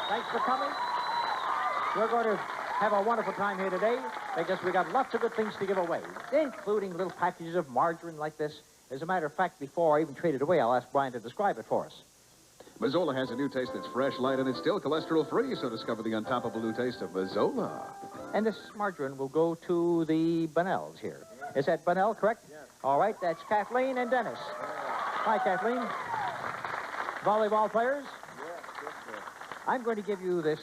Thanks for coming. We're going to have a wonderful time here today because we got lots of good things to give away, including little packages of margarine like this. As a matter of fact, before I even trade it away, I'll ask Brian to describe it for us. Mazzola has a new taste that's fresh, light, and it's still cholesterol-free, so discover the untoppable new taste of Mazzola. And this margarine will go to the Bunnells here. Is that Bunnell, correct? Yes. All right, that's Kathleen and Dennis. Hi, Kathleen. Volleyball players? Yes, sir. I'm going to give you this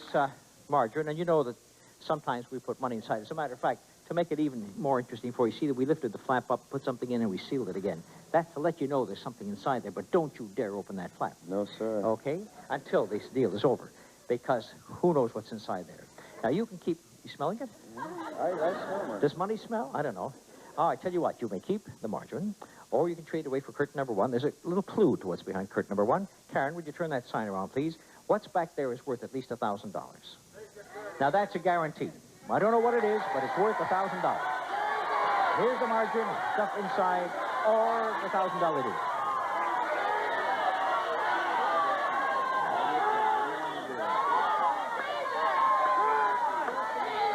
margarine, and you know that sometimes we put money inside. As a matter of fact, to make it even more interesting for you, see that we lifted the flap up, put something in, and we sealed it again. That's to let you know there's something inside there, but don't you dare open that flap. No, sir. Okay? Until this deal is over, because who knows what's inside there. Now, you can keep... You smelling it? I smell it. Does money smell? I don't know. Oh, I tell you what, you may keep the margarine, or you can trade away for curtain number 1. There's a little clue to what's behind curtain number 1. Karen, would you turn that sign around, please? What's back there is worth at least $1,000. Now, that's a guarantee. I don't know what it is, but it's worth $1,000. Here's the margarine, stuff inside, or the $1,000 deal.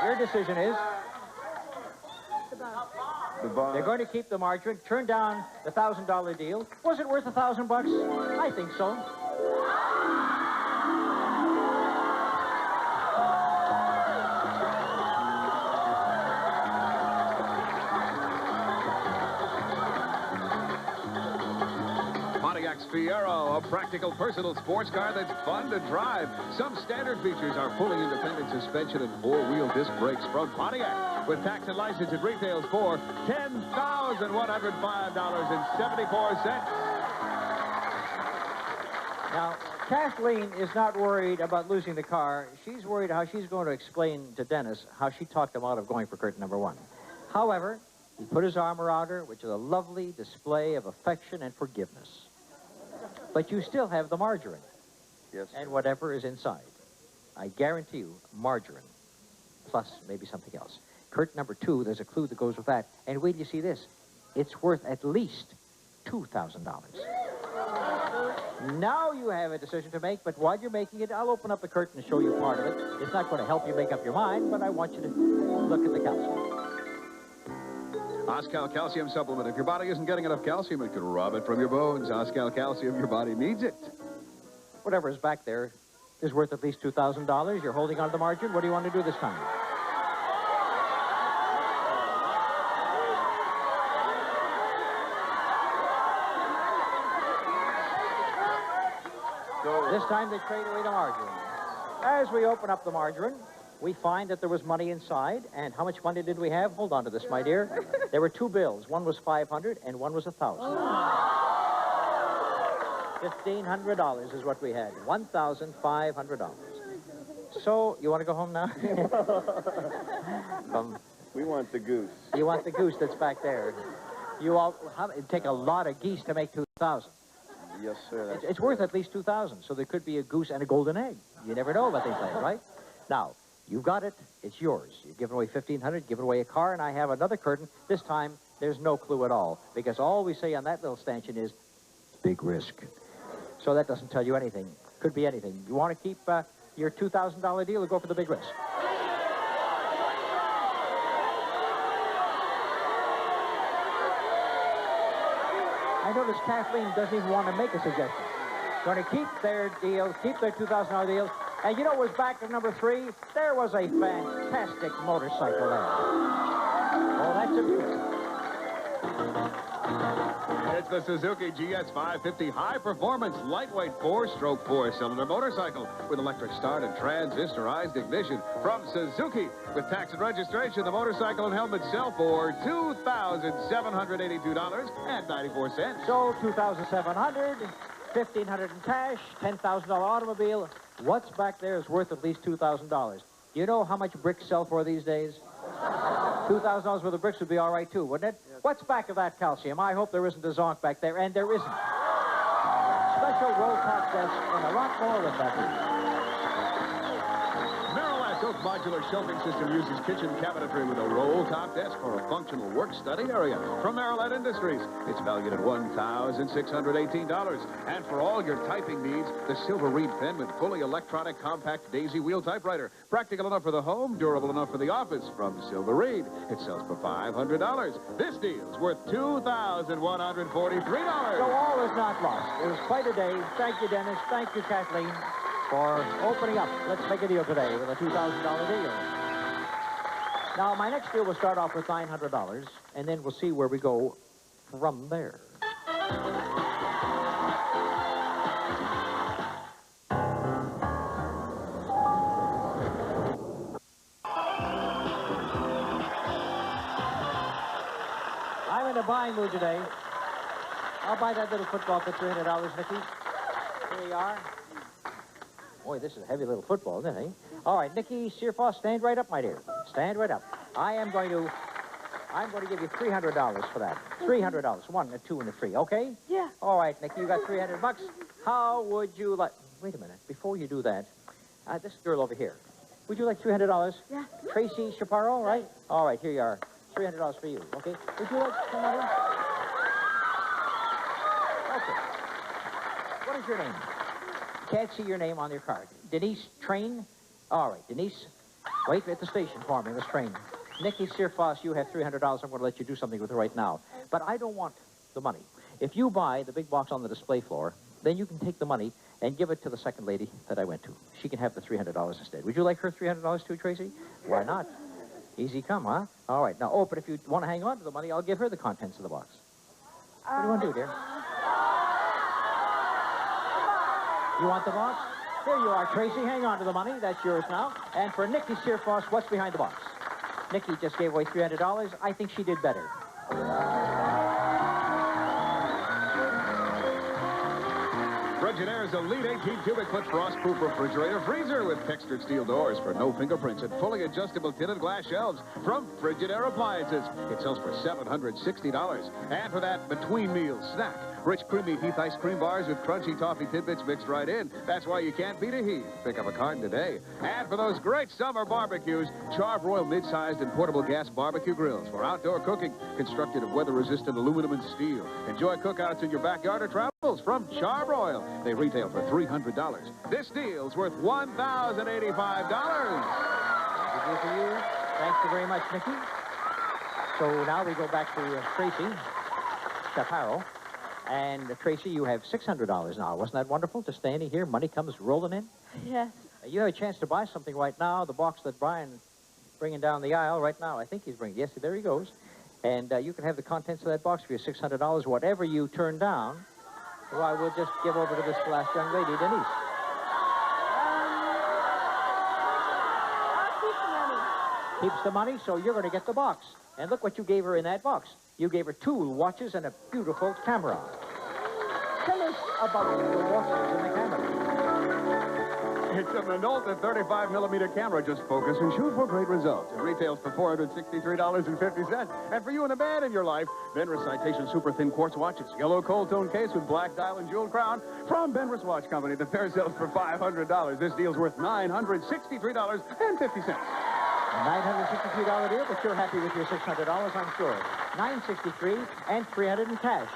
Your decision is... They're going to keep the margarine, turn down the $1,000 deal. Was it worth $1,000? I think so. Pontiac's Fiero, a practical personal sports car that's fun to drive. Some standard features are fully independent suspension and four-wheel disc brakes from Pontiac. With tax and license, it retails for $10,105.74. Now, Kathleen is not worried about losing the car. She's worried how she's going to explain to Dennis how she talked him out of going for curtain number 1. However, he put his arm around her, which is a lovely display of affection and forgiveness. But you still have the margarine. Yes, sir. And whatever is inside. I guarantee you, margarine. Plus maybe something else. Curtain number 2, there's a clue that goes with that. And wait till you see this. It's worth at least $2,000. Now you have a decision to make, but while you're making it, I'll open up the curtain and show you part of it. It's not going to help you make up your mind, but I want you to look at the calcium. Oscal Calcium Supplement. If your body isn't getting enough calcium, it could rob it from your bones. Oscal Calcium, your body needs it. Whatever is back there is worth at least $2,000. You're holding on to the margin. What do you want to do this time? This time they trade away the margarine. As we open up the margarine, we find that there was money inside. And how much money did we have? Hold on to this, my dear. There were 2 bills. One was $500 and one was $1,000. $1,500 is what we had. $1,500. So, you want to go home now? We want the goose. You want the goose that's back there. It'd take a lot of geese to make 2,000. Yes, sir. It's worth at least 2,000, so there could be a goose and a golden egg. You never know about things like that, right? Now, you've got it. It's yours. You've given away $1,500, given away a car, and I have another curtain. This time, there's no clue at all, because all we say on that little stanchion is, big risk. So that doesn't tell you anything. Could be anything. You want to keep your $2,000 deal or go for the big risk? I notice Kathleen doesn't even want to make a suggestion. Going to keep their deal, keep their $2,000 deal. And you know what was back at number 3? There was a fantastic motorcycle there. Oh, that's a beauty. It's the Suzuki GS 550 high-performance, lightweight 4-stroke 4-cylinder motorcycle with electric start and transistorized ignition from Suzuki. With tax and registration, the motorcycle and helmet sell for $2,782.94. So, $2,700, $1,500 in cash, $10,000 automobile. What's back there is worth at least $2,000. Do you know how much bricks sell for these days? $2,000 worth of bricks would be all right, too, wouldn't it? Yes. What's back of that calcium? I hope there isn't a zonk back there, and there isn't. Special roll top desk and a lot more with that. Merrill modular shelving system uses kitchen cabinetry with a roll-top desk for a functional work-study area. From Merrill Industries, it's valued at $1,618. And for all your typing needs, the Silver Reed pen with fully electronic compact daisy wheel typewriter. Practical enough for the home, durable enough for the office. From Silver Reed, it sells for $500. This deal's worth $2,143. So all is not lost. It was quite a day. Thank you, Dennis. Thank you, Kathleen, for opening up. Let's make a deal today with a $2,000 deal. Now, my next deal will start off with $900, and then we'll see where we go from there. I'm in a buying mood today. I'll buy that little football for $300, Nicky. Here you are. Boy, this is a heavy little football, isn't it? All right, Nicky Searfoss, stand right up, my dear. Stand right up. I'm going to give you $300 for that. $300. 1, a 2, and a 3, okay? Yeah. All right, Nicky, you got $300. How would you like... Wait a minute. Before you do that, this girl over here. Would you like $300? Yeah. Tracy Chaparro, right? All right, here you are. $300 for you, okay? Would you like some money? Okay. What is your name? Can't see your name on your card. Denise Train? All right, Denise, wait at the station for me, Miss Train. Nicky Searfoss, you have $300. I'm going to let you do something with it right now. But I don't want the money. If you buy the big box on the display floor, then you can take the money and give it to the second lady that I went to. She can have the $300 instead. Would you like her $300 too, Tracy? Why not? Easy come, huh? All right. Now, but if you want to hang on to the money, I'll give her the contents of the box. What do you want to do, dear? You want the box? Here you are, Tracy. Hang on to the money. That's yours now. And for Nicky Searfoss, what's behind the box? Nicky just gave away $300. I think she did better. Frigidaire's Elite 18-cubic foot frost-proof refrigerator freezer with textured steel doors for no fingerprints and fully adjustable tinted glass shelves from Frigidaire Appliances. It sells for $760. And for that between meals snack, rich creamy Heath ice cream bars with crunchy toffee tidbits mixed right in. That's why you can't beat a Heath. Pick up a carton today. And for those great summer barbecues, Char-Broil mid-sized and portable gas barbecue grills for outdoor cooking, constructed of weather-resistant aluminum and steel. Enjoy cookouts in your backyard or travels from Char-Broil. They retail for $300. This deal's worth $1,085. Good deal for you. Thank you very much, Nicky. So now we go back to Tracy Chaparro. And, Tracy, you have $600 now. Wasn't that wonderful? Just standing here, money comes rolling in. Yes. You have a chance to buy something right now. The box that Brian's bringing down the aisle right now, I think he's bringing. Yes, there he goes. And you can have the contents of that box for your $600. Whatever you turn down, well, I will just give over to this last young lady, Denise. I'll keep the money. Keeps the money, so you're going to get the box. And look what you gave her in that box. You gave her 2 watches and a beautiful camera. Tell us about the watches and the camera. It's a Minolta 35-millimeter camera. Just focus and shoot for great results. It retails for $463.50. And for you and a man in your life, Benris Citation Super Thin Quartz watches. Yellow cold tone case with black dial and jeweled crown from Benris Watch Company. The pair sells for $500. This deal's worth $963.50. A $963 deal, but you're happy with your $600, I'm sure. $963 and $300 in cash.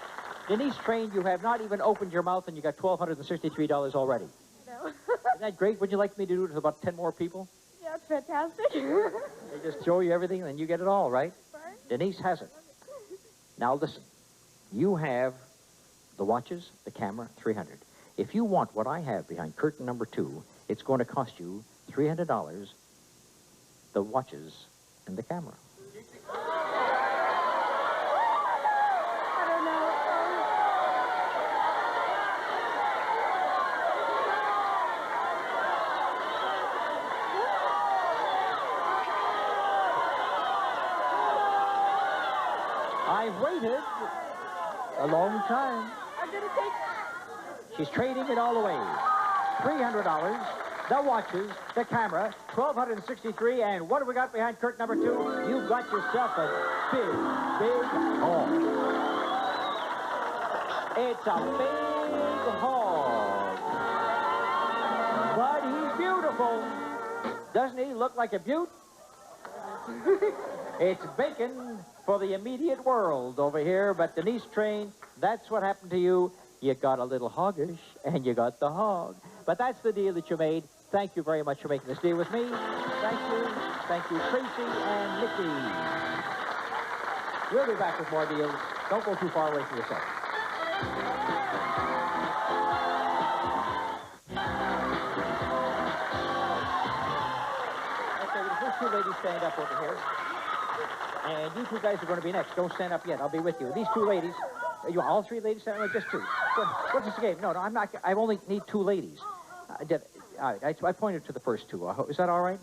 Denise Train, you have not even opened your mouth, and you got $1,263 already. No. Isn't that great? Would you like me to do it to about 10 more people? Yeah, it's fantastic. They just show you everything, and then you get it all, right? Right. Denise has it. Now, listen. You have the watches, the camera, $300. If you want what I have behind curtain number 2, it's going to cost you $300, the watches, and the camera. I don't know. I've waited a long time. I'm going to take... She's trading it all away. $300, the watches, the camera, $1,263, and what have we got behind curtain number 2? You've got yourself a big, big haul. It's a big haul. But he's beautiful. Doesn't he look like a beaut? It's bacon for the immediate world over here, but Denise Train, that's what happened to you. You got a little hoggish, and you got the hog. But that's the deal that you made. Thank you very much for making this deal with me. Thank you. Thank you, Tracy and Nikki. We'll be back with more deals. Don't go too far away from yourself. Okay, the first two ladies stand up over here. And you two guys are going to be next. Don't stand up yet. I'll be with you. These two ladies, you want all three ladies standing up? Just two. What's this game? No, I'm not. I only need two ladies. All right, I pointed to the first two. Is that all right?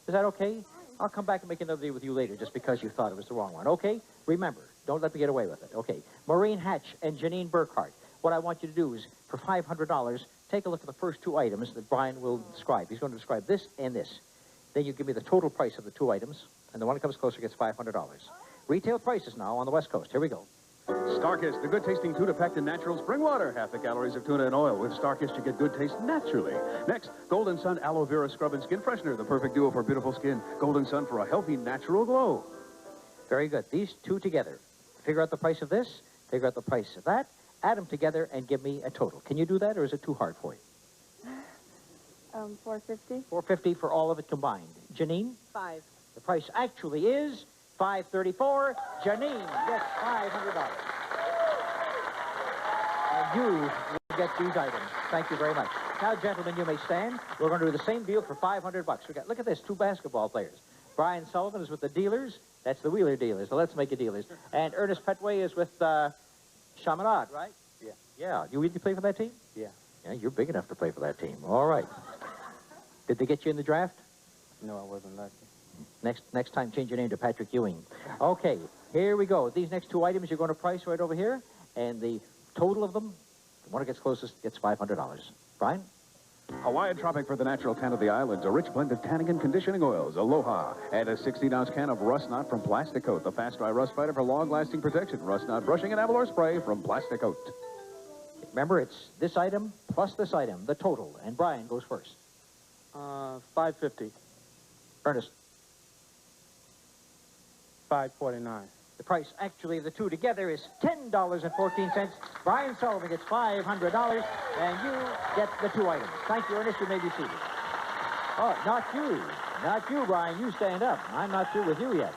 Is that okay? I'll come back and make another deal with you later just because you thought it was the wrong one. Okay? Remember, don't let me get away with it. Okay. Maureen Hatch and Janine Burkhart. What I want you to do is, for $500, take a look at the first two items that Brian will describe. He's going to describe this and this. Then you give me the total price of the two items, and the one that comes closer gets $500. Retail prices now on the West Coast. Here we go. Starkist, the good-tasting tuna packed in natural spring water. Half the calories of tuna and oil. With Starkist, you get good taste naturally. Next, Golden Sun Aloe Vera Scrub and Skin Freshener, the perfect duo for beautiful skin. Golden Sun for a healthy, natural glow. Very good. These two together. Figure out the price of this, figure out the price of that, add them together, and give me a total. Can you do that, or is it too hard for you? $450. $450 for all of it combined. Janine? $5. The price actually is $534. Janine gets $500. And you will get these items. Thank you very much. Now, gentlemen, you may stand. We're going to do the same deal for $500. Look at this, two basketball players. Brian Sullivan is with the dealers. That's the Wheeler dealers, the Let's Make It dealers. And Ernest Petway is with Chaminade, right? Yeah. Yeah. You play for that team? Yeah. Yeah, you're big enough to play for that team. All right. Did they get you in the draft? No, I wasn't lucky. Next time, change your name to Patrick Ewing. Okay, here we go. These next two items you're going to price right over here, and the total of them, the one that gets closest gets $500. Brian? Hawaiian Tropic for the natural tan of the islands. A rich blend of tanning and conditioning oils. Aloha. And a 16-ounce can of Rust Knot from Plastic Coat. The fast dry rust fighter for long-lasting protection. Rust Knot brushing and Avalor spray from Plastic Coat. Remember, it's this item plus this item, the total. And Brian goes first. $550. Ernest? $549. The price, actually, of the two together is $10.14. Brian Sullivan gets $500, and you get the two items. Thank you, Ernest. You may be seated. Oh, not you. Not you, Brian. You stand up. I'm not through with you yet.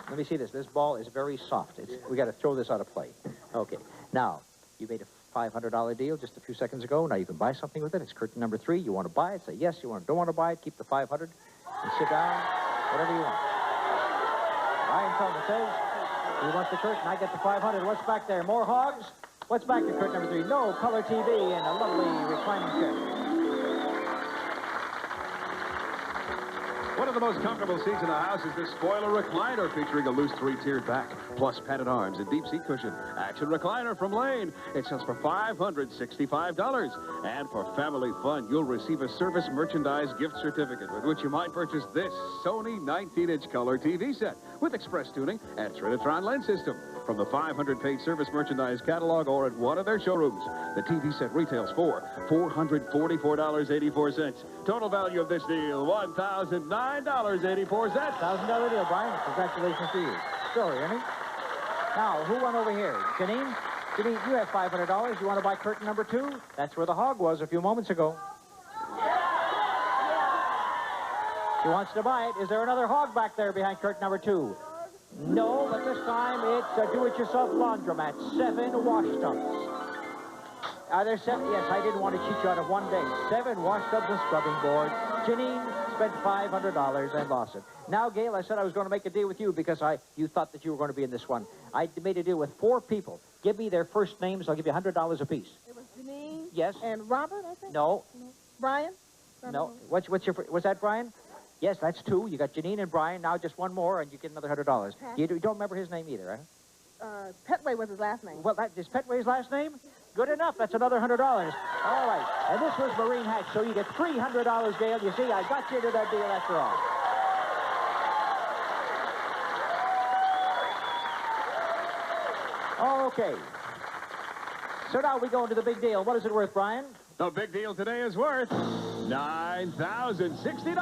Let me see this. This ball is very soft. We got to throw this out of play. Okay. Now, you made a $500 deal just a few seconds ago. Now you can buy something with it. It's curtain number 3. You want to buy it? Say yes. You don't want to buy it? Keep the $500 and sit down. Whatever you want. Brian Sullivan says he wants the curtain. I get the $500. What's back there? More hogs? What's back to curtain number 3? No color TV and a lovely reclining chair. One of the most comfortable seats in the house is this spoiler recliner featuring a loose 3-tiered back, plus padded arms and deep seat cushion. Action recliner from Lane. It sells for $565. And for family fun, you'll receive a service merchandise gift certificate with which you might purchase this Sony 19-inch color TV set with express tuning and Trinitron lens system. From the 500-page service merchandise catalog or at one of their showrooms, the TV set retails for $444.84. Total value of this deal, $1,009.84. $1,000 deal, Brian. Congratulations to you. Sorry, Ernie. Now, who won over here? Janine? Janine, you have $500. You want to buy curtain number 2? That's where the hog was a few moments ago. She wants to buy it. Is there another hog back there behind curtain number 2? No, but this time it's a do-it-yourself laundromat. 7 wash tubs. Are there 7? Yes, I didn't want to cheat you out of one day. 7 wash tubs and scrubbing board. Janine spent $500 and lost it. Now, Gail, I said I was going to make a deal with you because you thought that you were going to be in this one. I made a deal with 4 people. Give me their first names. I'll give you $100 apiece. It was Janine. Yes. And Robert, I think? No. Brian? No. What's your? Was that Brian? Yes, that's 2. You got Janine and Brian. Now just 1 more, and you get another $100. You don't remember his name either, right? Petway was his last name. Well, is Petway's last name? Good enough. That's another $100. All right. And this was Maureen Hatch, so you get $300, Gail. You see, I got you into that deal after all. Okay. So now we go into the big deal. What is it worth, Brian? The big deal today is worth $9,060.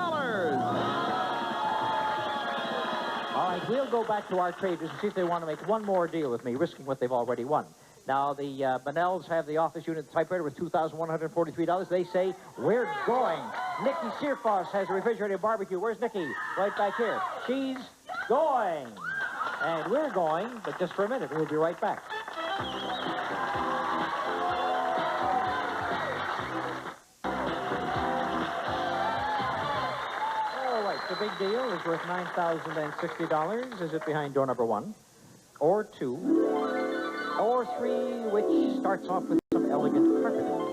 All right, we'll go back to our traders and see if they want to make one more deal with me, risking what they've already won. Now, the Benells have the office unit typewriter with $2,143. They say, we're going. Nikki Searfoss has a refrigerated barbecue. Where's Nikki? Right back here. She's going. And we're going, but just for a minute. We'll be right back. All right, the big deal is worth $9,060. Is it behind door number 1, or 2, or 3, which starts off with some elegant carpeting?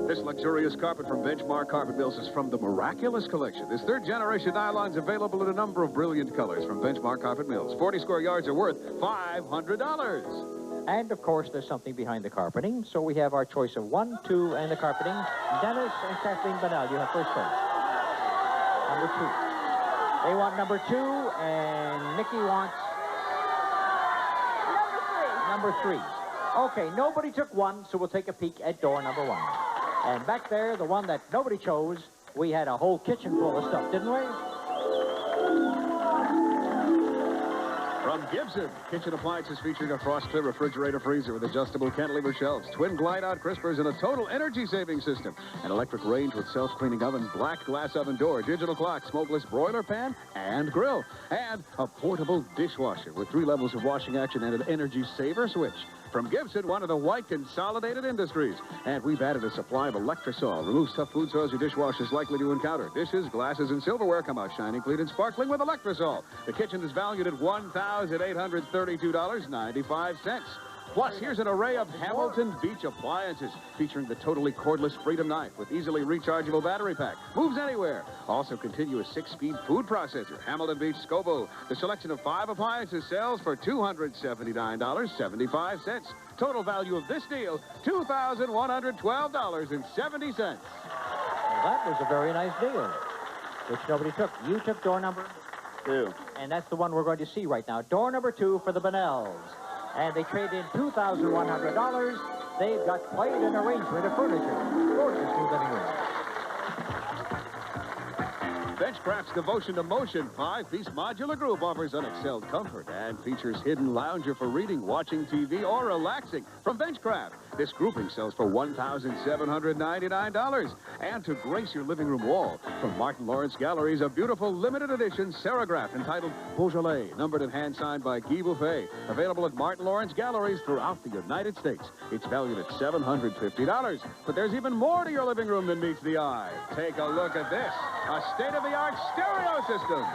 This luxurious carpet from Benchmark Carpet Mills is from the Miraculous Collection. This third-generation nylon's available in a number of brilliant colors from Benchmark Carpet Mills. 40 square yards are worth $500. And, of course, there's something behind the carpeting. So we have our choice of 1, 2, and the carpeting. Dennis and Kathleen Benell, you have first choice. Number 2. They want number 2, and Nikki wants... Number 3. Okay, nobody took 1, so we'll take a peek at door number 1. And back there, the one that nobody chose, we had a whole kitchen full of stuff, didn't we? From Gibson, kitchen appliances featuring a frost-clear refrigerator freezer with adjustable cantilever shelves, twin glide-out crispers, and a total energy-saving system. An electric range with self-cleaning oven, black glass oven door, digital clock, smokeless broiler pan, and grill. And a portable dishwasher with 3 levels of washing action and an energy saver switch. From Gibson, one of the white consolidated industries. And we've added a supply of Electrosol. Removes tough food soils your dishwasher is likely to encounter. Dishes, glasses, and silverware come out shining, clean, and sparkling with Electrosol. The kitchen is valued at $1,832.95. Plus, here's an array of Hamilton Beach appliances featuring the totally cordless Freedom knife with easily rechargeable battery pack. Moves anywhere. Also, continuous 6-speed food processor. Hamilton Beach Scobo. The selection of 5 appliances sells for $279.75. Total value of this deal, $2,112.70. Well, that was a very nice deal, which nobody took. You took door number 2. And that's the one we're going to see right now. Door number 2 for the Benells. And they trade in $2,100. They've got quite an arrangement of furniture. Gorgeous new living room. Benchcraft's Devotion to Motion 5-piece modular group offers unexcelled comfort and features hidden lounger for reading, watching TV, or relaxing. From Benchcraft, this grouping sells for $1,799. And to grace your living room wall, from Martin Lawrence Galleries, a beautiful limited edition serograph entitled Beaujolais, numbered and hand-signed by Guy Buffet. Available at Martin Lawrence Galleries throughout the United States. It's valued at $750. But there's even more to your living room than meets the eye. Take a look at this. A state-of-the-art stereo system.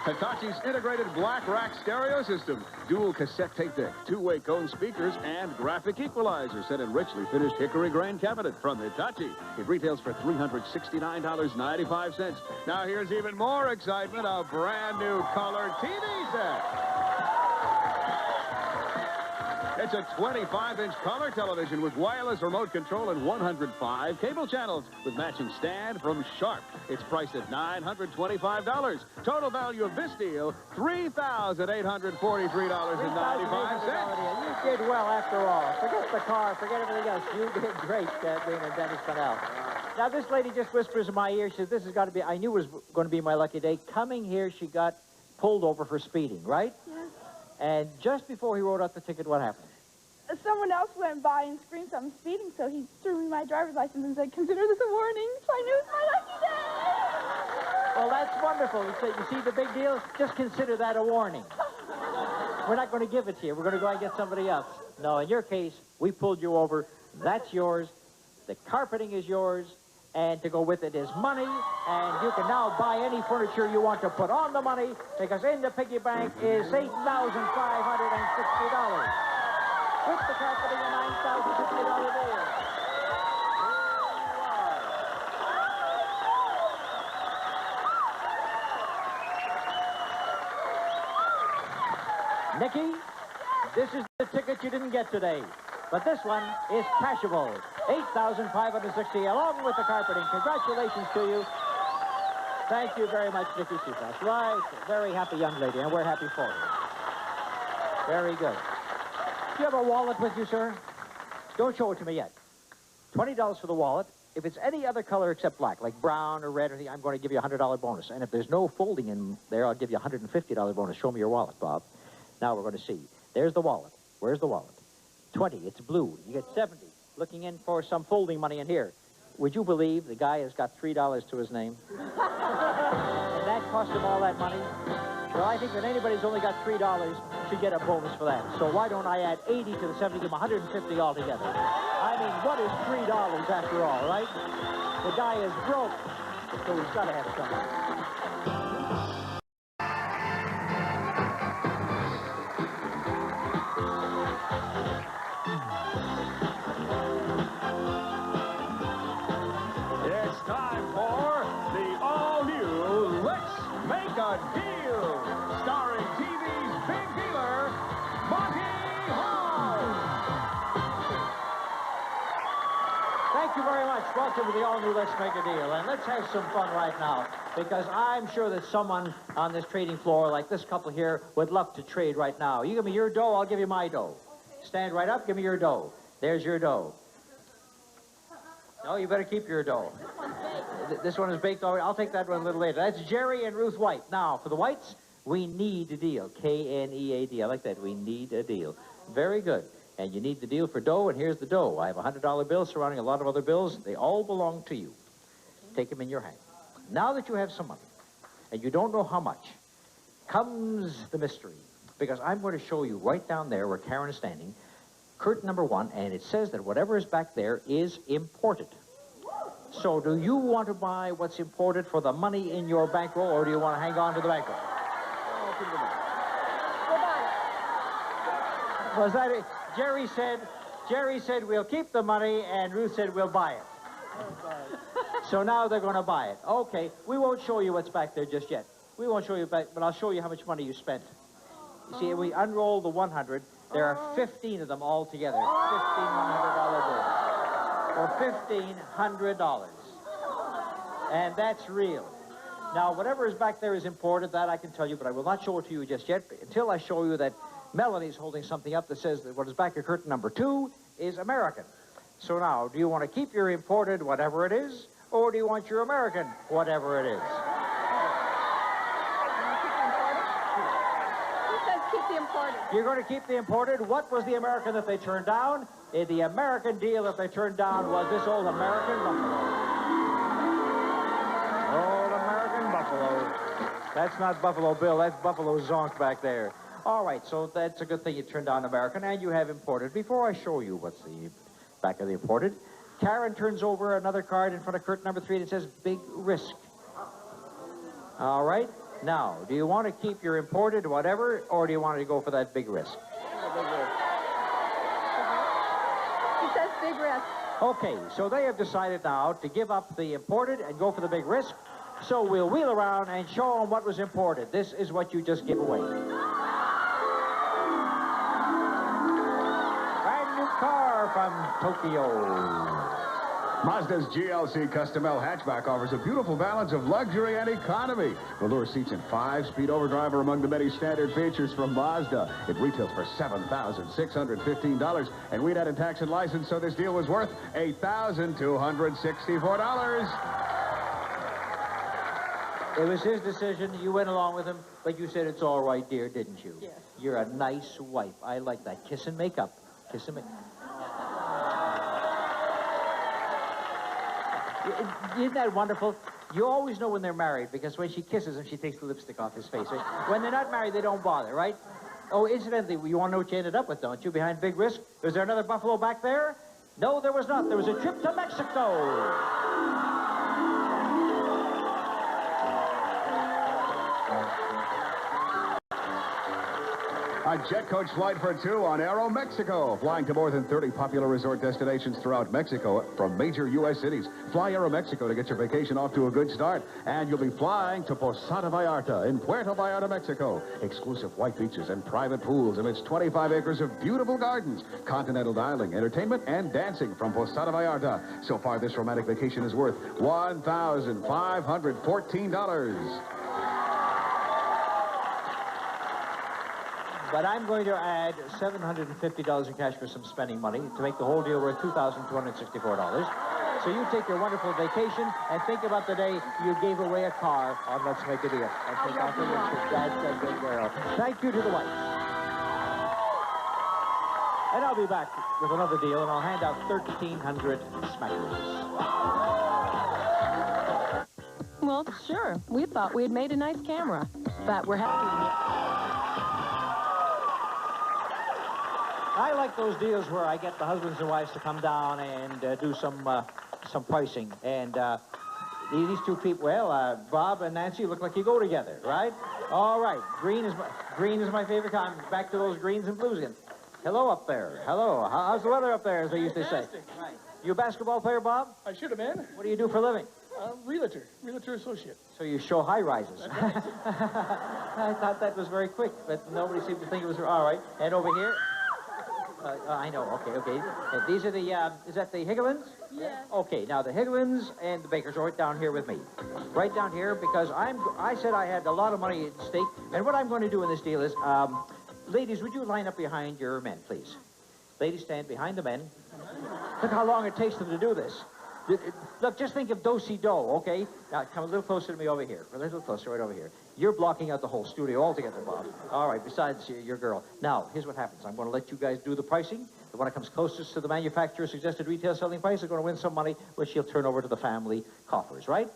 Hitachi's integrated black rack stereo system, dual cassette tape deck, 2-way cone speakers, and graphic equalizer set in richly finished hickory grain cabinet from Hitachi. It retails for $369.95. Now here's even more excitement, a brand new color TV set. It's a 25-inch color television with wireless remote control and 105 cable channels with matching stand from Sharp. It's priced at $925. Total value of this deal, $3,843.95. You did well after all. Forget the car, forget everything else. You did great, being a Dennis Benell. Now, this lady just whispers in my ear. She says, this has got to be, I knew it was going to be my lucky day. Coming here, she got pulled over for speeding, right? Yes. And just before he wrote out the ticket, what happened? Someone else went by and screamed something speeding, so he threw me my driver's license and said, consider this a warning. So I knew it was my lucky day. Well, that's wonderful. You see the big deal? Just consider that a warning. We're not going to give it to you. We're going to go and get somebody else. No, in your case, we pulled you over. That's yours. The carpeting is yours. And to go with it is money. And you can now buy any furniture you want to put on the money, because in the piggy bank is $8,560. With the carpeting, a $9,060 deal. Nikki, this is the ticket you didn't get today. But this one is cashable. $8,560 along with the carpeting. Congratulations to you. Thank you very much, Nikki Seafoss. Right. Very happy young lady, and we're happy for you. Very good. Do you have a wallet with you, sir? Don't show it to me yet. $20 for the wallet. If it's any other color except black, like brown or red or anything, I'm going to give you a $100 bonus. And if there's no folding in there, I'll give you a $150 bonus. Show me your wallet, Bob. Now we're going to see. There's the wallet. Where's the wallet? 20. It's blue. You get 70. Looking in for some folding money in here. Would you believe the guy has got $3 to his name? And that cost him all that money? Well, I think that anybody who's only got $3 should get a bonus for that. So why don't I add 80 to the 70, give him 150 altogether? I mean, what is $3 after all, right? The guy is broke, so he's got to have something. It's time for the all-new Let's Make a Deal, starring TV's big dealer, Monty Hall. Thank you very much. Welcome to the all-new Let's Make a Deal. And let's have some fun right now, because I'm sure that someone on this trading floor, like this couple here, would love to trade right now. You give me your dough, I'll give you my dough. Stand right up, give me your dough. There's your dough. No, you better keep your dough. This one is baked already. I'll take that one a little later. That's Jerry and Ruth White. Now, for the Whites, we need a deal. K-N-E-A-D. I like that. We need a deal. Very good. And you need the deal for dough, and here's the dough. I have a $100 bill surrounding a lot of other bills. They all belong to you. Take them in your hand. Now that you have some money, and you don't know how much, comes the mystery. Because I'm going to show you right down there where Karen is standing, curtain number 1, and it says that whatever is back there is imported. So do you want to buy what's imported for the money in your bankroll, or do you want to hang on to the bankroll? Was that it? Jerry said we'll keep the money, and Ruth said we'll buy it. So now they're going to buy it. Okay, we won't show you what's back there just yet. We won't show you back, but I'll show you how much money you spent. You see, we unroll the 100. There are 15 of them all together. 15 $100 bills. For $1,500. And that's real. Now, whatever is back there is imported. That I can tell you, but I will not show it to you just yet until I show you that Melanie's holding something up that says that what is back at curtain number 2 is American. So now, do you want to keep your imported whatever it is, or do you want your American whatever it is? You're going to keep the imported. What was the American that they turned down? The American deal that they turned down was this old American buffalo. Old American buffalo. That's not Buffalo Bill. That's Buffalo Zonk back there. All right, so that's a good thing you turned down American, and you have imported. Before I show you what's the back of the imported, Karen turns over another card in front of curtain number 3 that says Big Risk. All right. Now, do you want to keep your imported whatever, or do you want to go for that big risk? It says big risk. Okay, so they have decided now to give up the imported and go for the big risk. So we'll wheel around and show them what was imported. This is what you just give away. Brand new car from Tokyo. Mazda's GLC Custom L hatchback offers a beautiful balance of luxury and economy. Velour seats and 5-speed overdrive are among the many standard features from Mazda. It retails for $7,615, and we'd added tax and license, so this deal was worth $8,264. It was his decision. You went along with him, but you said it's all right, dear, didn't you? Yes. You're a nice wife. I like that. Kiss and make up. Kiss and make up. Isn't that wonderful? You always know when they're married, because when she kisses him, she takes the lipstick off his face. Right? When they're not married, they don't bother, right? Oh, incidentally, you want to know what you ended up with, don't you, behind Big Risk? Was there another buffalo back there? No, there was not. There was a trip to Mexico. A jet coach flight for 2 on Aeromexico, flying to more than 30 popular resort destinations throughout Mexico from major U.S. cities. Fly Aeromexico to get your vacation off to a good start. And you'll be flying to Posada Vallarta in Puerto Vallarta, Mexico. Exclusive white beaches and private pools amidst 25 acres of beautiful gardens. Continental dining, entertainment, and dancing from Posada Vallarta. So far, this romantic vacation is worth $1,514. But I'm going to add $750 in cash for some spending money to make the whole deal worth $2,264. So you take your wonderful vacation and think about the day you gave away a car on Let's Make a Deal. And take out the risk. That's a good girl. Thank you to the wife. And I'll be back with another deal, and I'll hand out 1,300 smackers. Well, sure. We thought we had made a nice camera, but we're happy. I like those deals where I get the husbands and wives to come down and do some pricing. And these two people, well, Bob and Nancy look like you go together, right? All right. Green is my favorite kind. Back to those greens and blues again. Hello up there. Hello. How's the weather up there, as they used to say? Right. You a basketball player, Bob? I should have been. What do you do for a living? Realtor associate. So you show high rises. I thought that was very quick, but nobody seemed to think it was. All right. And over here. I know. Okay. These are the. Is that the Higglins? Yes. Okay. Now the Higglins and the Bakers are right down here with me. Right down here because I said I had a lot of money at stake, and what I'm going to do in this deal is, ladies, would you line up behind your men, please? Ladies, stand behind the men. Look how long it takes them to do this. Look, just think of do-si-do, okay? Now, come a little closer to me over here. A little closer, right over here. You're blocking out the whole studio altogether, Bob. All right, besides your girl. Now, here's what happens. I'm going to let you guys do the pricing. The one that comes closest to the manufacturer's suggested retail selling price is going to win some money, which he'll turn over to the family coffers, right?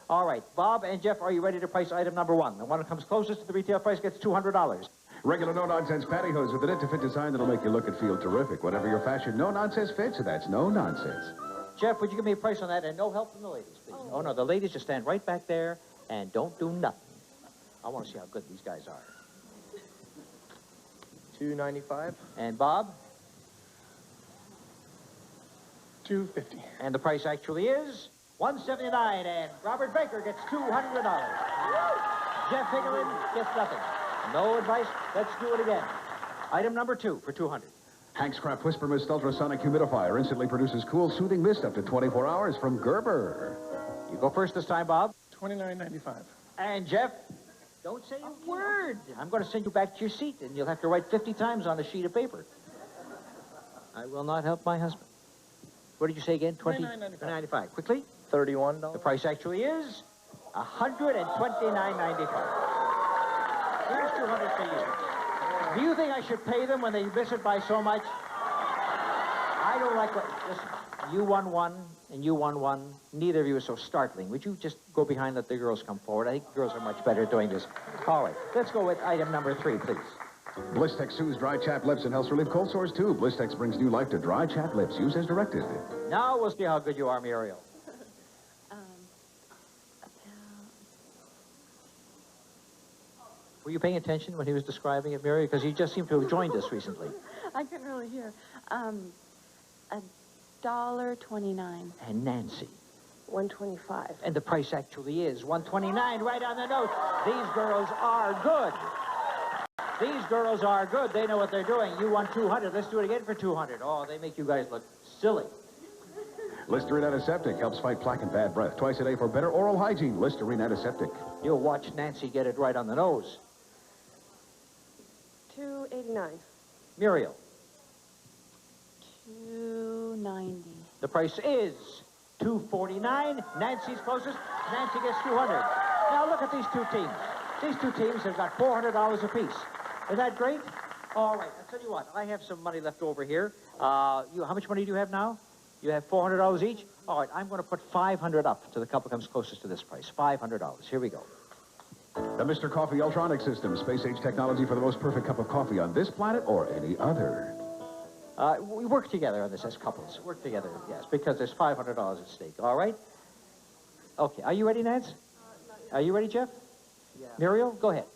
All right, Bob and Jeff, are you ready to price item number one? The one that comes closest to the retail price gets $200. Regular no-nonsense pantyhose with a knit-to-fit design that'll make you look and feel terrific. Whatever your fashion, no-nonsense fits, so that's no nonsense. Jeff, would you give me a price on that? And no help from the ladies, please. Oh, no, the ladies just stand right back there and don't do nothing. I want to see how good these guys are. $295. And Bob? $250. And the price actually is $179, and Robert Baker gets $200. Jeff Higglin gets nothing. No advice. Let's do it again. Item number two for $200. Hank's Craft Whisper Mist Ultrasonic Humidifier instantly produces cool, soothing mist up to 24 hours from Gerber. You go first this time, Bob. $29.95. And Jeff, don't say a word. I'm going to send you back to your seat, and you'll have to write 50 times on a sheet of paper. I will not help my husband. What did you say again? $29.95. Quickly. $31. The price actually is $129.95. Here's $200 for you. Do you think I should pay them when they miss it by so much? I don't like what... Listen, you won one, and you won one. Neither of you is so startling. Would you just go behind and let the girls come forward? I think the girls are much better at doing this. All right, let's go with item number three, please. Blistex soothes dry, chapped lips and helps relieve cold sores, too. Blistex brings new life to dry, chapped lips. Use as directed. Now we'll see how good you are, Muriel. Were you paying attention when he was describing it, Muriel? Because he just seemed to have joined us recently. I couldn't really hear. $1.29. And Nancy. $125. And the price actually is $129, right on the nose. These girls are good. These girls are good. They know what they're doing. You won $200. Let's do it again for $200. Oh, they make you guys look silly. Listerine Antiseptic helps fight plaque and bad breath. Twice a day for better oral hygiene. Listerine Antiseptic. You'll watch Nancy get it right on the nose. $289. Muriel. $2.90. The price is $249. Nancy's closest. Nancy gets $200. Now look at these two teams. These two teams have got $400 apiece. Isn't that great? All right, I'll tell you what. I have some money left over here. How much money do you have now? You have $400 each? All right, I'm going to put $500 up to the couple comes closest to this price. $500. Here we go. The Mr. Coffee Ultronic System. Space-age technology for the most perfect cup of coffee on this planet or any other. We work together on this as couples. Work together, yes, because there's $500 at stake. All right? Okay, are you ready, Nance? Are you ready, Jeff? Yeah. Muriel, go ahead.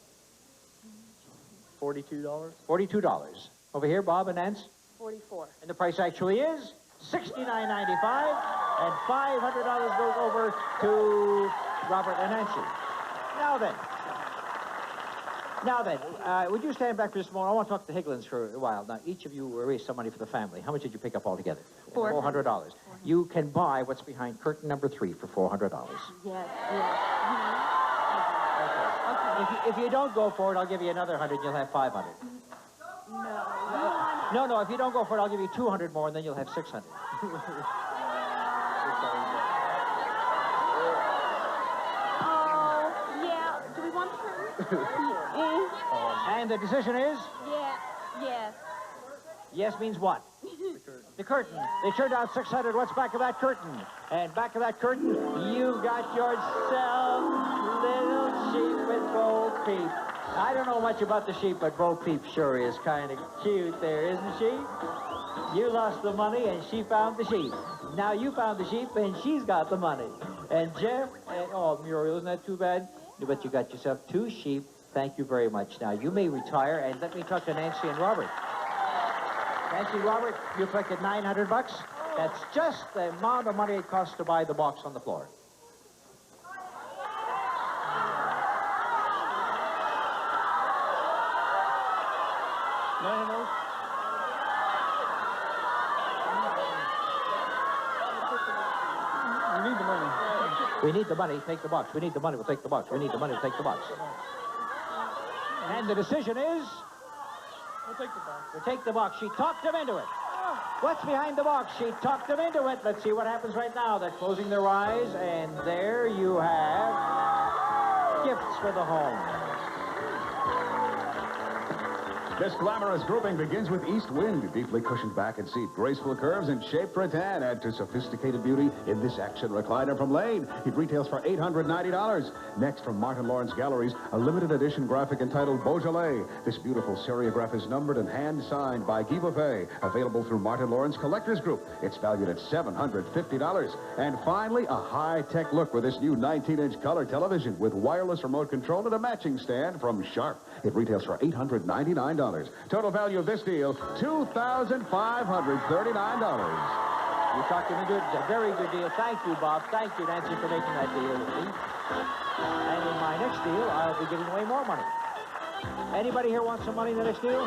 $42. $42. Over here, Bob and Nance? $44. And the price actually is $69.95, and $500 goes over to Robert and Nancy. Now then, would you stand back for just a moment? I want to talk to the Higglins for a while. Now, each of you raised some money for the family. How much did you pick up altogether? $400. You can buy what's behind curtain number 3 for $400. Yes. Okay. If you don't go for it, I'll give you another 100, and you'll have 500. No, if you don't go for it, I'll give you 200 more, and then you'll have 600. Oh, yeah. Do we want the curtain? And the decision is? Yeah. Yes. Yes means what? The curtain. They turned out 600. What's back of that curtain? And back of that curtain, you got yourself little sheep with Bo Peep. I don't know much about the sheep, but Bo Peep sure is kind of cute there, isn't she? You lost the money, and she found the sheep. Now you found the sheep, and she's got the money. And Jeff, and, oh, Muriel, isn't that too bad? But you got yourself 2 sheep. Thank you very much. Now, you may retire, and let me talk to Nancy and Robert. Nancy, Robert, you collected $900. That's just the amount of money it costs to buy the box on the floor. No. We need the money. We need the money, take the box. We need the money, we'll take the box. We need the money, we'll take the box. And the decision is? We'll take the box. We'll take the box. She talked him into it. What's behind the box? She talked him into it. Let's see what happens right now. They're closing their eyes, and there you have gifts for the home. This glamorous grouping begins with East Wind, deeply cushioned back and seat, graceful curves and shape for a tan add to sophisticated beauty in this action recliner from Lane. It retails for $890. Next, from Martin Lawrence Galleries, a limited edition graphic entitled Beaujolais. This beautiful seriograph is numbered and hand-signed by Guy Buffet, available through Martin Lawrence Collectors Group. It's valued at $750. And finally, a high-tech look with this new 19-inch color television with wireless remote control and a matching stand from Sharp. It retails for $899. Total value of this deal, $2,539. You talked him into it. It's a very good deal. Thank you, Bob. Thank you, Nancy, for making that deal with me. And in my next deal, I'll be giving away more money. Anybody here want some money in the next deal?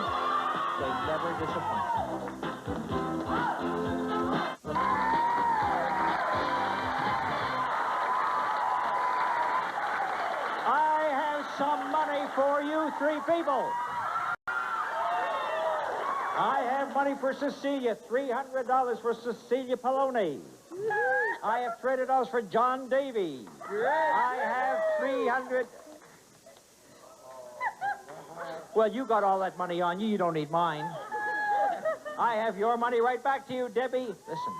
They never disappoint. I have some money for you 3 people. I have money for Cecilia, $300 for Cecilia Poloni. I have $300 for John Davy. I have 300. Well, you got all that money on you. You don't need mine. I have your money right back to you, Debbie. Listen,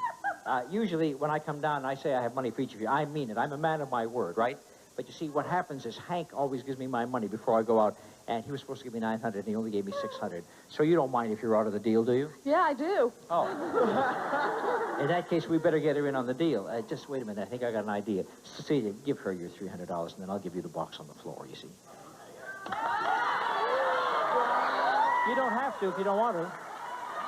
usually when I come down and I say I have money for each of you, I mean it. I'm a man of my word, right? But you see, what happens is Hank always gives me my money before I go out. And he was supposed to give me $900, and he only gave me $600. So you don't mind if you're out of the deal, do you? Yeah, I do. Oh. In that case, we better get her in on the deal. Just wait a minute. I think I got an idea. Cecilia, give her your $300, and then I'll give you the box on the floor, you see. You don't have to if you don't want to.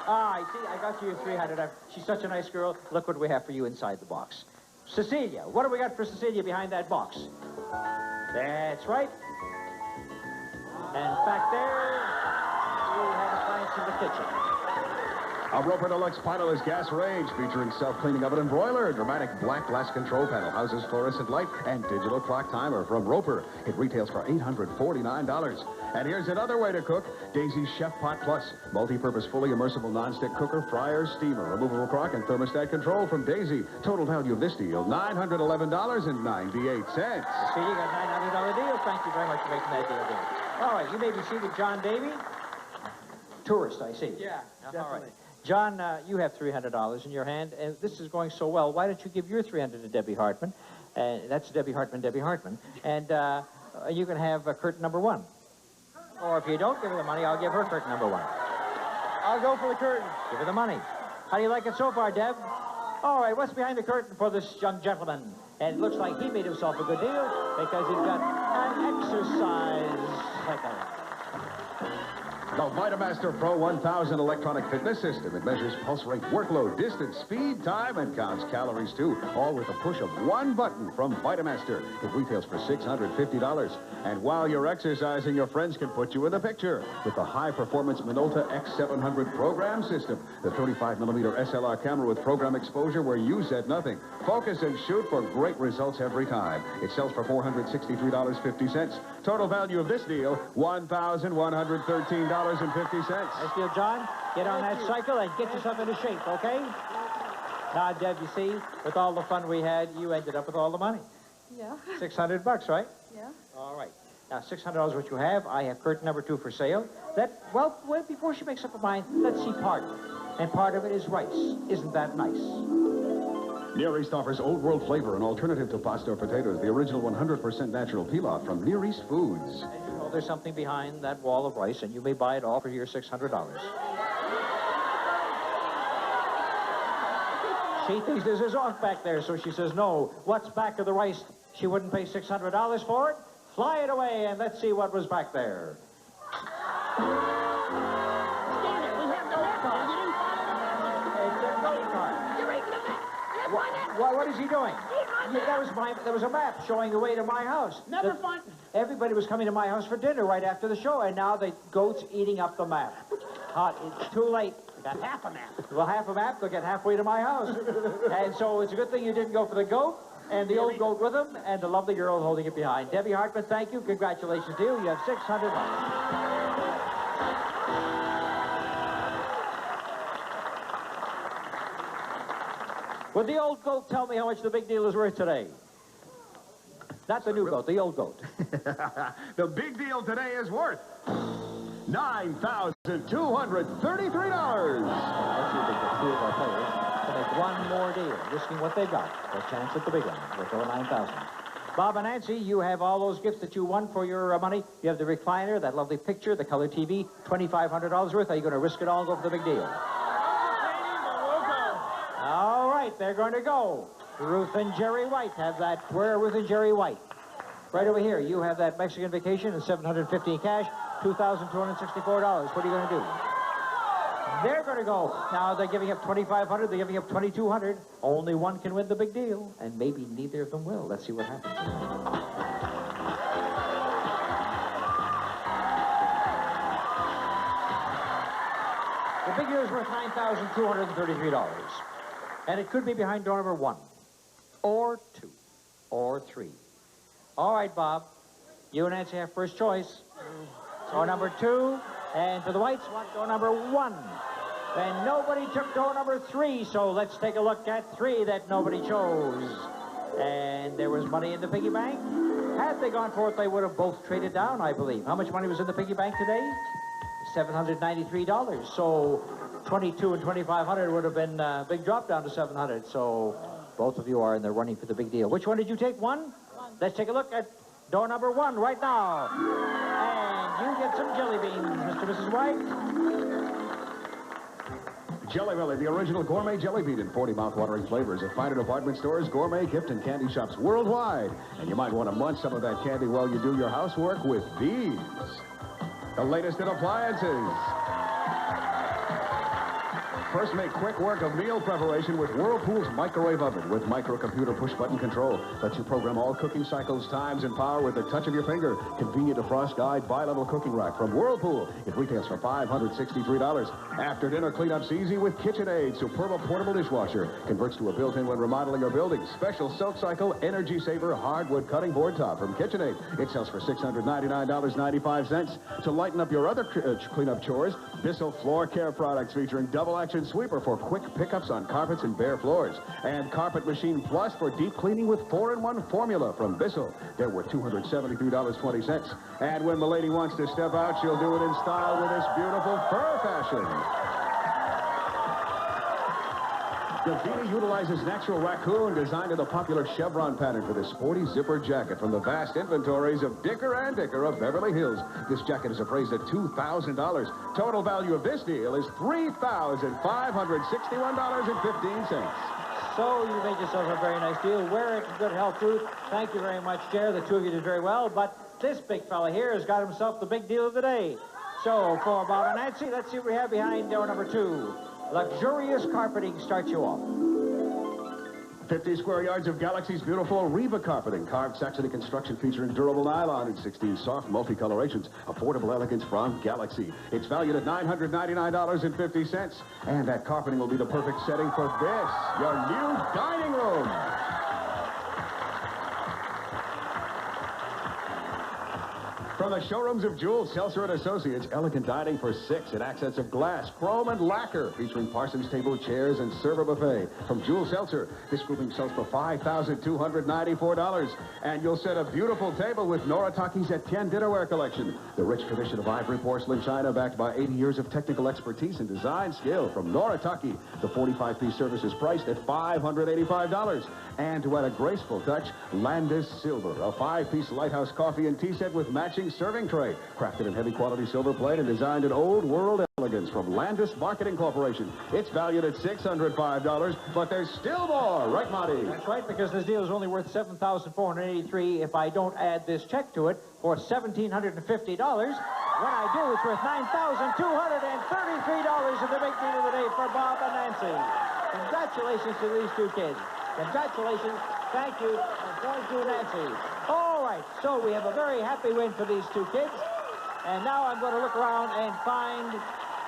I see. I got you your $300. She's such a nice girl. Look what we have for you inside the box. Cecilia, what do we got for Cecilia behind that box? That's right. And back there, we have appliance in the kitchen. A Roper Deluxe Pilot's gas range featuring self-cleaning oven and broiler, dramatic black glass control panel, houses fluorescent light, and digital clock timer from Roper. It retails for $849. And here's another way to cook, Daisy's Chef Pot Plus. Multi-purpose, fully immersible nonstick cooker, fryer, steamer, removable crock, and thermostat control from Daisy. Total value of this deal, $911.98. See, you got a $900 deal. Thank you very much for making that deal, David. All right, you may be seated, John Davy. Tourist, I see. Yeah, definitely. All right. John, you have $300 in your hand, and this is going so well. Why don't you give your $300 to Debbie Hartman? That's Debbie Hartman. And you can have curtain number 1. Or if you don't give her the money, I'll give her curtain number 1. I'll go for the curtain. Give her the money. How do you like it so far, Deb? All right, what's behind the curtain for this young gentleman? And it looks like he made himself a good deal because he's got an exercise cycle. The Vitamaster Pro 1000 electronic fitness system. It measures pulse rate, workload, distance, speed, time, and counts calories, too. All with the push of one button from Vitamaster. It retails for $650. And while you're exercising, your friends can put you in the picture with the high-performance Minolta X700 program system. The 35mm SLR camera with program exposure where you said nothing. focus and shoot for great results every time. It sells for $463.50. Total value of this deal, $1,113.50. Nice deal, John. Get on that cycle and get yourself into shape, okay? Now, Deb, you see, with all the fun we had, you ended up with all the money. Yeah. $600, right? Yeah. All right. Now, $600 what you have. I have curtain number 2 for sale. Well, before she makes up her mind, let's see part. And part of it is rice. Isn't that nice? Near East offers old world flavor, an alternative to pasta or potatoes. The original 100% natural peel-off from Near East Foods. And you know there's something behind that wall of rice, and you may buy it all for your $600. She thinks this is off back there, so she says, no, what's back of the rice? She wouldn't pay $600 for it? Fly it away, and let's see what was back there. What is he doing? There was a map showing the way to my house. Never fun. Everybody was coming to my house for dinner right after the show, and now the goat's eating up the map. It's too late. Got half a map. Well, half a map, they'll get halfway to my house. And so it's a good thing you didn't go for the goat, and the old goat with him, and the lovely girl holding it behind. Debbie Hartman, thank you. Congratulations to you. You have $600. Would the old goat tell me how much the big deal is worth today? Not the new goat, the old goat. The big deal today is worth $9,233. Let's see if the two of our players to make one more deal, risking what they've got for a chance at the big one. We'll throw $9,000. Bob and Nancy, you have all those gifts that you won for your money. You have the recliner, that lovely picture, the color TV, $2,500 worth. Are you going to risk it all and go for the big deal? All right, they're going to go. Ruth and Jerry White have that. Where are Ruth and Jerry White? Right over here. You have that Mexican vacation and $750 in cash, $2,264. What are you going to do? They're going to go. Now they're giving up $2,500. They're giving up $2,200. Only one can win the big deal, and maybe neither of them will. Let's see what happens. The big deal is worth $9,233. And it could be behind door number 1, or 2, or 3. All right, Bob. You and Nancy have first choice. Door number 2, and for the Whites, door number 1. And nobody took door number 3, so let's take a look at 3 that nobody chose. And there was money in the piggy bank. Had they gone for it, they would have both traded down, I believe. How much money was in the piggy bank today? $793. So $2,200 and $2,500 would have been a big drop down to $700. So both of you are in the running for the big deal. Which one did you take? 1? Let's take a look at door number 1 right now. And you get some jelly beans, Mr. and Mrs. White. Jelly Belly, the original gourmet jelly bean in 40 mouth-watering flavors at finer department stores, gourmet gift and candy shops worldwide. And you might want to munch some of that candy while you do your housework with these. The latest in appliances. First, make quick work of meal preparation with Whirlpool's microwave oven with microcomputer push-button control. Lets you program all cooking cycles, times, and power with the touch of your finger. Convenient defrost guide, bi-level cooking rack from Whirlpool. It retails for $563. After dinner cleanup's easy with KitchenAid. Superb portable dishwasher. Converts to a built-in when remodeling or building. Special soak cycle, energy saver, hardwood cutting board top from KitchenAid. It sells for $699.95. To lighten up your other cleanup chores, Bissell Floor Care products featuring double-action sweeper for quick pickups on carpets and bare floors. And Carpet Machine Plus for deep cleaning with 4-in-1 formula from Bissell. They're worth $273.20. And when Milady wants to step out, she'll do it in style with this beautiful fur fashion. Davina utilizes natural raccoon designed in the popular chevron pattern for this sporty zipper jacket from the vast inventories of Dicker & Dicker of Beverly Hills. This jacket is appraised at $2,000. Total value of this deal is $3,561.15. So you made yourself a very nice deal. Wear it in good health, Ruth. Thank you very much, Chair. The two of you did very well. But this big fella here has got himself the big deal of the day. So for Bob and Nancy, let's see what we have behind door number 2. Luxurious carpeting starts you off. 50 square yards of Galaxy's beautiful Reva carpeting. Carved Saxony construction featuring durable nylon and 16 soft multicolorations. Affordable elegance from Galaxy. It's valued at $999.50. And that carpeting will be the perfect setting for this, your new dining room. From the showrooms of Jules Seltzer and Associates, elegant dining for 6 in accents of glass, chrome, and lacquer, featuring Parsons table chairs and server buffet. From Jules Seltzer, this grouping sells for $5,294. And you'll set a beautiful table with Noritaki's Etienne dinnerware collection. The rich tradition of ivory porcelain china backed by 80 years of technical expertise and design skill. From Noritaki, the 45-piece service is priced at $585. And to add a graceful touch, Landis Silver, a 5-piece lighthouse coffee and tea set with matching serving tray. Crafted in heavy quality silver plate and designed in old world elegance from Landis Marketing Corporation. It's valued at $605, but there's still more. Right, Monty? That's right, because this deal is only worth $7,483 if I don't add this check to it for $1,750. When I do, it's worth $9,233 of the big deal of the day for Bob and Nancy. Congratulations to these two kids. Congratulations. Thank you. And thank you, Nancy. All right, so we have a very happy win for these two kids. And now I'm going to look around and find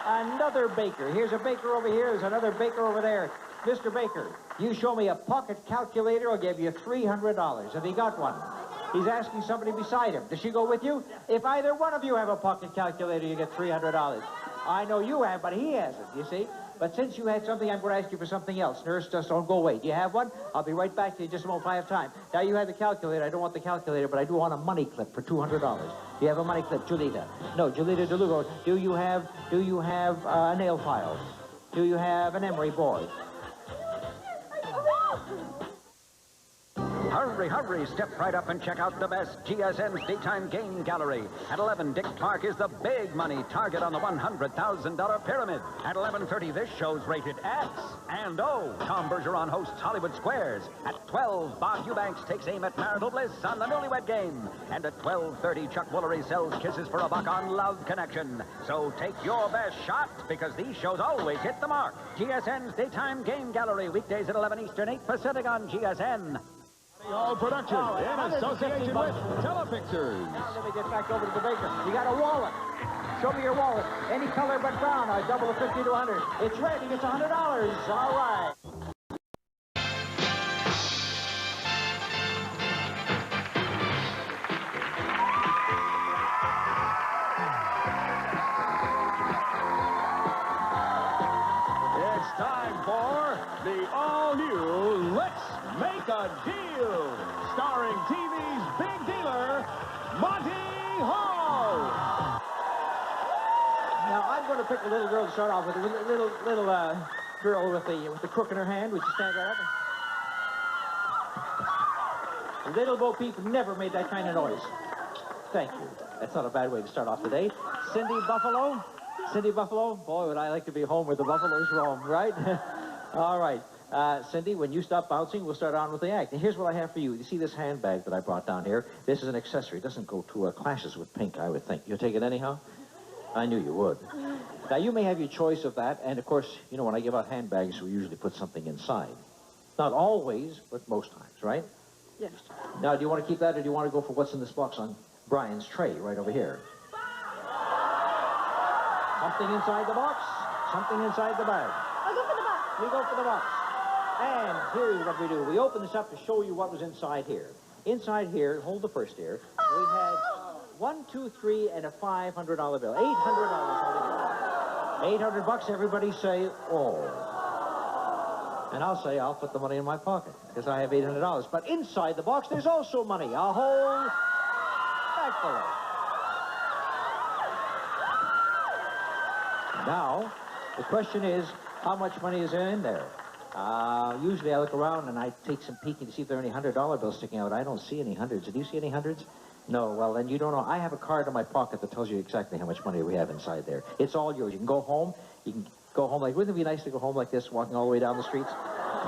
another baker. Here's a baker over here. There's another baker over there. Mr. Baker, you show me a pocket calculator, I'll give you $300. Have you got one? He's asking somebody beside him. Does she go with you? If either one of you have a pocket calculator, you get $300. I know you have, but he hasn't, you see? But since you had something, I'm going to ask you for something else. Nurse, just don't go away. Do you have one? I'll be right back to you just a moment if I have time. Now, you had the calculator. I don't want the calculator, but I do want a money clip for $200. Do you have a money clip, Julita? No, Julita DeLugo. Do you have a nail file? Do you have an emery board? Hurry, hurry, step right up and check out the best GSN's Daytime Game Gallery. At 11, Dick Clark is the big money target on the $100,000 pyramid. At 11:30, this show's rated X and O. Tom Bergeron hosts Hollywood Squares. At 12, Bob Eubanks takes aim at marital bliss on the Newlywed Game. And at 12:30, Chuck Woolery sells kisses for a buck on Love Connection. So take your best shot, because these shows always hit the mark. GSN's Daytime Game Gallery, weekdays at 11 Eastern, 8 Pacific on GSN. All production in association with Telefixers. Now let me get back over to the baker. You got a wallet. Show me your wallet. Any color but brown. I double the 50 to 100. It's red. He gets $100. All right. It's time for the all-new Let's Make a Deal, starring TV's big dealer, Monty Hall. Now I'm going to pick a little girl to start off with. A little girl with the crook in her hand. Would you stand right up? Little Bo Peep never made that kind of noise. Thank you. That's not a bad way to start off today. Cindy Buffalo. Cindy Buffalo. Boy, would I like to be home where the buffaloes roam, right? All right. Cindy, when you stop bouncing, we'll start on with the act. And here's what I have for you. You see this handbag that I brought down here? This is an accessory. It doesn't go to clashes with pink, I would think. You'll take it anyhow? I knew you would. Now, you may have your choice of that. And, of course, you know, when I give out handbags, we usually put something inside. Not always, but most times, right? Yes. Now, do you want to keep that, or do you want to go for what's in this box on Brian's tray right over here? Something inside the box, something inside the bag. I'll go for the box. We go for the box. And here's what we do. We open this up to show you what was inside here. Inside here, hold the first here, we had 1, 2, 3, and a $500 bill. $800 altogether. $800, everybody say, oh. And I'll say, I'll put the money in my pocket, because I have $800. But inside the box, there's also money. A whole bag full of it. Now, the question is, how much money is in there? Usually I look around and I take some peeking to see if there are any $100 bills sticking out. I don't see any hundreds. Do you see any hundreds? No, well, then you don't know. I have a card in my pocket that tells you exactly how much money we have inside there. It's all yours. You can go home. You can go home like, wouldn't it be nice to go home like this, walking all the way down the streets?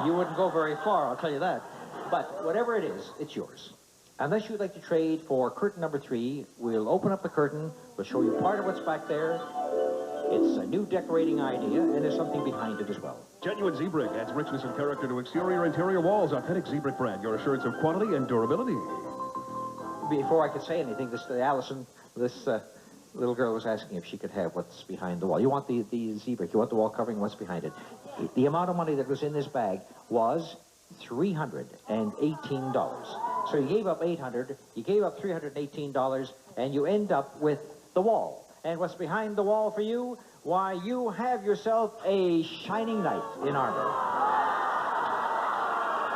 You wouldn't go very far, I'll tell you that. But whatever it is, it's yours. Unless you'd like to trade for curtain number 3, we'll open up the curtain. We'll show you part of what's back there. It's a new decorating idea, and there's something behind it as well. Genuine Z-Brick adds richness and character to exterior and interior walls. Authentic Z-Brick brand, your assurance of quality and durability. Before I could say anything, Allison, this little girl was asking if she could have what's behind the wall. You want the Z-Brick, you want the wall covering, what's behind it. The amount of money that was in this bag was $318. So you gave up $800, you gave up $318, and you end up with the wall. And what's behind the wall for you? Why, you have yourself a shining knight in armor.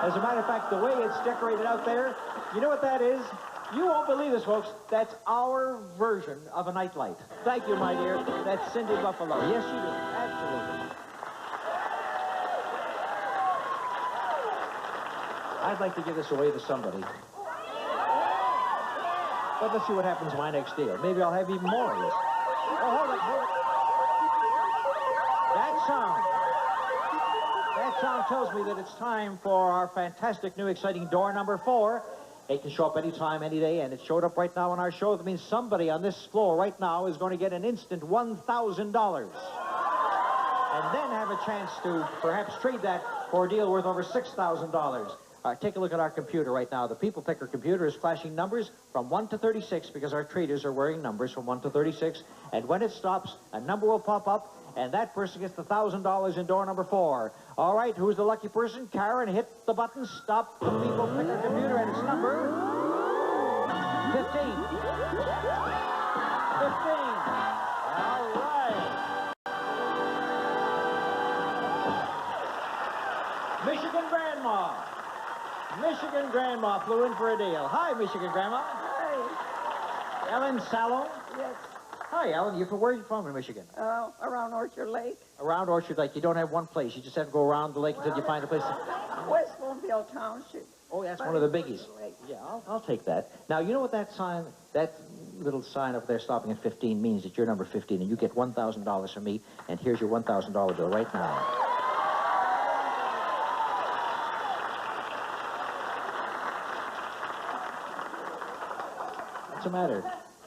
As a matter of fact, the way it's decorated out there, you know what that is? You won't believe this, folks. That's our version of a nightlight. Thank you, my dear. That's Cindy Buffalo. Yes, you do. Absolutely. I'd like to give this away to somebody. But let's see what happens in my next deal. Maybe I'll have even more of this. Oh, hold it, hold it. That sound tells me that it's time for our fantastic new exciting door number 4. It can show up anytime, any day, and it showed up right now on our show. That means somebody on this floor right now is going to get an instant $1,000. And then have a chance to perhaps trade that for a deal worth over $6,000. Take a look at our computer right now. The People Picker computer is flashing numbers from 1 to 36 because our traders are wearing numbers from 1 to 36. And when it stops, a number will pop up, and that person gets the $1,000 in door number 4. All right, who's the lucky person? Karen, hit the button. Stop the People Picker computer, and it's number 15. 15. All right. Michigan Grandma. Michigan Grandma flew in for a deal. Hi, Michigan Grandma. Hi. Ellen Sallow. Yes. Hi, Ellen. Where are you from in Michigan? Around Orchard Lake. Around Orchard Lake. You don't have one place. You just have to go around the lake until you find a place. West Bloomfield Township. Oh, that's one of the biggies. Yeah, I'll take that. Now, you know what that sign, that little sign up there stopping at 15 means that you're number 15, and you get $1,000 from me, and here's your $1,000 bill right now. What's the matter?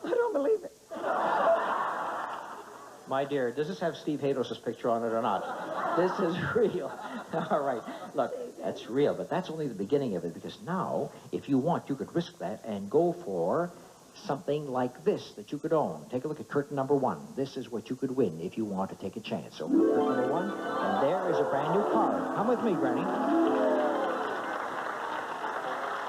I don't believe it. My dear, does this have Steve Hados' picture on it or not? This is real. All right. Look, that's real, but that's only the beginning of it, because now, if you want, you could risk that and go for something like this that you could own. Take a look at curtain number 1. This is what you could win if you want to take a chance. So, curtain number 1, and there is a brand new car. Come with me, Granny.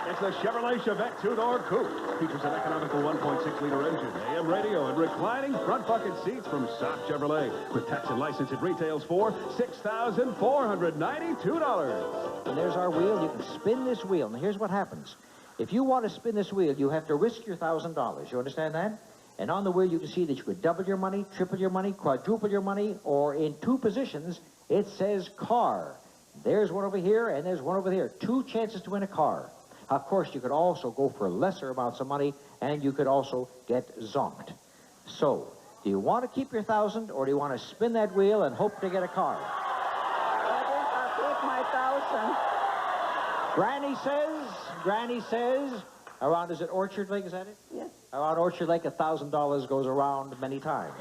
It's the Chevrolet Chevette two-door coupe. Features an economical 1.6-liter engine, AM radio, and reclining front bucket seats from Stop Chevrolet. With tax and license, it retails for $6,492. And there's our wheel. You can spin this wheel. Now, here's what happens. If you want to spin this wheel, you have to risk your $1,000. You understand that? And on the wheel, you can see that you could double your money, triple your money, quadruple your money, or in 2 positions, it says car. There's one over here, and there's one over there. 2 chances to win a car. Of course, you could also go for lesser amounts of money, and you could also get zonked. So, do you want to keep your $1,000, or do you want to spin that wheel and hope to get a car? I think I'll take my $1,000. Granny says, around, is it Orchard Lake, is that it? Yes. Around Orchard Lake, $1,000 goes around many times.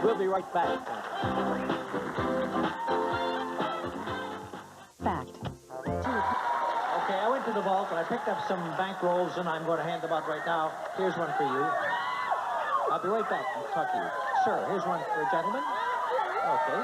We'll be right back. Fact. Okay, I went to the vault and I picked up some bank rolls, and I'm going to hand them out right now. Here's one for you. I'll be right back. I'll talk to you. Sir, here's one for a gentleman. Okay.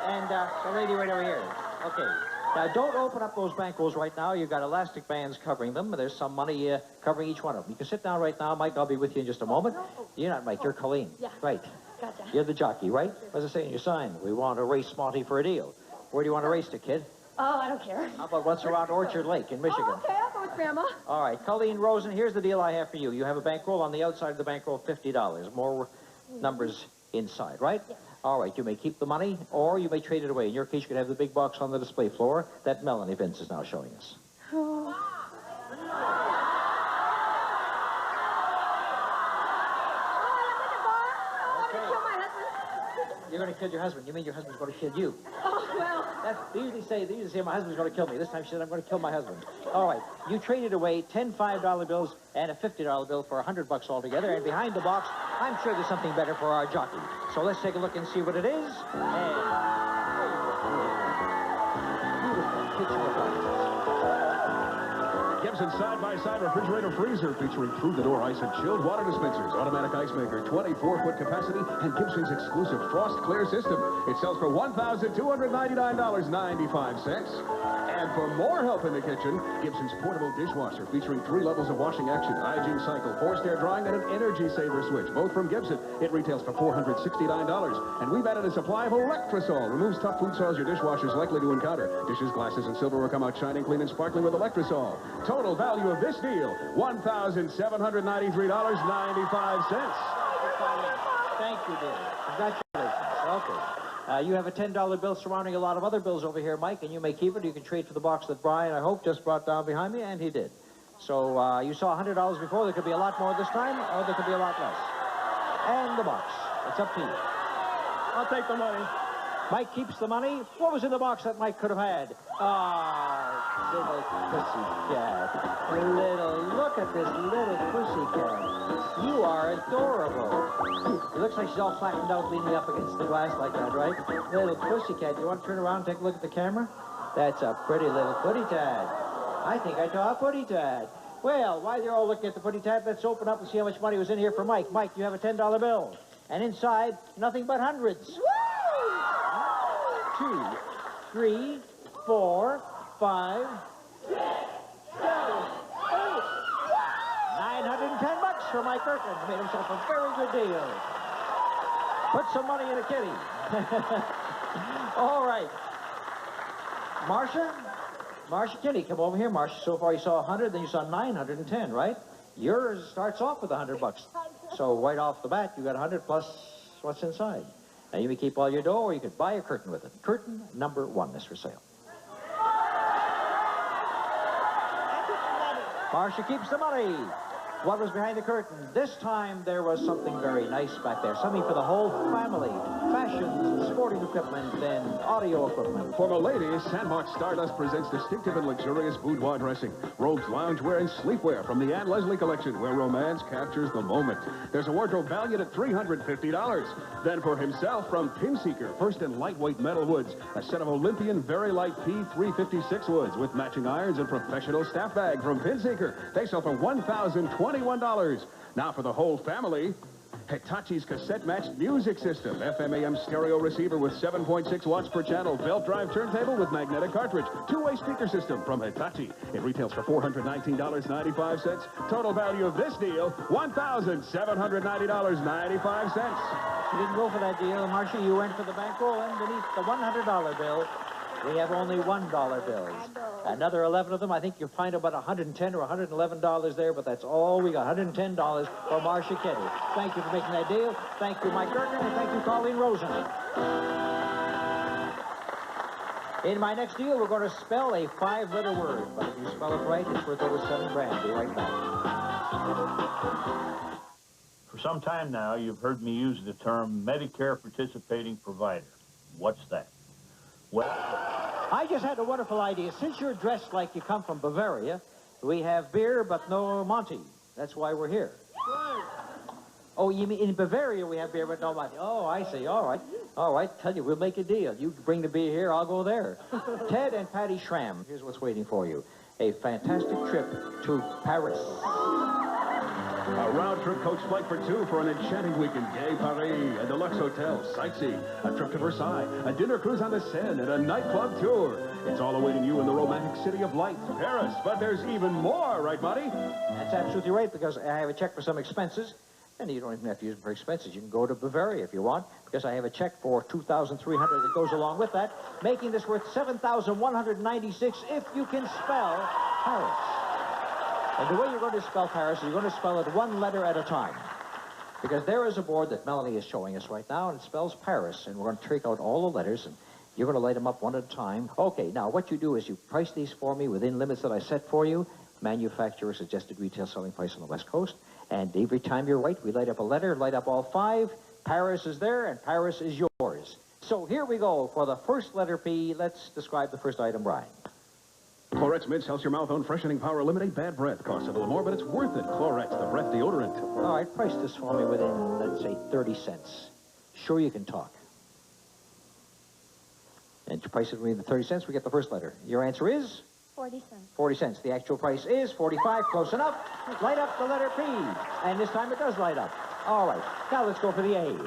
And the lady right over here. Okay. Now, don't open up those bank rolls right now. You've got elastic bands covering them. There's some money covering each one of them. You can sit down right now. Mike, I'll be with you in just a moment. You're not Mike. You're Colleen. Yeah. Right. Gotcha. You're the jockey, right? As I say in your sign, we want to race Monty for a deal. Where do you want to race to, kid? Oh, I don't care. How about what's around Orchard Lake in Michigan? Oh, okay, I'll go with Grandma. All right, Colleen Rosen, here's the deal I have for you. You have a bankroll. On the outside of the bankroll, $50. More numbers inside, right? Yes. All right, you may keep the money, or you may trade it away. In your case, you could have the big box on the display floor that Melanie Vince is now showing us. Oh. You're going to kill your husband. You mean your husband's going to kill you? Oh, well. They usually say my husband's going to kill me. This time she said, I'm going to kill my husband. All right. You traded away 10 $5 bills and a $50 bill for $100 altogether. And behind the box, I'm sure there's something better for our jockey. So let's take a look and see what it is. And beautiful kitchen appliances. Gibson side-by-side refrigerator freezer featuring through-the-door ice and chilled water dispensers, automatic ice maker, 24-foot capacity, and Gibson's exclusive Frost Clear system. It sells for $1,299.95. And for more help in the kitchen, Gibson's portable dishwasher featuring 3 levels of washing action, hygiene cycle, forced air drying, and an energy saver switch, both from Gibson. It retails for $469. And we've added a supply of Electrosol. Removes tough food soils your dishwasher is likely to encounter. Dishes, glasses, and silver will come out shining, clean, and sparkling with Electrosol. Total value of this deal, $1,793.95. Thank you, dear. Congratulations. Okay. You have a $10 bill surrounding a lot of other bills over here, Mike, and you may keep it. You can trade for the box that Brian, I hope, just brought down behind me, and he did. So you saw $100 before. There could be a lot more this time, or there could be a lot less. And the box. It's up to you. I'll take the money. Mike keeps the money. What was in the box that Mike could have had? Ah, little pussycat. Look at this little pussycat. You are adorable. It looks like she's all flattened out, leaning up against the glass like that, right? Little pussycat. You want to turn around and take a look at the camera? That's a pretty little putty tad. I think I saw a putty tad. Well, while you're all looking at the putty tad, let's open up and see how much money was in here for Mike. Mike, you have a $10 bill. And inside, nothing but hundreds. 2, 3, 4, 5, 6, 7, 8. 910 bucks for Mike Perkins. Made himself a very good deal. Put some money in a kitty. All right. Marcia, Kitty, come over here, Marcia. So far you saw 100, then you saw 910, right? Yours starts off with 100 bucks. So right off the bat, you got 100 plus what's inside. Now, you may keep all your dough, or you could buy a curtain with it. Curtain number 1 is for sale. Marcia keeps the money. What was behind the curtain? This time, there was something very nice back there. Something for the whole family. Fashions, sporting equipment, and audio equipment. For the ladies, Sandbox Stardust presents distinctive and luxurious boudoir dressing, robes, loungewear, and sleepwear from the Anne Leslie collection, where romance captures the moment. There's a wardrobe valued at $350. Then for himself, from Pinseeker, first in lightweight metal woods, a set of Olympian very light P356 woods with matching irons and professional staff bag from Pinseeker. They sell for $1,021. Now for the whole family, Hitachi's cassette-matched music system, FM/AM stereo receiver with 7.6 watts per channel, belt drive turntable with magnetic cartridge, two-way speaker system from Hitachi. It retails for $419.95. Total value of this deal, $1,790.95. You didn't go for that deal, Marcia. You went for the bankroll underneath the $100 bill. We have only $1 bills. Another 11 of them. I think you'll find about $110 or $111 there, but that's all we got. $110 for Marcia Kitty. Thank you for making that deal. Thank you, Mike Gertner, and thank you, Colleen Rosen. In my next deal, we're going to spell a 5-letter word, but if you spell it right, it's worth over $7 grand. Be right back. For some time now, you've heard me use the term Medicare participating provider. What's that? Well, I just had a wonderful idea. Since you're dressed like you come from Bavaria, we have beer but no Monty. That's why we're here. Oh, you mean in Bavaria we have beer but no Monty? Oh, I see. All right. All right. Tell you, we'll make a deal. You bring the beer here, I'll go there. Ted and Patty Schramm, here's what's waiting for you. A fantastic trip to Paris. A round-trip coach flight for 2 for an enchanting week in Gay Paris, a deluxe hotel, sightseeing, a trip to Versailles, a dinner cruise on the Seine, and a nightclub tour. It's all awaiting you in the romantic city of lights, Paris. But there's even more, right, Monty? That's absolutely right, because I have a check for some expenses, and you don't even have to use them for expenses. You can go to Bavaria if you want, because I have a check for $2,300 that goes along with that, making this worth $7,196 if you can spell Paris. And the way you're going to spell Paris is you're going to spell it one letter at a time. Because there is a board that Melanie is showing us right now, and it spells Paris. And we're going to take out all the letters, and you're going to light them up one at a time. Okay, now what you do is you price these for me within limits that I set for you. Manufacturer suggested retail selling price on the West Coast. And every time you're right, we light up a letter, light up all 5. Paris is there, and Paris is yours. So here we go for the first letter P. Let's describe the first item, Brian. Clorets Mints helps your mouth own freshening power eliminate bad breath. Costs a little more, but it's worth it. Clorets, the breath deodorant. All right, price this for me within, let's say, 30 cents. Sure you can talk. And to price it within 30 cents, we get the first letter. Your answer is? 40 cents. 40 cents. The actual price is 45. Close enough. Light up the letter P. And this time it does light up. All right. Now let's go for the A.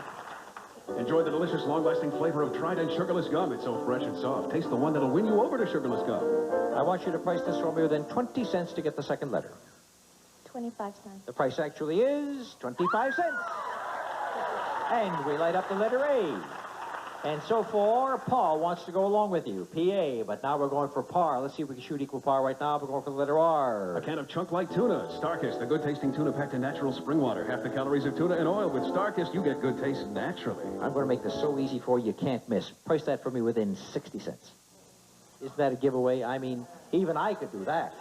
Enjoy the delicious, long-lasting flavor of Trident sugarless gum. It's so fresh and soft. Taste the one that'll win you over to sugarless gum. I want you to price this for me within 20 cents to get the second letter. 25 cents. The price actually is 25 cents. And we light up the letter A. And so far, Paul wants to go along with you, P-A, but now we're going for par. Let's see if we can shoot equal par right now. We're going for the letter R. A can of chunk-like tuna. Starkist, the good-tasting tuna packed in natural spring water. Half the calories of tuna in oil. With Starkist, you get good taste naturally. I'm going to make this so easy for you, you can't miss. Price that for me within 60 cents. Isn't that a giveaway? I mean, even I could do that.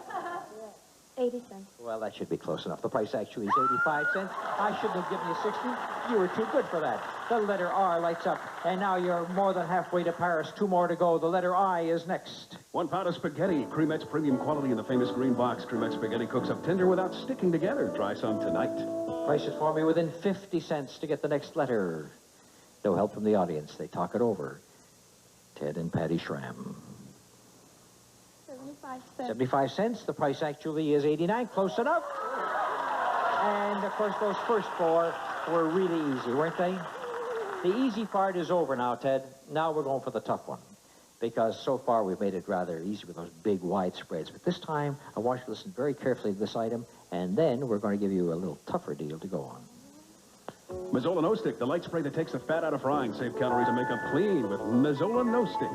80 cents. Well, that should be close enough. The price actually is 85 cents. I shouldn't have given you 60. You were too good for that. The letter R lights up, and now you're more than halfway to Paris. 2 more to go. The letter I is next. 1 pound of spaghetti. Cremette's premium quality in the famous green box. Cremette spaghetti cooks up tender without sticking together. Try some tonight. Price it for me within 50 cents to get the next letter. No help from the audience. They talk it over. Ted and Patty Schramm. 75 cents. 75 cents. The price actually is 89. Close enough. And, of course, those first 4 were really easy, weren't they? The easy part is over now, Ted. Now we're going for the tough one. Because so far we've made it rather easy with those big, wide spreads. But this time, I want you to listen very carefully to this item, and then we're going to give you a little tougher deal to go on. Mazzola No Stick, the light spray that takes the fat out of frying. Save calories and make them clean with Mazzola No Stick.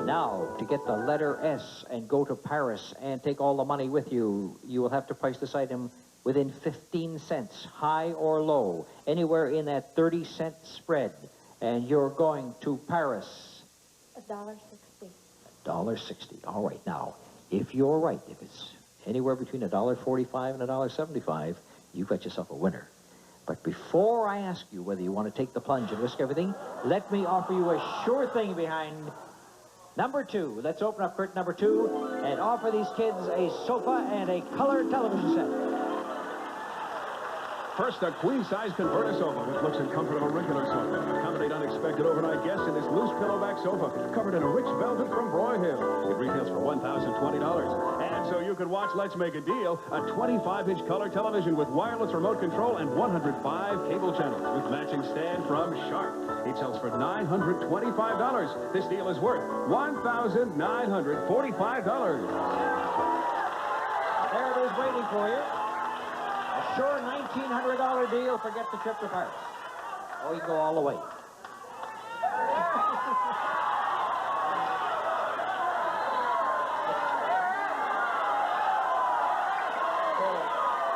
Now, to get the letter S and go to Paris and take all the money with you, you will have to price this item within 15 cents, high or low, anywhere in that 30-cent spread. And you're going to Paris. $1.60. $1.60. All right, now, if you're right, if it's anywhere between $1.45 and $1.75, you've got yourself a winner. But before I ask you whether you want to take the plunge and risk everything, let me offer you a sure thing behind number 2. Let's open up curtain number 2 and offer these kids a sofa and a color television set. First, a queen-size converter sofa, which looks and comfort of a regular sofa. Accommodate unexpected overnight guests in this loose pillowback sofa, covered in a rich velvet from Broyhill. It retails for $1,020. And so you can watch Let's Make a Deal, a 25-inch color television with wireless remote control and 105 cable channels with matching stand from Sharp. It sells for $925. This deal is worth $1,945. There it is waiting for you. A sure $1,900 deal. Forget the trip to Paris. Oh, you go all the way.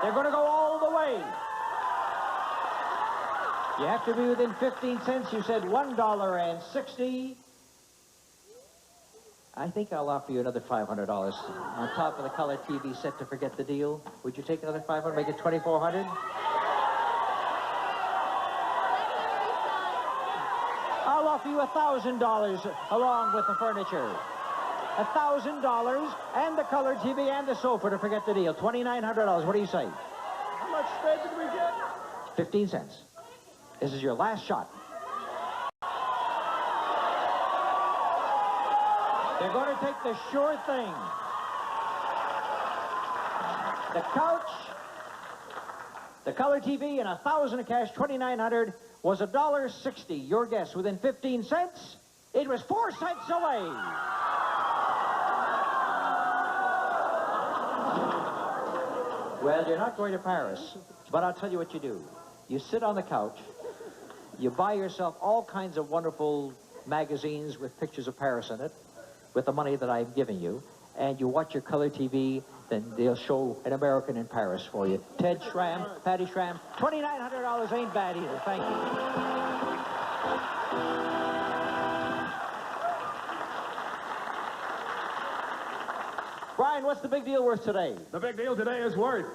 They're going to go all the way. You have to be within 15 cents. You said $1.60. I think I'll offer you another $500 on top of the color TV set to forget the deal. Would you take another $500, make it $2,400? I'll offer you $1,000 along with the furniture. $1,000 and the color TV and the sofa to forget the deal. $2,900. What do you say? How much spread did we get? 15 cents. This is your last shot. They're going to take the sure thing. The couch, the color TV, and $1,000 of cash, $2,900, was $1.60. Your guess, within 15 cents, it was 4 cents away. Well, you're not going to Paris, but I'll tell you what you do. You sit on the couch, you buy yourself all kinds of wonderful magazines with pictures of Paris in it, with the money that I'm giving you, and you watch your color TV, then they'll show an American in Paris for you. Ted Schramm, Patty Schramm, $2,900 ain't bad either. Thank you. Brian, what's the big deal worth today? The big deal today is worth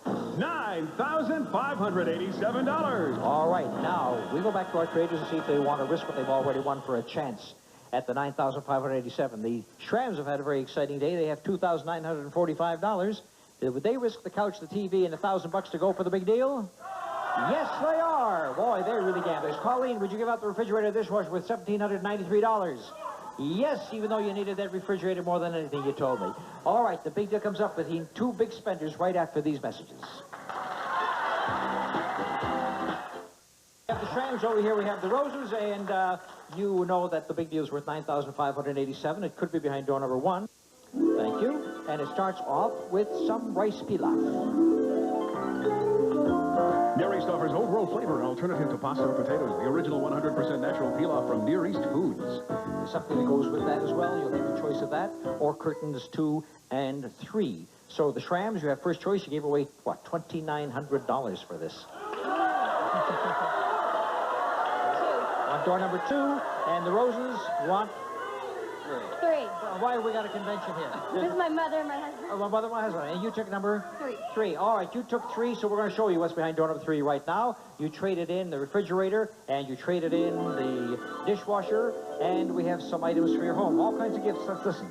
$9,587. All right, now we go back to our traders and see if they want to risk what they've already won for a chance at the $9,587. The Shrams have had a very exciting day. They have $2,945. Would they risk the couch, the TV, and $1,000 to go for the big deal? Yes, they are. Boy, they're really gamblers. Colleen, would you give out the refrigerator dishwasher with $1,793? Yes, even though you needed that refrigerator more than anything, you told me. All right, the big deal comes up between 2 big spenders right after these messages. We have the Shrams over here. We have the Roses, and you know that the big deal is worth $9,587. It could be behind door number 1. Thank you. And it starts off with some rice pilaf. Near East offers Old World flavor, an alternative to pasta or potatoes. The original 100% natural pilaf from Near East Foods. There's something that goes with that as well. You'll have a choice of that, or curtains 2 and 3. So the Shrams, you have first choice. You gave away, what, $2,900 for this. Want door number 2, and the Roses want 3. Why have we got a convention here? This is my mother and my husband. Oh, my mother and my husband. And you took number? 3. 3. All right, you took 3, so we're going to show you what's behind door number 3 right now. You traded in the refrigerator, and you traded in the dishwasher, and we have some items for your home. All kinds of gifts. Let's listen.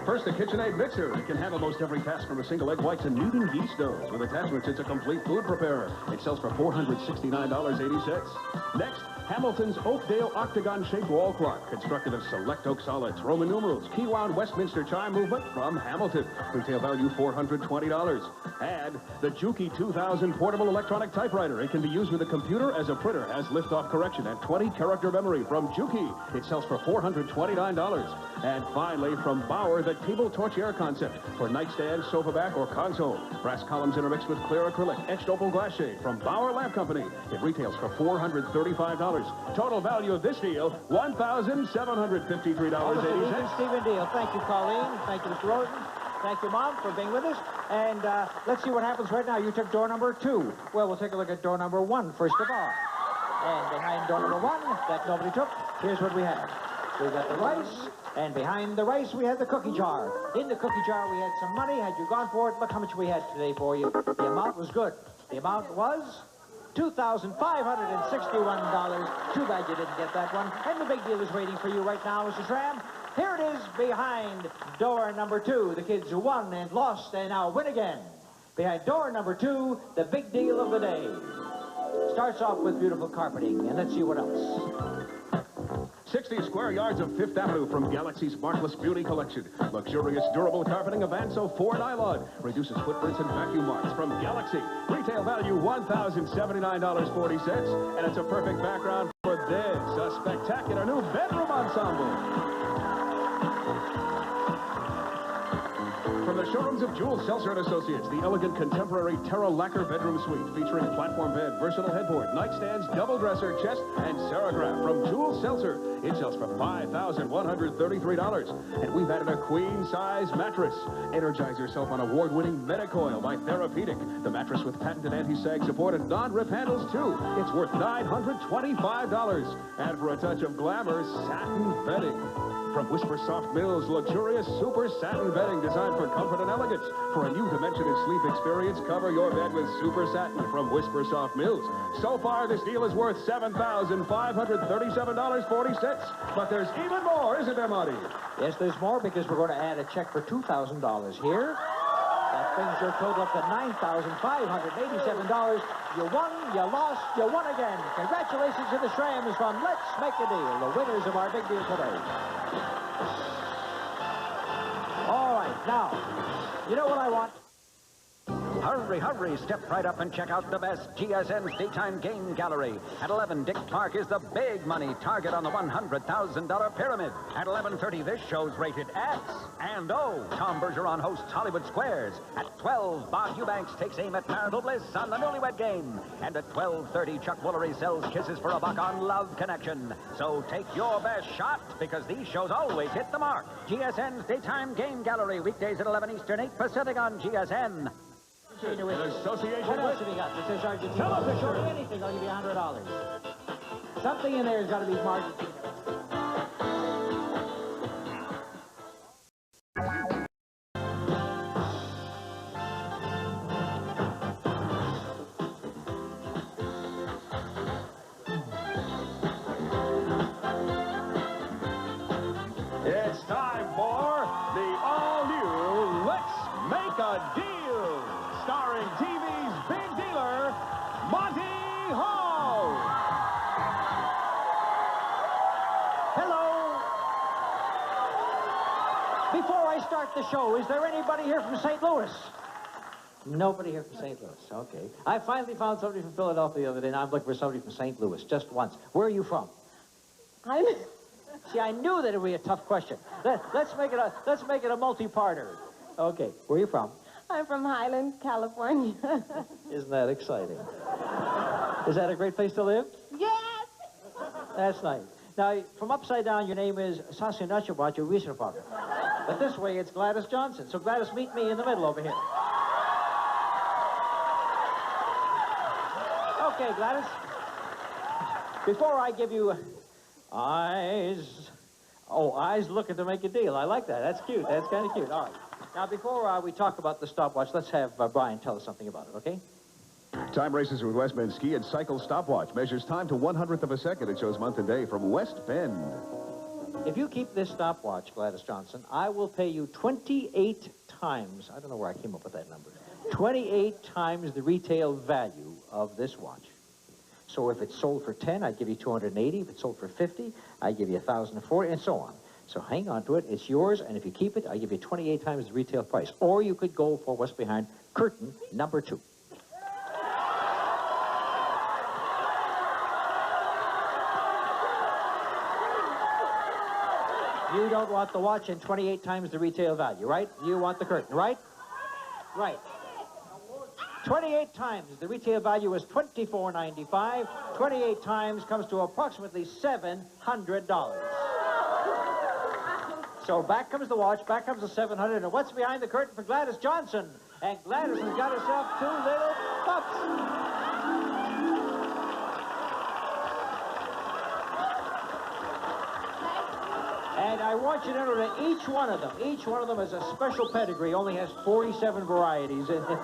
First, the KitchenAid mixer. It can handle most every task from a single egg white to kneading yeast doughs. With attachments, it's a complete food preparer. It sells for $469.80. Next, Hamilton's Oakdale octagon-shaped wall clock, constructed of select oak solids, Roman numerals, key-wound Westminster chime movement from Hamilton. Retail value $420. And the Juki 2000 portable electronic typewriter. It can be used with a computer as a printer, has lift-off correction, and 20-character memory from Juki. It sells for $429. And finally, from Bauer, the table torch air concept for nightstand, sofa back, or console. Brass columns intermixed with clear acrylic, etched opal glass shade from Bauer Lamp Company. It retails for $435. Total value of this deal, $1,753.80. Stephen deal. Thank you, Colleen. Thank you, Mr. Rosen. Thank you, Mom, for being with us. And let's see what happens right now. You took door number 2. Well, we'll take a look at door number 1 first of all. And behind door number 1, that nobody took, here's what we have. We got the rice, and behind the rice, we had the cookie jar. In the cookie jar, we had some money. Had you gone for it, look how much we had today for you. The amount was good. The amount was $2,561. Too bad you didn't get that one. And the big deal is waiting for you right now, Mr. Schramm. Here it is behind door number 2. The kids who won and lost and now win again. Behind door number 2, the big deal of the day. Starts off with beautiful carpeting, and let's see what else. 60 square yards of Fifth Avenue from Galaxy's Marvelous Beauty Collection. Luxurious, durable carpeting of Anso 4 nylon. Reduces footprints and vacuum marks from Galaxy. Retail value $1,079.40. And it's a perfect background for this, a spectacular new bedroom ensemble. From the showrooms of Jules Seltzer & Associates, the elegant contemporary Terra Lacquer bedroom suite featuring platform bed, versatile headboard, nightstands, double dresser, chest, and Serigraph from Jules Seltzer. It sells for $5,133. And we've added a queen-size mattress. Energize yourself on award-winning Medicoil by Therapeutic. The mattress with patented anti-sag support and non-rip handles, too. It's worth $925. And for a touch of glamour, satin bedding. From Whisper Soft Mills, luxurious super satin bedding designed for comfort and elegance. For a new dimension in sleep experience, cover your bed with super satin from Whisper Soft Mills. So far, this deal is worth $7,537.40. But there's even more, isn't there, Marty? Yes, there's more because we're going to add a check for $2,000 here. That brings your total up to $9,587. You won, you lost, you won again. Congratulations to the Shrams from Let's Make a Deal, the winners of our big deal today. All right, now, you know what I want? Hurry, hurry, step right up and check out the best GSN's daytime game gallery. At 11, Dick Clark is the big money target on the $100,000 pyramid. At 11:30, this show's rated X and O. Tom Bergeron hosts Hollywood Squares. At 12, Bob Eubanks takes aim at marital bliss on the Newlywed Game. And at 12:30, Chuck Woolery sells kisses for a buck on Love Connection. So take your best shot, because these shows always hit the mark. GSN's daytime game gallery, weekdays at 11 Eastern, 8 Pacific on GSN. In association What else with have you got? It says Argentina. Television. Show me anything, I'll give you $100. Something in there has got to be from Argentina. It's time for the all-new Let's Make a Deal, starring TV's big dealer, Monty Hall. Hello. Before I start the show, is there anybody here from St. Louis? Nobody here from St. Louis. Okay. I finally found somebody from Philadelphia the other day, and I'm looking for somebody from St. Louis, just once. Where are you from? I'm... See, I knew that it would be a tough question. Let's make it a multi-parter. Okay. Where are you from? I'm from Highland, California. Isn't that exciting? Is that a great place to live? Yes! That's nice. Now, from upside down, your name is Sasinachabat Wishapak. But this way, it's Gladys Johnson. So, Gladys, meet me in the middle over here. Okay, Gladys. Before I give you eyes looking to make a deal. I like that. That's cute. That's kind of cute. All right. Now, before we talk about the stopwatch, let's have Brian tell us something about it, okay? Time Races with West Bend Ski and Cycle stopwatch measures time to 1/100th of a second. It shows month and day from West Bend. If you keep this stopwatch, Gladys Johnson, I will pay you 28 times. I don't know where I came up with that number. 28 times the retail value of this watch. So if it's sold for 10, I'd give you 280. If it's sold for 50, I'd give you 1,040, and so on. So hang on to it. It's yours, and if you keep it, I give you 28 times the retail price. Or you could go for what's behind curtain number 2. You don't want the watch in 28 times the retail value, right? You want the curtain, right? Right. 28 times. The retail value is $24.95. 28 times comes to approximately $700. So back comes the watch, back comes the $700. And what's behind the curtain for Gladys Johnson? And Gladys has got herself 2 little pups. And I want you to know that each one of them is a special pedigree, only has 47 varieties in it.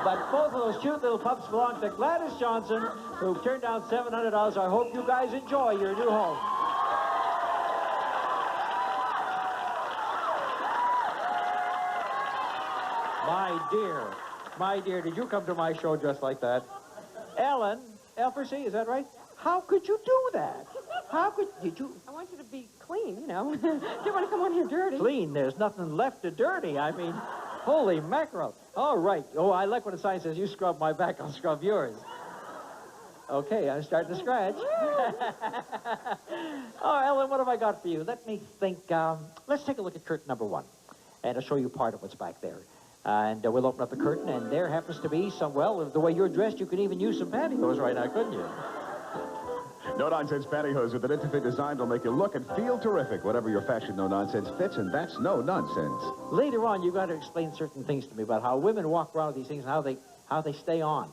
But both of those cute little pups belong to Gladys Johnson, who turned down $700. I hope you guys enjoy your new home. My dear, did you come to my show just like that? Ellen, Elfersey, is that right? How could you do that? Did you? I want you to be clean, you know. Didn't want to come on here dirty. Clean, there's nothing left to dirty. I mean, holy mackerel. All right. Oh, I like when a sign says, you scrub my back, I'll scrub yours. Okay, I'm starting to scratch. Oh, Ellen, what have I got for you? Let me think. Let's take a look at curtain number 1. And I'll show you part of what's back there. And we'll open up the curtain, and there happens to be some, well, the way you're dressed, you could even use some pantyhose right now, couldn't you? No-nonsense pantyhose with an intimate design will make you look and feel terrific. Whatever your fashion no-nonsense fits, and that's no-nonsense. Later on, you've got to explain certain things to me about how women walk around with these things and how they stay on.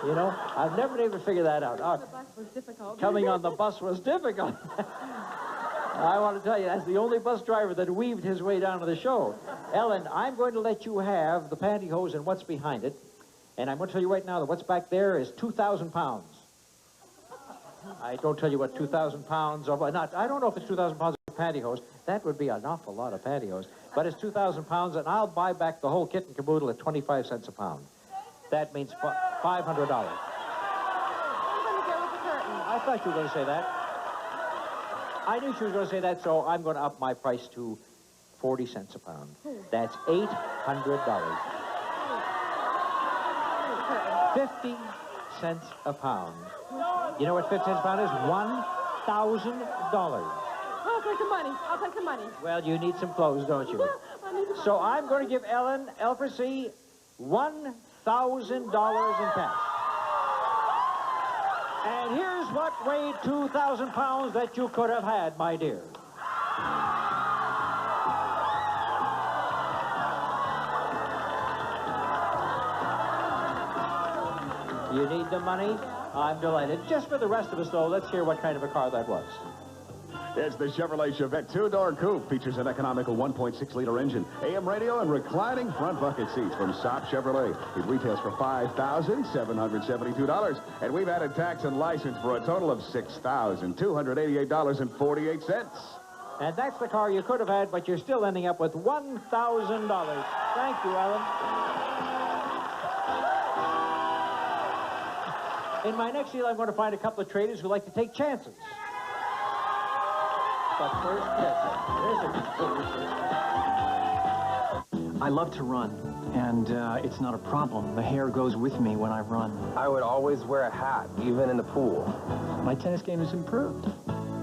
You know? I've never been able to figure that out. The bus was difficult. Coming on the bus was difficult. I want to tell you, that's the only bus driver that weaved his way down to the show. Ellen, I'm going to let you have the pantyhose and what's behind it. And I'm going to tell you right now that what's back there is 2,000 pounds. I don't tell you what 2,000 pounds of, not, I don't know if it's 2,000 pounds of pantyhose. That would be an awful lot of pantyhose. But it's 2,000 pounds, and I'll buy back the whole kit and caboodle at 25 cents a pound. That means $500. I'm going to go with the curtain. I thought you were going to say that. I knew she was going to say that, so I'm going to up my price to 40 cents a pound. That's $800. 50 cents a pound. You know what 50 cents a pound is? $1,000. I'll take the money. I'll take the money. Well, you need some clothes, don't you? So I'm going to give Ellen Elfersey $1,000 in cash. And here's what weighed 2,000 pounds that you could have had, my dear. You need the money? I'm delighted. Just for the rest of us, though, let's hear what kind of a car that was. It's the Chevrolet Chevette 2-door coupe. Features an economical 1.6-liter engine, AM radio, and reclining front bucket seats from Saab Chevrolet. It retails for $5,772, and we've added tax and license for a total of $6,288.48. And that's the car you could have had, but you're still ending up with $1,000. Thank you, Ellen. In my next deal, I'm going to find a couple of traders who like to take chances. But first, yes, there's a I love to run, and it's not a problem. The hair goes with me when I run. I would always wear a hat, even in the pool. My tennis game has improved.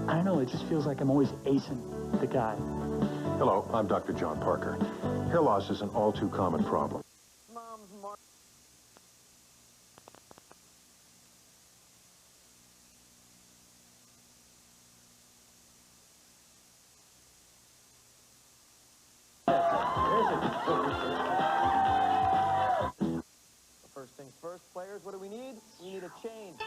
I don't know, it just feels like I'm always acing the guy. Hello, I'm Dr. John Parker. Hair loss is an all too common problem. First things first, players, what do we need? We need a change.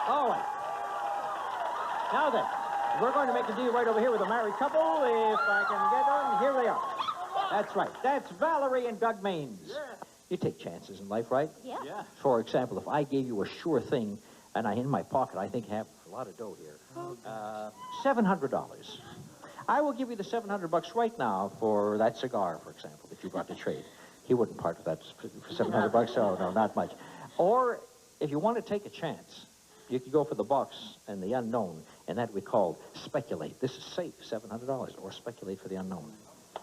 All right. Now then, we're going to make a deal right over here with a married couple. If I can get them, here they are. That's right. That's Valerie and Doug Maines. Yeah. You take chances in life, right? Yeah. For example, if I gave you a sure thing, and in my pocket, I think I have a lot of dough here. $700. I will give you the $700 right now for that cigar, for example, that you brought to trade. He wouldn't part with that for $700. Oh, no, not much. Or if you want to take a chance, you could go for the box and the unknown, and that we call speculate. This is safe, $700, or speculate for the unknown.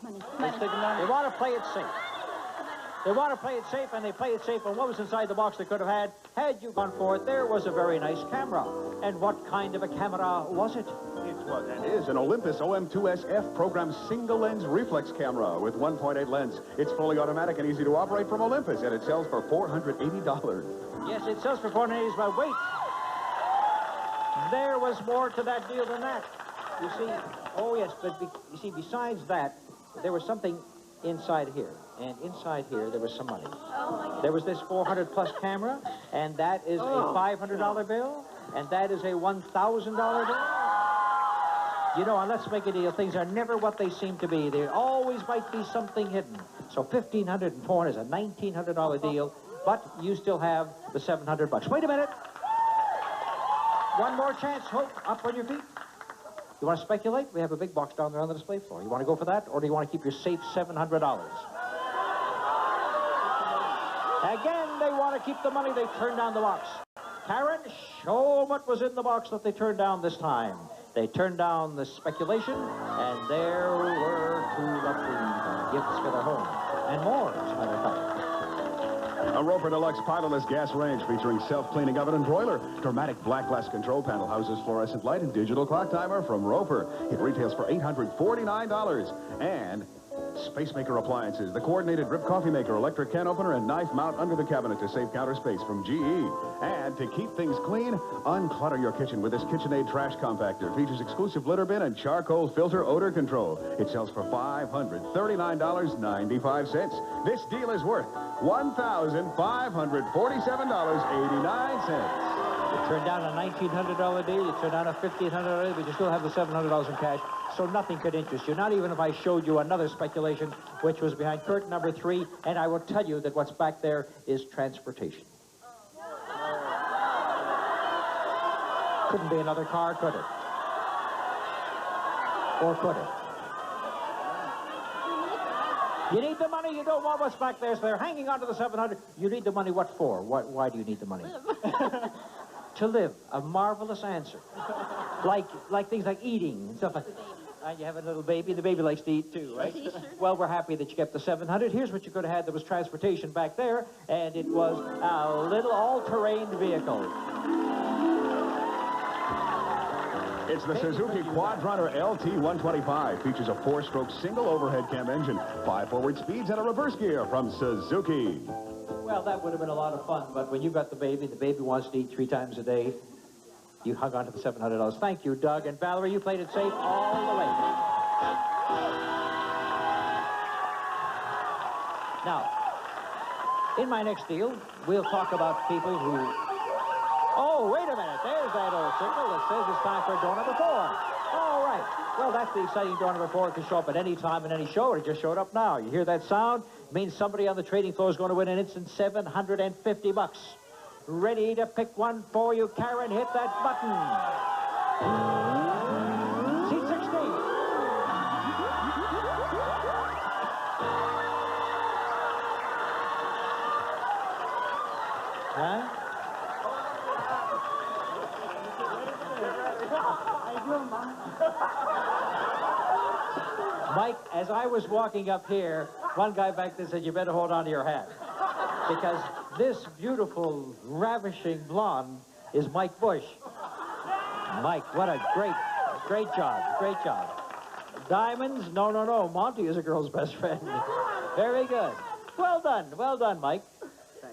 Money. They want to play it safe. They want to play it safe, and they play it safe. And what was inside the box they could have had? Had you gone for it, there was a very nice camera. And what kind of a camera was it? It was and is an Olympus OM2SF program single-lens reflex camera with 1.8 lens. It's fully automatic and easy to operate from Olympus, and it sells for $480. Yes, it sells for $480, but wait. There was more to that deal than that. You see, oh yes, but you see, besides that, there was something inside here. And inside here, there was some money. There was this 400-plus camera, and that is a $500 bill, and that is a $1,000 bill. You know, and let's make a deal. Things are never what they seem to be. There always might be something hidden. So $1,500 and $400 is a $1,900 deal, but you still have the $700. Wait a minute. One more chance. Hope, up on your feet. You want to speculate? We have a big box down there on the display floor. You want to go for that, or do you want to keep your safe $700? Again, they want to keep the money. They turned down the box. Karen, show them what was in the box that they turned down this time. They turned down the speculation, and there were two lovely gifts for their home. And more, as a matter of fact. A Roper Deluxe pilotless gas range featuring self-cleaning oven and broiler. Dramatic black glass control panel houses fluorescent light and digital clock timer from Roper. It retails for $849. And Spacemaker Appliances, the coordinated drip coffee maker, electric can opener, and knife mount under the cabinet to save counter space from GE. And to keep things clean, unclutter your kitchen with this KitchenAid trash compactor. Features exclusive litter bin and charcoal filter odor control. It sells for $539.95. This deal is worth $1,547.89. You turned down a $1,900 deal, you turned down a $1,500 deal, but you still have the $700 in cash, so nothing could interest you, not even if I showed you another speculation, which was behind curtain number 3, and I will tell you that what's back there is transportation. Couldn't be another car, could it? Or could it? You need the money, you don't want what's back there, so they're hanging on to the $700. You need the money, what for? Why do you need the money? To live. A marvelous answer. Like things like eating and stuff like that. And you have a little baby, the baby likes to eat too, right? Well, we're happy that you kept the $700. Here's what you could have had. There was transportation back there, and it was a little all-terrain vehicle. It's the Suzuki Quadrunner LT125. Features a 4-stroke single overhead cam engine, 5 forward speeds, and a reverse gear from Suzuki. Well, that would have been a lot of fun, but when you got the baby wants to eat 3 times a day, you hung on to the $700. Thank you, Doug. And Valerie, you played it safe all the way. Now, in my next deal, we'll talk about people who... Oh, wait a minute. There's that old signal that says it's time for door number 4. All right. Well, that's the exciting door number 4. It can show up at any time in any show. It just showed up now. You hear that sound? It means somebody on the trading floor is going to win an instant $750. Ready to pick one for you, Karen. Hit that button. Seat 16. Huh? Mike, as I was walking up here, one guy back there said, you better hold on to your hat. Because this beautiful, ravishing blonde is Mike Bush. Mike, what a great job. Great job. Diamonds? No, no, no. Monty is a girl's best friend. Very good. Well done, Mike.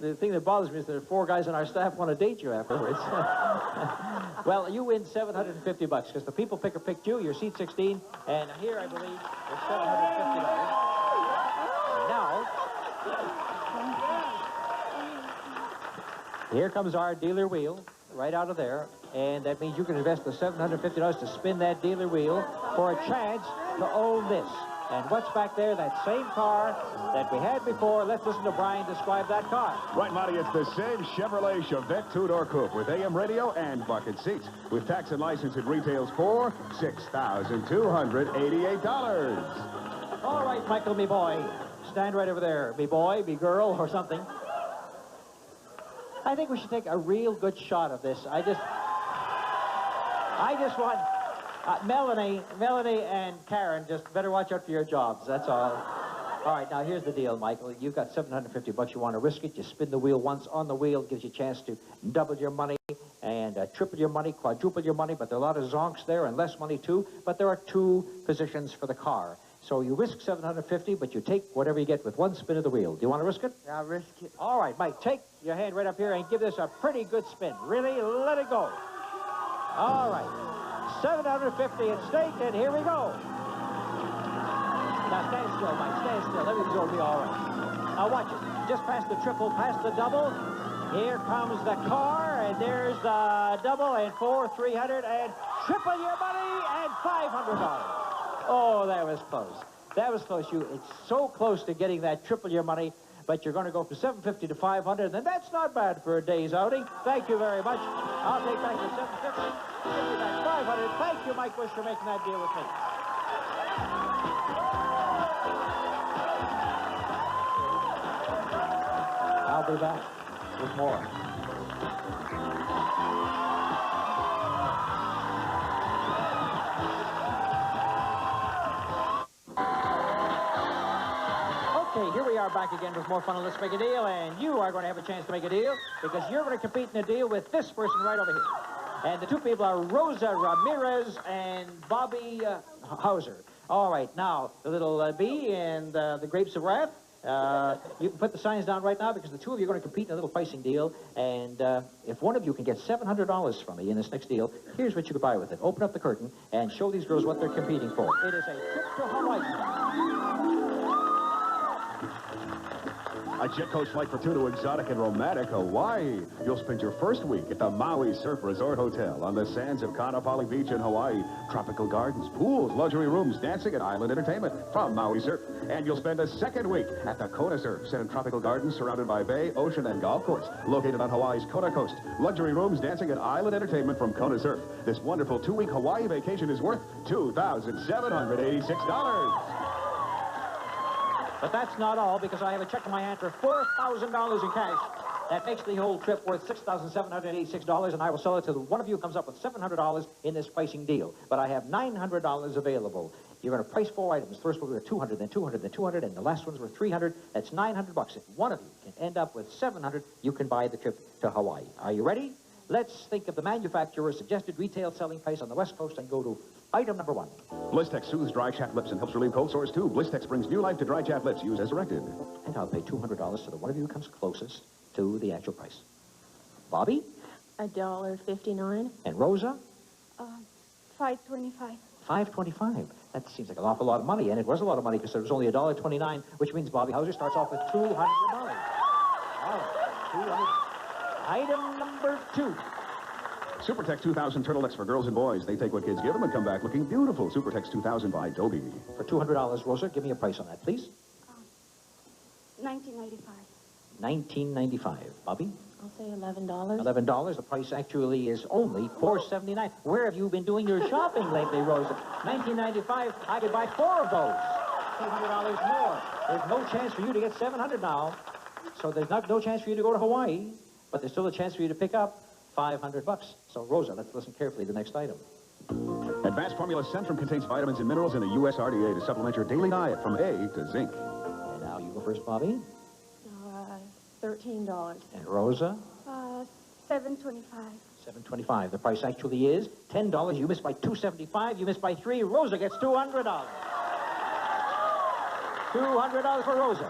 The thing that bothers me is there are 4 guys on our staff want to date you afterwards. Well, you win $750 because the people picker picked you. You're seat 16, and here I believe is $750. Now, here comes our dealer wheel right out of there, and that means you can invest the $750 to spin that dealer wheel for a chance to own this. And what's back there? That same car that we had before. Let's listen to Brian describe that car. Right, Monty, it's the same Chevrolet Chevette two-door coupe with AM radio and bucket seats. With tax and license, it retails for $6,288. All right, Michael, me boy. Stand right over there. Me boy, me girl, or something. I think we should take a real good shot of this. I just want... Melanie and Karen, just better watch out for your jobs, that's all. All right, now here's the deal, Michael. You've got $750. You want to risk it. You spin the wheel once on the wheel. Gives you a chance to double your money and triple your money, quadruple your money. But there are a lot of zonks there and less money, too. But there are 2 positions for the car. So you risk $750, but you take whatever you get with one spin of the wheel. Do you want to risk it? Yeah, I'll risk it. All right, Mike, take your hand right up here and give this a pretty good spin. Really, let it go. All right. $750 at stake, and here we go. Now, stand still, Mike. Stand still. Everything's going to be all right. Now, watch it. Just past the triple, past the double. Here comes the car, and there's the double, and 300, and triple your money, and $500. Oh, that was close. That was close. It's so close to getting that triple your money, but you're going to go from $750 to $500, and that's not bad for a day's outing. Thank you very much. I'll take back the $750. Give you back $500. Thank you, Mike Bush, for making that deal with me. I'll be back with more. Okay, here we are back again with more fun on Let's Make a Deal, and you are going to have a chance to make a deal because you're going to compete in a deal with this person right over here. And the 2 people are Rosa Ramirez and Bobby Hauser. All right, now, the little bee and the grapes of wrath. You can put the signs down right now because the 2 of you are going to compete in a little pricing deal. And if one of you can get $700 from me in this next deal, here's what you could buy with it. Open up the curtain and show these girls what they're competing for. It is a trip to Hawaii. A jet coach flight for 2 to exotic and romantic Hawaii. You'll spend your first week at the Maui Surf Resort Hotel on the sands of Kaanapali Beach in Hawaii. Tropical gardens, pools, luxury rooms, dancing, and island entertainment from Maui Surf. And you'll spend a second week at the Kona Surf, set in tropical gardens surrounded by bay, ocean, and golf course. Located on Hawaii's Kona coast. Luxury rooms, dancing, and island entertainment from Kona Surf. This wonderful 2-week Hawaii vacation is worth $2,786. But that's not all, because I have a check in my hand for $4,000 in cash. That makes the whole trip worth $6,786, and I will sell it to one of you who comes up with $700 in this pricing deal. But I have $900 available. You're going to price 4 items. First one was 200, then 200, then 200, and the last ones were 300. That's $900. If one of you can end up with 700, you can buy the trip to Hawaii. Are you ready? Let's think of the manufacturer's suggested retail selling price on the West Coast and go to item number 1. Blistex soothes dry chapped lips and helps relieve cold sores, too. Blistex brings new life to dry chapped lips. Use as directed. And I'll pay $200 to the one of you who comes closest to the actual price. Bobby? $1.59. And Rosa? $5.25. $5.25. That seems like an awful lot of money, and it was a lot of money because there was only $1.29, which means Bobby Hauser starts off with $200. All right, 200. Item number 2. Supertex 2000 turtlenecks for girls and boys. They take what kids give them and come back looking beautiful. Supertex 2000 by Dobie. For $200, Rosa, give me a price on that, please. $19.95. $19.95. Bobby? I'll say $11. $11. The price actually is only $4.79. Where have you been doing your shopping lately, Rosa? $19.95. I could buy 4 of those. $200 more. There's no chance for you to get $700 now. So there's no chance for you to go to Hawaii, but there's still a chance for you to pick up $500. So, Rosa, let's listen carefully to the next item. Advanced Formula Centrum contains vitamins and minerals in the USRDA to supplement your daily diet from A to zinc. And now you go first, Bobby. $13. And Rosa? $7.25. $7.25. The price actually is $10. You missed by $2.75. You missed by $3. Rosa gets $200. $200 for Rosa.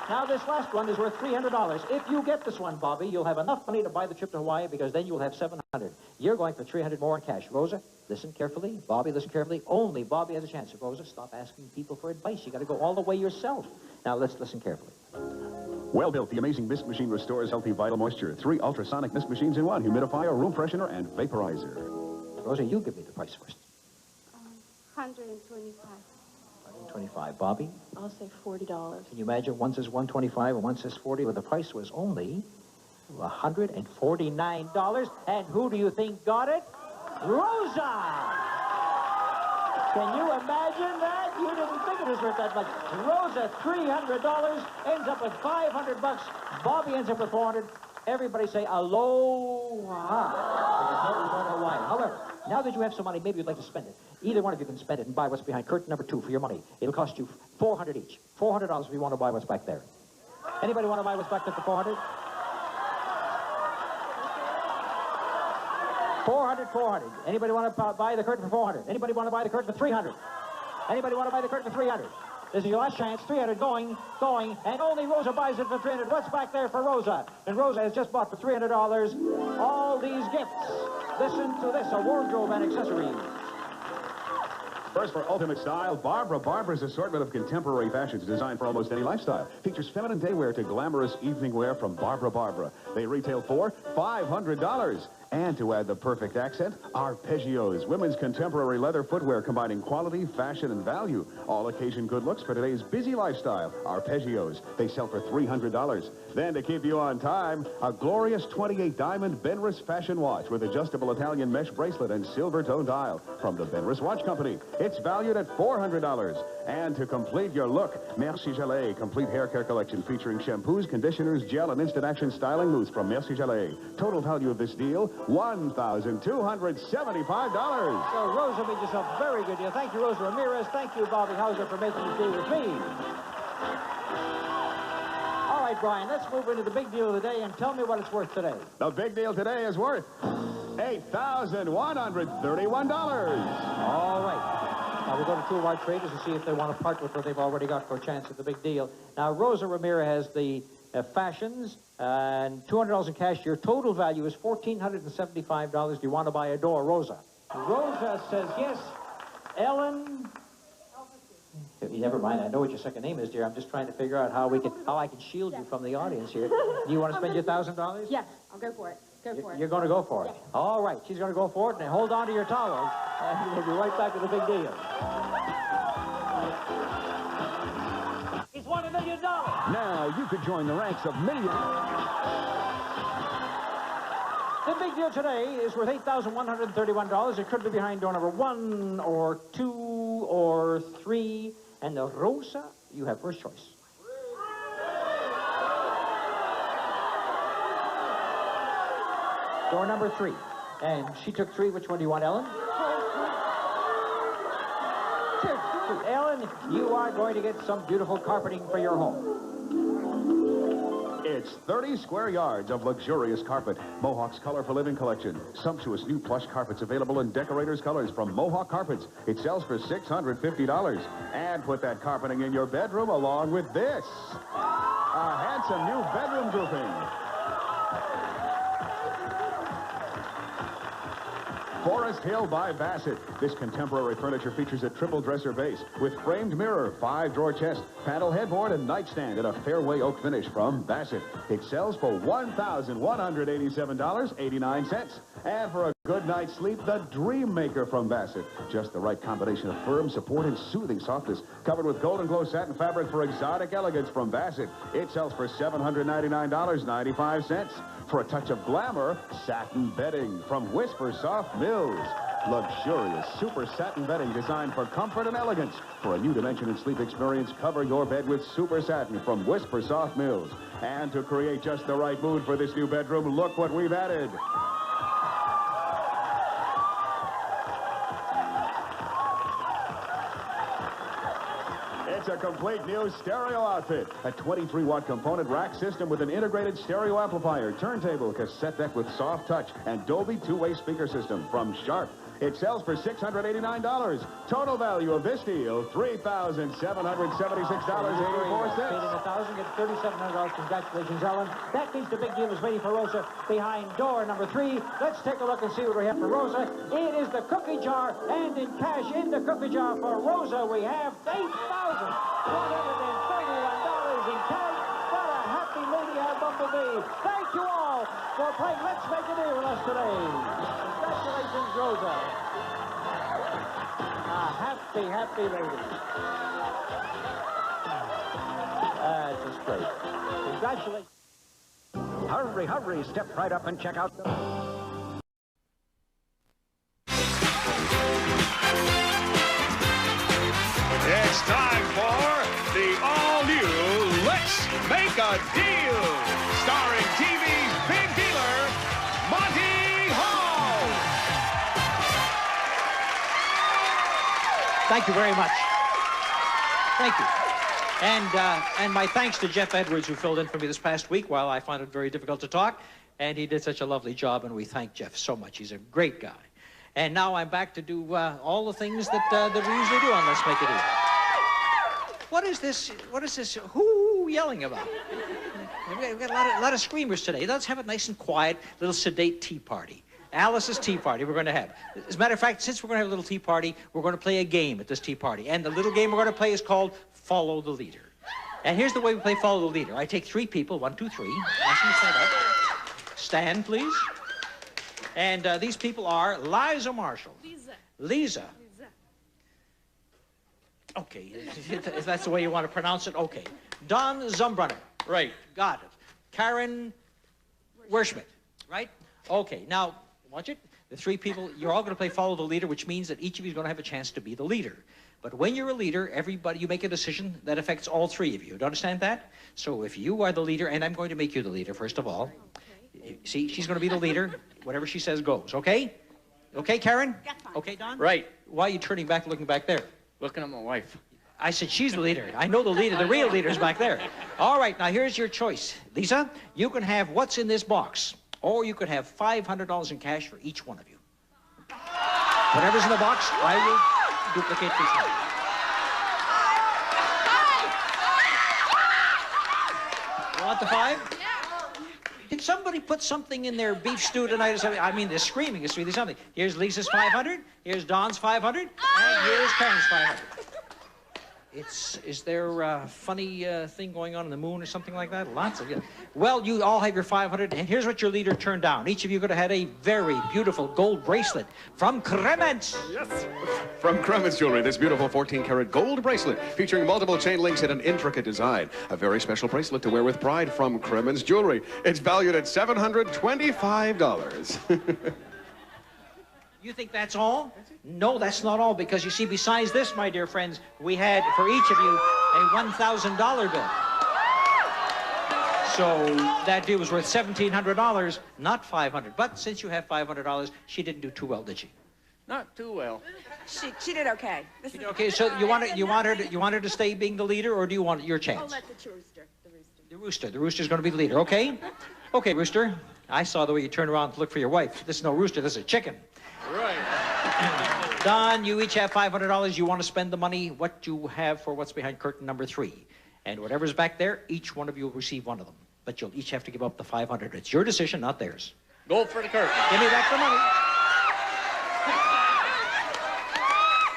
Now, this last one is worth $300. If you get this one, Bobby, you'll have enough money to buy the trip to Hawaii because then you'll have $700. You're going for $300 more in cash. Rosa, listen carefully. Bobby, listen carefully. Only Bobby has a chance. Rosa, stop asking people for advice. You got to go all the way yourself. Now, let's listen carefully. Well built, the amazing mist machine restores healthy, vital moisture. 3 ultrasonic mist machines in 1: humidifier, room freshener, and vaporizer. Rosa, you give me the price first. $125. $125. Bobby? I'll say $40. Can you imagine? One says $125 and one says $40, but the price was only $149. And who do you think got it? Rosa! Can you imagine that? You didn't think it was worth that much. Rosa, $300, ends up with $500. Bobby ends up with $400. Everybody say aloha. However, now that you have some money, maybe you'd like to spend it. Either one of you can spend it and buy what's behind curtain number 2 for your money. It'll cost you $400 each. $400 if you want to buy what's back there. Anybody want to buy what's back there for $400? 400. Anybody want to buy the curtain for 400? Anybody want to buy the curtain for 300? Anybody want to buy the curtain for 300? This is your last chance. 300 going, and only Rosa buys it for 300. What's back there for Rosa? And Rosa has just bought for $300 all these gifts. Listen to this, a wardrobe and accessories. First, for ultimate style, Barbara's assortment of contemporary fashions designed for almost any lifestyle. Features feminine day wear to glamorous evening wear from Barbara. They retail for $500. And to add the perfect accent, Arpeggios, women's contemporary leather footwear combining quality, fashion, and value. All occasion good looks for today's busy lifestyle. Arpeggios. They sell for $300. Then, to keep you on time, a glorious 28-diamond Benris fashion watch with adjustable Italian mesh bracelet and silver tone dial from the Benris Watch Company. It's valued at $400. And to complete your look, Merci Gelée complete hair care collection featuring shampoos, conditioners, gel, and instant action styling mousse from Merci Gelée. Total value of this deal, $1,275. So Rosa made yourself a very good deal. Thank you, Rosa Ramirez. Thank you, Bobby Hauser, for making this deal with me. All right, Brian, let's move into the big deal of the day and tell me what it's worth today. The big deal today is worth $8,131. All right. Now, we'll go to 2 of our traders and see if they want to part with what they've already got for a chance at the big deal. Now, Rosa Ramirez has the fashions and $200 in cash. Your total value is $1,475. Do you want to buy a door, Rosa? Rosa says yes. Ellen? Never mind. I know what your second name is, dear. I'm just trying to figure out how I can shield you from the audience here. Do you want to spend your $1,000? Yes, I'll go for it. You're going to go for it? Yes. All right. She's going to go for it. And hold on to your towels. And we'll be right back with the big deal. He's won $1 million. Now you could join the ranks of millions. The big deal today is worth $8,131. It could be behind door number 1 or 2 or 3. And the Rosa, you have first choice. Door number 3. And she took 3. Which one do you want, Ellen? 2. Ellen, you are going to get some beautiful carpeting for your home. It's 30 square yards of luxurious carpet. Mohawk's Color for Living collection. Sumptuous new plush carpets available in decorators' colors from Mohawk Carpets. It sells for $650. And put that carpeting in your bedroom along with this. A handsome new bedroom grouping. Forest Hill by Bassett. This contemporary furniture features a triple dresser base with framed mirror, 5-drawer chest, panel headboard, and nightstand in a fairway oak finish from Bassett. It sells for $1,187.89. And for a good night's sleep, the Dream Maker from Bassett. Just the right combination of firm support and soothing softness. Covered with golden glow satin fabric for exotic elegance from Bassett. It sells for $799.95. For a touch of glamour, satin bedding from Whisper Soft Mills. Luxurious super satin bedding designed for comfort and elegance. For a new dimension in sleep experience, cover your bed with super satin from Whisper Soft Mills. And to create just the right mood for this new bedroom, look what we've added. It's a complete new stereo outfit. A 23-watt component rack system with an integrated stereo amplifier, turntable, cassette deck with soft touch, and Dolby two-way speaker system from Sharp. It sells for $689. Total value of this deal, $3,776.84. Paid in $1,000, gets $3,700. Congratulations, Ellen. That means the big deal is waiting for Rosa behind door number 3. Let's take a look and see what we have for Rosa. It is the cookie jar, and in cash in the cookie jar for Rosa, we have $8,131 in cash. What a happy lady, our Bumblebee. Thank you all for playing Let's Make a Deal with us today. Congratulations, Rosa. A happy, happy lady. That's just great. Congratulations. Hurry, hurry, step right up and check out the... It's time for the all-new Let's Make a Deal, starring TV's big dealer, Monty Hall. Thank you very much. Thank you. And my thanks to Jeff Edwards, who filled in for me this past week while I found it very difficult to talk. And he did such a lovely job, and we thank Jeff so much. He's a great guy. And now I'm back to do all the things that we usually do on Let's Make a Deal. What is this? What is this? Who yelling about? We've got a lot of screamers today. Let's have a nice and quiet, little sedate tea party. Alice's tea party we're going to have. As a matter of fact, since we're going to have a little tea party, we're going to play a game at this tea party. And the little game we're going to play is called Follow the Leader. And here's the way we play Follow the Leader. I take 3 people, 1, 2, 3. Ask them to stand up. Stand, please. And these people are Liza Marshall. Lisa. Okay, if that's the way you want to pronounce it, okay. Don Zumbrunner. Right. Got it. Karen Werschmidt. Right? Okay, now, watch it. The 3 people, you're all going to play Follow the Leader, which means that each of you is going to have a chance to be the leader. But when you're a leader, everybody, you make a decision that affects all 3 of you. Do you understand that? So if you are the leader, and I'm going to make you the leader, first of all. See, she's going to be the leader. Whatever she says goes, okay? Okay, Karen? Okay, Don? Right. Why are you turning back, looking back there? Looking at my wife. I said she's the leader. I know the leader. The real leader's back there. All right, now here's your choice. Lisa, you can have what's in this box, or you could have $500 in cash for each one of you. Whatever's in the box, I will duplicate for each one. You want the 5? Did somebody put something in their beef stew tonight or something? I mean, they're screaming. It's really something. Here's Lisa's 500. Here's Don's 500. And here's Karen's 500. Is there a funny thing going on in the moon or something like that? Lots of... Well, you all have your 500, and here's what your leader turned down. Each of you could have had a very beautiful gold bracelet from Kremens. Yes. From Kremens Jewelry, this beautiful 14-karat gold bracelet featuring multiple chain links and an intricate design. A very special bracelet to wear with pride from Kremens Jewelry. It's valued at $725. You think that's all? No, that's not all, because you see, besides this, my dear friends, we had, for each of you, a $1,000 bill. So that deal was worth $1,700, not $500. But since you have $500, she didn't do too well, did she? Not too well. She did okay. She did okay. So you want her to stay being the leader, or do you want your chance? I'll let the rooster. The rooster. The rooster's going to be the leader. Okay. Okay, rooster. I saw the way you turned around to look for your wife. This is no rooster. This is a chicken. Right. Don, you each have $500. You want to spend the money, what you have for what's behind curtain number 3. And whatever's back there, each one of you will receive one of them. But you'll each have to give up the $500. It's your decision, not theirs. Go for the curtain. Give me back the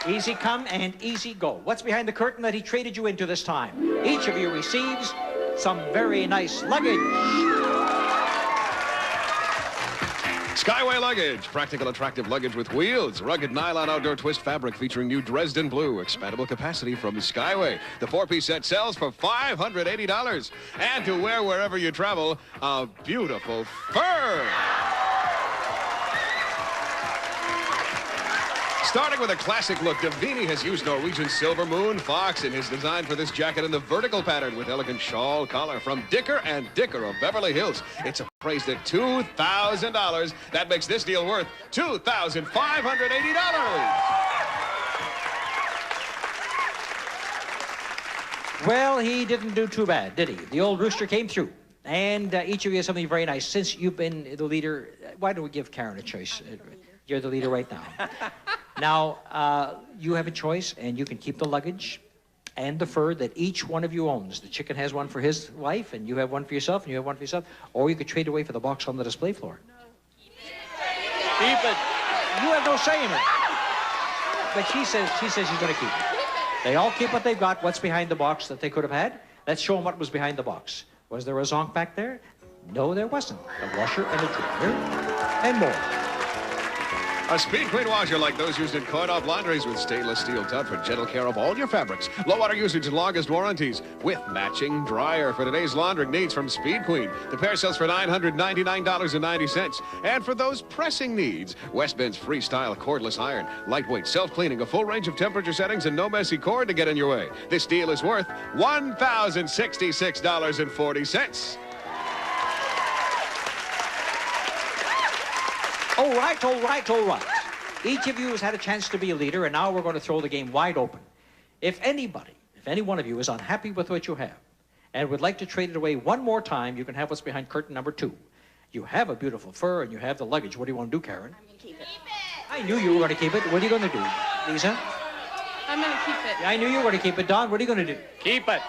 money. Easy come and easy go. What's behind the curtain that he traded you into this time? Each of you receives some very nice luggage. Skyway Luggage. Practical, attractive luggage with wheels. Rugged nylon outdoor twist fabric featuring new Dresden blue. Expandable capacity from Skyway. The 4-piece set sells for $580. And to wear wherever you travel, a beautiful fur. Starting with a classic look, Davini has used Norwegian silver moon fox in his design for this jacket in the vertical pattern with elegant shawl collar from Dicker and Dicker of Beverly Hills. It's appraised at $2,000. That makes this deal worth $2,580. Well, he didn't do too bad, did he? The old rooster came through. And each of you has something very nice. Since you've been the leader, why don't we give Karen a choice? You're the leader right now. Now, you have a choice, and you can keep the luggage and the fur that each one of you owns. The chicken has one for his wife, and you have one for yourself, and you have one for yourself. Or you could trade away for the box on the display floor. Keep it. You have no say in it. But she says she's going to keep it. They all keep what they've got. What's behind the box that they could have had? Let's show them what was behind the box. Was there a zonk back there? No, there wasn't. A washer and a dryer and more. A Speed Queen washer like those used in coin-off laundries with stainless steel tub for gentle care of all your fabrics. Low water usage and longest warranties with matching dryer for today's laundering needs from Speed Queen. The pair sells for $999.90. And for those pressing needs, West Bend's freestyle cordless iron. Lightweight, self-cleaning, a full range of temperature settings, and no messy cord to get in your way. This deal is worth $1,066.40. All right, all right, all right. Each of you has had a chance to be a leader, and now we're going to throw the game wide open. If any one of you is unhappy with what you have and would like to trade it away one more time, you can have what's behind curtain number 2. You have a beautiful fur, and you have the luggage. What do you want to do, Karen? I'm going to keep it. I knew you were going to keep it. What are you going to do, Lisa? I'm going to keep it. Yeah, I knew you were going to keep it. Don, what are you going to do? Keep it.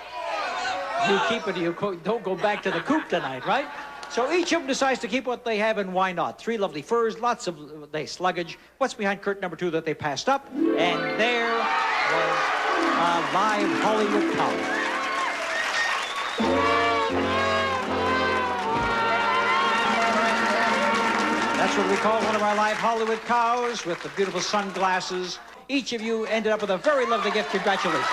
You keep it. You don't go back to the coop tonight, right? So each of them decides to keep what they have, and why not? 3 lovely furs, lots of lace luggage. What's behind curtain number 2 that they passed up? And there was a live Hollywood cow. That's what we call one of our live Hollywood cows with the beautiful sunglasses. Each of you ended up with a very lovely gift. Congratulations.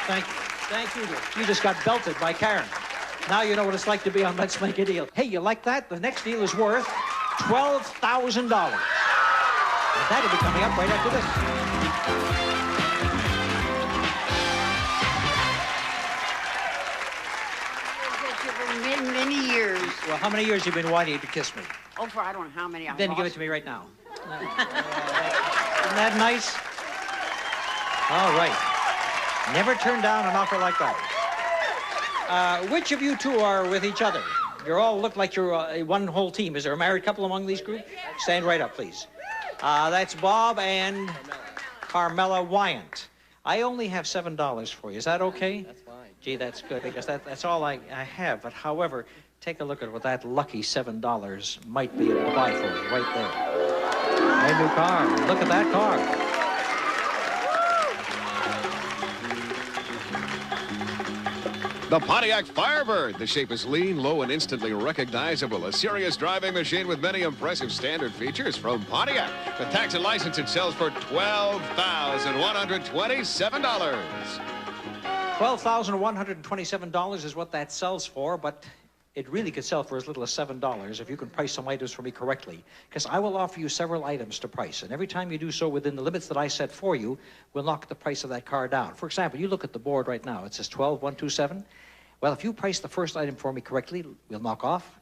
Thank you. Thank you. You just got belted by Karen. Now you know what it's like to be on Let's Make a Deal. Hey, you like that? The next deal is worth $12,000. That'll be coming up right after this. For many, many years. Well, how many years have you been wanting to kiss me? Oh, for I don't know how many. Then give it to me right now. Isn't that nice? All right. Never turn down an offer like that. Which of you two are with each other? You all look like you're one whole team. Is there a married couple among these group? Stand right up, please. That's Bob and Carmela Wyant. I only have $7 for you. Is that okay? That's fine. Gee, that's good, because that's all I have. But however, take a look at what that lucky $7 might be able to buy for you right there. My new car. Look at that car. The Pontiac Firebird. The shape is lean, low, and instantly recognizable. A serious driving machine with many impressive standard features from Pontiac. With tax and license, it sells for $12,127. $12,127 is what that sells for, but it really could sell for as little as $7 if you can price some items for me correctly. Because I will offer you several items to price, and every time you do so within the limits that I set for you, we'll knock the price of that car down. For example, you look at the board right now. It says $12,127. Well, if you price the first item for me correctly, we'll knock off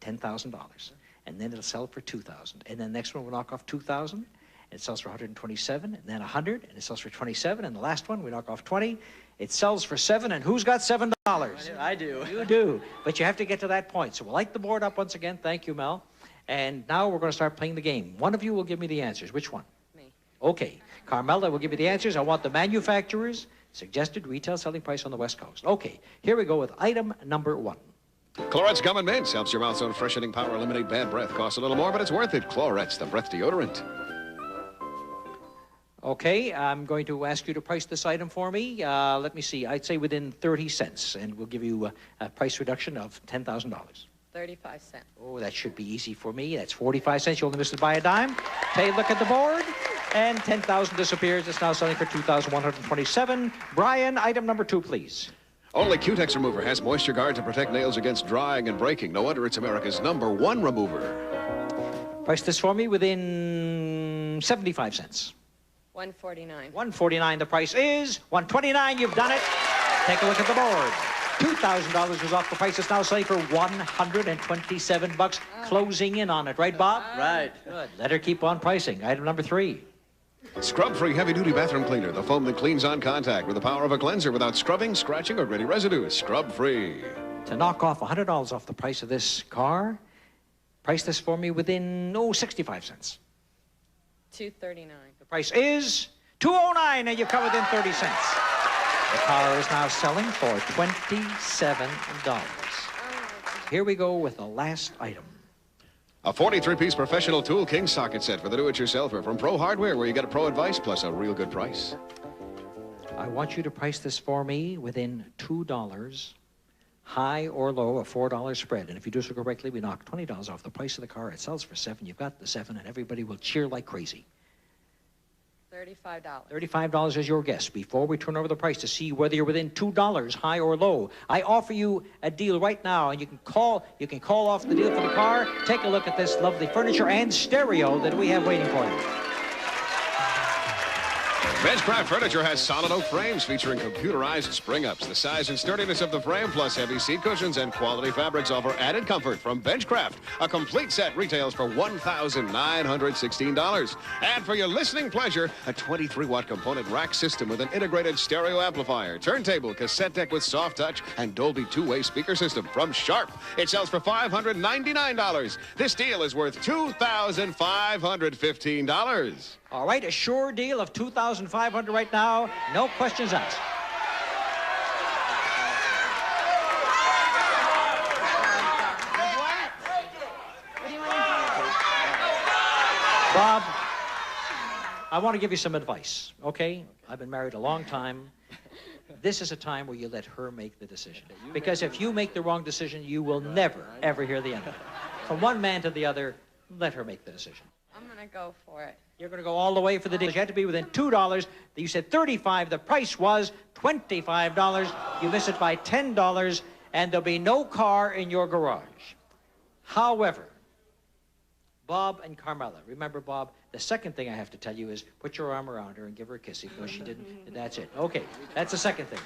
$10,000, and then it'll sell for $2,000. And then the next one we'll knock off $2,000, and it sells for $127, and then $100, and it sells for $27, and the last one we knock off $20. It sells for $7, and who's got $7? I do. You do, but you have to get to that point. So we'll light the board up once again. Thank you, Mel. And now we're going to start playing the game. One of you will give me the answers. Which one? Me. Okay. Carmela will give me the answers. I want the manufacturer's suggested retail selling price on the West Coast. Okay. Here we go with item number 1. Clorette's Gum and Mints helps your mouth's own freshening power eliminate bad breath. Costs a little more, but it's worth it. Clorette's, the breath deodorant. Okay, I'm going to ask you to price this item for me. Let me see. I'd say within 30 cents, and we'll give you a price reduction of $10,000. 35 cents. Oh, that should be easy for me. That's 45 cents. You only missed it by a dime. Take a look at the board, and 10,000 disappears. It's now selling for $2,127. Brian, item number 2, please. Only Q-Tex Remover has moisture guard to protect nails against drying and breaking. No wonder it's America's #1 remover. Price this for me within 75 cents. $149. $149. The price is $129. You've done it. Take a look at the board. $2,000 was off the price. It's now selling for $127. Closing in on it. Right, Bob? Right. Good. Let her keep on pricing. Item number 3. Scrub-free heavy-duty bathroom cleaner, the foam that cleans on contact with the power of a cleanser without scrubbing, scratching, or gritty residue. Scrub-free. To knock off $100 off the price of this car, price this for me within, 65 cents. $239. The price is $209, and you come within 30 cents. The car is now selling for $27. Here we go with the last item. A 43-piece professional tool king socket set for the do-it-yourselfer from Pro Hardware, where you get pro advice plus a real good price. I want you to price this for me within $2, high or low, a $4 spread. And if you do so correctly, we knock $20 off the price of the car. It sells for $7. You've got the $7, and everybody will cheer like crazy. $35. $35 is your guess before we turn over the price to see whether you're within $2, high or low. I offer you a deal right now, and you can call off the deal for the car. Take a look at this lovely furniture and stereo that we have waiting for you. Benchcraft Furniture has solid oak frames featuring computerized spring-ups. The size and sturdiness of the frame, plus heavy seat cushions and quality fabrics offer added comfort from Benchcraft. A complete set retails for $1,916. And for your listening pleasure, a 23-watt component rack system with an integrated stereo amplifier, turntable, cassette deck with soft touch, and Dolby two-way speaker system from Sharp. It sells for $599. This deal is worth $2,515. All right, a sure deal of $2,500 right now. No questions asked. Bob, I want to give you some advice, okay? I've been married a long time. This is a time where you let her make the decision. Because if you make the wrong decision, you will never, ever hear the end of it. From one man to the other, let her make the decision. I'm going to go for it. You're going to go all the way for the deal. You had to be within $2. You said $35. The price was $25. You miss it by $10, and there'll be no car in your garage. However, Bob and Carmela, remember, Bob, the second thing I have to tell you is put your arm around her and give her a kiss. Even though she didn't, that's it. Okay, that's the second thing.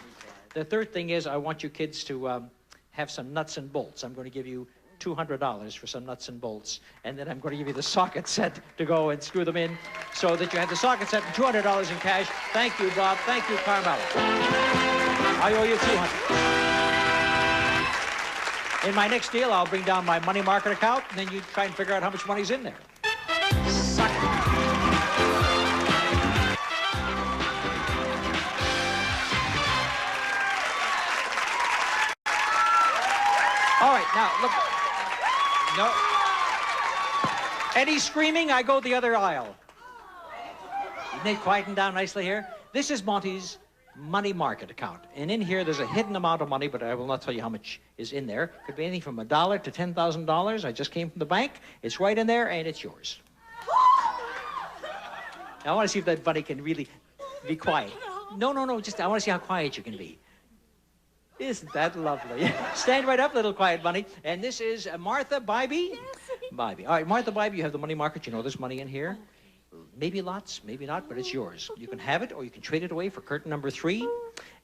The third thing is I want you kids to have some nuts and bolts. I'm going to give you $200 for some nuts and bolts, and then I'm going to give you the socket set to go and screw them in so that you have the socket set and $200 in cash. Thank you, Bob. Thank you, Carmela. I owe you $200. In my next deal, I'll bring down my money market account, and then you try and figure out how much money's in there. Suck it. All right, now, look. No. Any screaming, I go the other aisle. Isn't they quieting down nicely here? This is Monty's money market account. And in here, there's a hidden amount of money, but I will not tell you how much is in there. Could be anything from $1 to $10,000. I just came from the bank. It's right in there, and it's yours. Now, I want to see if that bunny can really be quiet. No, just I want to see how quiet you can be. Isn't that lovely? Stand right up, little quiet bunny. And this is Martha Bybee? Yes. Bybee. All right, Martha Bybee, you have the money market. You know there's money in here. Maybe lots, maybe not, but it's yours. You can have it, or you can trade it away for curtain number 3.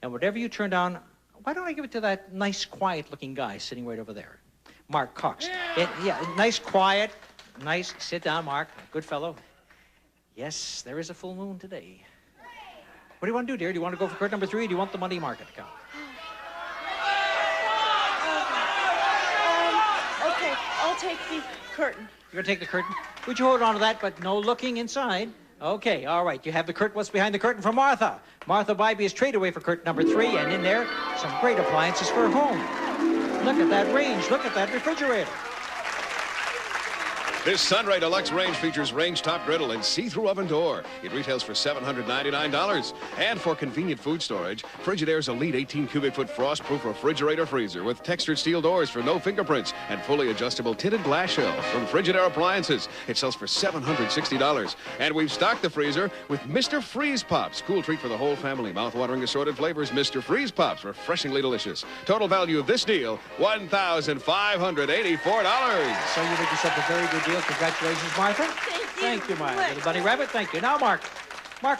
And whatever you turn down, why don't I give it to that nice, quiet-looking guy sitting right over there? Mark Cox. Yeah, nice, quiet, nice. Sit down, Mark. Good fellow. Yes, there is a full moon today. What do you want to do, dear? Do you want to go for curtain number 3, or do you want the money market account? Okay, I'll take the curtain. You're going to take the curtain? Would you hold on to that, but no looking inside? Okay, all right. You have the curtain. What's behind the curtain for Martha? Martha Bybee is traded away for curtain number 3, and in there, some great appliances for home. Look at that range. Look at that refrigerator. This Sunray Deluxe range features range top griddle and see-through oven door. It retails for $799. And for convenient food storage, Frigidaire's Elite 18 cubic foot frost-proof refrigerator freezer with textured steel doors for no fingerprints and fully adjustable tinted glass shelves from Frigidaire Appliances. It sells for $760. And we've stocked the freezer with Mr. Freeze Pops. Cool treat for the whole family. Mouth-watering assorted flavors, Mr. Freeze Pops. Refreshingly delicious. Total value of this deal, $1,584. So you did yourself a very good deal. Congratulations, Martha. Thank you, Martha. Little bunny rabbit, thank you. Now, Mark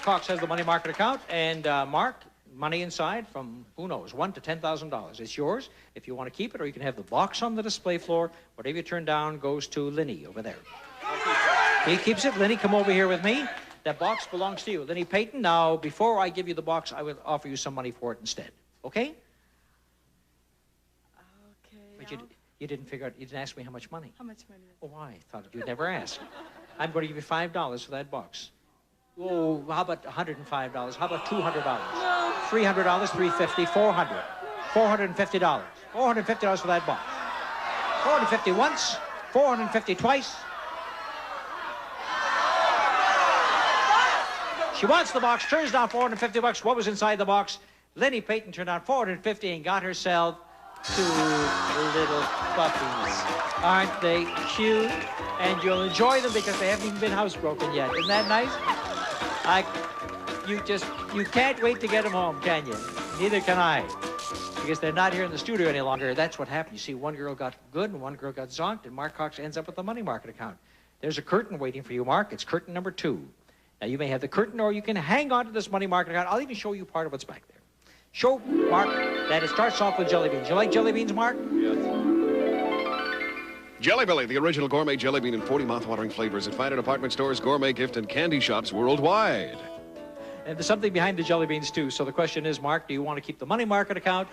Cox has the money market account, and Mark, money inside from, who knows, $1,000 to $10,000. It's yours if you want to keep it, or you can have the box on the display floor. Whatever you turn down goes to Linny over there. He keeps it. Linny, come over here with me. That box belongs to you. Lenny Payton, now, before I give you the box, I will offer you some money for it instead. Okay? Okay. But you didn't figure out, you didn't ask me how much money. How much money is Oh, I thought you'd never ask. I'm going to give you $5 for that box. Oh, how about $105? How about $200? No. $300, $350, $400. $450. $450 for that box. $450 once, $450 twice. She wants the box, turns down $450. What was inside the box? Lenny Payton turned down $450 and got herself 2 little puppies. Aren't they cute? And you'll enjoy them because they haven't even been housebroken yet. Isn't that nice? You can't wait to get them home, can you? Neither can I. Because they're not here in the studio any longer. That's what happened. You see, one girl got good and one girl got zonked, and Mark Cox ends up with the money market account. There's a curtain waiting for you, Mark. It's curtain number 2. Now, you may have the curtain, or you can hang on to this money market account. I'll even show you part of what's back there. Show, Mark, that it starts off with jelly beans. You like jelly beans, Mark? Yes. Jelly Belly, the original gourmet jelly bean in 40 mouth-watering flavors at fine department stores, gourmet gift, and candy shops worldwide. And there's something behind the jelly beans, too. So the question is, Mark, do you want to keep the money market account?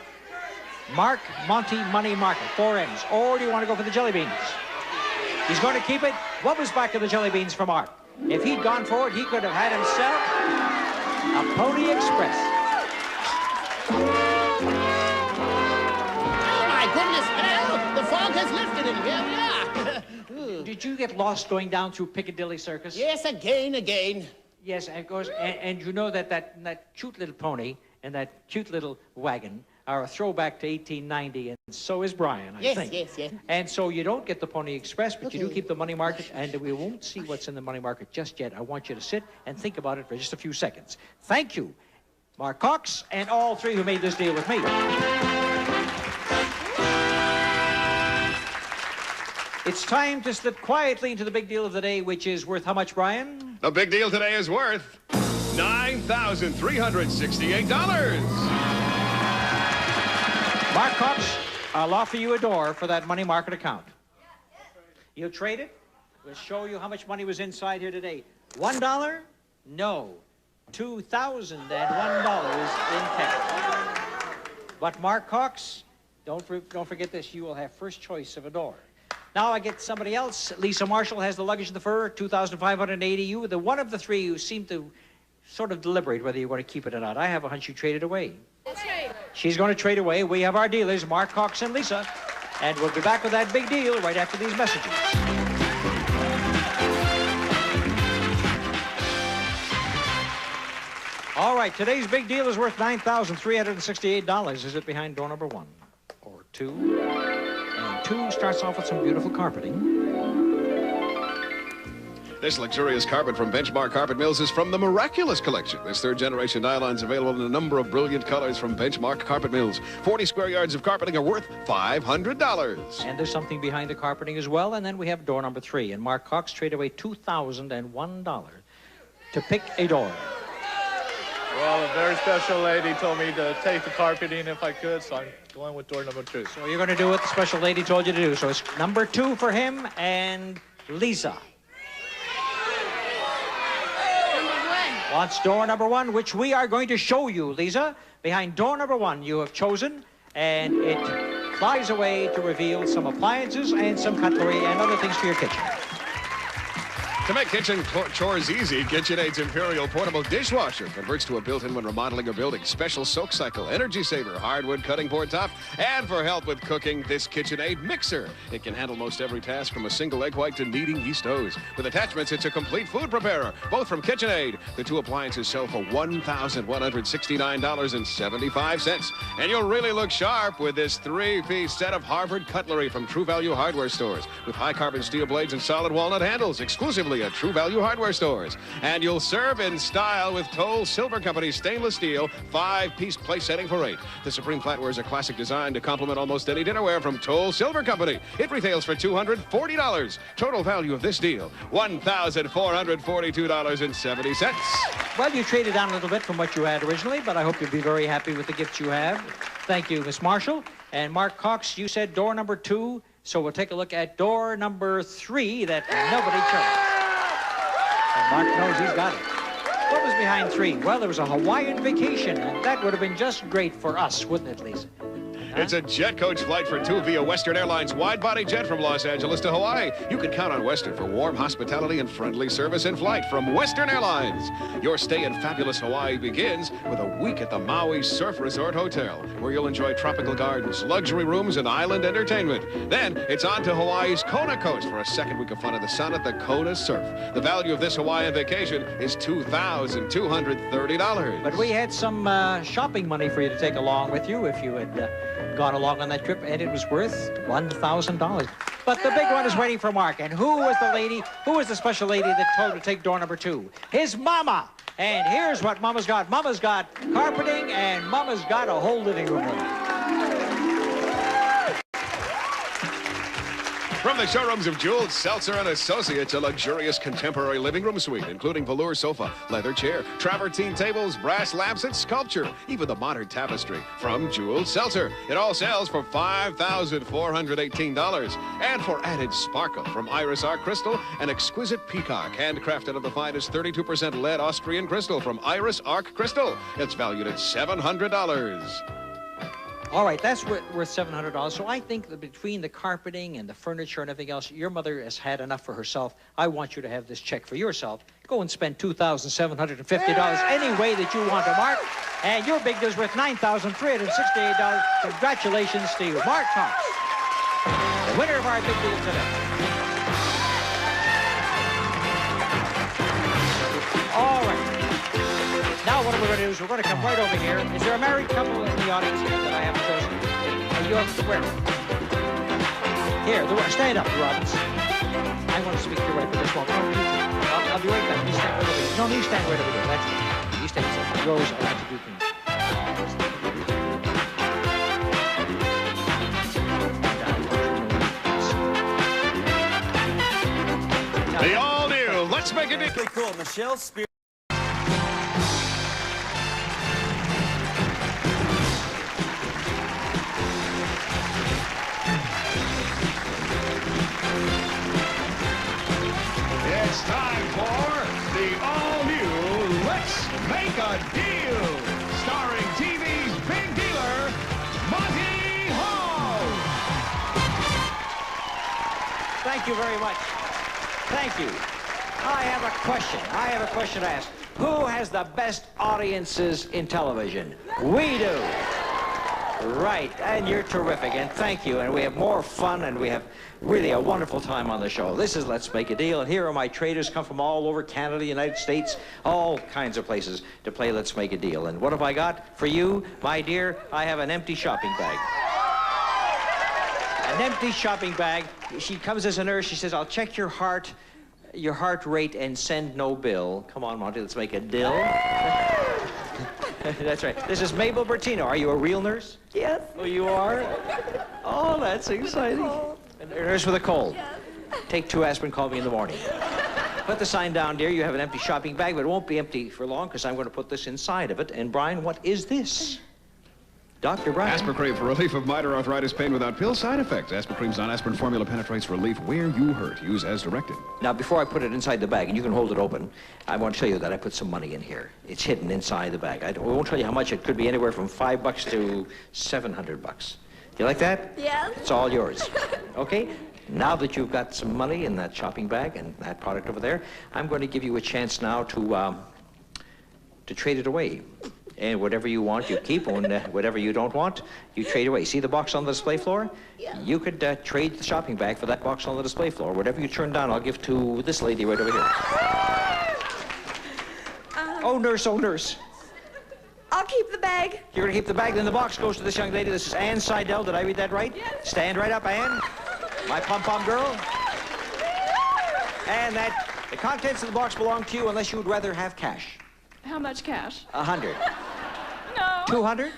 Mark Monty Money Market, 4 M's. Or do you want to go for the jelly beans? He's going to keep it. What was back of the jelly beans for Mark? If he'd gone for it, he could have had himself a Pony Express. Oh, my goodness, Merrill! The fog has lifted and here we are. Did you get lost going down through Piccadilly Circus? Yes, again. Yes, of course. And you know that cute little pony and that cute little wagon are a throwback to 1890, and so is Brian, I think. Yes. And so you don't get the Pony Express, but you do keep the money market, and we won't see what's in the money market just yet. I want you to sit and think about it for just a few seconds. Thank you, Mark Cox, and all 3 who made this deal with me. It's time to slip quietly into the big deal of the day, which is worth how much, Brian? The big deal today is worth $9,368. Mark Cox, I'll offer you a door for that money market account. You'll trade it? We'll show you how much money was inside here today. $1? No. $2,001 in cash. But Mark Cox, don't forget this. You will have first choice of a door. Now I get somebody else. Lisa Marshall has the luggage and the fur, $2,580. You were the one of the 3 who seemed to sort of deliberate whether you want to keep it or not. I have a hunch you traded away. She's going to trade away. We have our dealers, Mark Cox and Lisa. And we'll be back with that big deal right after these messages. All right, today's big deal is worth $9,368. Is it behind door number 1 or 2? And 2 starts off with some beautiful carpeting. This luxurious carpet from Benchmark Carpet Mills is from the Miraculous Collection. This 3rd-generation nylon is available in a number of brilliant colors from Benchmark Carpet Mills. 40 square yards of carpeting are worth $500. And there's something behind the carpeting as well. And then we have door number 3. And Mark Cox traded away $2,001 to pick a door. Well, a very special lady told me to take the carpeting if I could, so I'm going with door number 2. So you're going to do what the special lady told you to do. So it's number 2 for him and Lisa. Wants door number 1, which we are going to show you, Lisa. Behind door number 1, you have chosen, and it flies away to reveal some appliances and some cutlery and other things for your kitchen. To make kitchen chores easy, KitchenAid's Imperial Portable Dishwasher converts to a built-in when remodeling or building. Special soak cycle, energy saver, hardwood cutting board top, and for help with cooking, this KitchenAid mixer. It can handle most every task from a single egg white to kneading yeast doughs. With attachments, it's a complete food preparer, both from KitchenAid. The 2 appliances sell for $1,169.75. And you'll really look sharp with this 3-piece set of Harvard cutlery from True Value Hardware stores with high-carbon steel blades and solid walnut handles, exclusively at True Value Hardware stores. And you'll serve in style with Toll Silver Company stainless steel 5-piece place setting for 8. The Supreme flatware is a classic design to complement almost any dinnerware from Toll Silver Company. It retails for $240. Total value of this deal, $1,442.70. Well, you traded down a little bit from what you had originally, but I hope you'll be very happy with the gifts you have. Thank you, Miss Marshall. And Mark Cox, you said door number 2, so we'll take a look at door number 3 that nobody chose. And Mark knows he's got it. What was behind 3? Well, there was a Hawaiian vacation, and that would have been just great for us, wouldn't it, Lisa? It's a jet coach flight for 2 via Western Airlines wide-body jet from Los Angeles to Hawaii. You can count on Western for warm hospitality and friendly service in flight from Western Airlines. Your stay in fabulous Hawaii begins with a week at the Maui Surf Resort Hotel, where you'll enjoy tropical gardens, luxury rooms, and island entertainment. Then it's on to Hawaii's Kona Coast for a second week of fun in the sun at the Kona Surf. The value of this Hawaiian vacation is $2,230. But we had some shopping money for you to take along with you if you had gone along on that trip, and it was worth $1,000. But the big one is waiting for Mark. And who was the lady, who was the special lady that told him to take door number 2? His mama. And here's what Mama's got. Mama's got carpeting, and Mama's got a whole living room. From the showrooms of Jules Seltzer and Associates, a luxurious contemporary living room suite, including velour sofa, leather chair, travertine tables, brass lamps, and sculpture, even the modern tapestry. From Jules Seltzer, it all sells for $5,418. And for added sparkle, from Iris Arc Crystal, an exquisite peacock, handcrafted out of the finest 32% lead Austrian crystal from Iris Arc Crystal. It's valued at $700. All right, that's worth $700. So I think that between the carpeting and the furniture and everything else, your mother has had enough for herself. I want you to have this check for yourself. Go and spend $2,750 any way that you want to, Mark. And your big deal's worth $9,368. Congratulations to you, Mark Cox, the winner of our big deal today. All right. Now what we're going to do is we're going to come right over here. Is there a married couple in the audience here that I haven't chosen? Are you up to where? Here, stand up, Robbins. I want to speak to your wife for this one. I'll be right back. You stand right over here. No, you stand right over here. That's it. You stand aside. Rose, I'll have to do things. The all-new Let's Make It Pretty cool. Michelle Spear. It's time for the all-new Let's Make a Deal, starring TV's big dealer, Monty Hall. Thank you very much. Thank you. I have a question to ask. Who has the best audiences in television? We do. Right, and you're terrific, and thank you. And we have more fun, and we have really a wonderful time on the show. This is Let's Make a Deal, and here are my traders come from all over Canada, United States, all kinds of places to play Let's Make a Deal. And what have I got for you, my dear? I have an empty shopping bag. An empty shopping bag. She comes as a nurse. She says, I'll check your heart rate, and send no bill. Come on, Monty, let's make a deal. That's right. This is Mabel Bertino. Are you a real nurse? Yes. Oh, you are? Oh, that's exciting. A nurse with a cold. Yes. Take 2 aspirin, call me in the morning. Put the sign down, dear. You have an empty shopping bag, but it won't be empty for long because I'm going to put this inside of it. And, Brian, what is this? Dr. Brian. Aspirin for relief of minor arthritis pain without pill side effects. Aspirin's non-aspirin formula penetrates relief where you hurt. Use as directed. Now, before I put it inside the bag, and you can hold it open, I want to tell you that I put some money in here. It's hidden inside the bag. I won't tell you how much. It could be anywhere from $5 to $700. Do you like that? Yes. It's all yours. Okay? Now that you've got some money in that shopping bag and that product over there, I'm going to give you a chance now to trade it away. And whatever you want, you keep, and whatever you don't want, you trade away. See the box on the display floor? Yeah. You could trade the shopping bag for that box on the display floor. Whatever you turn down, I'll give to this lady right over here. Oh, nurse, oh, nurse. I'll keep the bag. You're going to keep the bag, then the box goes to this young lady. This is Ann Seidel. Did I read that right? Yes. Stand right up, Ann. My pom-pom girl. And the contents of the box belong to you unless you would rather have cash. How much cash? 100. No. 200? No.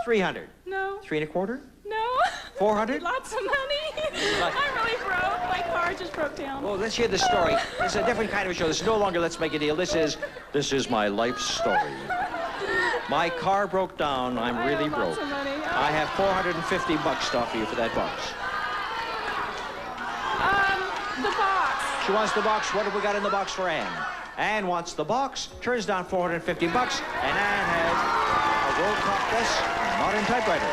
300? No. 3 1/4? No. 400? Lots of money. I'm really broke. My car just broke down. Well, let's hear the story. This is a different kind of a show. This is no longer Let's Make a Deal. This is my life story. My car broke down. I'm really broke. Lots of money. I have $450 to offer you for that box. The box. She wants the box. What have we got in the box for Ann? Ann wants the box, turns down $450, and Ann has a roll-top desk, modern typewriter.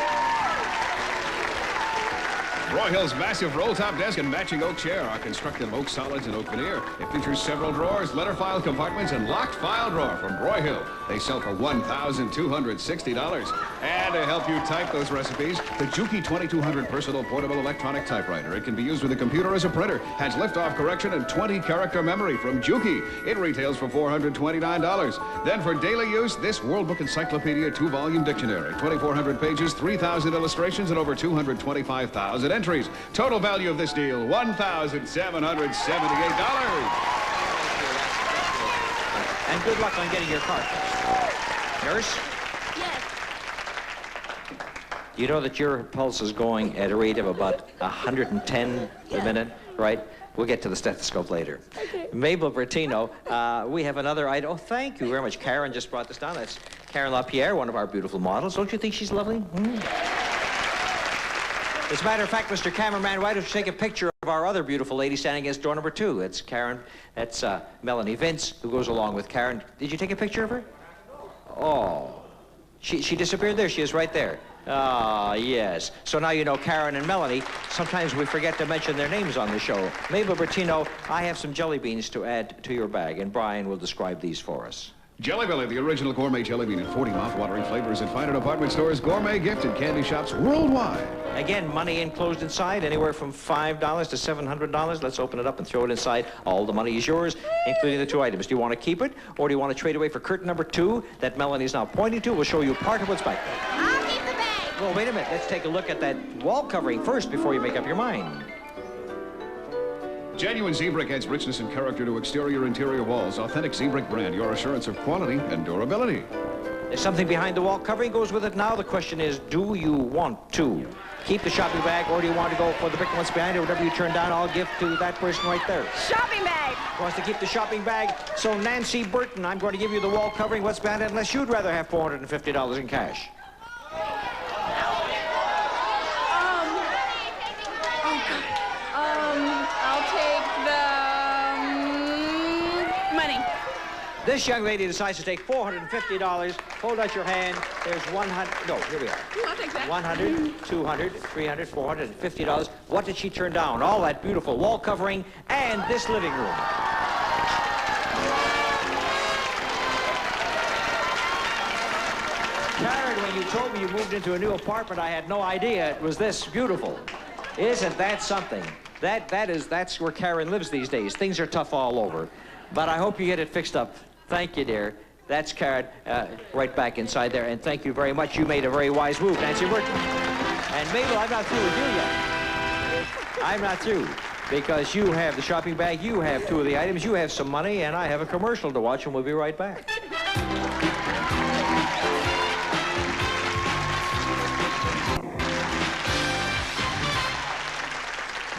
Broyhill's massive roll-top desk and matching oak chair are constructed of oak solids and oak veneer. It features several drawers, letter file compartments, and locked file drawer from Broyhill. They sell for $1,260. And to help you type those recipes, the Juki 2200 personal portable electronic typewriter. It can be used with a computer as a printer, has lift-off correction and 20-character memory from Juki. It retails for $429. Then for daily use, this World Book Encyclopedia 2-volume dictionary. 2,400 pages, 3,000 illustrations, and over 225,000 entries. Total value of this deal, $1,778. And good luck on getting your card. Nurse? Yes. You know that your pulse is going at a rate of about 110 a minute, right? We'll get to the stethoscope later. Okay. Mabel Bertino, we have another item. Oh, thank you very much. Karen just brought this down. That's Karen LaPierre, one of our beautiful models. Don't you think she's lovely? As a matter of fact, Mr. Cameraman, why don't you take a picture of our other beautiful lady standing against door number 2? It's Karen. That's Melanie Vince, who goes along with Karen. Did you take a picture of her? Oh. She disappeared there. She is right there. Ah, yes. So now you know Karen and Melanie. Sometimes we forget to mention their names on the show. Mabel Bertino, I have some jelly beans to add to your bag, and Brian will describe these for us. Jelly Belly, the original gourmet jelly bean in 40 mouth-watering flavors at fine department stores, gourmet gift, and candy shops worldwide. Again, money enclosed inside, anywhere from $5 to $700. Let's open it up and throw it inside. All the money is yours, including the 2 items. Do you want to keep it, or do you want to trade away for curtain number 2 that Melanie's now pointing to? We'll show you part of what's back there. I'll keep the bag. Well, wait a minute. Let's take a look at that wall covering first before you make up your mind. Genuine Z-Brick adds richness and character to exterior-interior walls. Authentic Z-Brick brand, your assurance of quality and durability. There's something behind the wall covering goes with it now. The question is, do you want to keep the shopping bag, or do you want to go for the brick ones behind it? Whatever you turn down, I'll give to that person right there. Shopping bag. Wants to keep the shopping bag. So Nancy Burton, I'm going to give you the wall covering. What's behind it? Unless you'd rather have $450 in cash. I'll take the money. This young lady decides to take $450. Hold out your hand. There's 100. No, here we are. Ooh, I'll take that. 100, 200, 300, $450. What did she turn down? All that beautiful wall covering and this living room. Karen, when you told me you moved into a new apartment, I had no idea it was this beautiful. Isn't that something? That's where Karen lives these days. Things are tough all over. But I hope you get it fixed up. Thank you, dear. That's Karen right back inside there. And thank you very much. You made a very wise move, Nancy Burton. And Mabel, I'm not through with you yet. I'm not through. Because you have the shopping bag, you have 2 of the items, you have some money, and I have a commercial to watch, and we'll be right back.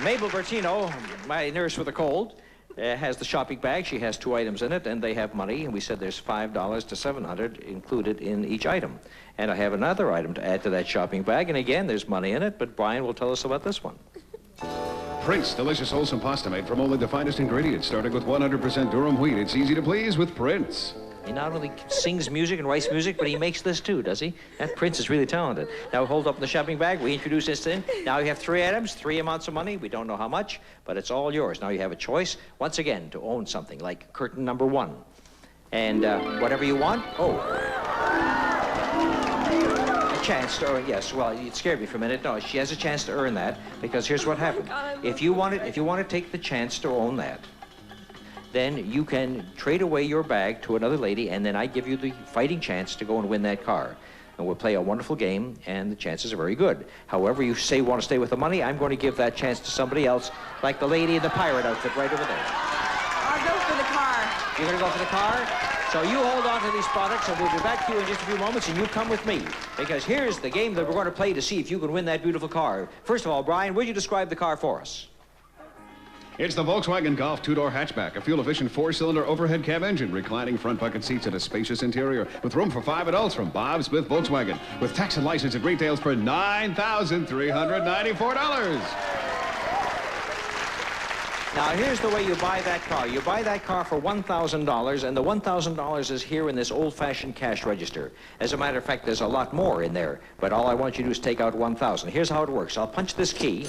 Mabel Bertino, my nurse with a cold, has the shopping bag. She has 2 items in it, and they have money. And we said there's $5 to $700 included in each item. And I have another item to add to that shopping bag. And again, there's money in it, but Brian will tell us about this one. Prince, delicious, wholesome pasta made from only the finest ingredients, starting with 100% durum wheat. It's easy to please with Prince. He not only sings music and writes music, but he makes this too, does he? That Prince is really talented. Now hold up the shopping bag. We introduce this in. Now you have 3 items, 3 amounts of money. We don't know how much, but it's all yours. Now you have a choice, once again, to own something like curtain number 1. And whatever you want. Oh. A chance to earn, yes. Well, it scared me for a minute. No, she has a chance to earn that, because here's what happened. If you want to take the chance to own that, then you can trade away your bag to another lady, and then I give you the fighting chance to go and win that car. And we'll play a wonderful game, and the chances are very good. However, you want to stay with the money, I'm going to give that chance to somebody else, like the lady in the pirate outfit right over there. I'll go for the car. You're going to go for the car? So you hold on to these products, and we'll be back to you in just a few moments, and you come with me. Because here's the game that we're going to play to see if you can win that beautiful car. First of all, Brian, would you describe the car for us? It's the Volkswagen Golf 2-door hatchback, a fuel-efficient 4-cylinder overhead cab engine, reclining front bucket seats, and a spacious interior with room for 5 adults from Bob Smith Volkswagen. With tax and license, it retails for $9,394. Now, here's the way you buy that car. You buy that car for $1,000, and the $1,000 is here in this old-fashioned cash register. As a matter of fact, there's a lot more in there, but all I want you to do is take out $1,000. Here's how it works. I'll punch this key,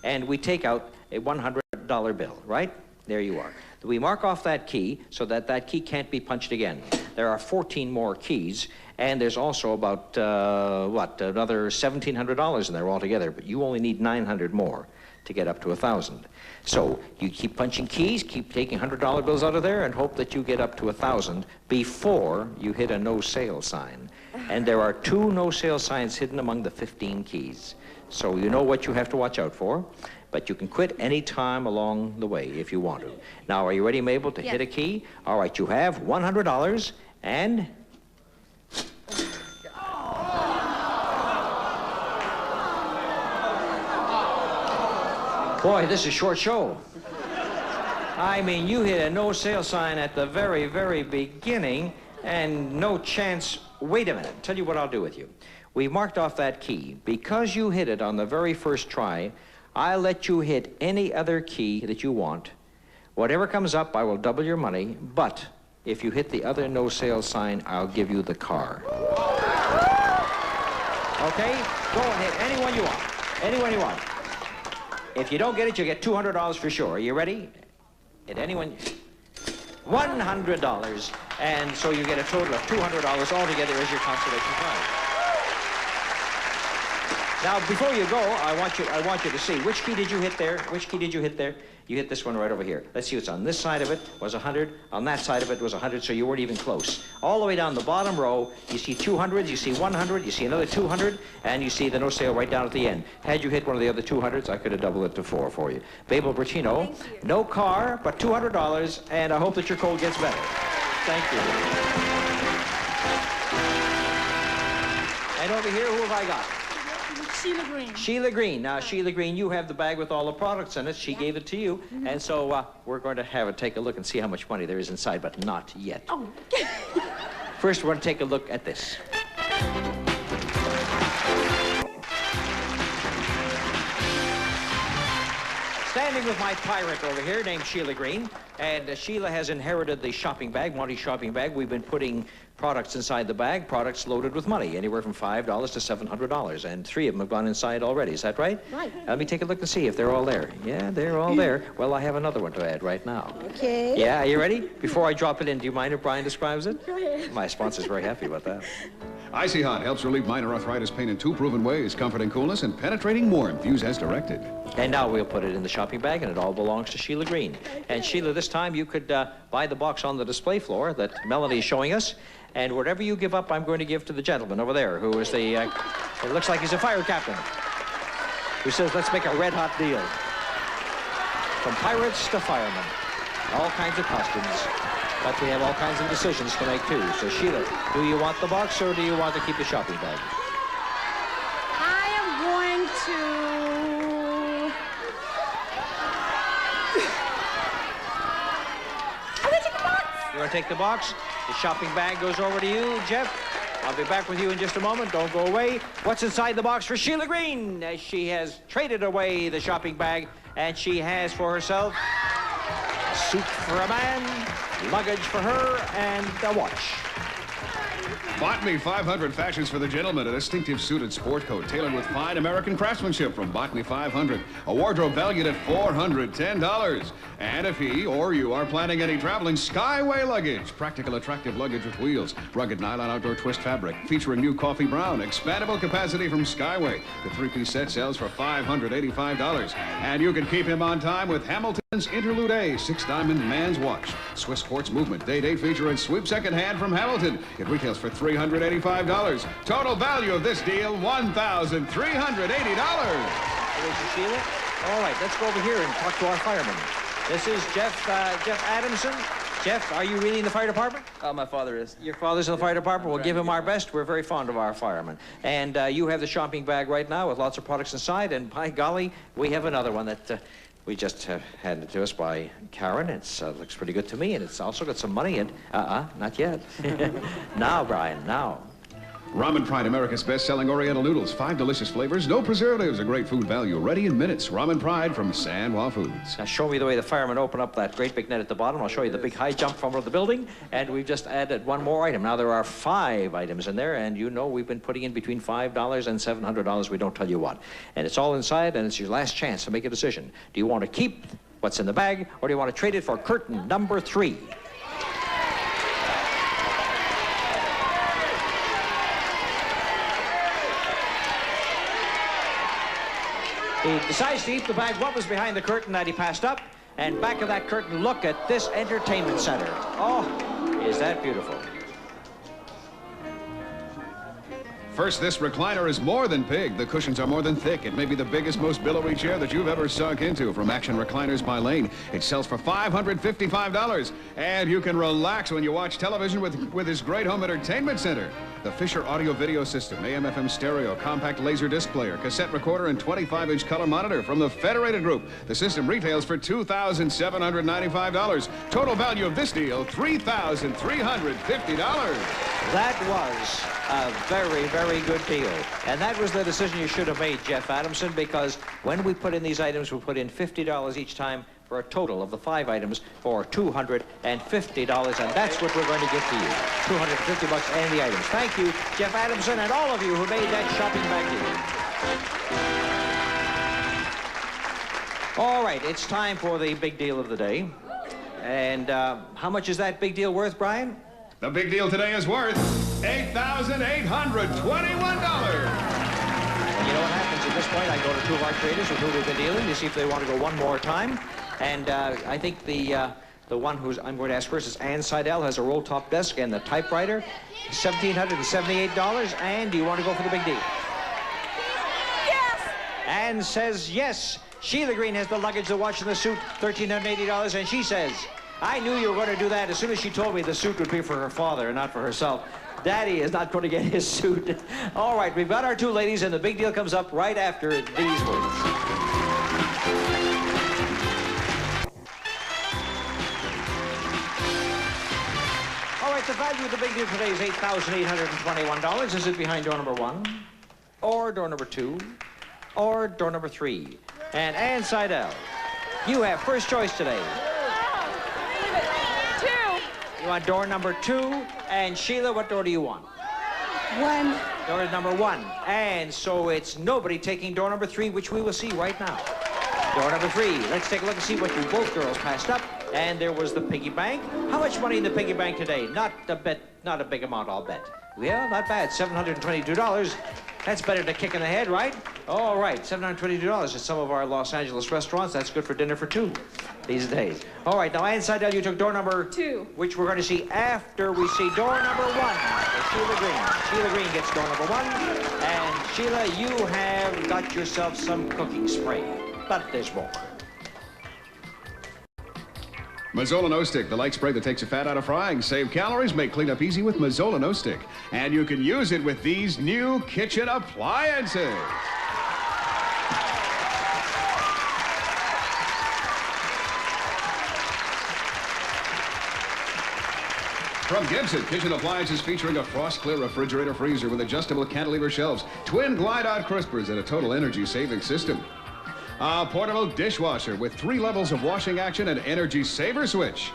and we take out a $100 bill, right? There you are. We mark off that key so that that key can't be punched again. There are 14 more keys, and there's also about, another $1,700 in there altogether, but you only need 900 more to get up to 1,000. So you keep punching keys, keep taking $100 bills out of there, and hope that you get up to 1,000 before you hit a no-sale sign. And there are 2 no-sale signs hidden among the 15 keys. So you know what you have to watch out for, but you can quit any time along the way if you want to. Now, are you ready, Mabel, to hit a key? All right, you have $100 and... Boy, this is a short show. I mean, you hit a no-sale sign at the very, very beginning, and no chance. Wait a minute. Tell you what I'll do with you. We marked off that key. Because you hit it on the very first try, I'll let you hit any other key that you want. Whatever comes up, I will double your money, but if you hit the other no-sale sign, I'll give you the car. Okay? Go ahead. Anyone you want. Anyone you want. If you don't get it, you get $200 for sure. Are you ready? At anyone, $100. And so you get a total of $200 altogether as your consolation prize. Now, before you go, I want you to see, which key did you hit there? Which key did you hit there? You hit this one right over here. Let's see what's on this side of it was 100. On that side of it was 100, so you weren't even close. All the way down the bottom row, you see 200s, you see 100, you see another 200, and you see the no sale right down at the end. Had you hit one of the other 200s, I could have doubled it to 4 for you. Babel Bertino, no car, but $200, and I hope that your cold gets better. Thank you. And over here, who have I got? Sheila Green. Sheila Green. Now, Sheila Green, you have the bag with all the products in it. She gave it to you. And so we're going to have it take a look and see how much money there is inside, but not yet. Oh. First, we're going to take a look at this. Standing with my pirate over here named Sheila Green, and Sheila has inherited the shopping bag, Monty's shopping bag. We've been putting products inside the bag, products loaded with money, anywhere from $5 to $700, and 3 of them have gone inside already. Is that right? Right. Let me take a look and see if they're all there. Yeah, they're all there. Well, I have another one to add right now. Okay. Yeah, are you ready? Before I drop it in, do you mind if Brian describes it? Go ahead. My sponsor's very happy about that. Icy Hot helps relieve minor arthritis pain in 2 proven ways, comforting coolness and penetrating warmth. Use as directed. And now we'll put it in the shopping bag, and it all belongs to Sheila Green. And Sheila, this time you could buy the box on the display floor that Melanie is showing us. And whatever you give up, I'm going to give to the gentleman over there, who is the, it looks like he's a fire captain, who says, let's make a red-hot deal. From pirates to firemen, all kinds of costumes. But we have all kinds of decisions to make, too. So, Sheila, do you want the box, or do you want to keep the shopping bag? I am going to... I'm going to take the box. You want to take the box? The shopping bag goes over to you, Jeff. I'll be back with you in just a moment. Don't go away. What's inside the box for Sheila Green? As she has traded away the shopping bag, and she has for herself a suit for a man, luggage for her, and a watch. Botany 500 fashions for the gentleman. A distinctive suited sport coat tailored with fine American craftsmanship from Botany 500. A wardrobe valued at $410. And if he or you are planning any traveling, Skyway luggage. Practical, attractive luggage with wheels. Rugged nylon outdoor twist fabric. Featuring new coffee brown. Expandable capacity from Skyway. The 3-piece set sells for $585. And you can keep him on time with Hamilton's Interlude A 6-diamond man's watch. Swiss Sports Movement Day Date feature and sweep second hand from Hamilton. It retails for $385. Total value of this deal, $1,380. Sheila. All right, let's go over here and talk to our fireman. This is Jeff Adamson. Jeff, are you really in the fire department? My father is. Your father's in the fire department? We'll give him our best. We're very fond of our firemen. And you have the shopping bag right now with lots of products inside. And by golly, we have another one that we just handed to us by Karen. It looks pretty good to me. And it's also got some money in it. Not yet. Now, Brian, now. Ramen Pride, America's best-selling Oriental noodles. 5 delicious flavors, no preservatives, a great food value. Ready in minutes. Ramen Pride from Sanwa Foods. Now show me the way the firemen open up that great big net at the bottom. I'll show you the big high jump from the building. And we've just added one more item. Now there are 5 items in there, and you know we've been putting in between $5 and $700. We don't tell you what. And it's all inside, and it's your last chance to make a decision. Do you want to keep what's in the bag, or do you want to trade it for curtain number 3? He decides to keep the bag. What was behind the curtain that he passed up? And back of that curtain, look at this entertainment center. Oh, is that beautiful. First, this recliner is more than big. The cushions are more than thick. It may be the biggest, most billowy chair that you've ever sunk into. From Action Recliners by Lane, it sells for $555. And you can relax when you watch television with this great home entertainment center. The Fisher audio-video system, AM/FM stereo, compact laser disc player, cassette recorder, and 25-inch color monitor from the Federated Group. The system retails for $2,795. Total value of this deal, $3,350. That was a very, very good deal. And that was the decision you should have made, Jeff Adamson, because when we put in these items, we put in $50 each time for a total of the 5 items for $250. And that's what we're going to give to you. $250 and the items. Thank you, Jeff Adamson, and all of you who made that shopping bag deal. All right, it's time for the big deal of the day. And how much is that big deal worth, Brian? The big deal today is worth $8,821. You know what happens at this point? I go to 2 of our traders with who we've been dealing to see if they want to go one more time. And I think the one who's I'm going to ask first is Ann Seidel, has a roll-top desk and the typewriter, $1,778. Ann, do you want to go for the big deal? Yes! Ann says yes. Sheila Green has the luggage, the watch, and the suit, $1,380, and she says, I knew you were going to do that as soon as she told me the suit would be for her father and not for herself. Daddy is not going to get his suit. All right, we've got our 2 ladies, and the big deal comes up right after these words. All right, the value of the big deal today is $8,821. Is it behind door number 1, or door number 2, or door number 3? And Ann Seidel, you have first choice today. 2. You want door number 2. And Sheila, what door do you want? 1. Door is number 1. And so it's nobody taking door number 3, which we will see right now. Door number 3. Let's take a look and see what you both girls passed up. And there was the piggy bank. How much money in the piggy bank today? Not a big amount, I'll bet. Yeah, not bad. $722. That's better than a kick in the head, right? All right, $722 at some of our Los Angeles restaurants. That's good for dinner for 2 these days. All right, now, Ann Seidel, you took door number 2, which we're going to see after we see door number 1. Sheila Green. Sheila Green gets door number 1. And Sheila, you have got yourself some cooking spray. But there's more. Mazzola No Stick, the light spray that takes the fat out of frying. Save calories, make cleanup easy with Mazzola No Stick. And you can use it with these new kitchen appliances. From Gibson, kitchen appliances featuring a frost-clear refrigerator freezer with adjustable cantilever shelves, twin glide-out crispers, and a total energy-saving system. A portable dishwasher with 3 levels of washing action and energy saver switch.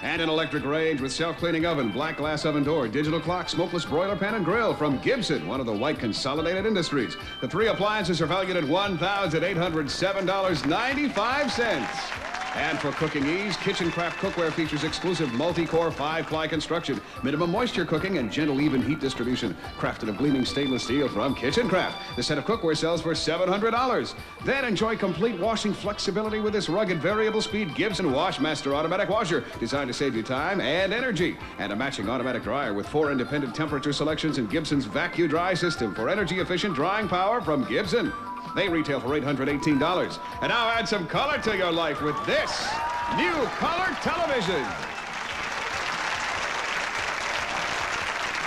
And an electric range with self-cleaning oven, black glass oven door, digital clock, smokeless broiler pan, and grill from Gibson, one of the White Consolidated Industries. The 3 appliances are valued at $1,807.95. And for cooking ease, Kitchen Craft cookware features exclusive multi-core 5-ply construction, minimum moisture cooking, and gentle even heat distribution. Crafted of gleaming stainless steel from Kitchen Craft. The set of cookware sells for $700. Then enjoy complete washing flexibility with this rugged variable speed Gibson Washmaster automatic washer, designed to save you time and energy. And a matching automatic dryer with 4 independent temperature selections and Gibson's vacuum dry system for energy efficient drying power from Gibson. They retail for $818. And now add some color to your life with this new color television.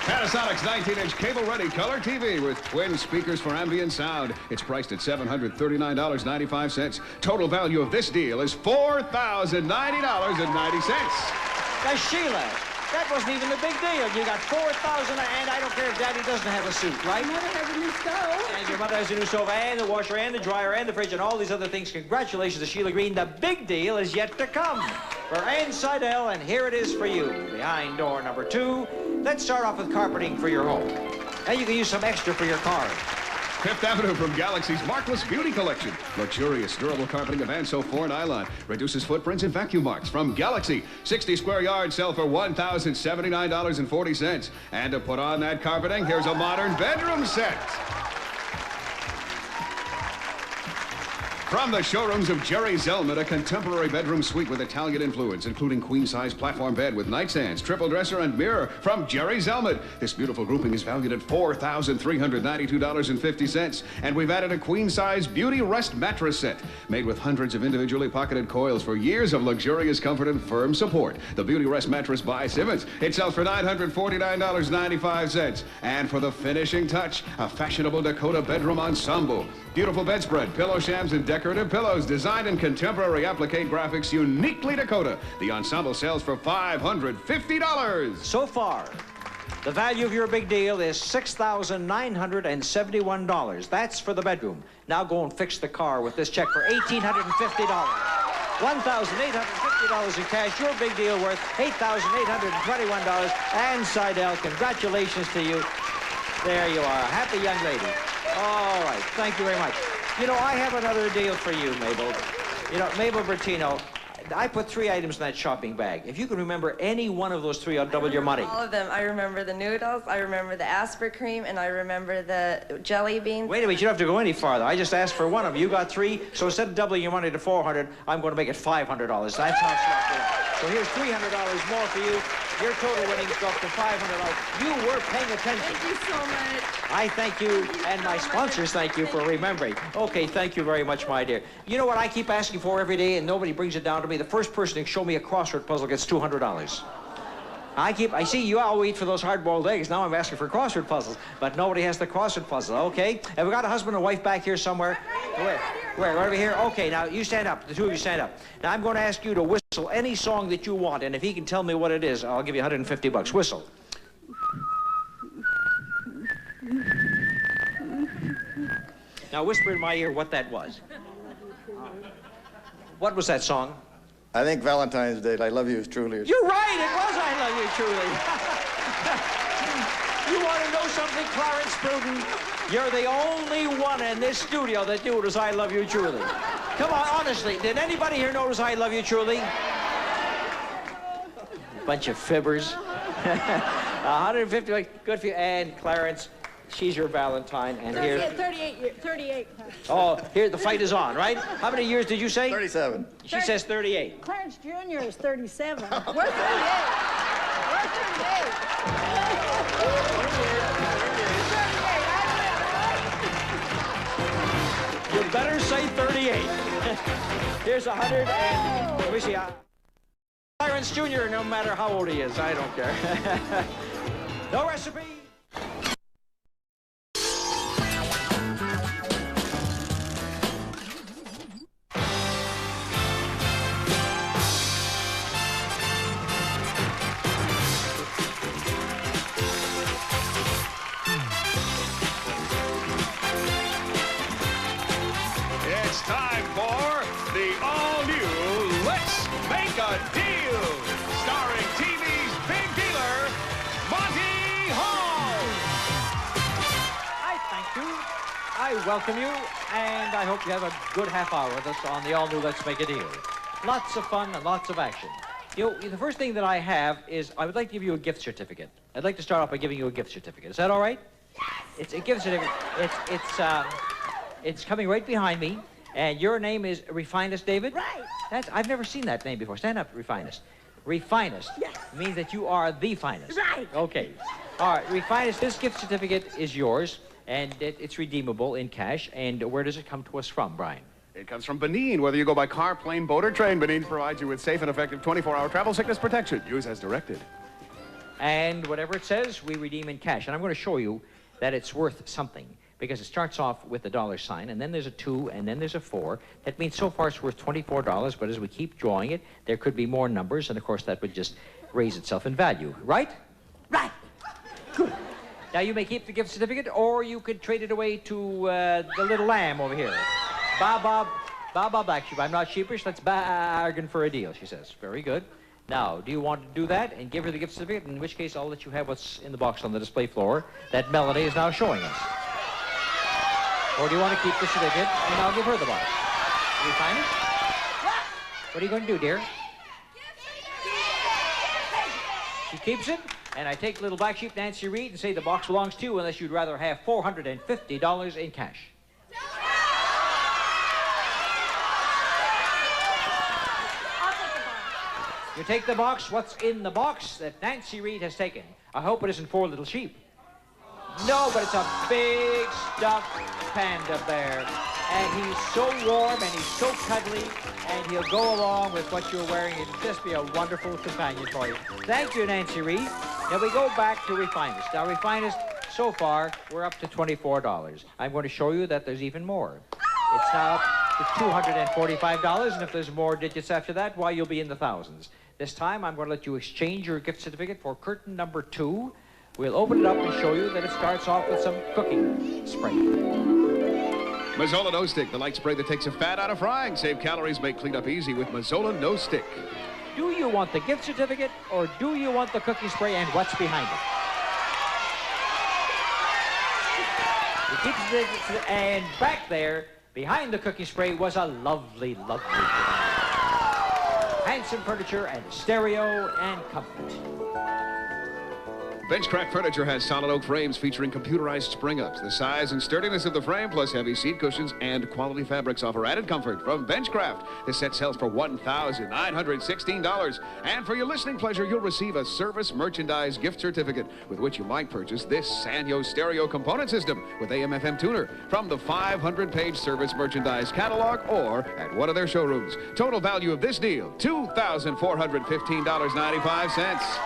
Panasonic's 19-inch cable-ready color TV with twin speakers for ambient sound. It's priced at $739.95. Total value of this deal is $4,090.90. Now, Sheila, That wasn't even the big deal. You got $4,000, and I don't care if Daddy doesn't have a suit, right? My mother has a new stove. And your mother has a new stove, and the washer, and the dryer, and the fridge, and all these other things. Congratulations to Sheila Green. The big deal is yet to come for Ann Seidel, and here it is for you. Behind door number 2. Let's start off with carpeting for your home. And you can use some extra for your car. Fifth Avenue from Galaxy's Markless Beauty Collection. Luxurious, durable carpeting of Anso 4 nylon. Reduces footprints and vacuum marks from Galaxy. 60 square yards sell for $1,079.40. And to put on that carpeting, here's a modern bedroom set. From the showrooms of Jerry Zelman, a contemporary bedroom suite with Italian influence, including queen-size platform bed with nightstands, triple dresser, and mirror from Jerry Zelman. This beautiful grouping is valued at $4,392.50. And we've added a queen-size Beauty Rest mattress set, made with hundreds of individually pocketed coils for years of luxurious comfort and firm support. The Beauty Rest mattress by Simmons. It sells for $949.95. And for the finishing touch, a fashionable Dakota bedroom ensemble. Beautiful bedspread, pillow shams, and decorative pillows designed in contemporary applique graphics uniquely Dakota. The ensemble sells for $550. So far, the value of your big deal is $6,971. That's for the bedroom. Now go and fix the car with this check for $1,850. $1,850 in cash. Your big deal worth $8,821. Ann Seidel, congratulations to you. There you are, a happy young lady. All right, thank you very much. You know, I have another deal for you, Mabel. You know, Mabel Bertino, I put 3 items in that shopping bag. If you can remember any one of those 3, I'll double your money. All of them. I remember the noodles, I remember the Aspercream, and I remember the jelly beans. Wait a minute, you don't have to go any farther. I just asked for one of them. You got 3, so instead of doubling your money to $400, I'm going to make it $500. That's how smart you are. So here's $300 more for you. Your total winnings go up to $500. You were paying attention. Thank you so much. I thank you, and my sponsors thank you for remembering. Okay, thank you very much, my dear. You know what I keep asking for every day, and nobody brings it down to me? The first person to show me a crossword puzzle gets $200. I see you all eat for those hard-boiled eggs. Now I'm asking for crossword puzzles, but nobody has the crossword puzzle, okay? Have we got a husband and wife back here somewhere? Where? Over here? Okay, now you stand up. The 2 of you stand up. Now I'm going to ask you to whistle any song that you want, and if he can tell me what it is, I'll give you $150. Whistle. Now whisper in my ear what that was. What was that song? I think Valentine's Day, I love you truly. You're right, it was I Love You Truly. You want to know something, Clarence Pruden? You're the only one in this studio that knew it was I Love You Truly. Come on, honestly, did anybody here know it was I Love You Truly? Bunch of fibbers. 150, good for you. And Clarence, she's your Valentine, and here... 38. Oh, here, the fight is on, right? How many years did you say? 37. She says 38. Clarence Jr. is 37. We're 38. We're 38. You better say 38. Here's 100 and... Let me see. Clarence Jr., no matter how old he is, I don't care. No recipe. It's time for the all-new Let's Make a Deal, starring TV's big dealer, Monty Hall. I thank you. I welcome you, and I hope you have a good half hour with us on the all-new Let's Make a Deal. Lots of fun and lots of action. You know, the first thing that I have is I would like to give you a gift certificate. I'd like to start off by giving you a gift certificate. Is that all right? Yes. It's a gift certificate. It's coming right behind me, and your name is Refinest David? Right. I've never seen that name before. Stand up, Refinest. Refinest. Yes. Means that you are the finest. Right. Okay. All right, Refinest, this gift certificate is yours, and it's redeemable in cash. And where does it come to us from, Brian? It comes from Benin. Whether you go by car, plane, boat, or train, Benin provides you with safe and effective 24-hour travel sickness protection. Use as directed. And whatever it says, we redeem in cash. And I'm going to show you that it's worth something, because it starts off with the $sign, and then there's a 2, and then there's a 4. That means so far it's worth $24, but as we keep drawing it, there could be more numbers, and of course that would just raise itself in value, right? Right. Good. Now, you may keep the gift certificate, or you could trade it away to the little lamb over here. Bob Black Sheep. I'm not sheepish. Let's bargain for a deal, she says. Very good. Now, do you want to do that and give her the gift certificate? In which case, I'll let you have what's in the box on the display floor that Melanie is now showing us. Or do you want to keep the certificate and I'll give her the box? Will you find it? What are you going to do, dear? She keeps it, and I take little black sheep Nancy Reed and say the box belongs to you unless you'd rather have $450 in cash. You take the box. What's in the box that Nancy Reed has taken? I hope it isn't 4 little sheep. No, but it's a big stuffed panda bear. And he's so warm and he's so cuddly, and he'll go along with what you're wearing. It'll just be a wonderful companion for you. Thank you, Nancy Reed. Now we go back to Refinest. Now, Refinest, so far, we're up to $24. I'm going to show you that there's even more. It's now up to $245, and if there's more digits after that, why, you'll be in the thousands. This time, I'm going to let you exchange your gift certificate for curtain number 2. We'll open it up and show you that it starts off with some cooking spray. Mazzola No Stick, the light spray that takes the fat out of frying. Save calories, make cleanup easy with Mazzola No Stick. Do you want the gift certificate, or do you want the cooking spray, and what's behind it? It keeps it, and back there, behind the cooking spray, was a lovely, lovely handsome furniture and stereo and comfort. Benchcraft Furniture has solid oak frames featuring computerized spring-ups. The size and sturdiness of the frame, plus heavy seat cushions and quality fabrics, offer added comfort from Benchcraft. This set sells for $1,916. And for your listening pleasure, you'll receive a service merchandise gift certificate with which you might purchase this Sanyo stereo component system with AM/FM tuner from the 500-page service merchandise catalog or at one of their showrooms. Total value of this deal, $2,415.95.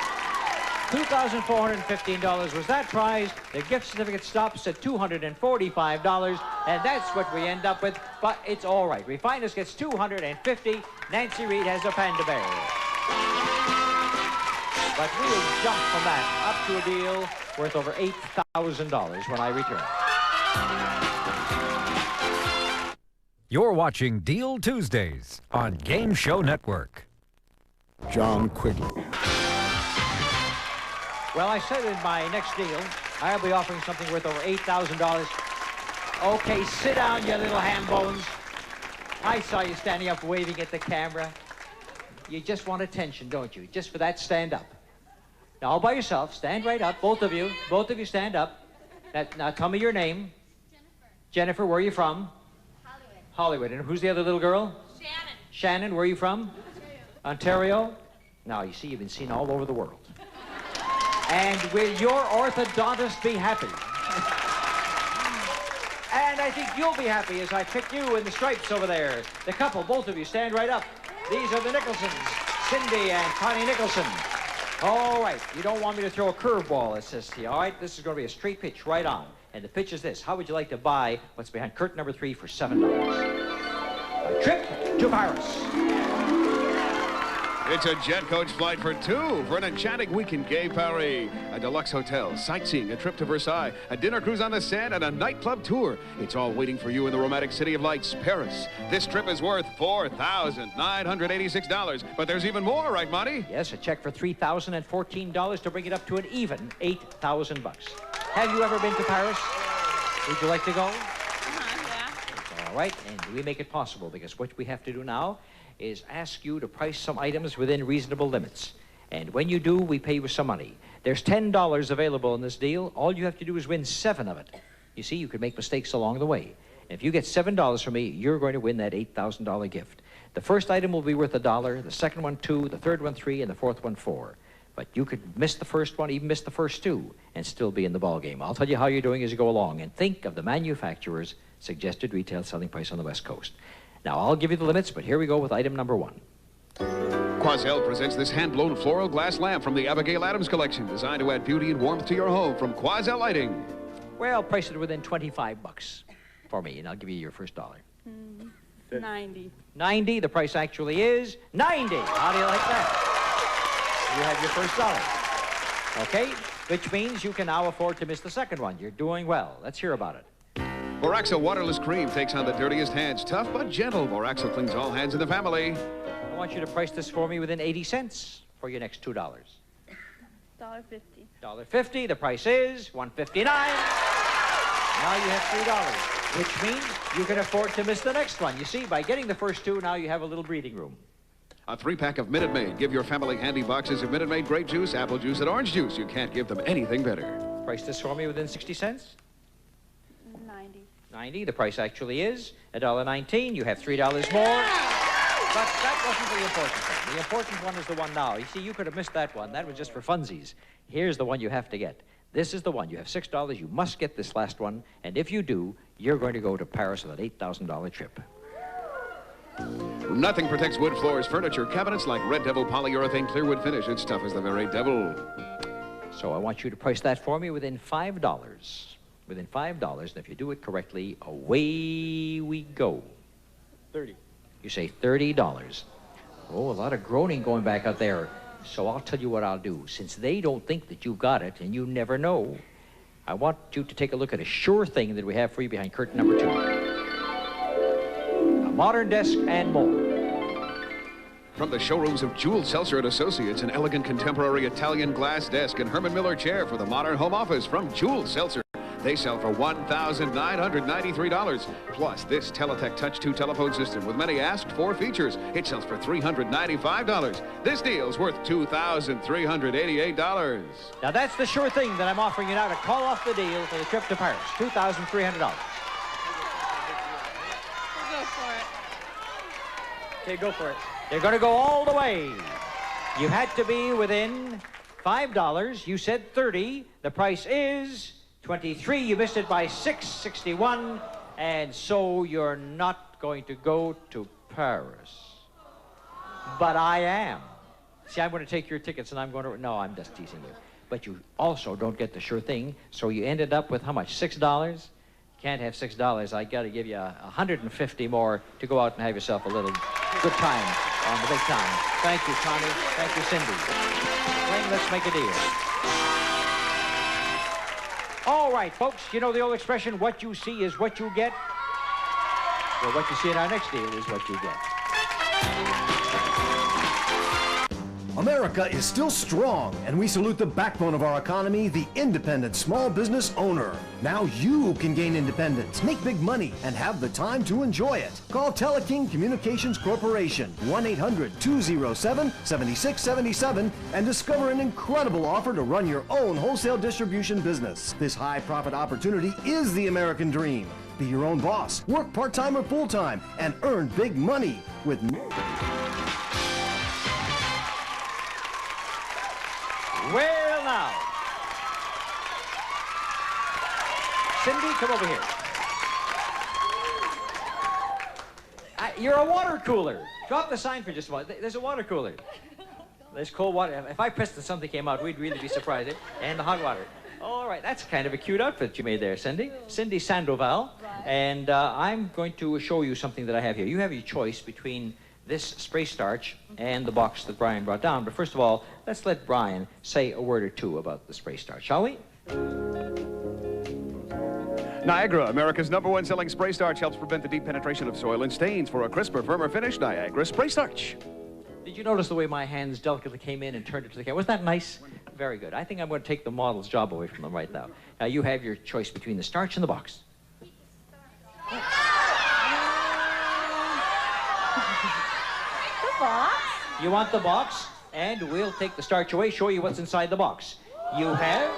$2,415 was that prize. The gift certificate stops at $245, and that's what we end up with, but it's all right. Refinest gets $250. Nancy Reed has a panda bear. But we'll jump from that up to a deal worth over $8,000 when I return. You're watching Deal Tuesdays on Game Show Network. John Quigley. Well, I said in my next deal, I'll be offering something worth over $8,000. Okay, sit down, you little ham bones. I saw you standing up waving at the camera. You just want attention, don't you? Just for that, stand up. Now, all by yourself, stand right up, both of you. Both of you stand up. Now, tell me your name. Jennifer, where are you from? Hollywood. And who's the other little girl? Shannon, where are you from? Ontario. Now, you see, you've been seen all over the world. And will your orthodontist be happy? And I think you'll be happy as I pick you in the stripes over there. The couple, both of you, stand right up. These are the Nicholsons, Cindy and Connie Nicholson. All right, you don't want me to throw a curveball, it says to you. All right, this is going to be a straight pitch right on. And the pitch is this. How would you like to buy what's behind curtain number 3 for $7? A trip to Paris. It's a jet coach flight for 2 for an enchanting week in Gay Paris. A deluxe hotel, sightseeing, a trip to Versailles, a dinner cruise on the Seine, and a nightclub tour. It's all waiting for you in the romantic city of lights, Paris. This trip is worth $4,986. But there's even more, right, Monty? Yes, a check for $3,014 to bring it up to an even $8,000. Have you ever been to Paris? Would you like to go? Yeah. All right, and we make it possible because what we have to do now is ask you to price some items within reasonable limits. And when you do, we pay you some money. There's $10 available in this deal. All you have to do is win 7 of it. You see, you could make mistakes along the way. And if you get $7 from me, you're going to win that $8,000 gift. The first item will be worth $1, the second one $2, the third one $3, and the fourth one $4. But you could miss the first one, even miss the first 2, and still be in the ballgame. I'll tell you how you're doing as you go along. And think of the manufacturer's suggested retail selling price on the West Coast. Now, I'll give you the limits, but here we go with item number 1. Quazell presents this hand-blown floral glass lamp from the Abigail Adams collection, designed to add beauty and warmth to your home from Quazell Lighting. Well, price it within $25 for me, and I'll give you your first $1. 90. 90, the price actually is 90. How do you like that? You have your first dollar. Okay? Which means you can now afford to miss the second one. You're doing well. Let's hear about it. Boraxo waterless cream takes on the dirtiest hands. Tough but gentle. Boraxo cleans all hands in the family. I want you to price this for me within 80 cents for your next $2. $1.50. $1.50. The price is $1.59. Now you have $3, which means you can afford to miss the next one. You see, by getting the first two, now you have a little breathing room. A 3-pack of Minute Maid. Give your family handy boxes of Minute Maid grape juice, apple juice, and orange juice. You can't give them anything better. Price this for me within 60 cents. 90. The price actually is $1.19. You have $3 more. But that wasn't the important one. The important one is the one now. You see, you could have missed that one. That was just for funsies. Here's the one you have to get. This is the one. You have $6. You must get this last one. And if you do, you're going to go to Paris on an $8,000 trip. Nothing protects wood floors, furniture, cabinets like Red Devil polyurethane clearwood finish. It's tough as the very devil. So I want you to price that for me within $5. Within $5, and if you do it correctly, away we go. 30. You say $30. Oh, a lot of groaning going back out there. So I'll tell you what I'll do. Since they don't think that you got it, and you never know, I want you to take a look at a sure thing that we have for you behind curtain number 2. A modern desk and more. From the showrooms of Jewel Seltzer & Associates, an elegant contemporary Italian glass desk and Herman Miller chair for the modern home office from Jewel Seltzer. They sell for $1,993. Plus, this Teletech Touch 2 telephone system with many asked-for features. It sells for $395. This deal's worth $2,388. Now, that's the sure thing that I'm offering you now to call off the deal for the trip to Paris. $2,300. We'll go for it. Okay, go for it. They're going to go all the way. You had to be within $5. You said 30. The price is 23. You missed it by 661, and so you're not going to go to Paris. But I am. See, I'm going to take your tickets, and I'm going to... No, I'm just teasing you. But you also don't get the sure thing, so you ended up with how much? $6? Can't have $6. I got to give you $150 more to go out and have yourself a little good time on the big time. Thank you, Tommy. Thank you, Cindy. Wayne, let's make a deal. All right, folks, you know the old expression, what you see is what you get? Well, what you see in our next deal is what you get. America is still strong, and we salute the backbone of our economy, the independent small business owner. Now you can gain independence, make big money, and have the time to enjoy it. Call Teleking Communications Corporation, 1-800-207-7677, and discover an incredible offer to run your own wholesale distribution business. This high-profit opportunity is the American dream. Be your own boss, work part-time or full-time, and earn big money with... Well, now. Cindy, come over here. You're a water cooler. Drop the sign for just a moment. There's a water cooler. There's cold water. If I pressed and something came out, we'd really be surprised. And the hot water. All right, that's kind of a cute outfit you made there, Cindy. Cindy Sandoval. Right. And I'm going to show you something that I have here. You have your choice between this spray starch and the box that Brian brought down. But first of all, let's let Brian say a word or two about the spray starch, shall we? Niagara, America's #1 selling spray starch, helps prevent the deep penetration of soil and stains. For a crisper, firmer finish, Niagara spray starch. Did you notice the way my hands delicately came in and turned it to the camera? Wasn't that nice? Very good. I think I'm going to take the model's job away from them right now. Now, you have your choice between the starch and the box. Box? You want the box, and we'll take the starch away, show you what's inside the box. You have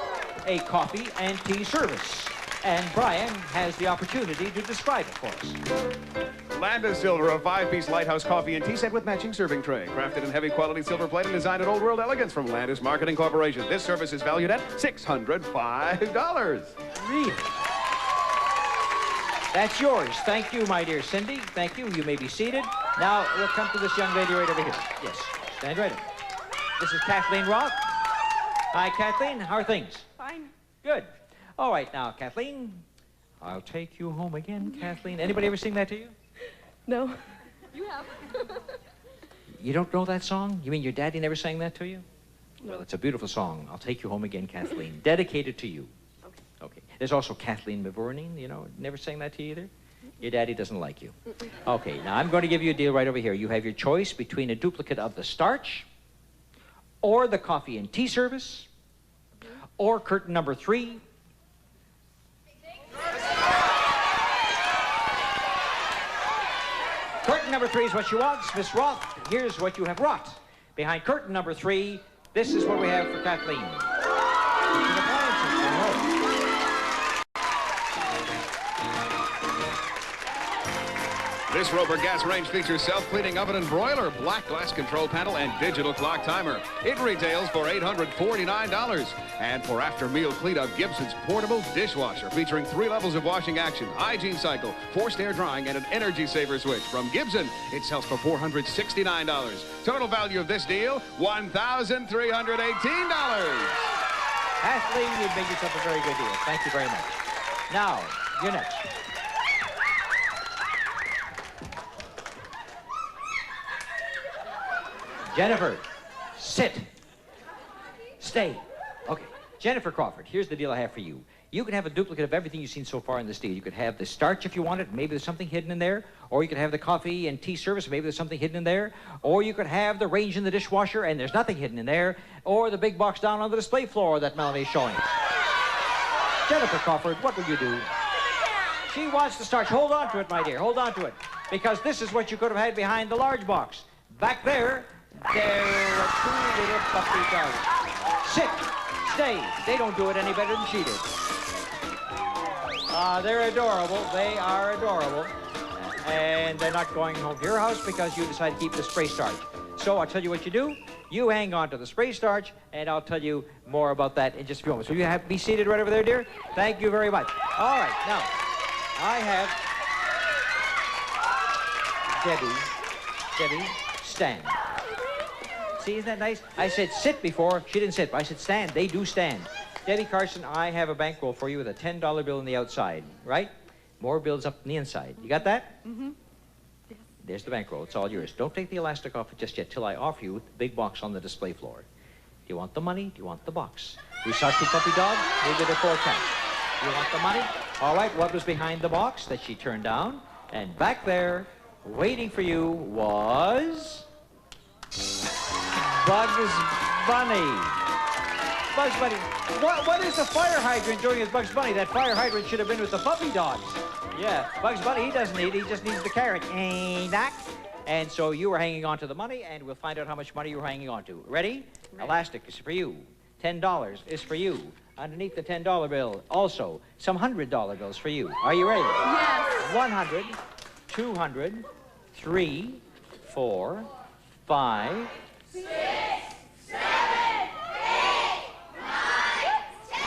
a coffee and tea service, and Brian has the opportunity to describe it for us. Landis Silver, a 5-piece lighthouse coffee and tea set with matching serving tray. Crafted in heavy quality silver plate and designed in old world elegance from Landis Marketing Corporation. This service is valued at $605. Really? That's yours. Thank you, my dear Cindy. Thank you. You may be seated. Now, we'll come to this young lady right over here. Yes, stand right up. This is Kathleen Roth. Hi, Kathleen. How are things? Fine. Good. All right, now, Kathleen, I'll take you home again, Kathleen. Anybody ever sing that to you? No. You have. You don't know that song? You mean your daddy never sang that to you? Well, it's a beautiful song. I'll Take You Home Again, Kathleen. Dedicated to you. Okay. There's also Kathleen Mavourneen, you know, never sang that to you either? Your daddy doesn't like you. Okay, now I'm going to give you a deal right over here. You have your choice between a duplicate of the starch, or the coffee and tea service, or curtain number 3. Curtain number 3 is what you want, Miss Roth. Here's what you have brought. Behind curtain number 3, this is what we have for Kathleen. This Roper gas range features self-cleaning oven and broiler, black glass control panel, and digital clock timer. It retails for $849. And for after-meal cleanup, Gibson's portable dishwasher featuring 3 levels of washing action, hygiene cycle, forced air drying, and an energy saver switch. From Gibson, it sells for $469. Total value of this deal, $1,318. Kathleen, you've made yourself a very good deal. Thank you very much. Now, you're next. Jennifer, sit. Stay. Okay. Jennifer Crawford, here's the deal I have for you. You can have a duplicate of everything you've seen so far in this deal. You could have the starch if you want it. Maybe there's something hidden in there. Or you could have the coffee and tea service. Maybe there's something hidden in there. Or you could have the range in the dishwasher and there's nothing hidden in there. Or the big box down on the display floor that Melanie is showing us. Jennifer Crawford, what would you do? She wants the starch. Hold on to it, my dear. Hold on to it. Because this is what you could have had behind the large box. Back there, there were 2 little puppy dogs. Sit. Stay. They don't do it any better than she did. They're adorable. They are adorable. And they're not going home to your house because you decide to keep the spray starch. So I'll tell you what you do. You hang on to the spray starch, and I'll tell you more about that in just a few moments. Will you be seated right over there, dear? Thank you very much. All right. Now, I have Debbie, stand. See, isn't that nice? I said sit before. She didn't sit, but I said stand. They do stand. Debbie Carson, I have a bankroll for you with a $10 bill on the outside, right? More bills up on the inside. You got that? Mm-hmm. There's the bankroll. It's all yours. Don't take the elastic off it just yet till I offer you the big box on the display floor. Do you want the money? Do you want the box? We saw 2 puppy dogs. Maybe they're 4 cats. Do you want the money? All right, what was behind the box that she turned down? And back there, waiting for you, was Bugs Bunny. Bugs Bunny. What is the fire hydrant doing as Bugs Bunny? That fire hydrant should have been with the puppy dogs. Yeah, Bugs Bunny, he doesn't need it. He just needs the carrot. Doc. And so you were hanging on to the money, and we'll find out how much money you were hanging on to. Ready? Elastic is for you. $10 is for you. Underneath the $10 bill, also, some $100 bills for you. Are you ready? Yes. 100, 200, 3, 4, 5, 6, 7, 8, 9, 10.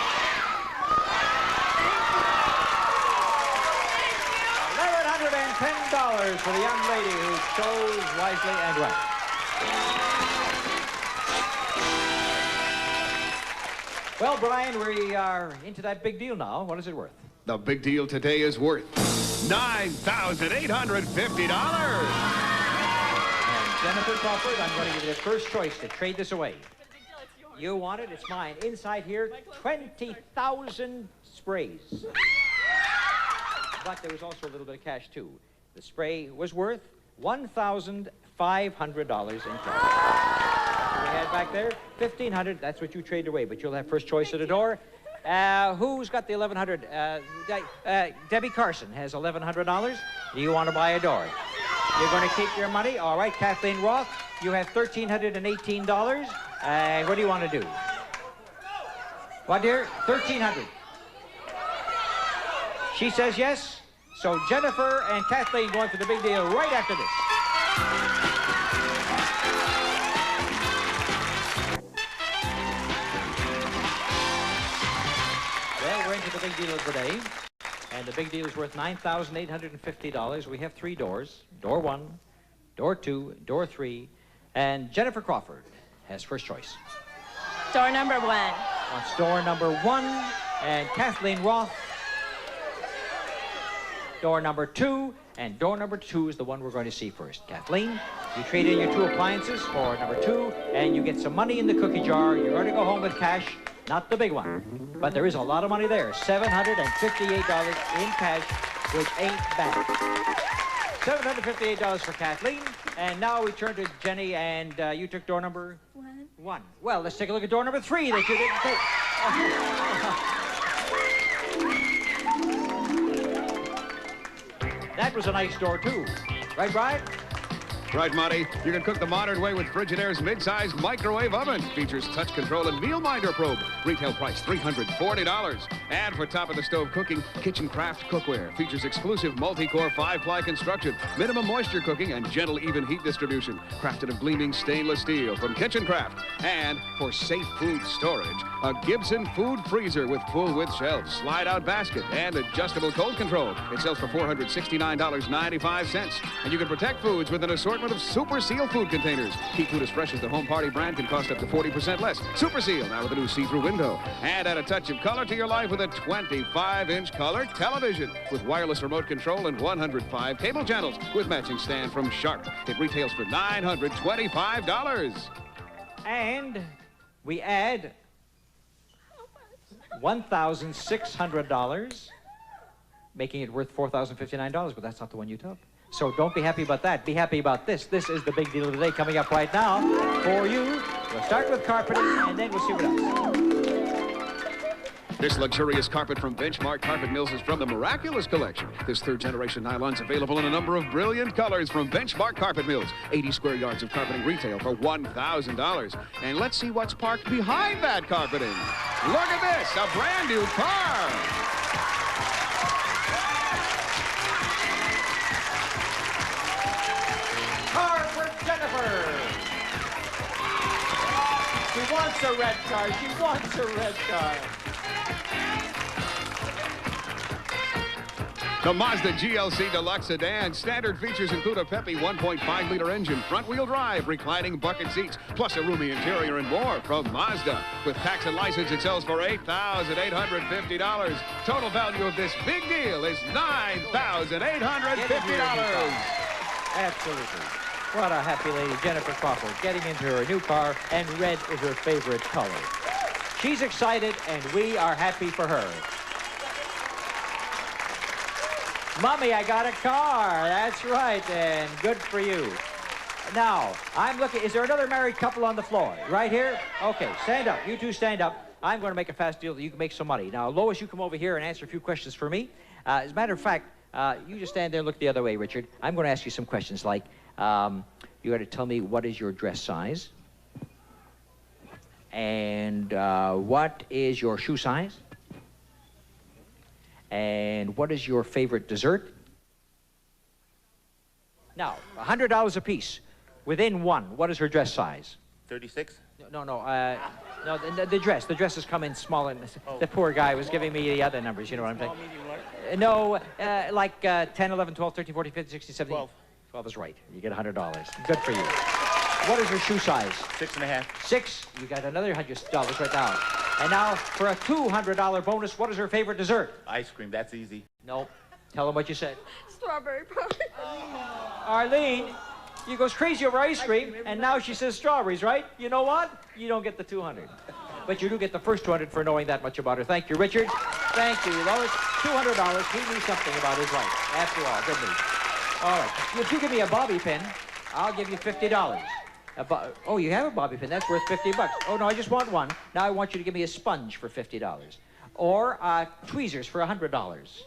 $1,110 for the young lady who chose wisely and well. Well, Brian, we are into that big deal now. What is it worth? The big deal today is worth $9,850. Jennifer Crawford, I'm going to give you the first choice to trade this away. You want it, it's mine. Inside here, 20,000 sprays. But there was also a little bit of cash, too. The spray was worth $1,500 in cash. We had back there, $1,500. That's what you trade away, but you'll have first choice at the door. Who's got the $1,100? Debbie Carson has $1,100. Do you want to buy a door? You're going to keep your money? All right, Kathleen Roth, you have $1,318. And what do you want to do? What, dear? $1,300. She says yes. So Jennifer and Kathleen going for the big deal right after this. Well, we're into the big deal of the day. And the big deal is worth $9,850. We have 3 doors. Door 1, door 2, door 3. And Jennifer Crawford has first choice. Door number 1. Wants door number 1. And Kathleen Roth, door number 2. And door number 2 is the one we're going to see first. Kathleen, You trade in your 2 appliances for number 2, and you get some money in the cookie jar. You're going to go home with cash, not the big one, but there is a lot of money there. $758 in cash, which ain't bad. $758 for Kathleen, and now we turn to Jenny, and you took door number 1. Well, let's take a look at door number 3 that you didn't take. That was a nice door, too. Right, Brian? Right, Monty. You can cook the modern way with Frigidaire's mid-sized microwave oven. Features touch control and meal minder probe. Retail price $340. And for top-of-the-stove cooking, Kitchen Craft cookware. Features exclusive multi-core 5-ply construction, minimum moisture cooking, and gentle even heat distribution. Crafted of gleaming stainless steel from Kitchen Craft. And for safe food storage, a Gibson food freezer with full-width shelves, slide-out basket, and adjustable cold control. It sells for $469.95. And you can protect foods with an assortment of Super Seal food containers. Keep food as fresh as the Home Party brand can cost up to 40% less. Super Seal, now with a new see-through window. And add a touch of color to your life with a 25-inch color television with wireless remote control and 105 cable channels with matching stand from Sharp. It retails for $925. And we add $1,600, making it worth $4,059, but that's not the one you took. So don't be happy about that. Be happy about this. This is the big deal of the day coming up right now for you. We'll start with carpeting, and then we'll see what else. This luxurious carpet from Benchmark Carpet Mills is from the Miraculous Collection. This 3rd-generation nylon's available in a number of brilliant colors from Benchmark Carpet Mills. 80 square yards of carpeting retail for $1,000. And let's see what's parked behind that carpeting. Look at this, a brand new car. Car for Jennifer. She wants a red car. She wants a red car. The Mazda GLC Deluxe Sedan. Standard features include a peppy 1.5-liter engine, front-wheel drive, reclining bucket seats, plus a roomy interior and more from Mazda. With tax and license, it sells for $8,850. Total value of this big deal is $9,850. Absolutely. What a happy lady, Jennifer Crawford, getting into her new car, and red is her favorite color. She's excited, and we are happy for her. Mommy, I got a car. That's right, and good for you. Now, I'm looking, is there another married couple on the floor? Right here? Okay, stand up. You two stand up. I'm going to make a fast deal that you can make some money. Now, Lois, you come over here and answer a few questions for me. As a matter of fact, you just stand there and look the other way, Richard. I'm going to ask you some questions like, you got to tell me what is your dress size? And what is your shoe size? And what is your favorite dessert? Now, $100 apiece. Within one, what is her dress size? 36? No, the dress. The dresses come in small, and the poor guy was giving me the other numbers, you know what I'm saying? No, like 10, 11, 12, 13, 14, 15, 16, 17. 12. 12 is right. You get $100. Good for you. What is her shoe size? 6.5. 6. You got another $100 right now. And now, for a $200 bonus, what is her favorite dessert? Ice cream. That's easy. No. Tell them what you said. Strawberry pie. Arlene, you goes crazy over ice cream, and now she says strawberries, right? You know what? You don't get the 200. But you do get the first 200 for knowing that much about her. Thank you, Richard. Thank you, Lois. $200. He knew something about his wife. After all, good news. All right. If you give me a bobby pin, I'll give you $50. Oh, you have a bobby pin. That's worth $50. Oh, no, I just want one. Now I want you to give me a sponge for $50. Or tweezers for $100.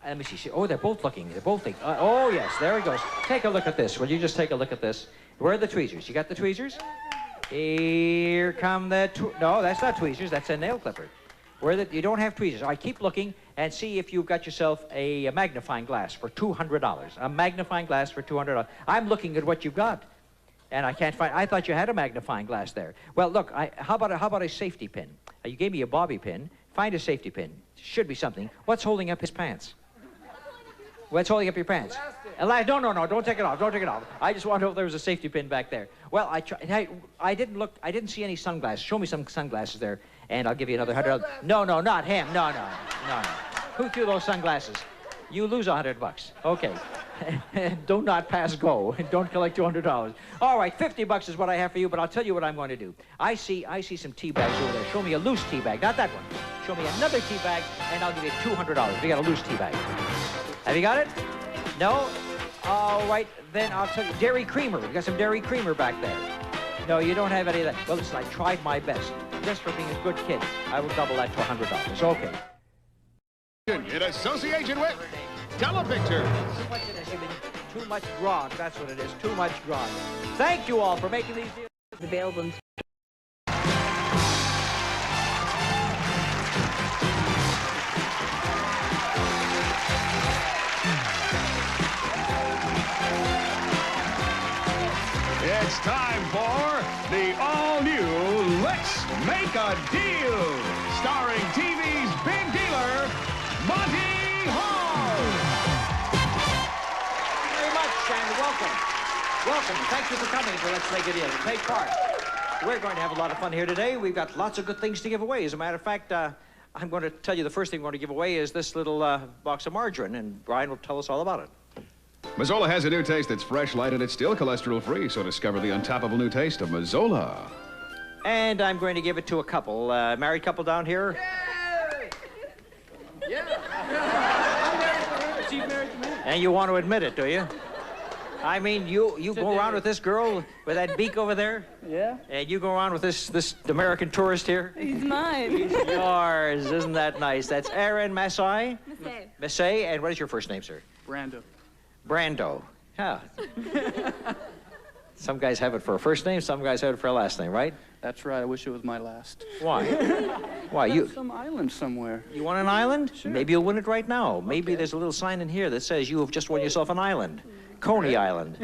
Let me see. Oh, they're both looking. They're both thinking. Oh, yes, there he goes. Take a look at this. Will you just take a look at this? Where are the tweezers? You got the tweezers? Here come the no, that's not tweezers. That's a nail clipper. You don't have tweezers. All right, keep looking and see if you've got yourself a magnifying glass for $200. A magnifying glass for $200. I'm looking at what you've got, and I can't find. I thought you had a magnifying glass there. Well, look. How about a safety pin? You gave me a bobby pin. Find a safety pin. Should be something. What's holding up his pants? What's holding up your pants? No, don't take it off. Don't take it off. I just want to know if there was a safety pin back there. Well, I didn't look. I didn't see any sunglasses. Show me some sunglasses there, and I'll give you another $100. No, not him. No. Who threw those sunglasses? You lose $100. Okay. Do not pass go. Don't collect $200. All right, $50 is what I have for you, but I'll tell you what I'm going to do. I see some tea bags over there. Show me a loose tea bag, not that one. Show me another tea bag, and I'll give you $200. We got a loose tea bag. Have you got it? No? All right, then I'll tell you. Dairy creamer. We got some dairy creamer back there. No, you don't have any of that. Well, listen, I tried my best. Just for being a good kid, I will double that to $100. Okay. In association with Telepictures. Too much in this. Too much grog. That's what it is. Too much grog. Thank you all for making these deals. Available in It's time for the all-new Let's Make a Deal, starring TV's big dealer, Monty Hall. Thank you very much, and welcome. Welcome. Thank you for coming to Let's Make a Deal. Take part. We're going to have a lot of fun here today. We've got lots of good things to give away. As a matter of fact, I'm going to tell you the first thing we're going to give away is this little box of margarine, and Brian will tell us all about it. Mazzola has a new taste that's fresh, light, and it's still cholesterol-free, so discover the untoppable new taste of Mazzola. And I'm going to give it to a couple, married couple down here. Yeah. I'm married to her. She's married to me. And you want to admit it, do you? I mean, you go around with this girl with that beak over there? Yeah. And you go around with this American tourist here? He's mine. He's yours. Isn't that nice? That's Aaron Massai? Massai. And what is your first name, sir? Brando. Brando. Yeah. Some guys have it for a first name, some guys have it for a last name, right? That's right. I wish it was my last. Why? Why? You some island somewhere. You want an island? Sure. Maybe you'll win it right now. Maybe there's a little sign in here that says you have just won yourself an island. Coney Island.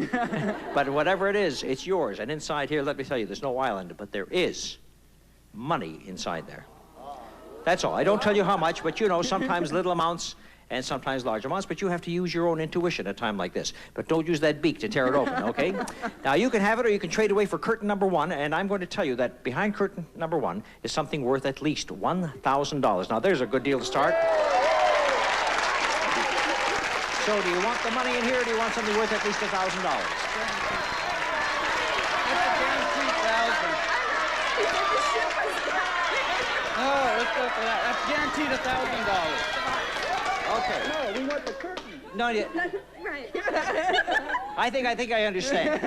But whatever it is, it's yours. And inside here, let me tell you, there's no island, but there is money inside there. That's all. I don't tell you how much, but you know, sometimes little amounts and sometimes large amounts, but you have to use your own intuition at a time like this. But don't use that beak to tear it open, okay? Now, you can have it or you can trade away for curtain number 1, and I'm going to tell you that behind curtain number 1 is something worth at least $1,000. Now, there's a good deal to start. So, do you want the money in here, or do you want something worth at least $1,000? That's a guaranteed $1,000. Oh, let's go for that. That's guaranteed $1,000. Okay. No, we want the curtain. No, you... Right. I think I understand.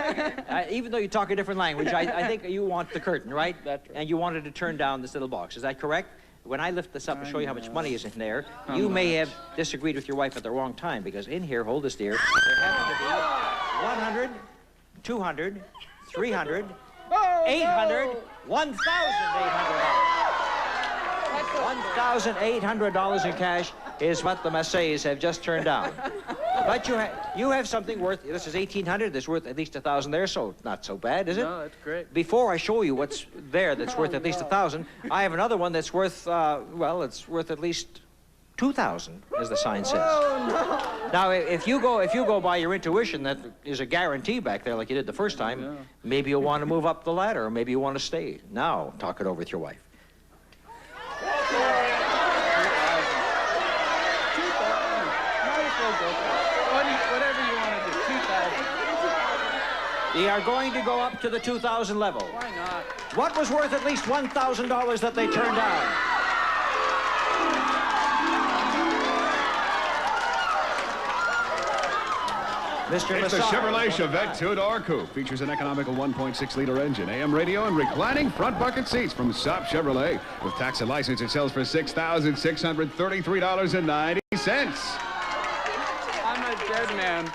Even though you talk a different language, I think you want the curtain, right? That's right. And you wanted to turn down this little box. Is that correct? When I lift this up and show you how much money is in there, you may have disagreed with your wife at the wrong time, because in here, hold this, dear, there happen to be 100, 200, 300, 800, $1,800. $1,800 in cash is what the Massais have just turned down. But you have something worth, this is $1,800, that's worth at least $1,000 there, so not so bad, is it? No, that's great. Before I show you what's there that's worth at least $1,000, I have another one that's worth, well, it's worth at least $2,000, as the sign says. Oh, no. Now, if you go by your intuition, that is a guarantee back there like you did the first time, yeah. Maybe you'll want to move up the ladder, or maybe you want to stay. Now, talk it over with your wife. Whatever you want to do, 2,000. They are going to go up to the 2,000 level. Why not? What was worth at least $1,000 that they turned down? Mr. It's the Massai. Chevrolet Chevette two-door coupe. Features an economical 1.6-liter engine, AM radio, and reclining front bucket seats from Saab Chevrolet. With tax and license, it sells for $6,633.90. I'm a dead man.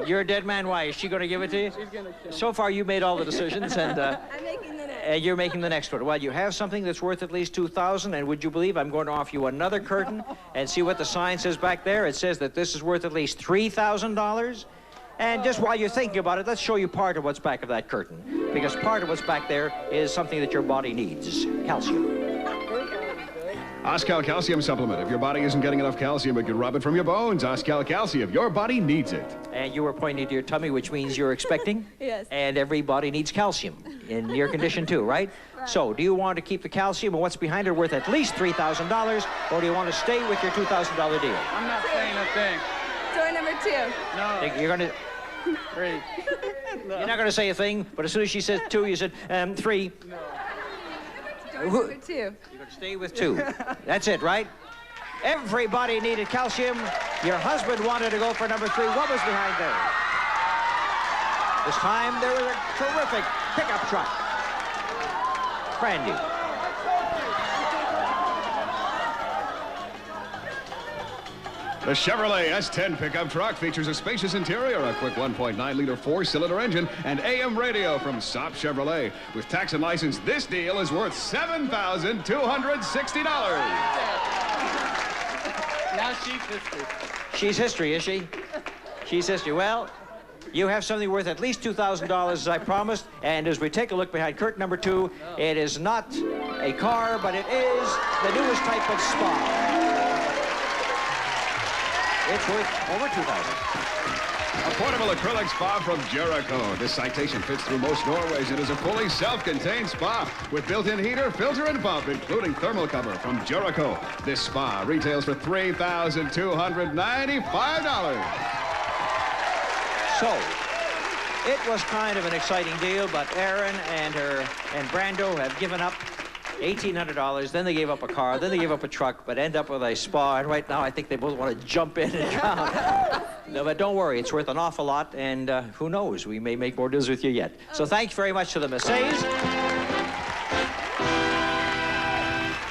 You're a dead man. Why? Is she going to give it to you? She's going to kill me. So far, you made all the decisions, and I'm making the next. you're making the next one. Well, you have something that's worth at least $2,000, and would you believe I'm going to offer you another curtain and see what the sign says back there? It says that this is worth at least $3,000. And just while you're thinking about it, let's show you part of what's back of that curtain, because part of what's back there is something that your body needs: calcium. Oscal Calcium Supplement. If your body isn't getting enough calcium, it can rob it from your bones. Oscal Calcium. Your body needs it. And you were pointing to your tummy, which means you're expecting. Yes. And everybody needs calcium in your condition too, right? So, do you want to keep the calcium and what's behind it worth at least $3,000, or do you want to stay with your $2,000 deal? I'm not saying a thing. Door number 2. No. You're going to... 3. No. You're not going to say a thing, but as soon as she says 2, you said 3. Door number 2. You're going to stay with 2. That's it, right? Everybody needed calcium. Your husband wanted to go for number 3. What was behind there? This time there was a terrific pickup truck. Brand new. The Chevrolet S10 pickup truck features a spacious interior, a quick 1.9-liter 4-cylinder engine, and AM radio from Sop Chevrolet. With tax and license, this deal is worth $7,260. Now she's history. She's history, is she? She's history. Well, you have something worth at least $2,000, as I promised. And as we take a look behind curtain number 2, it is not a car, but it is the newest type of spa. It's worth over $2,000. A portable acrylic spa from Jericho. This citation fits through most doorways. It is a fully self-contained spa with built-in heater, filter, and pump, including thermal cover from Jericho. This spa retails for $3,295. So, it was kind of an exciting deal, but Aaron and Brando have given up $1,800. Then they gave up a car. Then they gave up a truck, but end up with a spa. And right now, I think they both want to jump in and drown. No, but don't worry. It's worth an awful lot. And who knows? We may make more deals with you yet. So thanks very much to the Massays.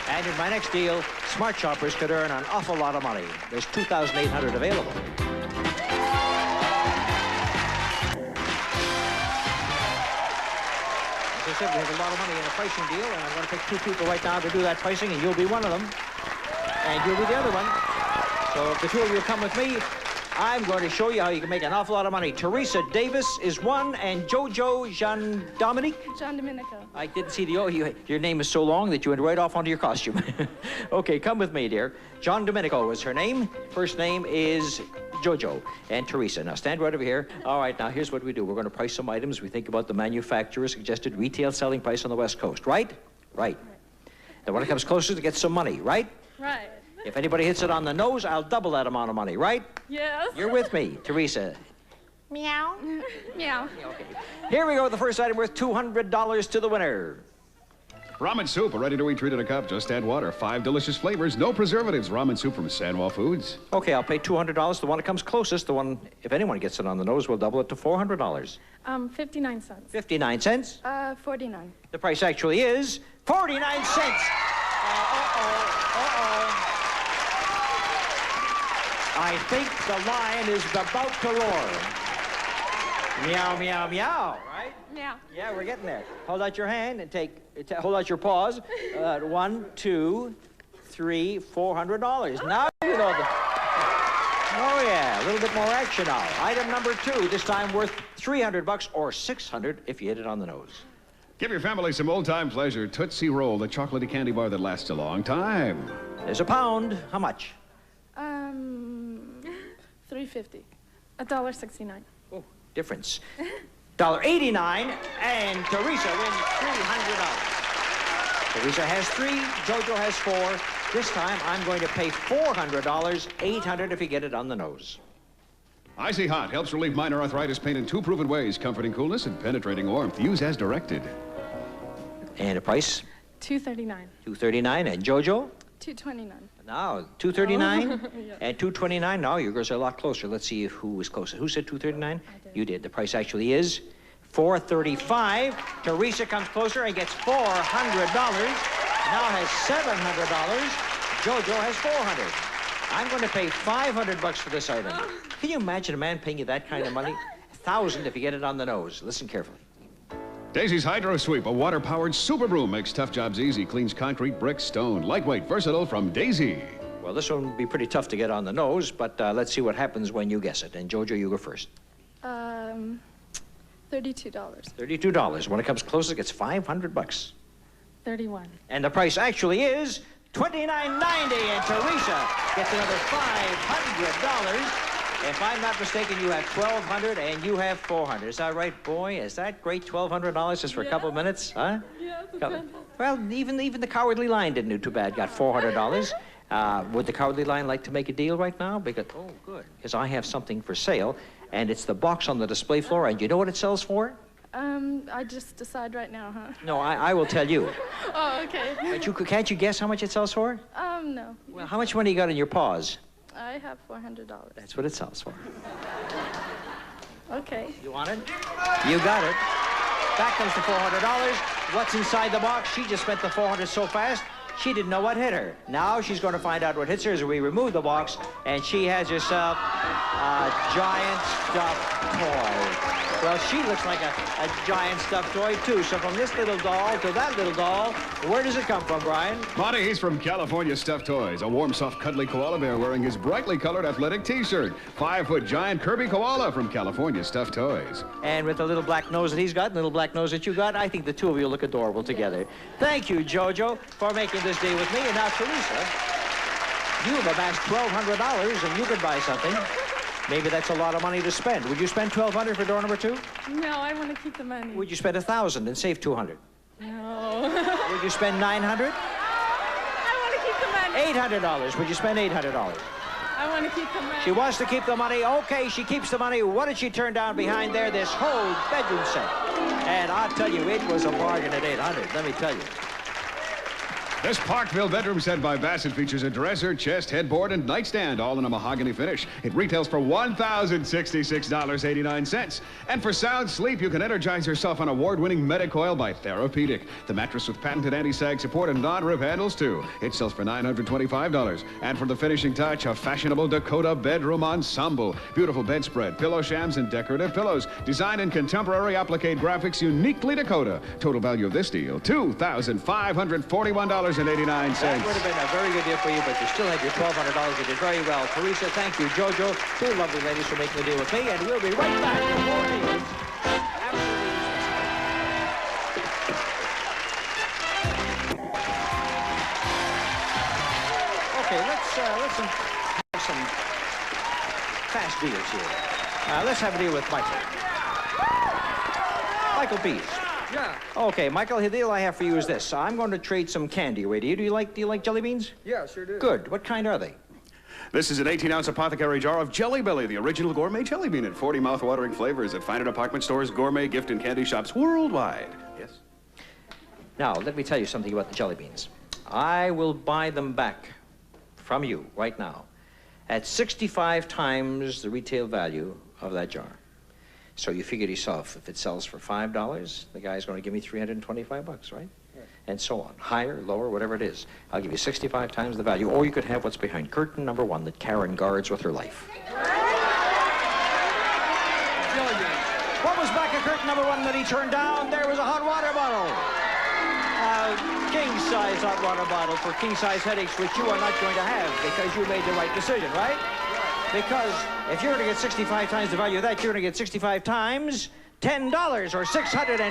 And in my next deal, smart shoppers could earn an awful lot of money. There's $2,800 available. As I said, we have a lot of money in a pricing deal, and I'm going to pick 2 people right now to do that pricing, and you'll be one of them, and you'll be the other one. So if the 2 of you come with me, I'm going to show you how you can make an awful lot of money. Teresa Davis is 1, and Jojo Jean Dominique? John Domenico. I didn't see the O. Your name is so long that you went right off onto your costume. Okay, come with me, dear. John Domenico is her name. First name is Jojo and Teresa. Now, stand right over here. All right, now, here's what we do. We're going to price some items. We think about the manufacturer's suggested retail selling price on the West Coast, right? Right. Then when it comes closer, to get some money, right? Right. If anybody hits it on the nose, I'll double that amount of money, right? Yes. You're with me, Teresa. Meow. Meow. Okay. Here we go. The first item worth $200 to the winner. Ramen soup, a ready-to-eat treat in a cup. Just add water. 5 delicious flavors, no preservatives. Ramen soup from Sanwa Foods. Okay, I'll pay $200. The one that comes closest, the one, if anyone gets it on the nose, we'll double it to $400. 59 cents. 59 cents? 49. The price actually is 49 cents. I think the lion is about to roar. Meow, meow, meow, right? Meow. Yeah, we're getting there. Hold out your hand and hold out your paws. 1, 2, 3, $400. Now you know the... Oh, yeah, a little bit more action now. Item number 2, this time worth $300 or $600 if you hit it on the nose. Give your family some old-time pleasure. Tootsie Roll, the chocolatey candy bar that lasts a long time. There's a pound. How much? $3.50. $1.69. Oh, difference. $1.89, and Teresa wins $300. Teresa has 3, Jojo has 4. This time, I'm going to pay $400, $800 if you get it on the nose. Icy Hot helps relieve minor arthritis pain in 2 proven ways, comforting coolness and penetrating warmth. Use as directed. And a price? $2.39. $2.39, and Jojo? $2.29. Now, $2.39 Yeah. and $2.29. Now, your girls are a lot closer. Let's see who was closer. Who said $2.39? You did. The price actually is $4.35. Teresa comes closer and gets $400. Now has $700. Jojo has $400. I'm going to pay $500 for this item. Can you imagine a man paying you that kind of money? $1,000 if you get it on the nose. Listen carefully. Daisy's Hydro Sweep, a water-powered super broom, makes tough jobs easy, cleans concrete, brick, stone. Lightweight, versatile from Daisy. Well, this one would be pretty tough to get on the nose, but let's see what happens when you guess it. And Jojo, you go first. $32. $32. When it comes closer, it gets $500. 31. And the price actually is $29.90, and Teresa gets another $500. If I'm not mistaken, you have $1,200 and you have $400. Is that right, boy? Is that great? $1,200 just for a couple of minutes, huh? Yeah, it's fantastic. Well, even the Cowardly Lion didn't do too bad. Got $400. Would the Cowardly Lion like to make a deal right now? Because, oh, good. Because I have something for sale, and it's the box on the display floor, and you know what it sells for? I just decide right now, huh? No, I will tell you. Oh, okay. But can't you guess how much it sells for? No. Well, how much money you got in your paws? I have $400. That's what it sells for. Okay. You want it? You got it. Back comes the $400. What's inside the box? She just spent the $400 so fast, she didn't know what hit her. Now she's going to find out what hits her as we remove the box, and she has herself a giant stuffed toy. Well, she looks like a giant stuffed toy, too. So from this little doll to that little doll, where does it come from, Brian? Monty, he's from California Stuffed Toys. A warm, soft, cuddly koala bear wearing his brightly colored athletic T-shirt. 5-foot giant Kirby koala from California Stuffed Toys. And with the little black nose that he's got and the little black nose that you got, I think the two of you look adorable together. Thank you, Jojo, for making this deal with me. And now, Teresa, you have amassed $1,200 and you could buy something. Maybe that's a lot of money to spend. Would you spend $1,200 for door number 2? No, I want to keep the money. Would you spend $1,000 and save $200? No. Would you spend $900? I want to keep the money. $800. Would you spend $800? I want to keep the money. She wants to keep the money. Okay, she keeps the money. What did she turn down behind there? This whole bedroom set. And I'll tell you, it was a bargain at $800. Let me tell you. This Parkville bedroom set by Bassett features a dresser, chest, headboard, and nightstand, all in a mahogany finish. It retails for $1,066.89. And for sound sleep, you can energize yourself on award-winning Medicoil by Therapeutic. The mattress with patented anti-sag support and non-rip handles, too. It sells for $925. And for the finishing touch, a fashionable Dakota bedroom ensemble. Beautiful bedspread, pillow shams, and decorative pillows. Designed in contemporary applique graphics, uniquely Dakota. Total value of this deal, $2,541.89. That would have been a very good deal for you, but you still had your $1,200. You did very well. Teresa, thank you. Jojo, two lovely ladies for making the deal with me, and we'll be right back with more deals. Okay, let's have some fast deals here. Let's have a deal with Michael. Michael Pease. Yeah. Okay, Michael, the deal I have for you is this. I'm going to trade some candy away to you. Do you like jelly beans? Yeah, sure do. Good. What kind are they? This is an 18-ounce apothecary jar of Jelly Belly, the original gourmet jelly bean at 40 mouth-watering flavors at fine department stores, gourmet, gift, and candy shops worldwide. Yes? Now, let me tell you something about the jelly beans. I will buy them back from you right now at 65 times the retail value of that jar. So you figure to yourself, if it sells for $5, the guy's going to give me $325, right? And so on. Higher, lower, whatever it is. I'll give you 65 times the value. Or you could have what's behind curtain number 1 that Karen guards with her life. What was back at curtain number 1 that he turned down? There was a hot water bottle. A king-size hot water bottle for king-size headaches, which you are not going to have because you made the right decision, right? Because if you're going to get 65 times the value of that, you're going to get 65 times $10 or $650 in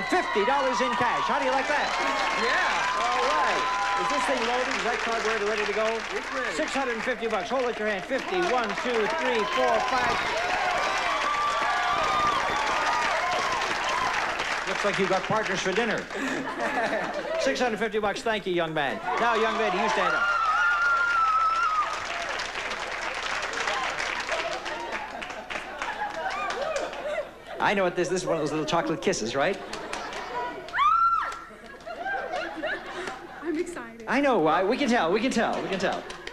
cash. How do you like that? Yeah. All right. Is this thing loaded? Is that card ready to go? It's ready. $650. Hold it your hand. 50, 1, 2, 3, 4, 5. Looks like you got partners for dinner. $650. Thank you, young man. Now, young lady, you stand up. I know what this is. One of those little chocolate kisses, right? I'm excited. I know. We can tell.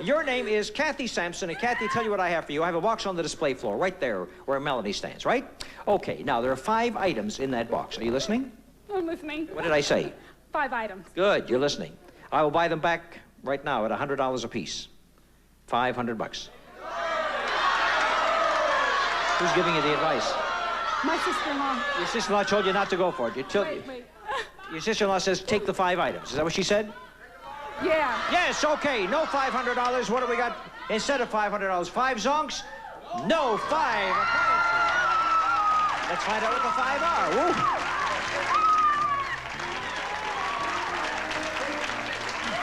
Your name is Kathy Sampson, and Kathy, tell you what I have for you. I have a box on the display floor right there where Melanie stands, right? Okay, now there are 5 items in that box. Are you listening? I'm listening. What did I say? 5 items. Good, you're listening. I will buy them back right now at $100 apiece. $500. Who's giving you the advice? My sister-in-law. Your sister-in-law told you not to go for it. Wait. Your sister-in-law says take the 5 items. Is that what she said? Yeah. Yes, okay. No $500. What do we got instead of $500? 5 zonks? No 5 appliances. Let's find out what the 5 are. Woo.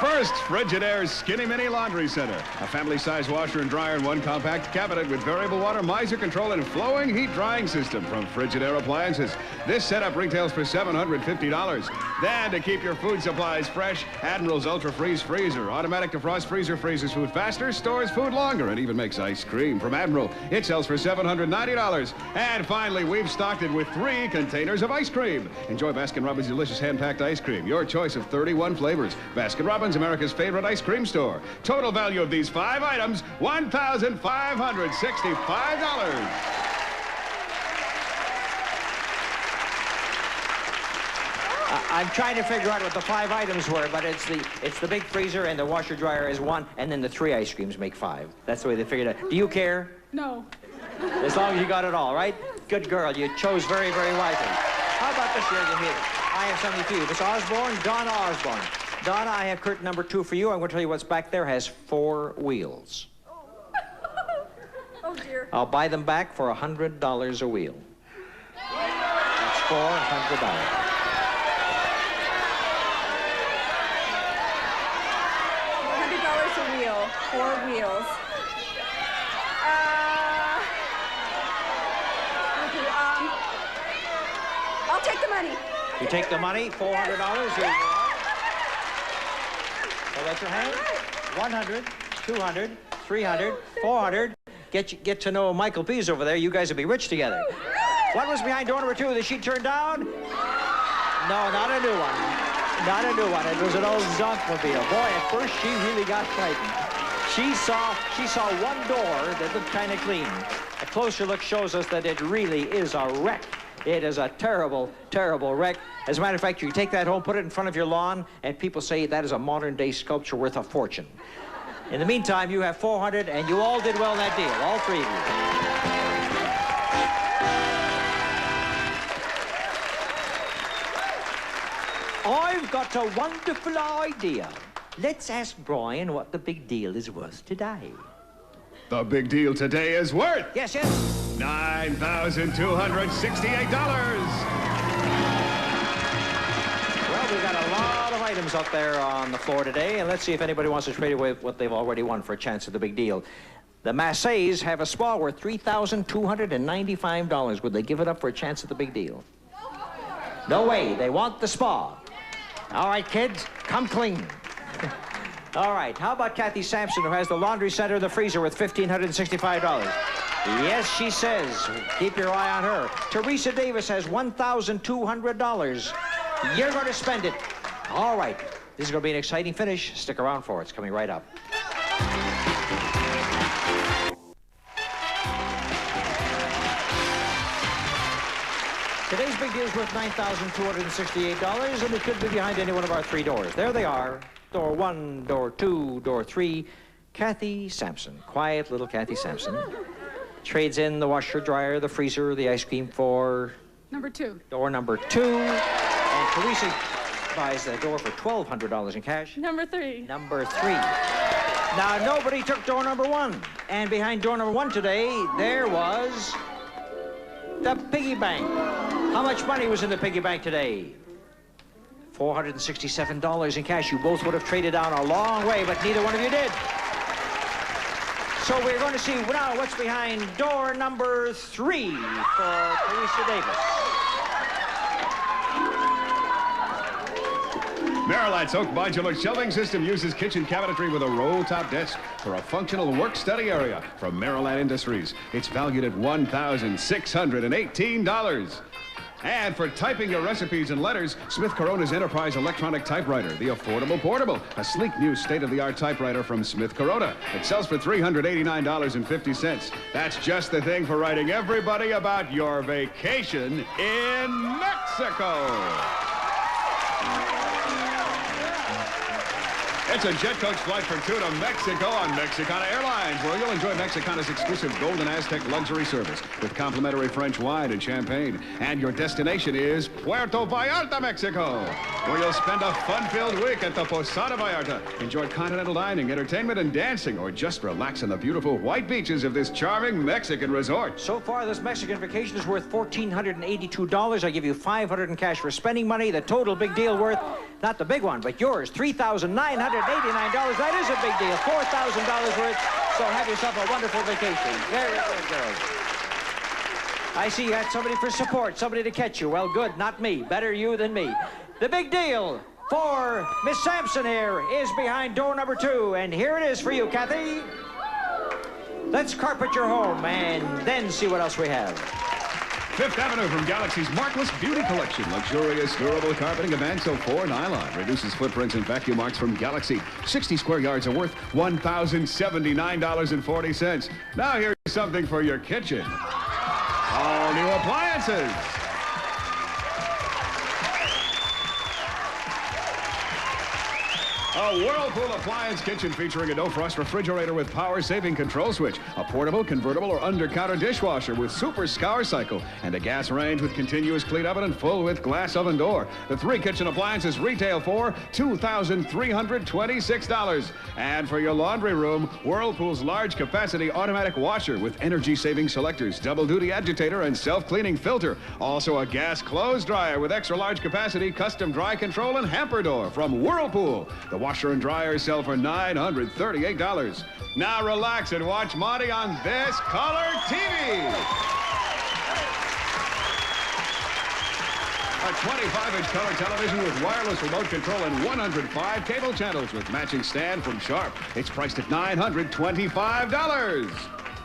First, Frigidaire's Skinny Mini Laundry Center. A family-size washer and dryer in one compact cabinet with variable water, miser control, and flowing heat drying system from Frigidaire Appliances. This setup retails for $750. Then, to keep your food supplies fresh, Admiral's Ultra Freeze Freezer. Automatic defrost freezer freezes food faster, stores food longer, and even makes ice cream from Admiral. It sells for $790. And finally, we've stocked it with 3 containers of ice cream. Enjoy Baskin-Robbins' delicious hand-packed ice cream. Your choice of 31 flavors. Baskin-Robbins, America's favorite ice cream store. Total value of these 5 items, $1,565. I'm trying to figure out what the 5 items were, but it's the big freezer and the washer dryer is 1, and then the 3 ice creams make 5. That's the way they figured it out. Do you care? No. As long as you got it all, right? Good girl. You chose very, very wisely. How about this here? I have something for you. Miss Osborne, Donna Osborne. Donna, I have curtain number 2 for you. I'm going to tell you what's back there has 4 wheels. Oh, dear. I'll buy them back for $100 a wheel. That's $400. $100 a wheel. 4 wheels. I'll take the money. You take the money, $400. Here you are. So that's your hand. 100, 200, 300, 400. Get to know Michael Pease over there. You guys will be rich together. What was behind door number 2 that she turned down? No, not a new one. Not a new one. It was an old Zonkmobile. Boy, at first she really got frightened. She saw one door that looked kind of clean. A closer look shows us that it really is a wreck. It is a terrible, terrible wreck. As a matter of fact, you take that home, put it in front of your lawn, and people say that is a modern-day sculpture worth a fortune. In the meantime, you have 400, and you all did well in that deal, all 3 of you. I've got a wonderful idea. Let's ask Brian what the big deal is worth today. The big deal today is worth... Yes, yes? $9,268. Well, we've got a lot of items up there on the floor today, and let's see if anybody wants to trade away what they've already won for a chance at the big deal. The Massays have a spa worth $3,295. Would they give it up for a chance at the big deal? No way. They want the spa. All right, kids, come clean. All right, how about Kathy Sampson, who has the laundry center and the freezer with $1,565? Yes, she says. Keep your eye on her. Teresa Davis has $1,200. You're going to spend it. All right, this is going to be an exciting finish. Stick around for it. It's coming right up. Today's big deal is worth $9,268, and it could be behind any one of our 3 doors. There they are. Door 1, door 2, door 3. Kathy Sampson, quiet little Kathy Sampson, trades in the washer, dryer, the freezer, the ice cream for... Number 2. Door number 2. And Teresa buys the door for $1,200 in cash. Number 3. Number 3. Now, nobody took door number 1. And behind door number 1 today, there was the piggy bank. How much money was in the piggy bank today? $467 in cash. You both would have traded down a long way, but neither one of you did. So we're going to see now what's behind door number 3 for Teresa Davis. Merrill Oak modular shelving system uses kitchen cabinetry with a roll-top desk for a functional work-study area from Merrill Industries. It's valued at $1,618. And for typing your recipes and letters, Smith Corona's Enterprise Electronic Typewriter, the affordable portable, a sleek new state-of-the-art typewriter from Smith Corona. It sells for $389.50. That's just the thing for writing everybody about your vacation in Mexico. It's a jet coach flight for 2 to Mexico on Mexicana Airlines, where you'll enjoy Mexicana's exclusive Golden Aztec luxury service with complimentary French wine and champagne. And your destination is Puerto Vallarta, Mexico. where you'll spend a fun-filled week at the Posada Vallarta. Enjoy continental dining, entertainment, and dancing, or just relax on the beautiful white beaches of this charming Mexican resort. So far, this Mexican vacation is worth $1,482. I give you $500 in cash for spending money. The total big deal worth, not the big one, but yours, $3,989. That is a big deal, $4,000 worth. So have yourself a wonderful vacation. Very good, girls. I see you had somebody for support, somebody to catch you. Well, good, not me. Better you than me. The big deal for Miss Sampson here is behind door number 2. And here it is for you, Kathy. Let's carpet your home and then see what else we have. Fifth Avenue from Galaxy's Markless Beauty Collection. Luxurious, durable carpeting of Ansel 4 nylon. Reduces footprints and vacuum marks from Galaxy. 60 square yards are worth $1,079.40. Now here's something for your kitchen. All new appliances. A Whirlpool appliance kitchen featuring a no-frost refrigerator with power-saving control switch, a portable, convertible, or under-counter dishwasher with super scour cycle, and a gas range with continuous clean oven and full-width glass oven door. The 3 kitchen appliances retail for $2,326. And for your laundry room, Whirlpool's large-capacity automatic washer with energy-saving selectors, double-duty agitator, and self-cleaning filter. Also a gas clothes dryer with extra-large capacity, custom dry control, and hamper door from Whirlpool. The washer and dryer sell for $938. Now relax and watch Monty on this color TV. A 25-inch color television with wireless remote control and 105 cable channels with matching stand from Sharp. It's priced at $925.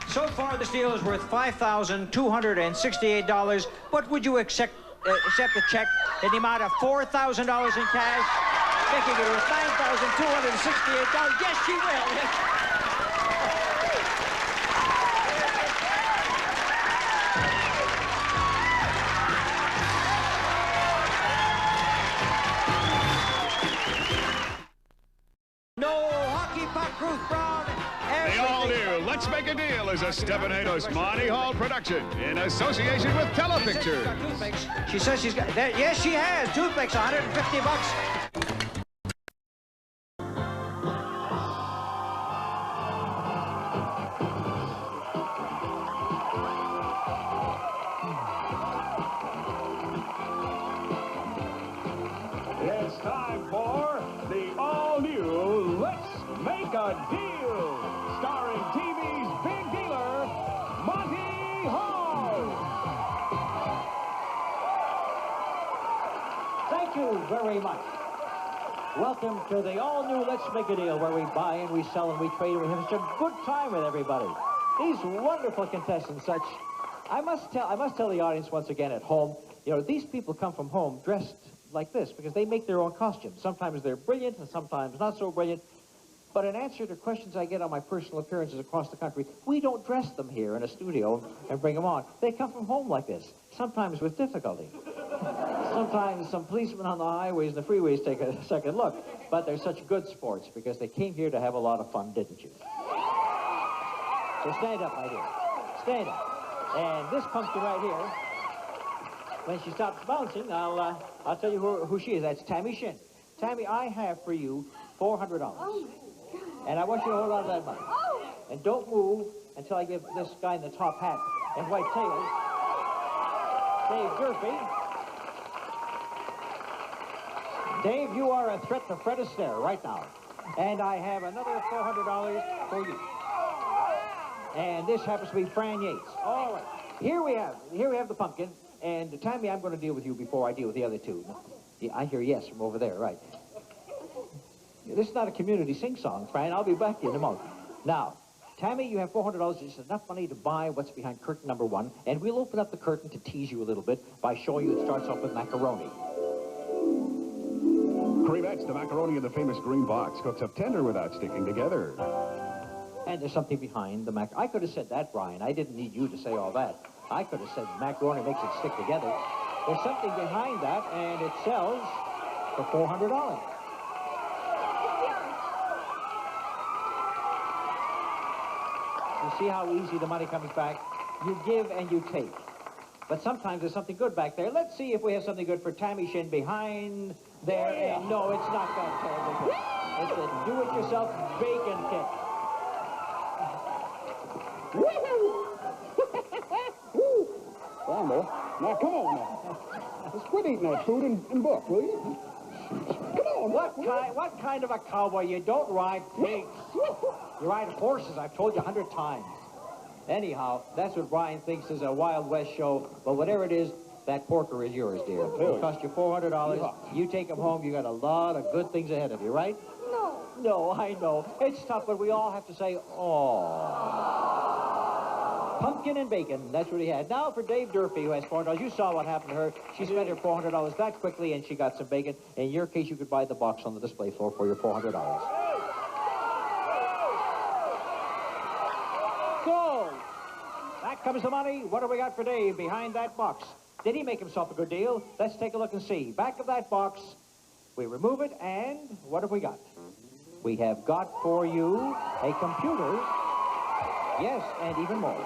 So far, this deal is worth $5,268. But would you accept a check in the amount of $4,000 in cash? Making it worth $9,268. Yes, she will. No hockey puck, Ruth Brown. The all-new Let's Make a Deal is a Stephanatos Monty Hall production in association with Telepictures. She says she's got that. Yes, she has. Toothpicks, $150. It's time for the all-new Let's Make a Deal, starring TV's big dealer, Monty Hall. Thank you very much. Welcome to the all-new Let's Make a Deal, where we buy and we sell and we trade and we have such a good time with everybody. These wonderful contestants, I must tell the audience once again at home, you know, these people come from home dressed like this because they make their own costumes. Sometimes they're brilliant and sometimes not so brilliant. But in answer to questions I get on my personal appearances across the country, we don't dress them here in a studio and bring them on. They come from home like this, sometimes with difficulty. Sometimes some policemen on the highways and the freeways take a second look. But they're such good sports because they came here to have a lot of fun, didn't you? So stand up, my dear. Stand up. And this pumpkin right here, when she stops bouncing, I'll tell you who she is. That's Tammy Shin. Tammy, I have for you $400. Oh, and I want you to hold on to that money. Oh. And don't move until I give this guy in the top hat and white tails, Dave Durfee. Dave, you are a threat to Fred Astaire right now. And I have another $400 for you. And this happens to be Fran Yates. All right. Here we have the pumpkin. And Tammy, I'm going to deal with you before I deal with the other two. Yeah, I hear yes from over there, right. This is not a community sing-song, Fran. I'll be back in a moment. Now, Tammy, you have $400. It's enough money to buy what's behind curtain number 1. And we'll open up the curtain to tease you a little bit by showing you it starts off with macaroni. Crevettes, the macaroni in the famous green box, cooks up tender without sticking together. And there's something behind the macaroni. I could have said that, Brian. I didn't need you to say all that. I could have said macaroni makes it stick together. There's something behind that, and it sells for $400. You see how easy the money comes back? You give and you take. But sometimes there's something good back there. Let's see if we have something good for Tammy Shin behind There, and no, it's not that terrible kit. It's a do-it-yourself bacon kit. Fine, now, come on now. Let's quit eating that food and book, will you? Come on. What kind of a cowboy? You don't ride pigs. You ride horses, I've told you 100 times. Anyhow, that's what Brian thinks is a Wild West show. But whatever it is, that porker is yours, dear. It cost you $400. You take him home, you got a lot of good things ahead of you, right? No. No, I know. It's tough, but we all have to say, oh. Pumpkin and bacon, that's what he had. Now for Dave Durfee, who has $400. You saw what happened to her. She spent her $400 that quickly, and she got some bacon. In your case, you could buy the box on the display floor for your $400. So, back comes the money. What do we got for Dave behind that box? Did he make himself a good deal? Let's take a look and see. Back of that box, we remove it, and what have we got? We have got for you a computer. Yes, and even more.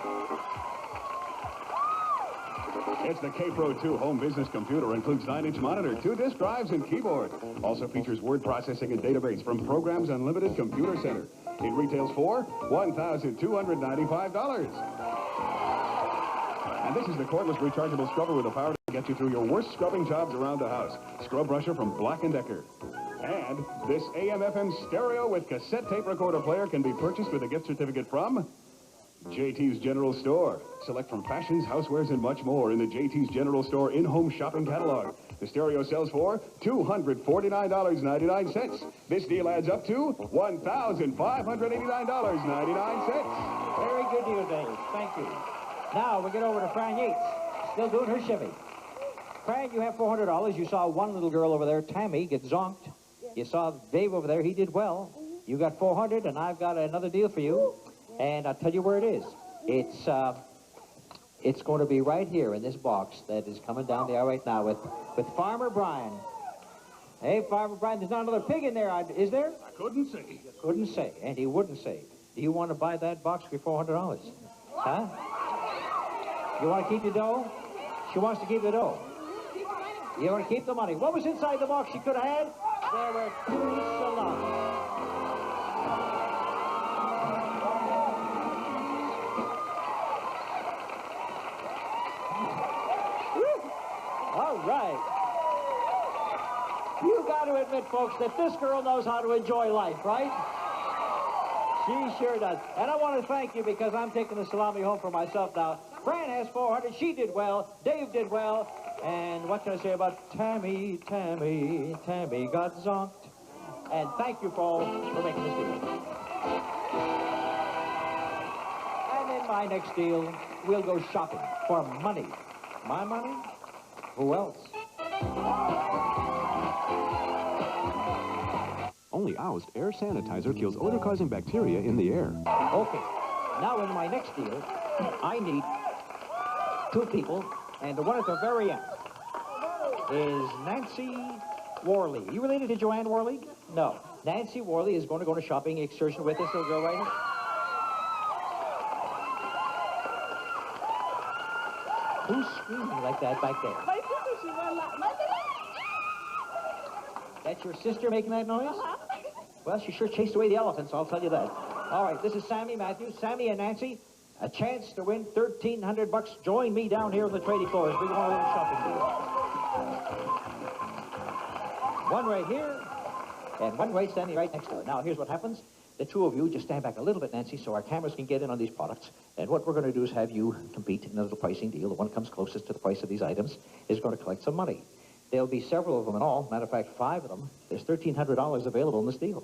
It's the K-Pro 2 home business computer. Includes 9-inch monitor, 2 disk drives, and keyboard. Also features word processing and database from Programs Unlimited Computer Center. It retails for $1,295. And this is the cordless rechargeable scrubber with the power to get you through your worst scrubbing jobs around the house. Scrub brusher from Black & Decker. And this AM/FM stereo with cassette tape recorder player can be purchased with a gift certificate from JT's General Store. Select from fashions, housewares, and much more in the JT's General Store in-home shopping catalog. The stereo sells for $249.99. This deal adds up to $1,589.99. Very good deal, Dave. Thank you. Now we get over to Fran Yates, still doing her Chevy. Fran, you have $400. You saw one little girl over there, Tammy, get zonked. Yes. You saw Dave over there. He did well. You got $400, and I've got another deal for you. And I'll tell you where it is. It's going to be right here in this box that is coming down the aisle right now with Farmer Brian. Hey, Farmer Brian, there's not another pig in there, is there? I couldn't say. You couldn't say, and he wouldn't say. Do you want to buy that box for $400? Huh? You want to keep the dough? She wants to keep the dough. You want to keep the money. What was inside the box she could have had? There were 2 salami. All right. You got to admit, folks, that this girl knows how to enjoy life, right? She sure does. And I want to thank you because I'm taking the salami home for myself now. Fran has $400. She did well. Dave did well. And what can I say about Tammy? Tammy got zonked. And thank you, Paul, for making this deal. And in my next deal, we'll go shopping for money. My money? Who else? Only Oust air sanitizer kills odor-causing bacteria in the air. Okay. Now in my next deal, I need 2 people, and the one at the very end is Nancy Worley. You related to Joanne Worley? No. Nancy Worley is going to go on a shopping excursion with this little girl right here. Who's screaming like that back there? My sister, she went like That's your sister making that noise? Well, she sure chased away the elephants, I'll tell you that. All right, this is Sammy Matthews. Sammy and Nancy, a chance to win $1,300. Join me down here on the trading floor as we go on a little shopping deal. One right here, and one right standing right next to her. Now, here's what happens. The 2 of you just stand back a little bit, Nancy, so our cameras can get in on these products. And what we're going to do is have you compete in a little pricing deal. The one comes closest to the price of these items is going to collect some money. There'll be several of them in all. Matter of fact, 5 of them. There's $1,300 available in this deal.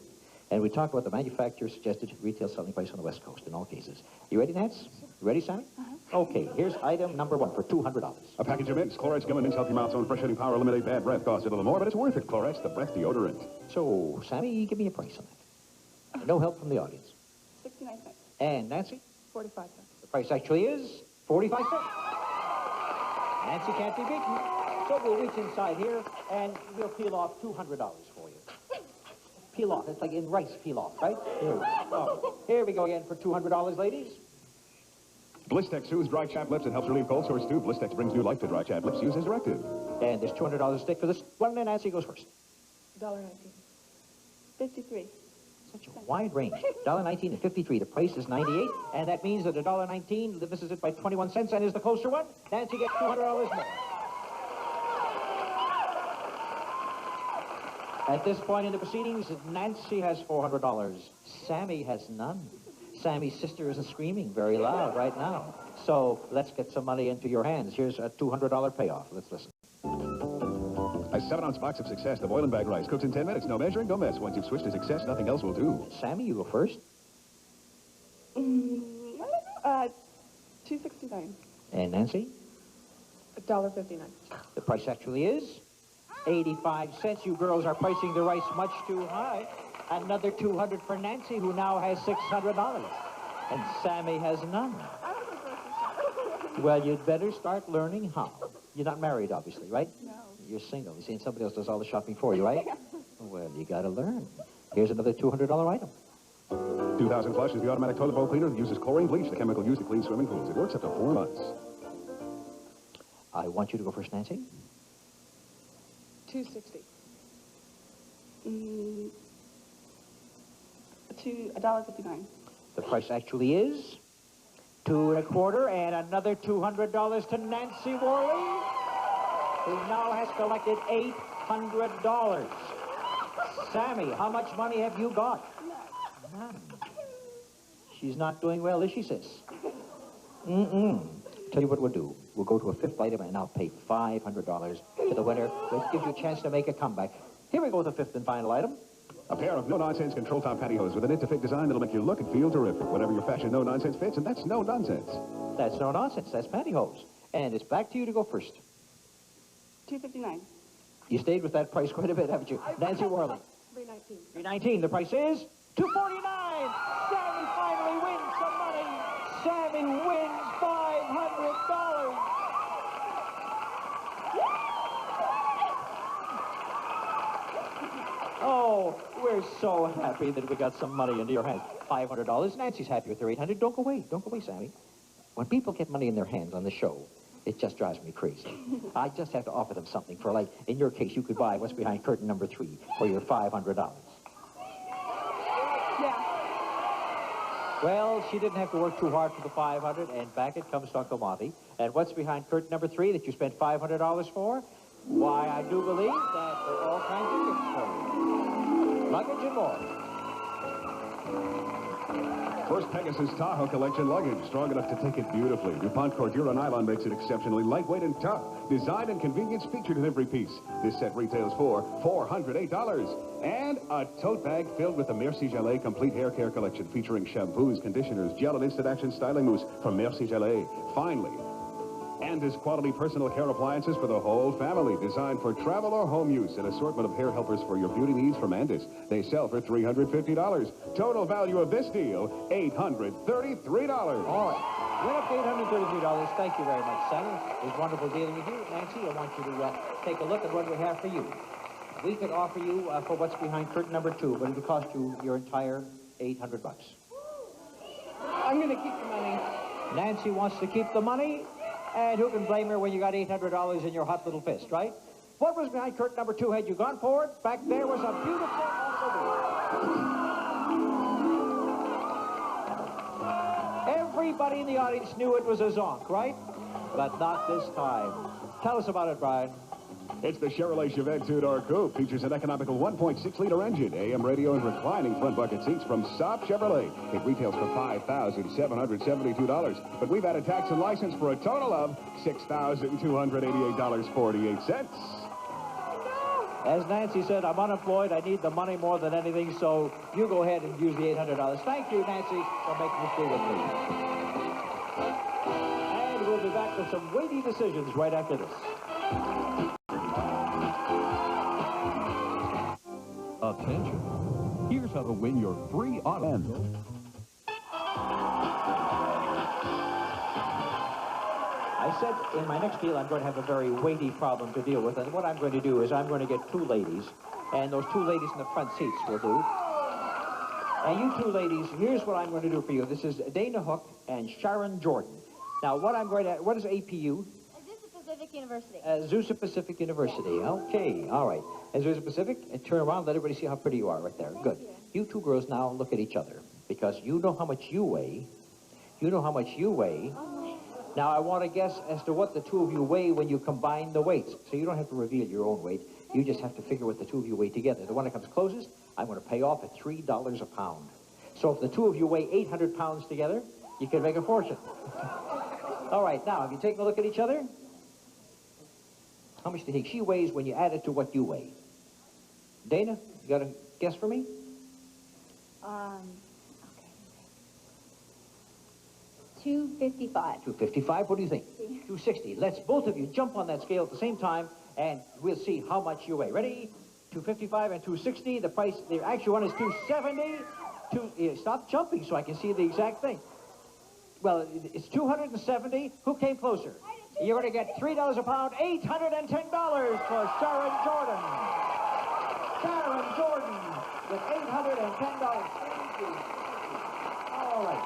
And we talk about the manufacturer's suggested retail selling price on the West Coast in all cases. You ready, Nance? You ready, Sammy? Okay, here's item number 1 for $200. A package of mints. Clorets Gum and Mints help your mouth's own fresh-hitting power eliminate bad breath. Costs a little more, but it's worth it. Clorets, the breath deodorant. So, Sammy, give me a price on that. No help from the audience. 69 cents. And Nancy? 45 cents. The price actually is 45 cents. Nancy can't be beaten. So we'll reach inside here, and we'll peel off $200 for you. Peel off. It's like in rice peel off, right? Here we go. Oh, here we go again for $200, ladies. Blistex soothes dry chapped lips and helps relieve cold sores, too. Blistex brings new life to dry chapped lips. Use as directed. And there's $200 a stick for this one, and Nancy goes first. $1.19. 53. Such a wide range. $1.19 and 53. The price is 98, and that means that $1.19 misses it by 21 cents and is the closer one. Nancy gets $200 more. At this point in the proceedings, Nancy has $400. Sammy has none. Sammy's sister is screaming very loud right now. So let's get some money into your hands. Here's a $200 payoff. Let's listen. A 7-ounce box of Success, the boil and bag rice. Cooks in 10 minutes. No measuring, no mess. Once you've switched to Success, nothing else will do. Sammy, you go first. I don't know. $2.69. And Nancy? $1.59. The price actually is 85 cents. You girls are pricing the rice much too high. Another $200 for Nancy, who now has $600. And Sammy has none. Well, you'd better start learning how. You're not married, obviously, right? No. You're single. You're saying somebody else does all the shopping for you, right? Well, you got to learn. Here's another $200 item. 2000 Flush is the automatic toilet bowl cleaner that uses chlorine bleach, the chemical used to clean swimming pools. It works up to 4 months. I want you to go first, Nancy. $2.60. $1.59. The price actually is $2.25, and another $200 to Nancy Worley, who now has collected $800. Sammy, how much money have you got? None. She's not doing well, is she, sis? Tell you what we'll do. We'll go to a fifth item, and I'll pay $500 to the winner, which gives you a chance to make a comeback. Here we go with the fifth and final item. A pair of no-nonsense control-top pantyhose with a knit-to-fit design that'll make you look and feel terrific. Whatever your fashion, no-nonsense fits, and that's no-nonsense. That's no nonsense. That's pantyhose. And it's back to you to go first. $2.59. You stayed with that price quite a bit, haven't you? Nancy Worley. $3.19. $3.19. The price is $2.49. Sammy finally wins some money. Sammy wins $500. Oh, we're so happy that we got some money into your hands. $500. Nancy's happy with her $800. Don't go away. Don't go away, Sammy. When people get money in their hands on the show, it just drives me crazy. I just have to offer them something for, like, in your case, you could buy what's behind curtain number 3 for your $500. Yeah. Well, she didn't have to work too hard for the $500, and back it comes to Uncle Monty. And what's behind curtain number 3 that you spent $500 for? Why, I do believe that there are all kinds of gifts for you. Luggage and more. First Pegasus Tahoe collection luggage, strong enough to take it beautifully. DuPont Cordura nylon makes it exceptionally lightweight and tough. Design and convenience featured in every piece. This set retails for $408. And a tote bag filled with the Merci Gelée Complete Hair Care Collection, featuring shampoos, conditioners, gel, and instant action styling mousse from Merci Gelée. Finally, Andis quality personal care appliances for the whole family, designed for travel or home use. An assortment of hair helpers for your beauty needs from Andis. They sell for $350. Total value of this deal, $833. All right. Went up to $833. Thank you very much, Sammy. It was wonderful dealing with you. Nancy, I want you to take a look at what we have for you. We could offer you for what's behind curtain number 2, but it would cost you your entire $800. I'm going to keep the money. Nancy wants to keep the money. And who can blame her when you got $800 in your hot little fist, right? What was behind curtain number 2? Had you gone for it? Back there was a beautiful automobile. Everybody in the audience knew it was a Zonk, right? But not this time. Tell us about it, Brian. It's the Chevrolet Chevette two-door coupe. Features an economical 1.6-liter engine, AM radio, and reclining front bucket seats from Saab Chevrolet. It retails for $5,772, but we've added tax and license for a total of $6,288.48. As Nancy said, I'm unemployed. I need the money more than anything, so you go ahead and use the $800. Thank you, Nancy, for making this deal with me. And we'll be back with some weighty decisions right after this. Attention. Here's how to win your free auto. I said in my next deal I'm going to have a very weighty problem to deal with, and what I'm going to do is I'm going to get 2 ladies, and those 2 ladies in the front seats will do. And you 2 ladies, here's what I'm going to do for you. This is Dana Hook and Sharon Jordan. Now, what is APU? This is Pacific University. Azusa Pacific University. Okay, all right. Azusa Pacific, and turn around, let everybody see how pretty you are right there. Good. You two girls now look at each other, because you know how much you weigh. You know how much you weigh. Now, I want to guess as to what the two of you weigh when you combine the weights. So you don't have to reveal your own weight. You just have to figure what the two of you weigh together. The one that comes closest, I'm going to pay off at $3 a pound. So if the two of you weigh 800 pounds together, you can make a fortune. All right, now, have you taken a look at each other? How much do you think she weighs when you add it to what you weigh? Dana, you got a guess for me? Okay. 255. 255, what do you think? 260. Let's both of you jump on that scale at the same time, and we'll see how much you weigh. Ready? 255 and 260. The price, the actual one is 270. Stop jumping so I can see the exact thing. Well, it's 270. Who came closer? You're going to get $3 a pound, $810 for Sharon Jordan. Sharon Jordan with $810. All right.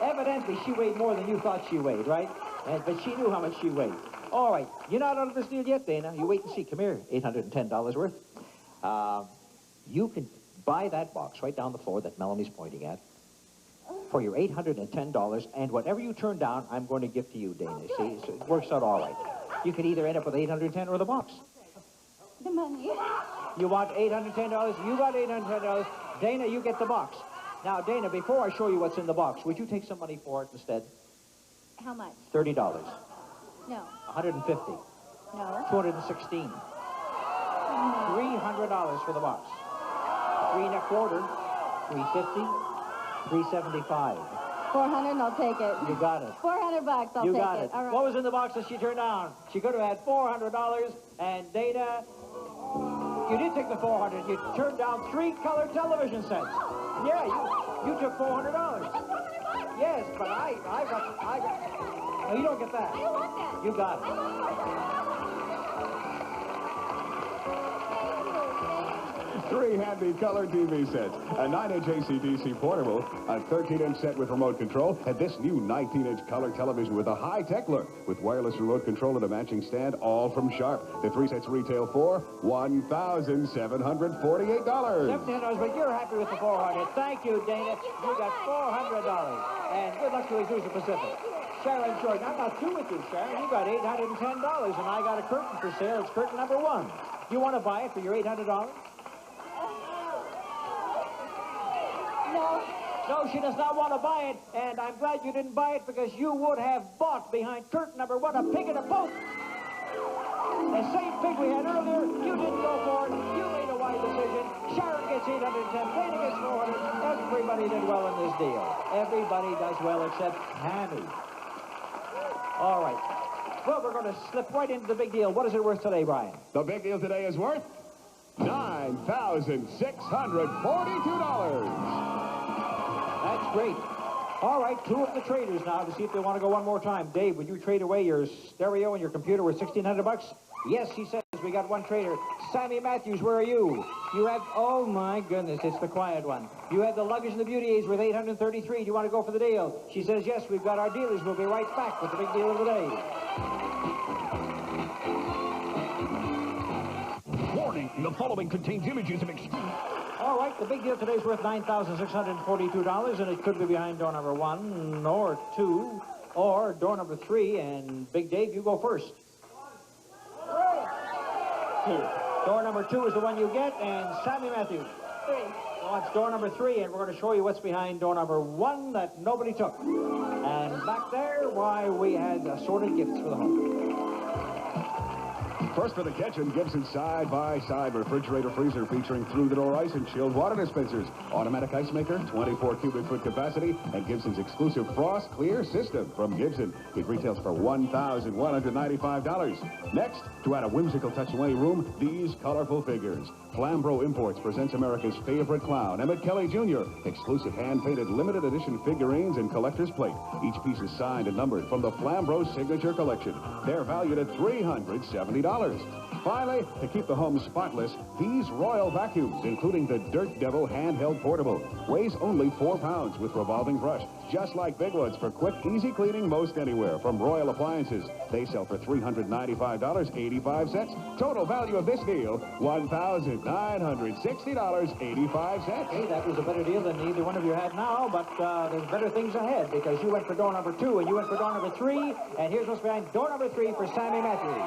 Evidently, she weighed more than you thought she weighed, right? But she knew how much she weighed. All right. You're not out of this deal yet, Dana. You wait and see. Come here. $810 worth. You can buy that box right down the floor that Melanie's pointing at for your $810, and whatever you turn down, I'm going to give to you, Dana. See, so it works out all right. You can either end up with $810 or the box. The money. You want $810? You got $810. Dana, you get the box. Now, Dana, before I show you what's in the box, would you take some money for it instead? How much? $30. No. $150. No. $216. $300 for the box. $3.25. $350. $375. 400 and I'll take it. You got it. 400 bucks, I'll take it. You got it. All right. What was in the box that she turned down? She could have had $400, and Dana, you did take the 400. You turned down 3 color television sets. Yeah, you took $400. Yes, but I got. No, you don't get that. I don't want that. You got it. I don't want that. 3 handy color TV sets, a 9-inch AC/DC portable, a 13-inch set with remote control, and this new 19-inch color television with a high-tech look with wireless remote control and a matching stand, all from Sharp. The 3 sets retail for $1,748. $700, but you're happy with the 400. Thank you, Dana. You got $400. And good luck to Azusa Pacific. Sharon Jordan, I'm not through with you, Sharon. You got $810, and I got a curtain for sale. It's curtain number 1. You want to buy it for your $800? No. No, she does not want to buy it, and I'm glad you didn't buy it because you would have bought behind curtain number 1 a pig in a post. The same pig we had earlier, you didn't go for it. You made a wise decision. Sharon gets $810, Dana gets $400. Everybody did well in this deal. Everybody does well except Tammy. All right. Well, we're going to slip right into the big deal. What is it worth today, Brian? The big deal today is worth $9,642. That's great. All right, 2 of the traders now to see if they want to go one more time. Dave, would you trade away your stereo and your computer worth $1,600? Yes, he says. We got one trader. Sammy Matthews, where are you? You have, oh my goodness, it's the quiet one. You have the luggage and the beauty aids worth $833. Do you want to go for the deal? She says, yes, we've got our dealers. We'll be right back with the big deal of the day. Warning, the following contains images of extreme... All right, the big deal today is worth $9,642, and it could be behind door number 1 or 2 or door number 3. And Big Dave, you go first. 2. Door number 2 is the one you get, and Sammy Matthews. 3. Well, it's door number 3, and we're going to show you what's behind door number 1 that nobody took. And back there, why, we had assorted gifts for the home. First for the kitchen, Gibson side-by-side refrigerator freezer featuring through-the-door ice and chilled water dispensers, automatic ice maker, 24 cubic foot capacity, and Gibson's exclusive Frost Clear system from Gibson. It retails for $1,195. Next, to add a whimsical touch to any room, these colorful figures. Flambro Imports presents America's favorite clown, Emmett Kelly Jr. Exclusive hand-painted limited edition figurines and collector's plate. Each piece is signed and numbered from the Flambro Signature Collection. They're valued at $370. finally, to keep the home spotless, these Royal vacuums, including the Dirt Devil handheld portable, weighs only 4 pounds with revolving brush, just like big ones for quick, easy cleaning most anywhere from Royal Appliances. They sell for $395.85. Total value of this deal, $1,960.85. Hey, that was a better deal than either one of you had now, but there's better things ahead because you went for door number 2 and you went for door number 3, and here's what's behind door number 3 for Sammy Matthews.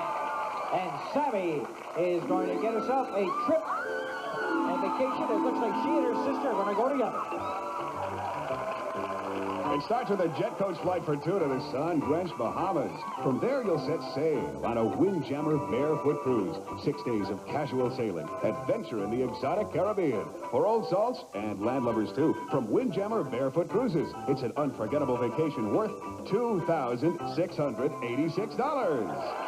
And Sammy is going to get herself a trip, a vacation. It looks like she and her sister are going to go together. It starts with a jet coach flight for 2 to the sun-drenched Bahamas. From there, you'll set sail on a Windjammer barefoot cruise. 6 days of casual sailing, adventure in the exotic Caribbean. For old salts and landlubbers, too. From Windjammer Barefoot Cruises, it's an unforgettable vacation worth $2,686.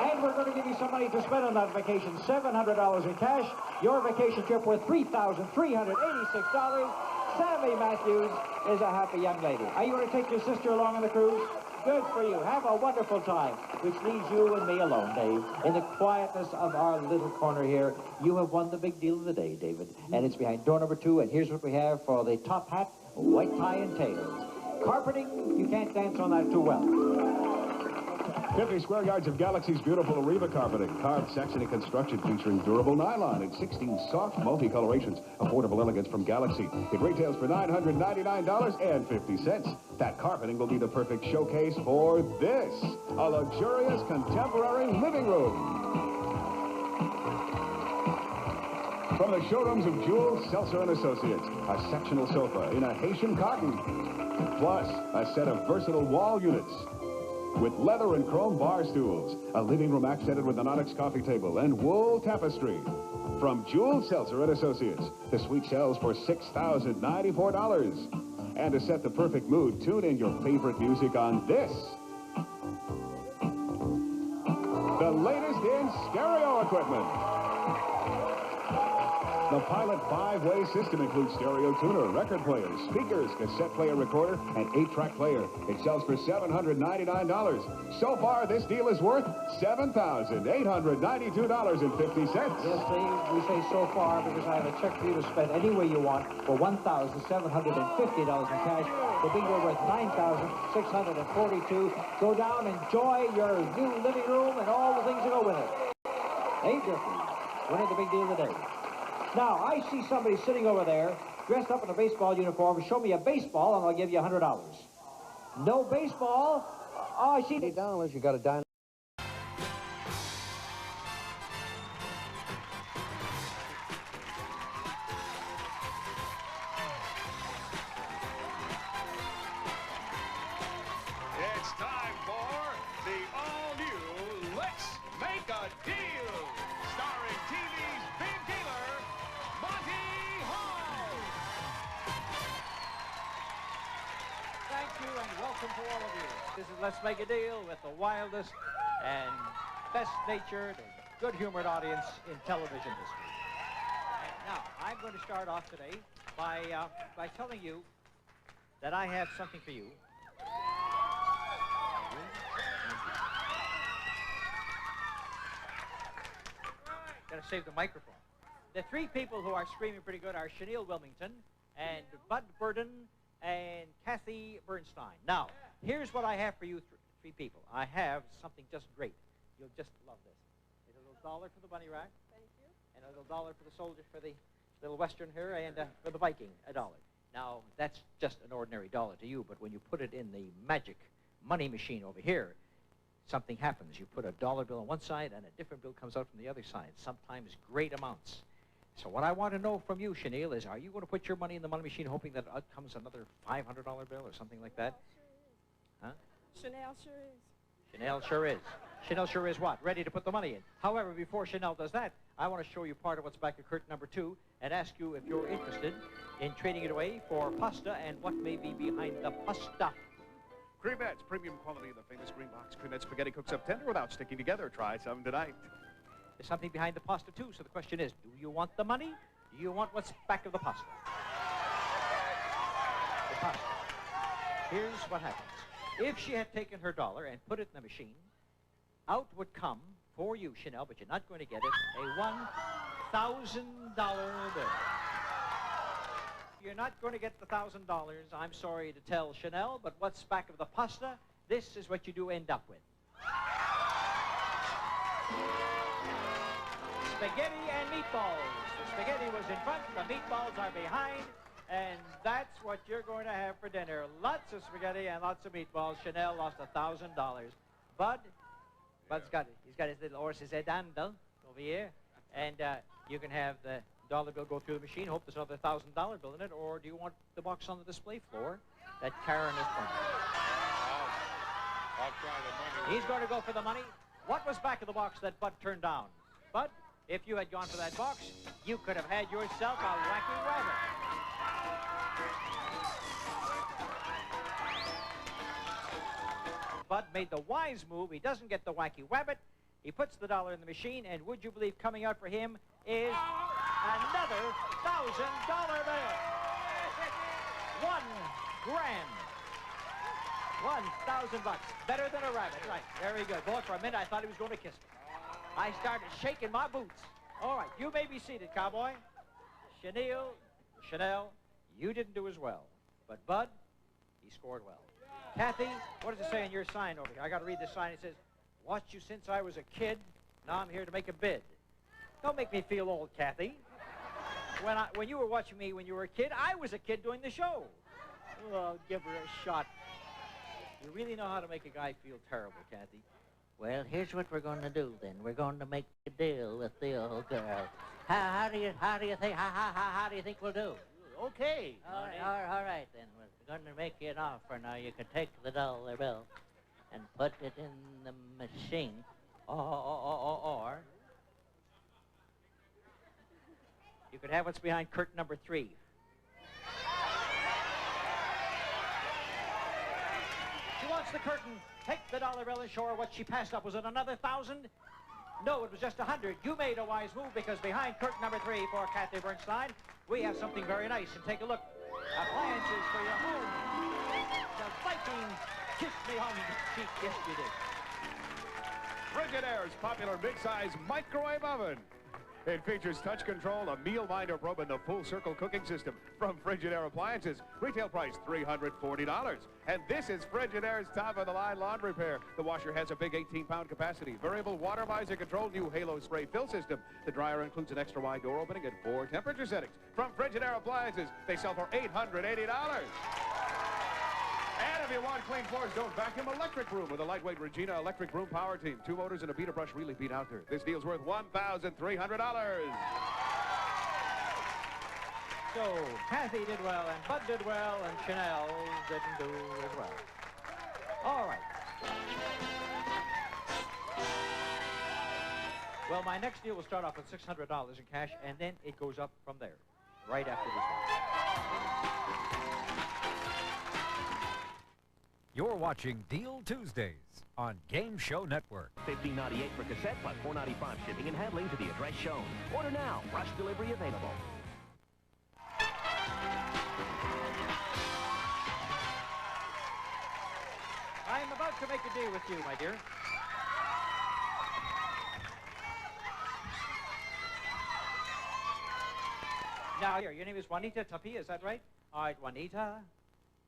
And we're going to give you some money to spend on that vacation. $700 in cash. Your vacation trip worth $3,386. Sammy Matthews is a happy young lady. Are you going to take your sister along on the cruise? Good for you. Have a wonderful time. Which leaves you and me alone, Dave. In the quietness of our little corner here, you have won the big deal of the day, David. And it's behind door number 2. And here's what we have for the top hat, white tie, and tails. Carpeting, you can't dance on that too well. 50 square yards of Galaxy's beautiful Ariba carpeting. Carved Saxony construction featuring durable nylon in 16 soft multi-colorations. Affordable elegance from Galaxy. It retails for $999.50. That carpeting will be the perfect showcase for this. A luxurious contemporary living room. From the showrooms of Jewel, Seltzer & Associates, a sectional sofa in a Haitian cotton. Plus, a set of versatile wall units with leather and chrome bar stools, a living room accented with an onyx coffee table and wool tapestry. From Jewel, Seltzer & Associates, the suite sells for $6,094. And to set the perfect mood, tune in your favorite music on this. The latest in stereo equipment. The Pilot 5-way system includes stereo tuner, record players, speakers, cassette player recorder, and 8-track player. It sells for $799. So far, this deal is worth $7,892.50. Yes, Dave, we say so far because I have a check for you to spend any way you want for $1,750 in cash. The bingo worth $9,642. Go down, enjoy your new living room and all the things that go with it. Dave Durfee, winner of the big deal of the day. Now, I see somebody sitting over there, dressed up in a baseball uniform. Show me a baseball, and I'll give you $100. No baseball? Oh, I see. $8, you got a dime. It's time for the all-new Let's Make a Deal, starring TV's big dealer, Monty Hall. Thank you and welcome to all of you. This is Let's Make a Deal with the wildest and best-natured and good-humored audience in television history. And now, I'm going to start off today by telling you that I have something for you. Gotta save the microphone. The 3 people who are screaming pretty good are Chenille Wilmington and Bud Burden and Kathy Bernstein. Now, here's what I have for you 3 people. I have something just great. You'll just love this. There's a little dollar for the bunny rack. Thank you. And a little dollar for the soldier for the little Western here, and for the Viking, $1. Now, that's just an ordinary dollar to you, but when you put it in the magic money machine over here, something happens. You put a dollar bill on one side, and a different bill comes out from the other side, sometimes great amounts. So what I want to know from you, Chenille, is are you going to put your money in the money machine hoping that out comes another $500 bill or something like that? Huh? Chanel sure is. Chanel sure is. Chanel sure is what? Ready to put the money in. However, before Chanel does that, I want to show you part of what's back at curtain number 2 and ask you if you're interested in trading it away for pasta and what may be behind the pasta. Creamettes, premium quality of the famous green box. Creamette spaghetti cooks up tender without sticking together. Try some tonight. There's something behind the pasta, too, so the question is, do you want the money? Do you want what's back of the pasta? The pasta. Here's what happens. If she had taken her dollar and put it in the machine, out would come for you, Chanel, but you're not going to get it. A $1,000 bill. You're not going to get the $1,000. I'm sorry to tell Chanel, but what's back of the pasta? This is what you do end up with. Spaghetti and meatballs. The spaghetti was in front, the meatballs are behind, and that's what you're going to have for dinner. Lots of spaghetti and lots of meatballs. Chanel lost $1,000. Bud's got it. He's got his little horse's head handle over here, and you can have the dollar bill go through the machine. Hope there's another $1,000 bill in it, or do you want the box on the display floor that Karen is bringing? I'll try the money. He's going to go for the money. What was back of the box that Bud turned down? Bud, if you had gone for that box, you could have had yourself a wacky rabbit. Bud made the wise move. He doesn't get the wacky rabbit. He puts the dollar in the machine, and would you believe coming out for him is another $1,000 bill. $1,000. $1,000. Better than a rabbit. Right. Very good. Boy, for a minute, I thought he was going to kiss me. I started shaking my boots. All right. You may be seated, cowboy. Chanel, you didn't do as well. But Bud, he scored well. Kathy, what does it say on your sign over here? I got to read this sign. It says, watched you since I was a kid. Now I'm here to make a bid. Don't make me feel old, Kathy. When you were watching me when you were a kid, I was a kid doing the show. Oh, give her a shot. You really know how to make a guy feel terrible, Kathy. Well, here's what we're going to do then. We're going to make a deal with the old girl. How do you think we'll do? Okay. All right then. We're going to make you an offer. Now you can take the dollar bill and put it in the machine. Or you could have what's behind curtain number 3. She wants the curtain. Take the dollar bill and show her what she passed up. Was it another 1,000? No, it was just 100. You made a wise move because behind curtain number 3 for Kathy Bernstein, we have something very nice. And take a look. Appliances for your home. The Viking Kiss Me Home Cheap. Yes, you did. Frigidaire's popular mid-size microwave oven. It features touch control, a meal minder probe, and the full circle cooking system from Frigidaire Appliances. Retail price $340. And this is Frigidaire's top-of-the-line laundry pair. The washer has a big 18-pound capacity, variable water visor control, new Halo spray fill system. The dryer includes an extra wide door opening and 4 temperature settings. From Frigidaire Appliances, they sell for $880. And if you want clean floors, don't vacuum. Electric Room with a lightweight Regina electric broom power team. 2 motors and a beater brush really beat out there. This deal's worth $1,300. So Kathy did well, and Bud did well, and Chanel didn't do as well. All right. Well, my next deal will start off with $600 in cash, and then it goes up from there, right after this one. You're watching Deal Tuesdays on Game Show Network. $15.98 for cassette plus $4.95 shipping and handling to the address shown. Order now. Rush delivery available. I'm about to make a deal with you, my dear. Now, here, your name is Juanita Tapia, is that right? All right, Juanita.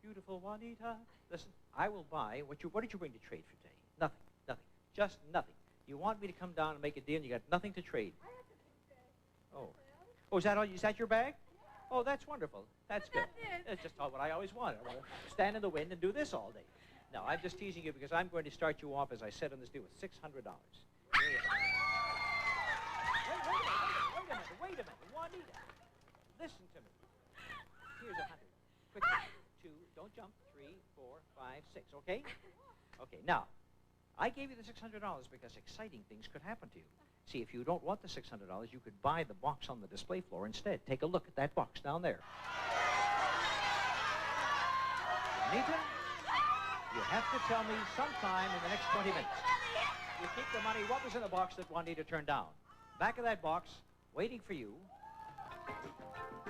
Beautiful Juanita. Listen, I will buy what did you bring to trade for today? Nothing. Just nothing. You want me to come down and make a deal and you got nothing to trade. Oh, is that all? Is that your bag? Oh, that's wonderful. That's good. That's just what I always wanted. I want to stand in the wind and do this all day. No, I'm just teasing you because I'm going to start you off, as I said on this deal, with $600. Wait a minute. Juanita, listen to me. Here's 100. Quickly. 2, don't jump, 3, 4, 5, 6, okay? Okay, now, I gave you the $600 because exciting things could happen to you. See, if you don't want the $600, you could buy the box on the display floor instead. Take a look at that box down there. Anita, you have to tell me sometime in the next 20 minutes. You keep the money. What was in the box that Juanita turned down? Back of that box, waiting for you,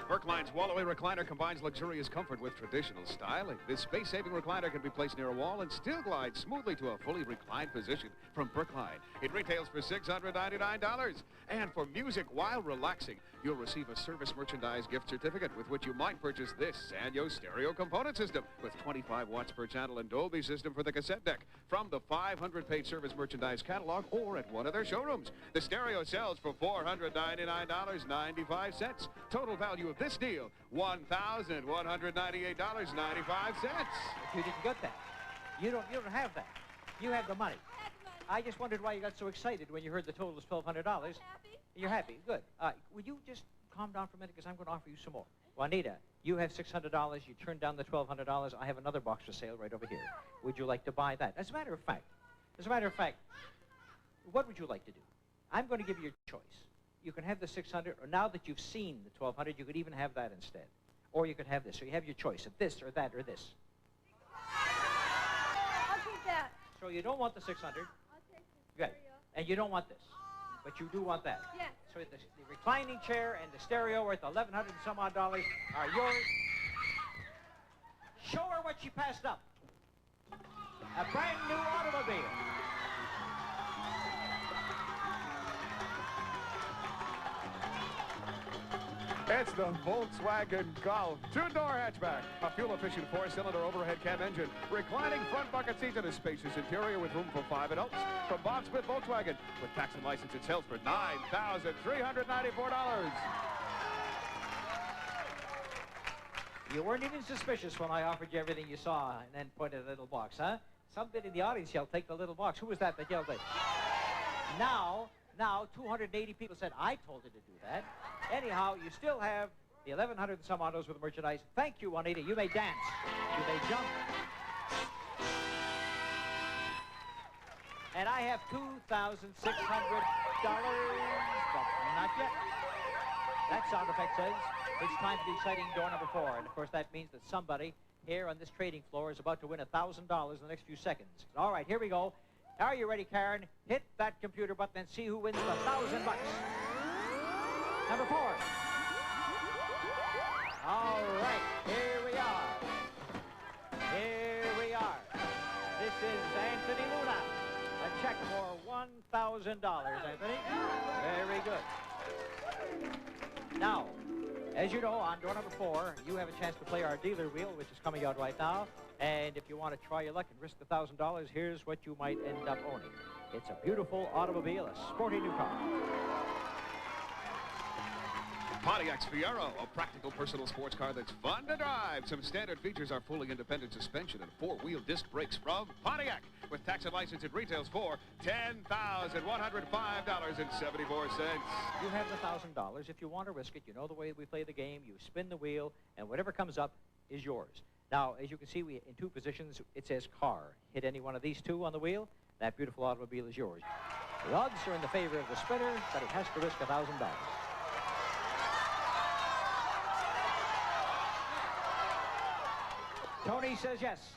Brookline's Wallaway recliner combines luxurious comfort with traditional styling. This space-saving recliner can be placed near a wall and still glide smoothly to a fully reclined position from Brookline. It retails for $699. And for music while relaxing, you'll receive a service merchandise gift certificate with which you might purchase this Sanyo stereo component system with 25 watts per channel and Dolby system for the cassette deck from the 500-page service merchandise catalog or at one of their showrooms. The stereo sells for $499.95. Total value of this deal, $1,198.95. If you didn't get that, you don't have that. You have the money. I just wondered why you got so excited when you heard the total was $1,200. Happy? You're happy. Good. Would you just calm down for a minute, because I'm going to offer you some more. Juanita, you have $600. You turned down the $1,200. I have another box for sale right over here. Would you like to buy that? As a matter of fact, what would you like to do? I'm going to give you your choice. You can have the $600, or now that you've seen the $1,200, you could even have that instead. Or you could have this. So you have your choice of this or that or this. I'll take that. So you don't want the $600. I'll take the Good. And you don't want this. But you do want that. Yes. So the reclining chair and the stereo worth $1,100 and some odd dollars are yours. Show her what she passed up. A brand new automobile. It's the Volkswagen Golf. Two-door hatchback, a fuel-efficient four-cylinder overhead cab engine, reclining front bucket seats, and a spacious interior with room for 5 adults. From Bob Smith Volkswagen, with tax and license, it sells for $9,394. You weren't even suspicious when I offered you everything you saw and then pointed at the little box, huh? Somebody in the audience yelled, "Take the little box." Who was that yelled that? Now, 280 people said, "I told her to do that." Anyhow, you still have the 1,100 and some autos with merchandise. Thank you, Juanita. You may dance. You may jump. And I have $2,600, but not yet. That sound effect says it's time for the exciting door number 4. And, of course, that means that somebody here on this trading floor is about to win $1,000 in the next few seconds. All right, here we go. Are you ready, Karen? Hit that computer button and see who wins the $1,000. Number 4. All right, here we are. Here we are. This is Anthony Luna. A check for $1,000, Anthony. Very good. Now, as you know, on door number 4, you have a chance to play our dealer wheel, which is coming out right now. And if you want to try your luck and risk the $1,000, here's what you might end up owning. It's a beautiful automobile, a sporty new car. Pontiac's Fiero, a practical personal sports car that's fun to drive. Some standard features are fully independent suspension and 4-wheel disc brakes from Pontiac. With tax and license, it retails for $10,105.74. You have the $1,000. If you want to risk it, you know the way we play the game. You spin the wheel, and whatever comes up is yours. Now, as you can see, in 2 positions, it says car. Hit any one of these 2 on the wheel, that beautiful automobile is yours. The odds are in the favor of the spinner, but it has to risk $1,000. Tony says yes.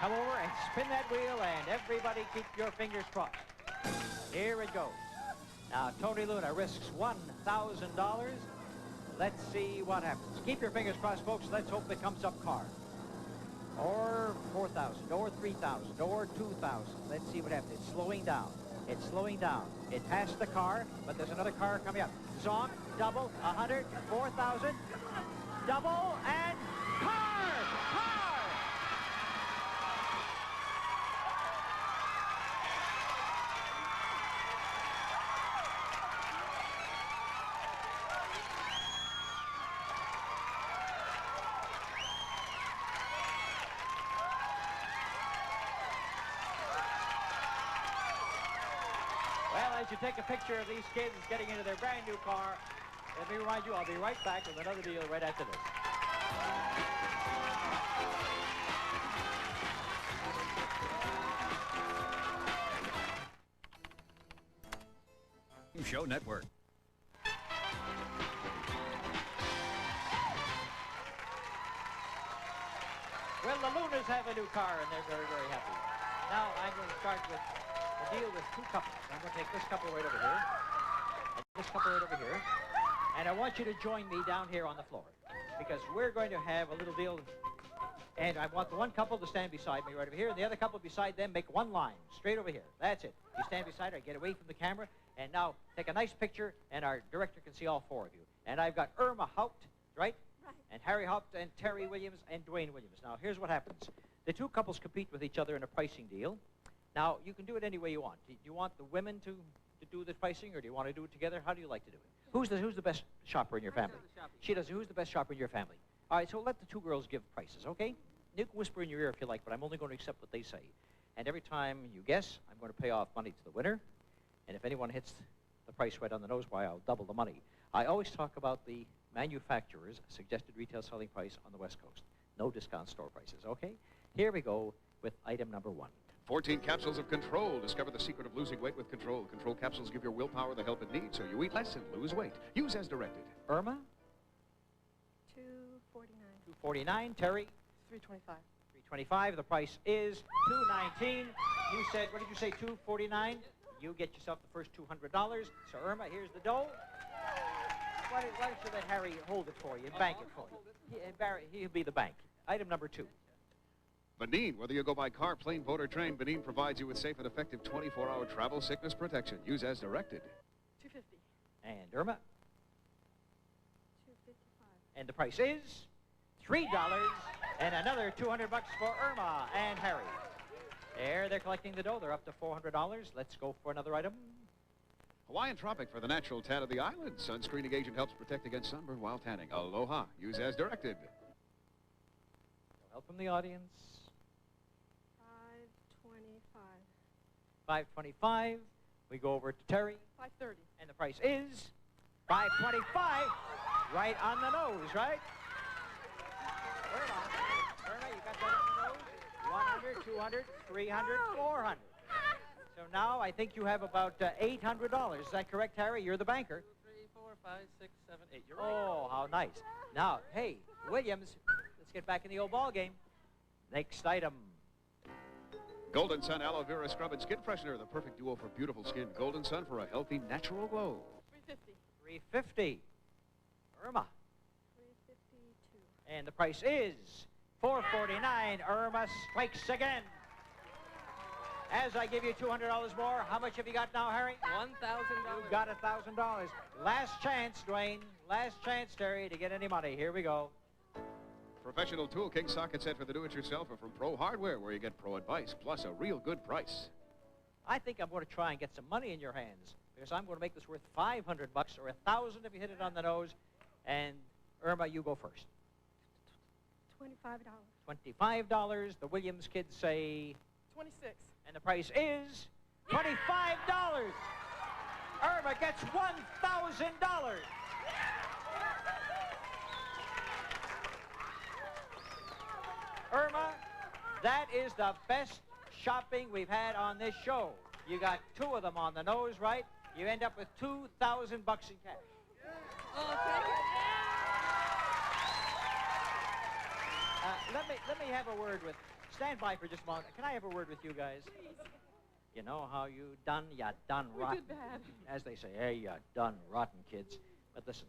Come over and spin that wheel, and everybody keep your fingers crossed. Here it goes. Now, Tony Luna risks $1,000. Let's see what happens. Keep your fingers crossed, folks. Let's hope it comes up car. Or 4,000, or 3,000, or 2,000. Let's see what happens. It's slowing down. It's slowing down. It passed the car, but there's another car coming up. Zonk, double, 100, 4,000, double, and car! As you take a picture of these kids getting into their brand new car, let me remind you, I'll be right back with another deal right after this. Show Network. Well, the Lunas have a new car, and they're very, very happy. Now, I'm going to start with a deal with 2 couples. I'm going to take this couple right over here, and this couple right over here, And I want you to join me down here on the floor because we're going to have a little deal. And I want the one couple to stand beside me right over here, and the other couple beside them make one line straight over here. That's it. You stand beside her, get away from the camera, and now take a nice picture, and our director can see all four of you. And I've got Irma Haupt, right? Right. And Harry Haupt, and Terry Williams, and Dwayne Williams. Now, here's what happens. The two couples compete with each other in a pricing deal. Now, you can do it any way you want. Do you want the women to do the pricing, or do you want to do it together? How do you like to do it? Who's the best shopper in your family? She does. Who's the best shopper in your family? All right, so let the two girls give prices, okay? You can whisper in your ear if you like, but I'm only going to accept what they say. And every time you guess, I'm going to pay off money to the winner. And if anyone hits the price right on the nose, why, I'll double the money. I always talk about the manufacturer's suggested retail selling price on the West Coast. No discount store prices, okay? Here we go with item number 1. 14 capsules of Control. Discover the secret of losing weight with Control. Control capsules give your willpower the help it needs, so you eat less and lose weight. Use as directed. Irma? $2.49. $2.49. Terry? $3.25. $3.25. The price is $2.19. You said, what did you say, $2.49? You get yourself the first $200. So, Irma, here's the dough. Why don't you let Harry hold it for you and bank it for you? He'll be the bank. Item number 2. Benin, whether you go by car, plane, boat, or train, Benin provides you with safe and effective 24-hour travel sickness protection. Use as directed. $2.50. And Irma? $2.55. And the price is $3 and another $200 for Irma and Harry. There, they're collecting the dough. They're up to $400. Let's go for another item. Hawaiian Tropic for the natural tan of the island. Sunscreening agent helps protect against sunburn while tanning. Aloha. Use as directed. Help from the audience. $5.25. $5.25. We go over to Terry. $5.30. And the price is $5.25. Right on the nose, right? Irma, you got that on the nose? 100, 200, 300, 400. So now I think you have about $800. Is that correct, Harry? You're the banker. 2, 3, 4, 5, 6, 7, 8. You're right. Oh, how nice. Now, hey, Williams, let's get back in the old ball game. Next item. Golden Sun Aloe Vera Scrub and Skin Freshener, the perfect duo for beautiful skin. Golden Sun for a healthy, natural glow. $3.50. $3.50. Irma. $3.52. And the price is $4.49. Irma strikes again. As I give you $200 more, how much have you got now, Harry? $1,000. You've got $1,000. Last chance, Dwayne. Last chance, Terry, to get any money. Here we go. Professional Tool King socket set for the do-it-yourselfer from Pro Hardware, where you get pro advice, plus a real good price. I think I'm going to try and get some money in your hands, because I'm going to make this worth $500 or $1,000 if you hit it on the nose. And Irma, you go first. $25. $25. The Williams kids say $26. And the price is $25. Irma gets $1,000. Irma, that is the best shopping we've had on this show. You got 2 of them on the nose, right? You end up with $2,000 in cash. Oh, thank you. Let me have a word with. Stand by for just a moment. Can I have a word with you guys? Please. You know how you done rotten. We did bad. As they say, hey, you done rotten, kids. But listen,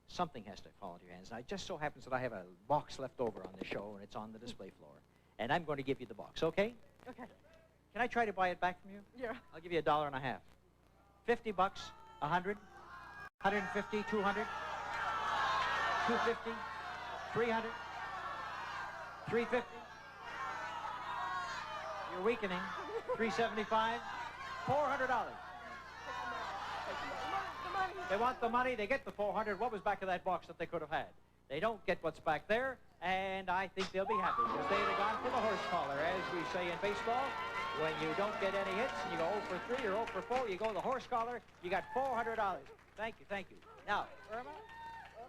something has to fall into your hands. And it just so happens that I have a box left over on the show, and it's on the display floor. And I'm going to give you the box, okay? Okay. Can I try to buy it back from you? Yeah. I'll give you $1.50. $50, 100, 150, 200, 250, 300, 350. You're weakening. $375, $400. They want the money. They get the $400. What was back of that box that they could have had? They don't get what's back there, and I think they'll be happy because they'd have gone for the horse collar, as we say in baseball. When you don't get any hits and you go 0 for 3 or 0 for 4, you go the horse collar. You got $400. Thank you, thank you. Now, Irma and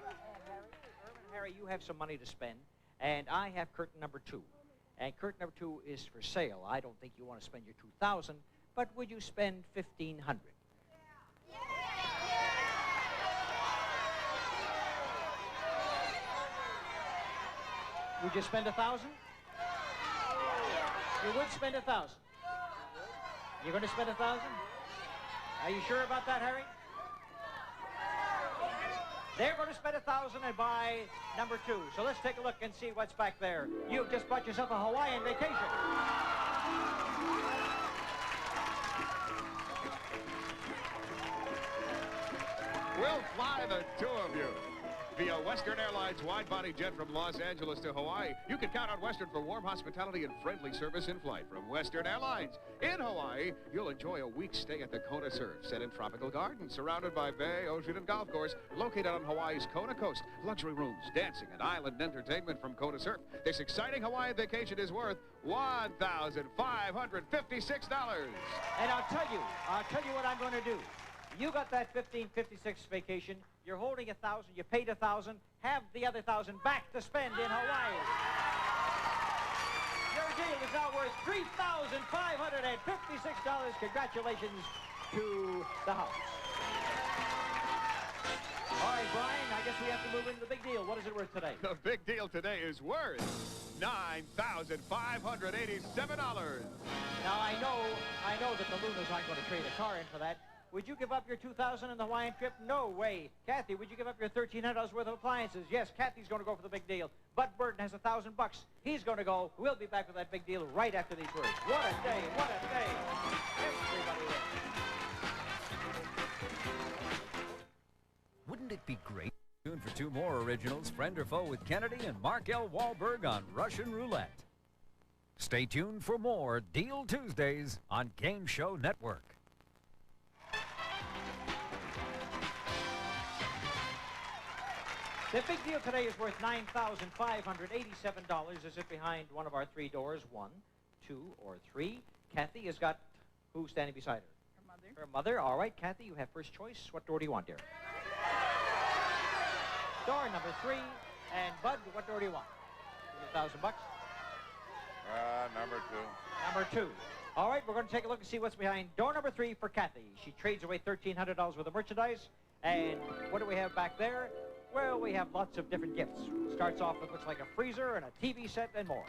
Harry, you have some money to spend, and I have curtain number 2. And curtain number 2 is for sale. I don't think you want to spend your $2,000, but would you spend $1,500? Would you spend $1,000? You would spend $1,000. You're going to spend $1,000? Are you sure about that, Harry? They're going to spend $1,000 and buy number 2. So let's take a look and see what's back there. You've just bought yourself a Hawaiian vacation. We'll fly the two of you. Via Western Airlines wide-body jet from Los Angeles to Hawaii, you can count on Western for warm hospitality and friendly service in flight from Western Airlines. In Hawaii, you'll enjoy a week's stay at the Kona Surf, set in tropical gardens, surrounded by bay, ocean, and golf course, located on Hawaii's Kona coast. Luxury rooms, dancing, and island entertainment from Kona Surf. This exciting Hawaiian vacation is worth $1,556. And I'll tell you what I'm going to do. You got that 1556 vacation. You're holding $1,000. You paid $1,000. Have the other $1,000 back to spend in Hawaii. Your deal is now worth $3,556. Congratulations to the house. All right, Brian, I guess we have to move into the big deal. What is it worth today? The big deal today is worth $9,587. Now, I know that the Lunas aren't going to trade a car in for that. Would you give up your $2,000 in the Hawaiian trip? No way. Kathy, would you give up your $1,300 worth of appliances? Yes, Kathy's going to go for the big deal. Bud Burton has $1,000. He's going to go. We'll be back with that big deal right after these words. What a day. What a day. Everybody there. Wouldn't it be great? Tune for 2 more originals, Friend or Foe with Kennedy and Mark L. Wahlberg on Russian Roulette. Stay tuned for more Deal Tuesdays on Game Show Network. The big deal today is worth $9,587. Is it behind one of our 3 doors? 1, 2, or 3? Kathy has got who standing beside her? Her mother. Her mother. All right, Kathy, you have first choice. What door do you want, dear? Door number 3. And Bud, what door do you want? $1,000. Number 2. Number 2. All right, we're going to take a look and see what's behind door number 3 for Kathy. She trades away $1,300 worth of merchandise. And what do we have back there? Well, we have lots of different gifts. Starts off with looks like a freezer and a TV set and more.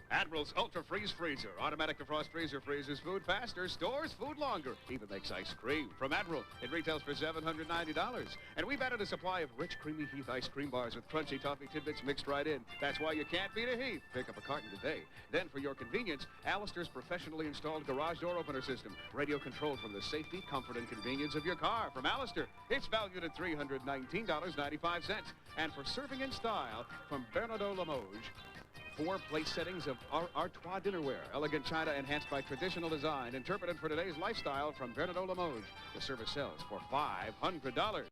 Admiral's Ultra Freeze Freezer. Automatic defrost freezer freezes food faster, stores food longer, even makes ice cream. From Admiral, it retails for $790. And we've added a supply of rich, creamy Heath ice cream bars with crunchy toffee tidbits mixed right in. That's why you can't beat a Heath. Pick up a carton today. Then, for your convenience, Alistair's professionally installed garage door opener system. Radio controlled from the safety, comfort, and convenience of your car. From Alistair, it's valued at $319.95. And for serving in style, from Bernardo Limoges, 4 place settings of Artois dinnerware, elegant china enhanced by traditional design, interpreted for today's lifestyle from Bernardo Limoges. The service sells for $500.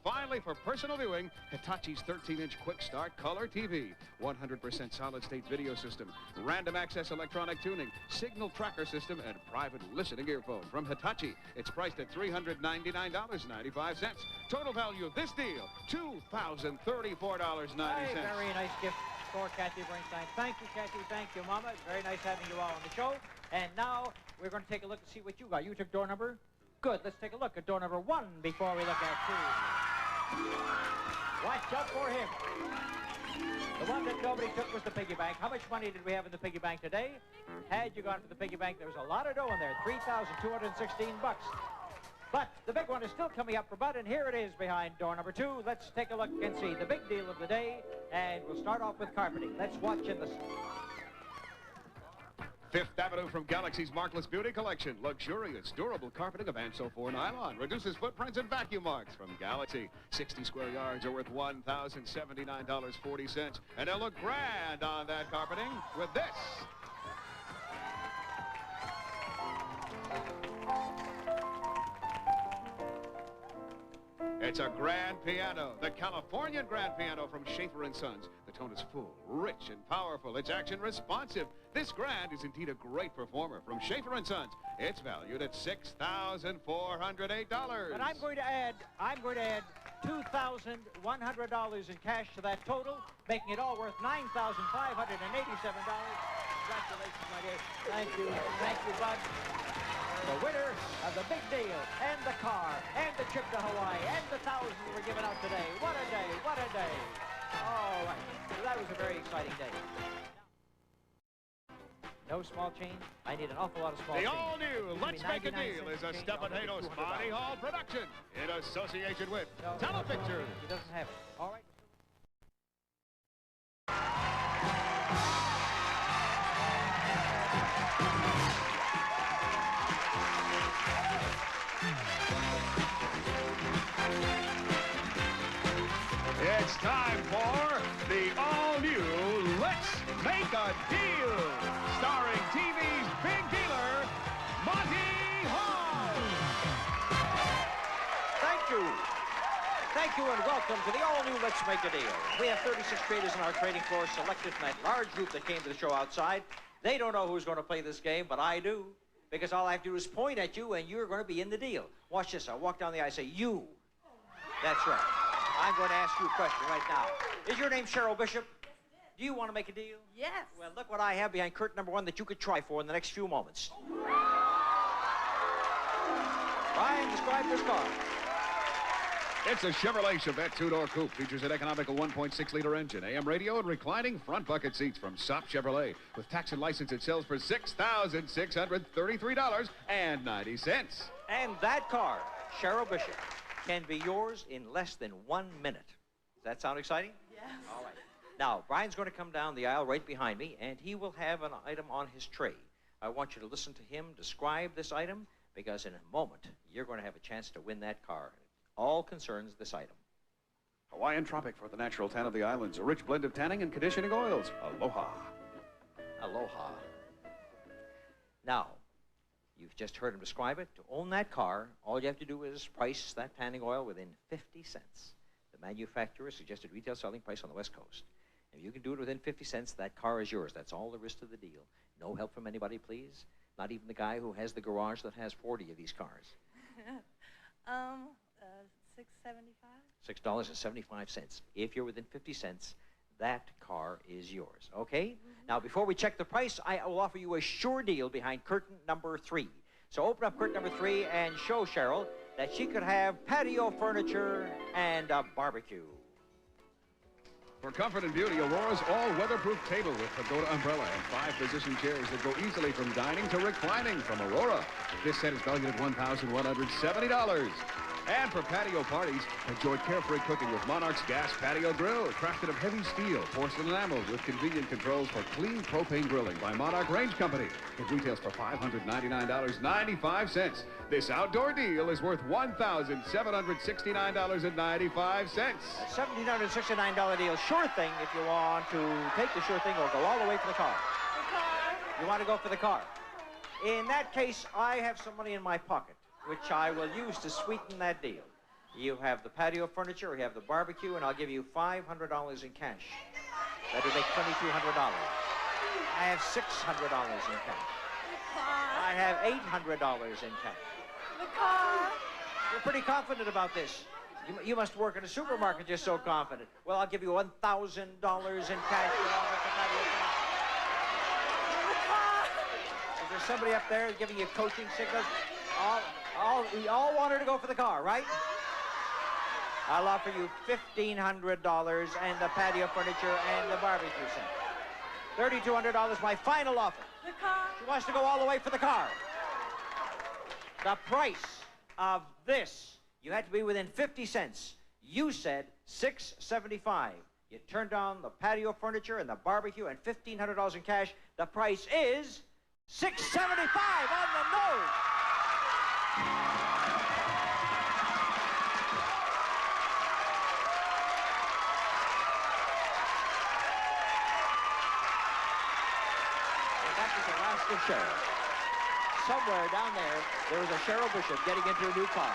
Finally, for personal viewing, Hitachi's 13-inch Quick Start Color TV, 100% solid-state video system, random access electronic tuning, signal tracker system, and private listening earphone from Hitachi. It's priced at $399.95. Total value of this deal, $2,034.90. Hey, very nice gift for Kathy Bernstein. Thank you, Kathy. Thank you, Mama. It's very nice having you all on the show. And now we're going to take a look and see what you got. You took door number? Good. Let's take a look at door number 1 before we look at 2. Watch out for him. The one that nobody took was the piggy bank. How much money did we have in the piggy bank today? Had you gone for the piggy bank, there was a lot of dough in there. $3,216. But the big one is still coming up for Bud, and here it is behind door number 2. Let's take a look and see the big deal of the day, and we'll start off with carpeting. Let's watch in the... Fifth Avenue from Galaxy's Markless Beauty Collection. Luxurious, durable carpeting of Anso 4 nylon. Reduces footprints and vacuum marks from Galaxy. 60 square yards are worth $1,079.40. And they'll look grand on that carpeting with this. It's a grand piano, the Californian grand piano from Schaefer & Sons. The tone is full, rich, and powerful. It's action responsive. This grand is indeed a great performer from Schaefer & Sons. It's valued at $6,408. And I'm going to add $2,100 in cash to that total, making it all worth $9,587. Congratulations, my dear. Thank you, Bud. The winner of the big deal, and the car, and the trip to Hawaii, and the $1,000 we're giving out today. What a day, what a day. All right, so that was a very exciting day. No small change? I need an awful lot of small The change. all-new Let's Make a Deal is a Stepanatos Monty Hall production in association with Telepictures. He doesn't have it. All right. It's time for the all-new Let's Make a Deal, starring TV's big dealer, Monty Hall. Thank you. Thank you and welcome to the all-new Let's Make a Deal. We have 36 traders on our trading floor selected from that large group that came to the show outside. They don't know who's going to play this game, but I do, because all I have to do is point at you and you're going to be in the deal. Watch this. I'll walk down the aisle and say, you. That's right. I'm going to ask you a question right now. Is your name Cheryl Bishop? Do you want to make a deal? Yes. Well, look what I have behind curtain number 1 that you could try for in the next few moments. Brian, describe this car. It's a Chevrolet Chevette two-door coupe. Features an economical 1.6-liter engine, AM radio, and reclining front bucket seats from Sop Chevrolet. With tax and license, it sells for $6,633.90. And that car, Cheryl Bishop, can be yours in less than 1 minute. Does that sound exciting? Yes. All right. Now, Brian's going to come down the aisle right behind me, and he will have an item on his tray. I want you to listen to him describe this item, because in a moment, you're going to have a chance to win that car. All concerns this item. Hawaiian Tropic for the natural tan of the islands. A rich blend of tanning and conditioning oils. Aloha. Aloha. Now, you've just heard him describe it. To own that car, all you have to do is price that tanning oil within 50 cents. The manufacturer suggested retail selling price on the West Coast. If you can do it within 50 cents, that car is yours. That's all there is to the deal. No help from anybody, please. Not even the guy who has the garage that has 40 of these cars. $6.75. $6.75. If you're within 50 cents, that car is yours. Okay? Now, before we check the price, I will offer you a sure deal behind curtain number 3. So open up curtain number 3 and show Cheryl that she could have patio furniture and a barbecue. For comfort and beauty, Aurora's all-weatherproof table with pagoda umbrella and 5-position chairs that go easily from dining to reclining from Aurora. This set is valued at $1,170. And for patio parties, enjoy carefree cooking with Monarch's Gas Patio Grill, crafted of heavy steel, porcelain enamel with convenient controls for clean propane grilling by Monarch Range Company. It retails for $599.95. This outdoor deal is worth $1,769.95. A $1,769 deal, sure thing if you want to take the sure thing or go all the way for the car. The car. You want to go for the car. In that case, I have some money in my pocket, which I will use to sweeten that deal. You have the patio furniture, you have the barbecue, and I'll give you $500 in cash. That would make $2,200. I have $600 in cash. The car. I have $800 in cash. The car. You're pretty confident about this. You must work in a supermarket, you're so confident. Well, I'll give you $1,000 in cash along with the patio furniture. The car. Is there somebody up there giving you coaching signals? You all want her to go for the car, right? I'll offer you $1,500 and the patio furniture and the barbecue set. $3,200, my final offer. The car. She wants to go all the way for the car. The price of this, you had to be within 50 cents. You said $6.75. You turned down the patio furniture and the barbecue and $1,500 in cash. The price is $6.75 on the nose. That was the last of Cheryl. Somewhere down there was a Cheryl Bishop getting into a new car.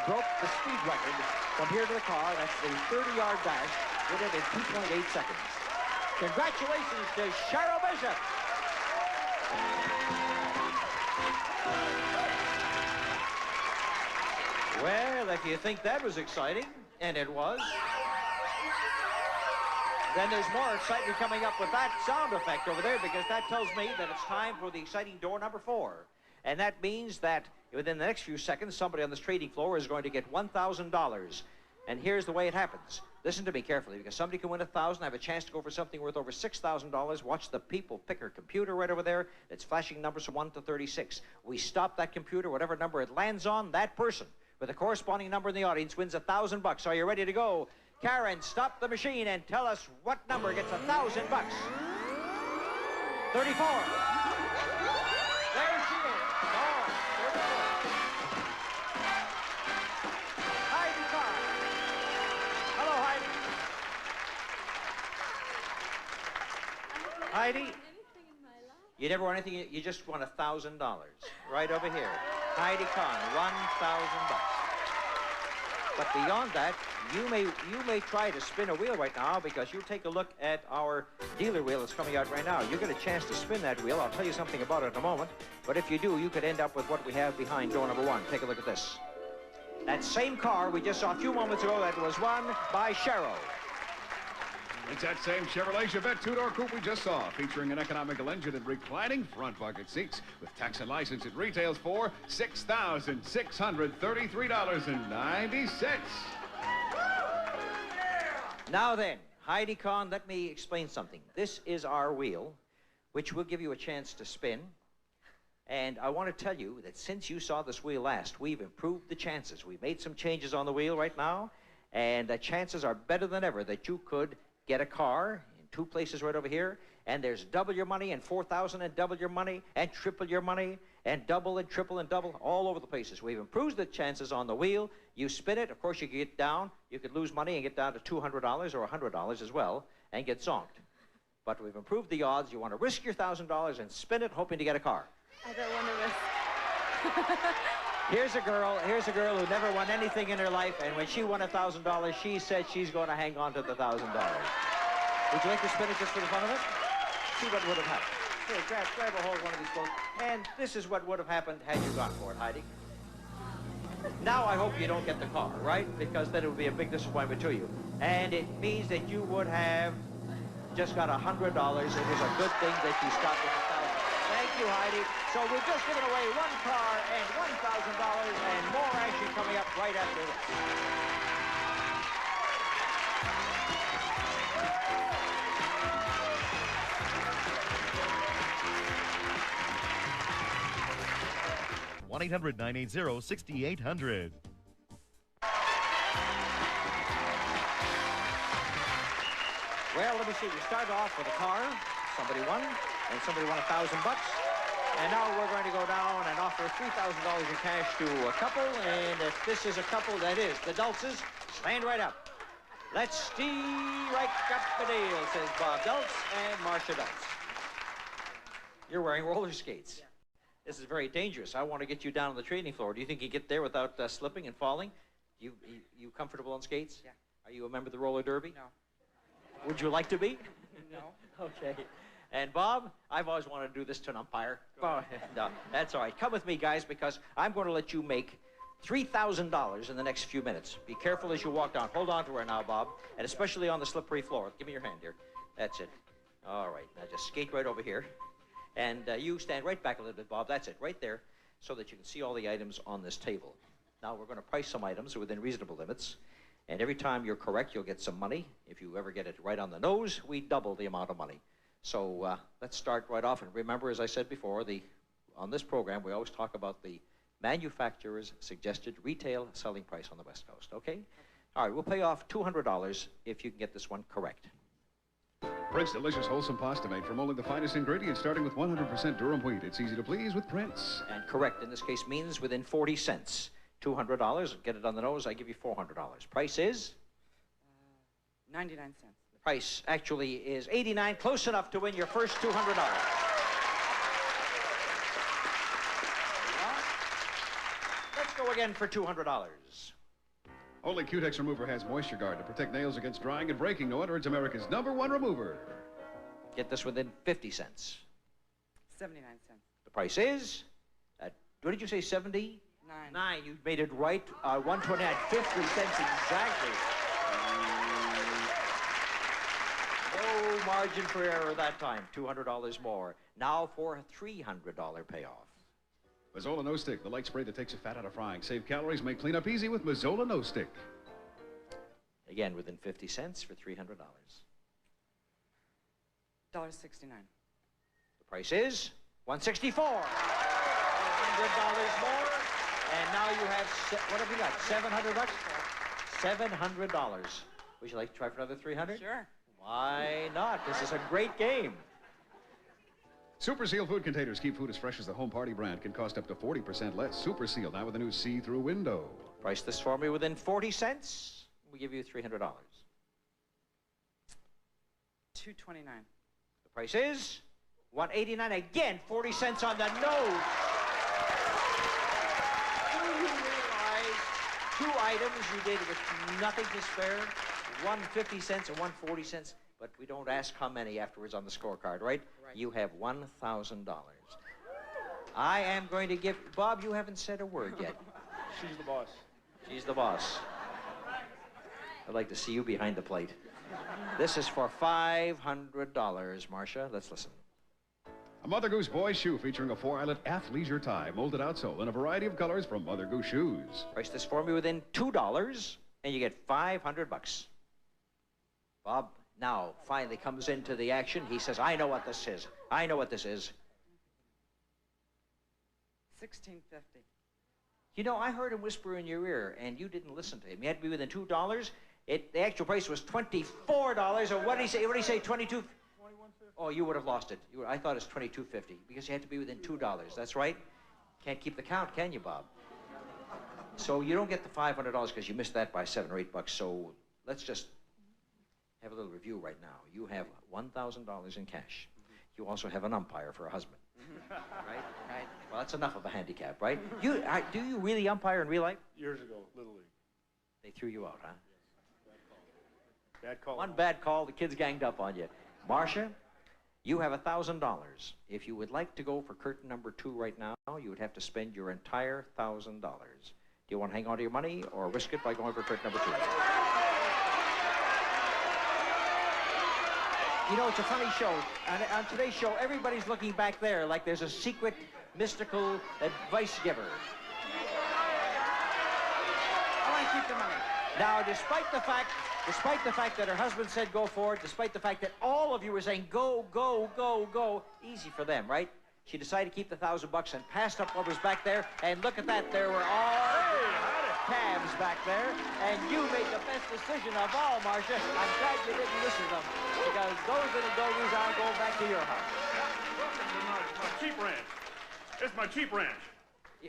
Broke the speed record from here to the car. That's the 30-yard dash. Did it in 2.8 seconds. Congratulations to Cheryl Bishop. Well, if you think that was exciting, and it was, then there's more excitement coming up with that sound effect over there, because that tells me that it's time for the exciting door number 4. And that means that within the next few seconds, somebody on this trading floor is going to get $1,000. And here's the way it happens. Listen to me carefully, because somebody can win 1,000. I have a chance to go for something worth over $6,000. Watch the people picker computer right over there. It's flashing numbers from 1 to 36. We stop that computer, whatever number it lands on, that person with a corresponding number in the audience wins $1,000. Are you ready to go? Karen, stop the machine and tell us what number gets $1,000. 34. There she is. Oh, 34. Heidi Kahn. Hello, Heidi. Heidi, you never won anything. You just won $1,000 right over here. Heidi Kahn, $1,000. But beyond that, you may try to spin a wheel right now, because you take a look at our dealer wheel that's coming out right now. You get a chance to spin that wheel. I'll tell you something about it in a moment. But if you do, you could end up with what we have behind door number 1. Take a look at this. That same car we just saw a few moments ago that was won by Cheryl. It's that same Chevrolet Chevette two-door coupe we just saw, featuring an economical engine and reclining front bucket seats. With tax and license, it retails for $6,633.90. Now then, Heidi Kahn, let me explain something. This is our wheel, which will give you a chance to spin. And I want to tell you that since you saw this wheel last, we've improved the chances. We've made some changes on the wheel right now, and the chances are better than ever that you could get a car in 2 places right over here, and there's double your money and 4,000 and double your money and triple your money and double and triple and double all over the places. We've improved the chances on the wheel. You spin it, of course you can get down. You could lose money and get down to $200 or $100 as well and get zonked. But we've improved the odds. You want to risk your $1,000 and spin it hoping to get a car. I don't want to risk. Here's a girl who never won anything in her life, and when she won $1,000, she said she's going to hang on to the $1,000. Would you like to spin it just for the fun of it? See what would have happened. Here, grab a hold of one of these folks, and this is what would have happened had you gone for it, Heidi. Now I hope you don't get the car, right? Because then it would be a big disappointment to you. And it means that you would have just got $100. It was a good thing that you stopped at $1,000. Thank you, Heidi. So we've just given away 1 car and $1,000, and more action coming up right after this. (1-800-980-6800). Well, let me see. We started off with a car. Somebody won, and somebody won $1,000. And now we're going to go down and offer $3,000 in cash to a couple. And if this is a couple, that is the Dulces, stand right up. Let's strike up the deal, says Bob Dulce and Marcia Dulce. You're wearing roller skates. Yeah. This is very dangerous. I want to get you down on the training floor. Do you think you get there without slipping and falling? You comfortable on skates? Yeah. Are you a member of the roller derby? No. Would you like to be? No. Okay. And Bob, I've always wanted to do this to an umpire. Oh, no, that's all right. Come with me, guys, because I'm going to let you make $3,000 in the next few minutes. Be careful as you walk down. Hold on to her now, Bob, and especially on the slippery floor. Give me your hand here. That's it. All right. Now just skate right over here. And you stand right back a little bit, Bob. That's it, right there, so that you can see all the items on this table. Now we're going to price some items within reasonable limits. And every time you're correct, you'll get some money. If you ever get it right on the nose, we double the amount of money. So let's start right off. And remember, as I said before, on this program, we always talk about the manufacturer's suggested retail selling price on the West Coast, okay? All right, we'll pay off $200 if you can get this one correct. Prince Delicious Wholesome Pasta made from only the finest ingredients, starting with 100% durum wheat. It's easy to please with Prince. And correct in this case means within 40 cents. $200, get it on the nose, I give you $400. Price is? 99 cents. The price actually is 89, close enough to win your first $200. Let's go again for $200. Only Cutex Remover has Moisture Guard to protect nails against drying and breaking. No wonder it's America's #1 remover. Get this within 50 cents. 79 cents. The price is? What did you say, 70? 9. You made it right. 129, 50 cents exactly. No margin for error that time. $200 more. Now for a $300 payoff. Mazzola No Stick, the light spray that takes the fat out of frying. Save calories, make cleanup easy with Mazzola No Stick. Again, within 50 cents for $300. $1.69. The price is $164. $100 more. And now you have, what have you got, 700 bucks? $700. Would you like to try for another 300? Sure. Why not? This is a great game. Super Seal food containers keep food as fresh as the Home Party brand. Can cost up to 40% less. Super Seal, now with a new see-through window. Price this for me within 40 cents. We give you $300. $2.29. The price is $189. Again, 40 cents on the nose. Do you realize 2 items you did with nothing to spare? One 50 cents and one 40 cents. But we don't ask how many afterwards on the scorecard, right? You have $1,000. I am going to give... Bob, you haven't said a word yet. She's the boss. She's the boss. I'd like to see you behind the plate. This is for $500, Marcia. Let's listen. A Mother Goose boy shoe featuring a 4-eyelet athleisure tie, molded outsole, in a variety of colors from Mother Goose shoes. Price this for me within $2, and you get 500 bucks. Bob now finally comes into the action. He says, I know what this is. I know what this is. $16.50. You know, I heard him whisper in your ear, and you didn't listen to him. You had to be within $2. The actual price was $24. Or what did he say? What did he say? 22. Oh, you would have lost it. I thought it was $22.50 because you had to be within $2. That's right. Can't keep the count, can you, Bob? So you don't get the $500 because you missed that by $7 or $8. So let's just have a little review right now. You have $1,000 in cash. You also have an umpire for a husband. Right? Well, that's enough of a handicap, right? Do you really umpire in real life? Years ago, Little League. They threw you out, huh? Bad call. One bad call, the kids ganged up on you. Marcia, you have $1,000. If you would like to go for curtain number 2 right now, you would have to spend your entire $1,000. Do you want to hang on to your money or risk it by going for curtain number 2? You know, it's a funny show. On today's show, everybody's looking back there like there's a secret, mystical advice giver. I want to keep the money. Now, despite the fact that her husband said go for it, despite the fact that all of you were saying go, go, go, go, easy for them, right? She decided to keep the $1,000 and passed up what was back there, and look at that, there were all cabs back there, and you made the best decision of all, Marcia. I'm glad you didn't listen to them, because those little doggies aren't going back to your house. Welcome to my cheap ranch. It's my cheap ranch.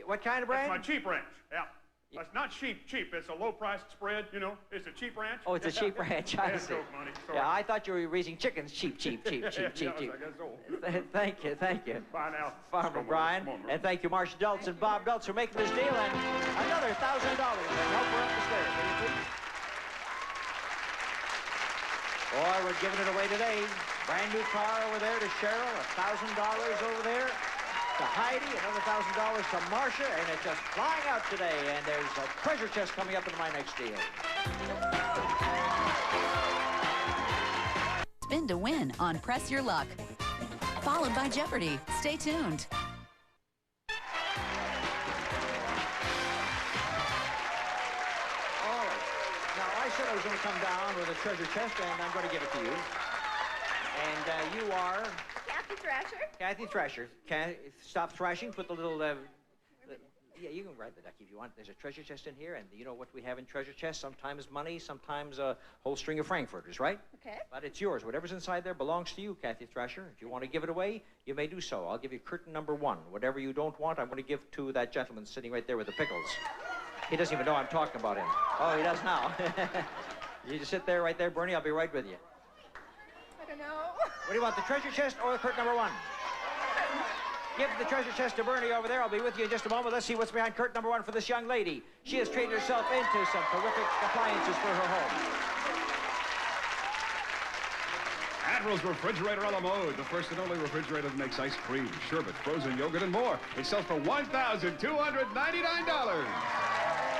What kind of ranch? It's my cheap ranch, yeah. It's not cheap. It's a low-priced spread, you know. It's a cheap ranch. Oh, it's a cheap ranch. I see. Money. Yeah, I thought you were raising chickens. Cheap. Yeah, I guess so. Thank you. Bye now. Farmer Brian. And thank you, Marcia Dultz and Bob Dultz, for making this deal. And another $1,000. And help her up the stairs, will you please? Boy, we're giving it away today. Brand new car over there to Cheryl. $1,000 over there to Heidi, another $1,000 to Marcia, and it's just flying out today. And there's a treasure chest coming up into my next deal. Spin to win on Press Your Luck, followed by Jeopardy. Stay tuned. All right. Now, I said I was going to come down with a treasure chest, and I'm going to give it to you. And you are... Kathy Thrasher. Kathy Thrasher. Stop thrashing. Put the little... yeah, you can ride the duck if you want. There's a treasure chest in here, and you know what we have in treasure chest? Sometimes money, sometimes a whole string of frankfurters, right? Okay. But it's yours. Whatever's inside there belongs to you, Kathy Thrasher. If you want to give it away, you may do so. I'll give you curtain number 1. Whatever you don't want, I'm going to give to that gentleman sitting right there with the pickles. He doesn't even know I'm talking about him. Oh, he does now. You just sit there, right there, Bernie. I'll be right with you. I don't know. What do you want, the treasure chest or the curtain number 1? Give the treasure chest to Bernie over there. I'll be with you in just a moment. Let's see what's behind curtain number 1 for this young lady. She has traded herself into some terrific appliances for her home. Admiral's Refrigerator a la mode, the first and only refrigerator that makes ice cream, sherbet, frozen yogurt, and more. It sells for $1,299.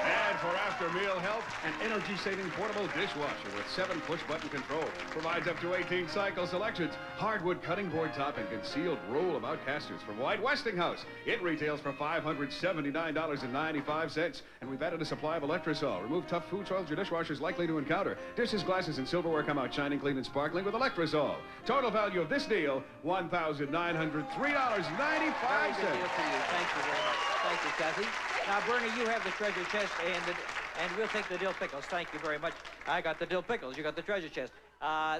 And for after-meal help, an energy-saving portable dishwasher with 7 push-button control. Provides up to 18 cycle selections. Hardwood cutting board top and concealed roll-about casters from White Westinghouse. It retails for $579.95. And we've added a supply of Electrosol. Remove tough food soils your dishwasher is likely to encounter. Dishes, glasses, and silverware come out shining, clean, and sparkling with Electrosol. Total value of this deal, $1,903.95. Very good deal for you. Thank you very much. Thank you, Kathy. Now, Bernie, you have the treasure chest, and we'll take the dill pickles. Thank you very much. I got the dill pickles. You got the treasure chest.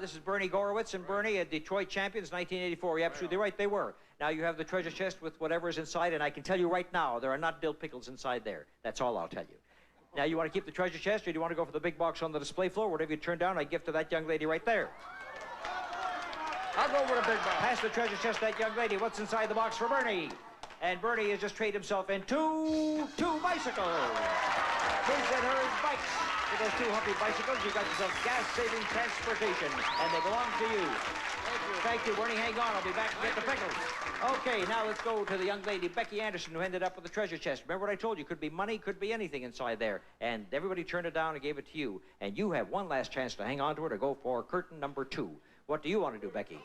This is Bernie Gorowitz, and Bernie, Detroit champions, 1984. You're absolutely right, they were. Now, you have the treasure chest with whatever's inside, and I can tell you right now, there are not dill pickles inside there. That's all I'll tell you. Now, you want to keep the treasure chest, or do you want to go for the big box on the display floor? Whatever you turn down, I give to that young lady right there. I'll go with a big box. Pass the treasure chest to that young lady. What's inside the box for Bernie? And Bernie has just traded himself in two bicycles. His and hers bikes. With those 2 humpy bicycles, you got yourself gas-saving transportation, and they belong to you. Thank you, Bernie. Hang on. I'll be back to get the pickles. Okay, now let's go to the young lady, Becky Anderson, who ended up with the treasure chest. Remember what I told you? Could be money, could be anything inside there. And everybody turned it down and gave it to you. And you have one last chance to hang on to it or go for curtain number 2. What do you want to do, Becky?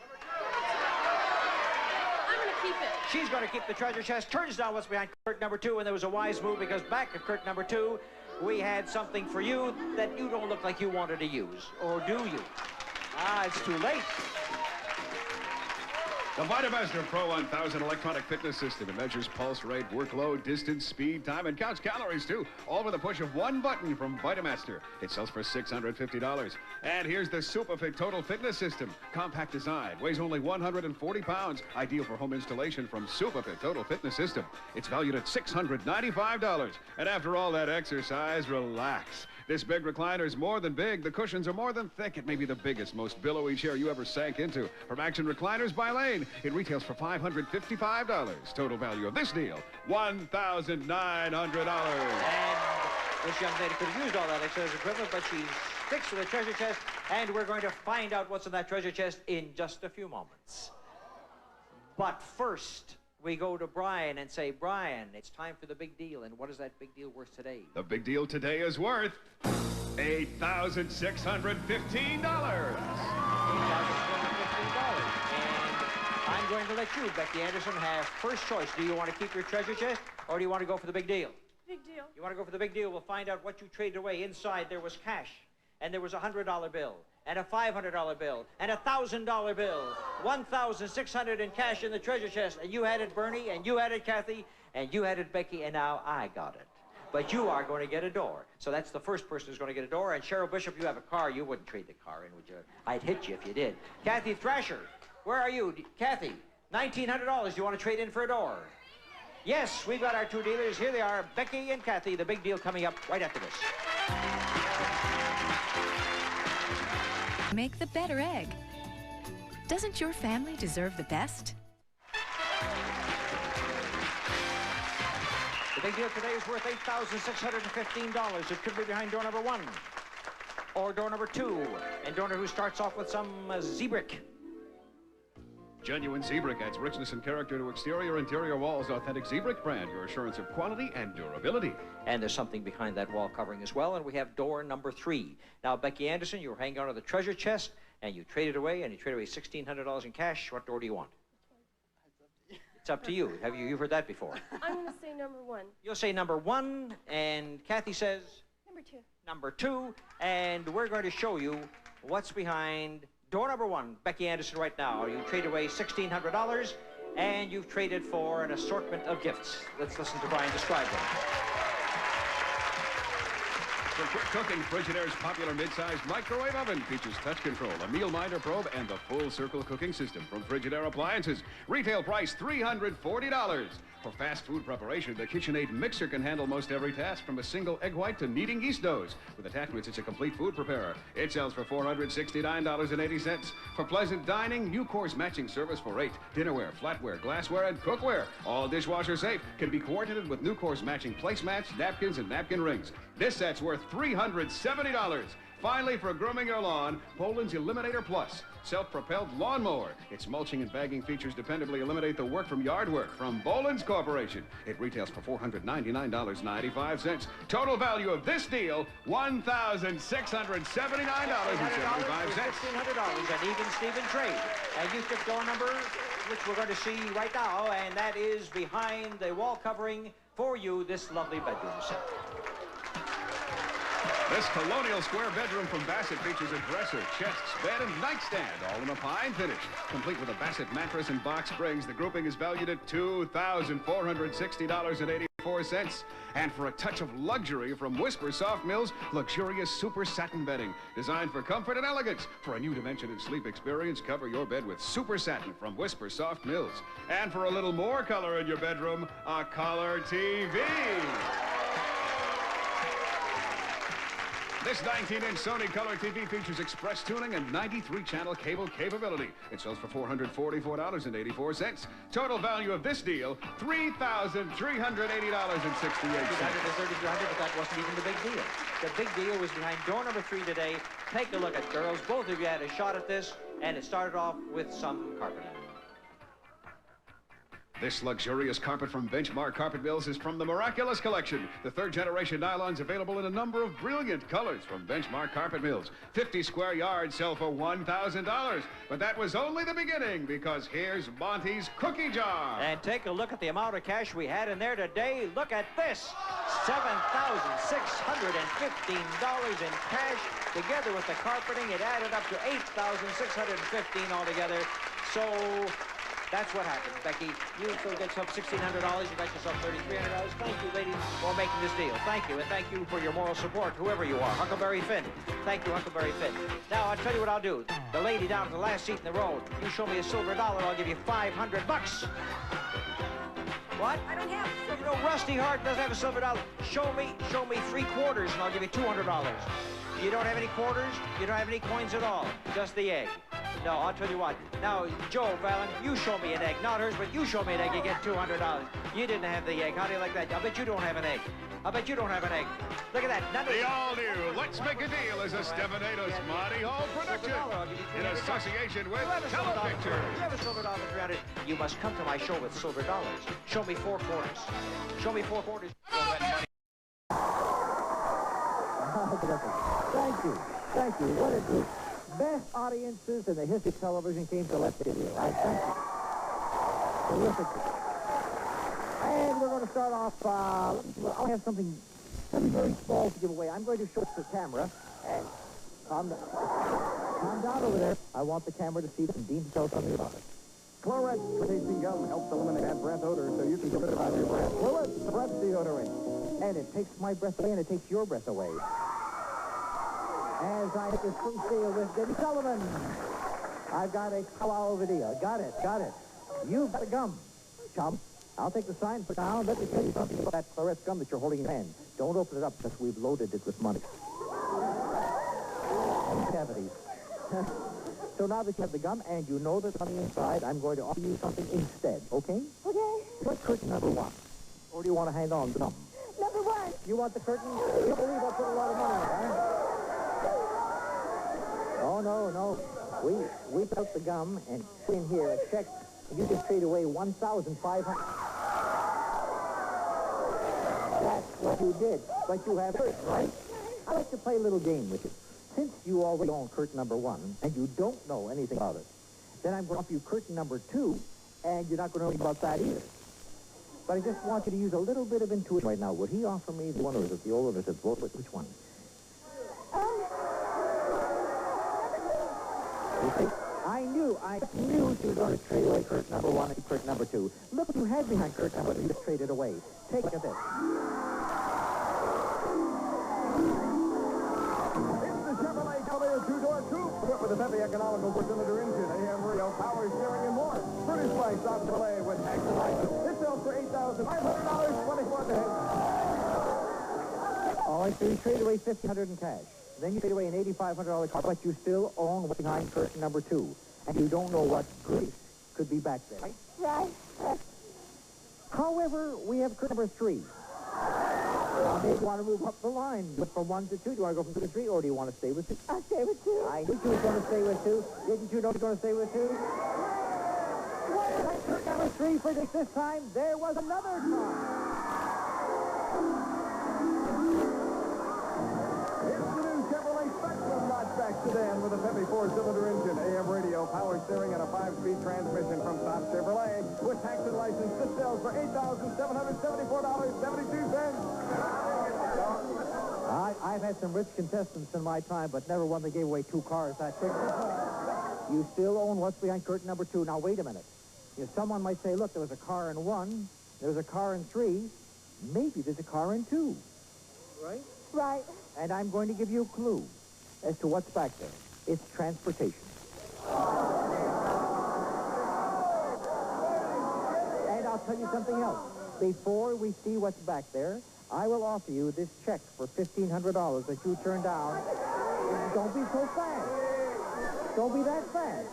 Keep it. She's going to keep the treasure chest. Turns down what's behind curtain number 2, and there was a wise move because back at curtain number 2, we had something for you that you don't look like you wanted to use. Or do you? It's too late. The Vitamaster Pro 1000 electronic fitness system. It measures pulse rate, workload, distance, speed, time, and counts calories, too. All with a push of 1 button from Vitamaster. It sells for $650. And here's the SuperFit Total Fitness System. Compact design, weighs only 140 pounds. Ideal for home installation from SuperFit Total Fitness System. It's valued at $695. And after all that exercise, relax. This big recliner is more than big. The cushions are more than thick. It may be the biggest, most billowy chair you ever sank into. From Action Recliners by Lane, it retails for $555. Total value of this deal, $1,900. And this young lady could have used all that exercise equipment, but she sticks to the treasure chest, and we're going to find out what's in that treasure chest in just a few moments. But first, we go to Brian and say, Brian, it's time for the big deal. And what is that big deal worth today? The big deal today is worth $8,615. $8,415. And I'm going to let you, Becky Anderson, have first choice. Do you want to keep your treasure chest, or do you want to go for the big deal? Big deal. You want to go for the big deal? We'll find out what you traded away. Inside there was cash, and there was a $100 bill, and a $500 bill, and a $1,000 bill. $1,600 in cash in the treasure chest, and you had it, Bernie, and you had it, Kathy, and you had it, Becky, and now I got it. But you are going to get a door. So that's the first person who's going to get a door. And Cheryl Bishop, you have a car. You wouldn't trade the car in, would you? I'd hit you if you did. Kathy Thrasher, where are you? Kathy, $1,900. Do you want to trade in for a door? Yes, we've got our 2 dealers. Here they are, Becky and Kathy. The big deal coming up right after this. Make the better egg. Doesn't your family deserve the best? The big deal today is worth $8,615. It could be behind door number 1 or door number 2. And door number 2 starts off with some Z-brick. Genuine Z-brick adds richness and character to exterior, interior walls. Authentic Z-brick brand, your assurance of quality and durability. And there's something behind that wall covering as well. And we have door number 3. Now, Becky Anderson, you were hanging on to the treasure chest, and you traded away, and you traded away $1,600 in cash. What door do you want? It's up to you. Have you've heard that before? I'm going to say number 1. You'll say number 1, and Kathy says? Number 2. Number 2, and we're going to show you what's behind door number 1. Becky Anderson right now. You traded away $1,600, and you've traded for an assortment of gifts. Let's listen to Brian describe them. For quick cooking, Frigidaire's popular mid-sized microwave oven features touch control, a meal minder probe, and the full circle cooking system from Frigidaire Appliances. Retail price $340. For fast food preparation, the KitchenAid mixer can handle most every task, from a single egg white to kneading yeast doughs. With attachments, it's a complete food preparer. It sells for $469.80. For pleasant dining, new course matching service for $8. Dinnerware, flatware, glassware, and cookware. All dishwasher safe. Can be coordinated with new course matching placemats, napkins, and napkin rings. This set's worth $370. Finally, for grooming your lawn, Poland's Eliminator Plus. self-propelled lawnmower. Its mulching and bagging features dependably eliminate the work from yard work from Boland's Corporation. It retails for $499.95. Total value of this deal, $1,679.75. $1,500, an even Steven trade. And you took door number, which we're going to see right now, and that is behind the wall covering for you, this lovely bedroom set. This colonial square bedroom from Bassett features a dresser, chests, bed, and nightstand, all in a pine finish. Complete with a Bassett mattress and box springs, the grouping is valued at $2,460.84. And for a touch of luxury from Whisper Soft Mills, luxurious super satin bedding, designed for comfort and elegance. For a new dimension in sleep experience, cover your bed with super satin from Whisper Soft Mills. And for a little more color in your bedroom, a color TV. This 19-inch Sony Color TV features express tuning and 93-channel cable capability. It sells for $444.84. Total value of this deal, $3,380.68. $3,300, but that wasn't even the big deal. The big deal was behind door number 3 today. Take a look at, girls. Both of you had a shot at this, and it started off with some carpeting. This luxurious carpet from Benchmark Carpet Mills is from the Miraculous Collection. The third-generation nylons available in a number of brilliant colors from Benchmark Carpet Mills. 50 square yards sell for $1,000. But that was only the beginning, because here's Monty's Cookie Jar. And take a look at the amount of cash we had in there today. Look at this. $7,615 in cash. Together with the carpeting, it added up to $8,615 altogether. So that's what happened, Becky. You still get yourself $1,600. You got yourself $3,300. Thank you, ladies, for making this deal. Thank you, and thank you for your moral support, whoever you are. Huckleberry Finn. Thank you, Huckleberry Finn. Now, I'll tell you what I'll do. The lady down at the last seat in the row, you show me a silver dollar, I'll give you $500. What? I don't have a silver dollar. No, Rusty Hart doesn't have a silver dollar. Show me 3 quarters, and I'll give you $200. You don't have any quarters? You don't have any coins at all? Just the egg. No, I'll tell you what. Now, Joe Fallon, you show me an egg. Not hers, but you show me an egg, you get $200. You didn't have the egg. How do you like that? I bet you don't have an egg. I bet you don't have an egg. Look at that. The all-new Let's Make a Deal is a Stevenatos Monty Hall production in association with Telepicture. You have a silver dollar for $300. You must come to my show with silver dollars. Show me 4 quarters. Show me 4 quarters. Thank you. Thank you. What a group. Best audiences in the history of television came to Let's Make a Deal. I think. Terrific. And we're going to start off, I'll have something very small to give away. I'm going to show it to the camera. And calm down over there. I want the camera to see it, and Dean to tell something about it. Chlorette tasting gum helps eliminate bad breath odor so you can get rid of your breath. Chlorette breath deodorant. And it takes my breath away, and it takes your breath away. As I hit this first deal with Debbie Sullivan, I've got a cow video. Got it. You've got a gum, chum. I'll take the sign for now. Let me tell you something about that Clarette's gum that you're holding in your hand. Don't open it up because we've loaded it with money. And cavities. So now that you have the gum and you know there's something inside, I'm going to offer you something instead, okay? Okay. What's curtain number 1? Or do you want to hang on to them? Number 1. You want the curtain? You believe I put a lot of money in it, huh? Oh, no. We put the gum and put in here a check, and you can trade away $1,500. That's what you did. But you have curtain, right? I'd like to play a little game with you. Since you already own curtain number 1, and you don't know anything about it, then I'm going to offer you curtain number 2, and you're not going to know anything about that either. But I just want you to use a little bit of intuition right now. Would he offer me the one, or is it the old one, or is it both? Which one? I knew she was going to trade away curtain number 1 and curtain number 2. Look what you had behind curtain number 2. You just traded away. Take a look at this. It's the Chevrolet Cavalier 2-door coupe, equipped with a heavy economical 4-cylinder engine, AM radio, power steering, and more. British Lights on Chevrolet with tax and license. It sells for $8,500, 24 ahead. All right, so you trade away $1,500 in cash. Then you trade away an $8,500 car, but you still own what's behind curtain number 2. And you don't know what grease could be back there, right? Right. However, we have curtain number 3. Now, do you want to move up the line? Look from 1 to 2. Do you want to go from 2 to 3, or do you want to stay with 2? I'll stay with 2. I knew you were going to stay with 2. Didn't you know you were going to stay with 2? Number 3 for Dick this time. There was another car. Notchback sedan with a heavy 4-cylinder engine, AM radio, power steering, and a 5-speed transmission from Stop Chevrolet with tax and license. This sells for $8,774.72. I've had some rich contestants in my time, but never one that gave away 2 cars that quick. You still own what's behind curtain number 2. Now, wait a minute. You know, someone might say, look, there was a car in 1, there was a car in 3, maybe there's a car in 2. Right? Right. And I'm going to give you a clue as to what's back there. It's transportation. And I'll tell you something else. Before we see what's back there, I will offer you this check for $1,500 that you turned down. Don't be so fast. Don't be that fast.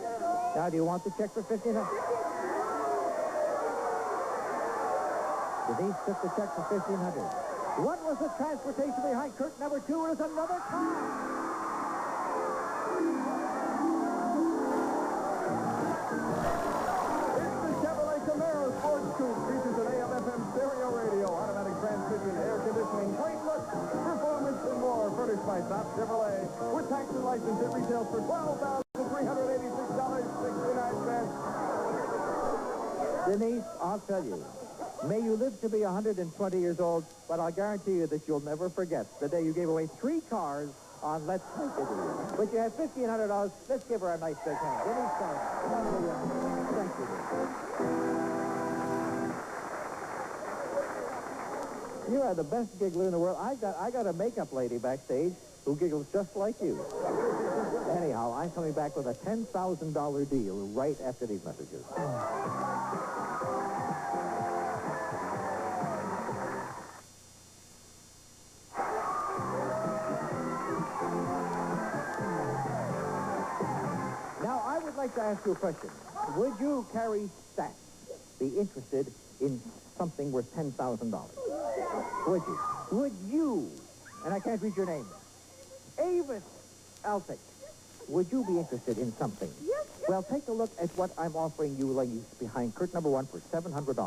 Now, do you want the check for $1,500? Denise took the check for $1,500. What was the transportation behind curtain number 2? It was another car. Cameos Sports Coupe features an AM/FM stereo radio, automatic transmission, air conditioning, great look, performance, and more. Furnished by Stop Chevrolet. With tax and license, it retails for $12,386.69. Denise, I'll tell you, may you live to be 120 years old, but I'll guarantee you that you'll never forget the day you gave away 3 cars on Let's Make a Deal. But you have $1,500. Let's give her a nice big hand. Denise, thank you. You are the best giggler in the world. I got a makeup lady backstage who giggles just like you. Anyhow, I'm coming back with a $10,000 deal right after these messages. Now, I would like to ask you a question. Would you, Carrie Stack, be interested in something worth $10,000? Would you? Would you, and I can't read your name, Avis Altic, would you be interested in something? Yes. Well, take a look at what I'm offering you ladies behind curtain number 1 for $700.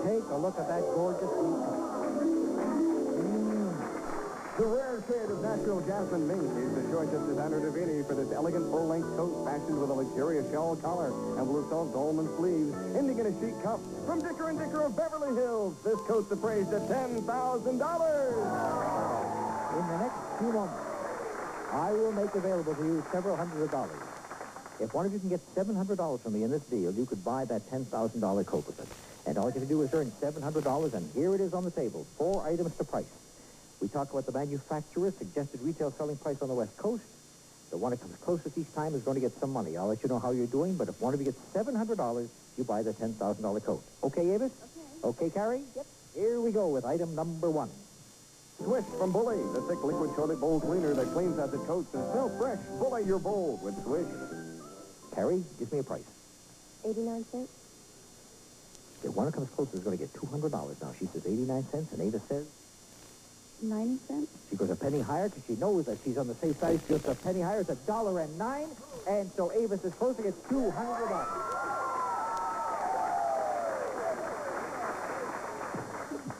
Take a look at that gorgeous The rare shade of natural jasmine mink is the choice of designer Davini for this elegant full-length coat fashioned with a luxurious shawl collar and blue silk dolman sleeves, ending in a chic cuff. From Dicker & Dicker of Beverly Hills, this coat's appraised at $10,000. In the next few moments, I will make available to you several hundred of dollars. If one of you can get $700 from me in this deal, you could buy that $10,000 coat with it. And all you have to do is earn $700, and here it is on the table, 4 items to price. We talk about the manufacturer's suggested retail selling price on the West Coast. The one that comes closest each time is going to get some money. I'll let you know how you're doing, but if one of you gets $700, you buy the $10,000 coat. Okay, Avis? Okay, Carrie? Yep. Here we go with item number 1. Swish from Bully, the thick liquid-coated bowl cleaner that cleans as it coats and smells fresh. Bully your bowl with Swish. Carrie, give me a price. 89 cents. The one that comes closest is going to get $200. Now, she says 89 cents, and Avis says 90 cents. she goes a penny higher because she knows that she's on the safe side. She goes a penny higher. It's $1.09, and so Avis is close to get $200.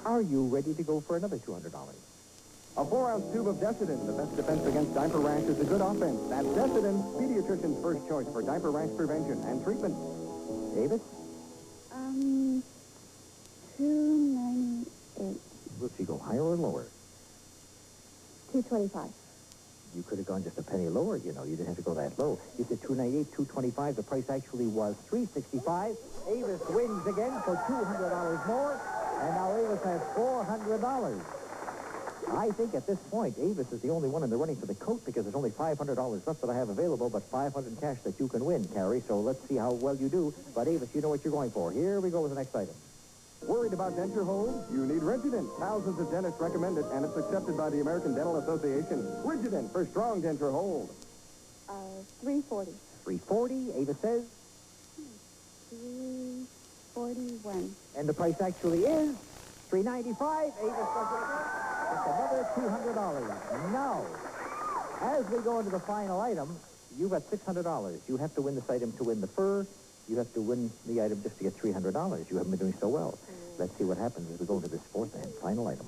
Are you ready to go for another $200? A 4-ounce tube of Decidin, the best defense against diaper rash, is a good offense. That's Decidin, pediatrician's first choice for diaper rash prevention and treatment. David? $2.98. Will she go higher or lower? $2.25. You could have gone just a penny lower, you know. You didn't have to go that low. You said $2.98, $2.25. The price actually was $3.65. Avis wins again for $200 more, and now Avis has $400. I think at this point, Avis is the only one in the running for the coat because there's only $500 left that I have available, but $500 in cash that you can win, Carrie. So let's see how well you do. But Avis, you know what you're going for. Here we go with the next item. Worried about denture holes? You need Rigident. Thousands of dentists recommend it, and it's accepted by the American Dental Association. Rigident for strong denture hold. $3.40. $3.40, Avis says. $3.41. And the price actually is $395. Avis does it. It's another $200. Now, as we go into the final item, you've got $600. You have to win this item to win the fur. You have to win the item just to get $300. You haven't been doing so well. Let's see what happens as we go into this fourth and final item.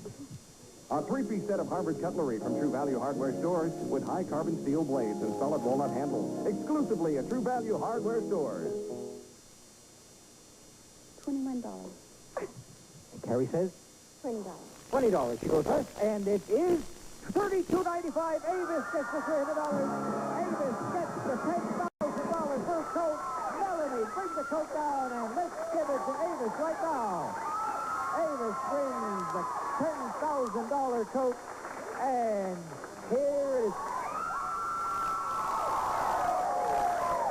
A three-piece set of Harvard cutlery from True Value Hardware stores with high carbon steel blades and solid walnut handles. Exclusively at True Value Hardware stores. $21. And Carrie says? $20. $20. She goes first, and it is $32.95. Avis gets the $300. Avis gets the $10,000 first coat. Melanie, bring the coat down, and let's give it to Avis right now. Avis brings the $10,000 coat, and here it is.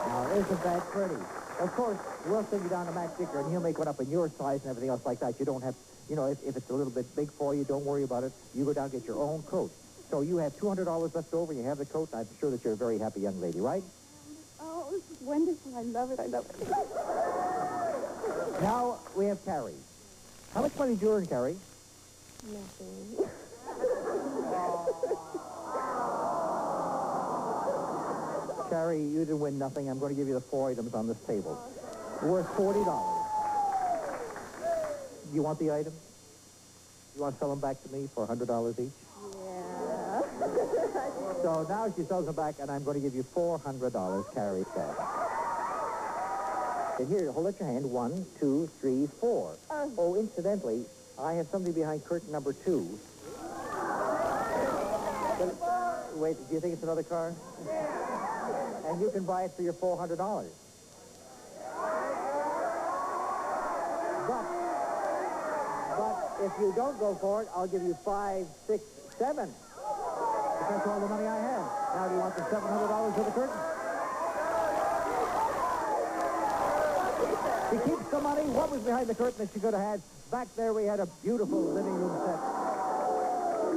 Now, isn't that pretty? Of course, we'll send you down to Matt Dicker, and he'll make one up in your size and everything else like that. You don't have, you know, if it's a little bit big for you, don't worry about it. You go down and get your own coat. So you have $200 left over, and you have the coat, and I'm sure that you're a very happy young lady, right? Oh, this is wonderful. I love it. I love it. Now, we have Carrie. How much money did you earn, Carrie? Nothing. Carrie, you didn't win nothing. I'm going to give you the 4 items on this table. Worth $40. You want the items? You want to sell them back to me for $100 each? Yeah. So now she sells them back, and I'm going to give you $400, Carrie said. And here, hold out your hand. 1, 2, 3, 4. Oh, incidentally, I have somebody behind curtain number 2. Wait, do you think it's another car? Yeah. And you can buy it for your $400. But if you don't go for it, I'll give you 5, 6, 7. That's all the money I have. Now, do you want the $700 for the curtain? She keeps the money. What was behind the curtain that she could have had? Back there, we had a beautiful living room set.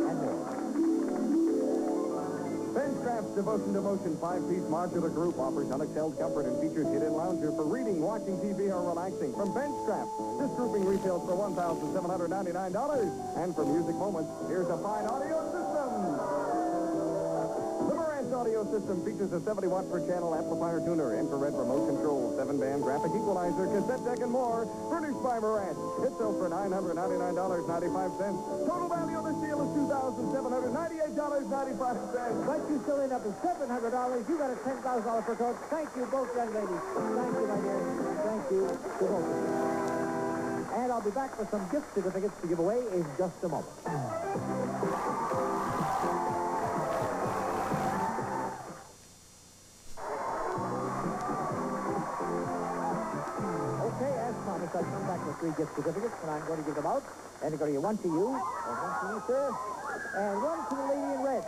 And there. Benchcraft's Devotion to Motion 5-piece modular group offers unexcelled comfort and features hidden lounger for reading, watching TV, or relaxing. From Benchcraft, this grouping retails for $1,799. And for music moments, here's a fine audio system. Audio system features a 70-watt per channel amplifier tuner, infrared remote control, 7-band graphic equalizer, cassette deck, and more. Furnished by Marantz. It sells for $999.95. Total value of this deal is $2,798.95. But you still end up with $700. You got a $10,000 per coat. Thank you, both young ladies. Thank you, my dear. Thank you to both of you. And I'll be back with some gift certificates to give away in just a moment. I've come back with 3 gift certificates, and I'm going to give them out. And I'm going to give one to you, and one to you, sir, and one to the lady in red.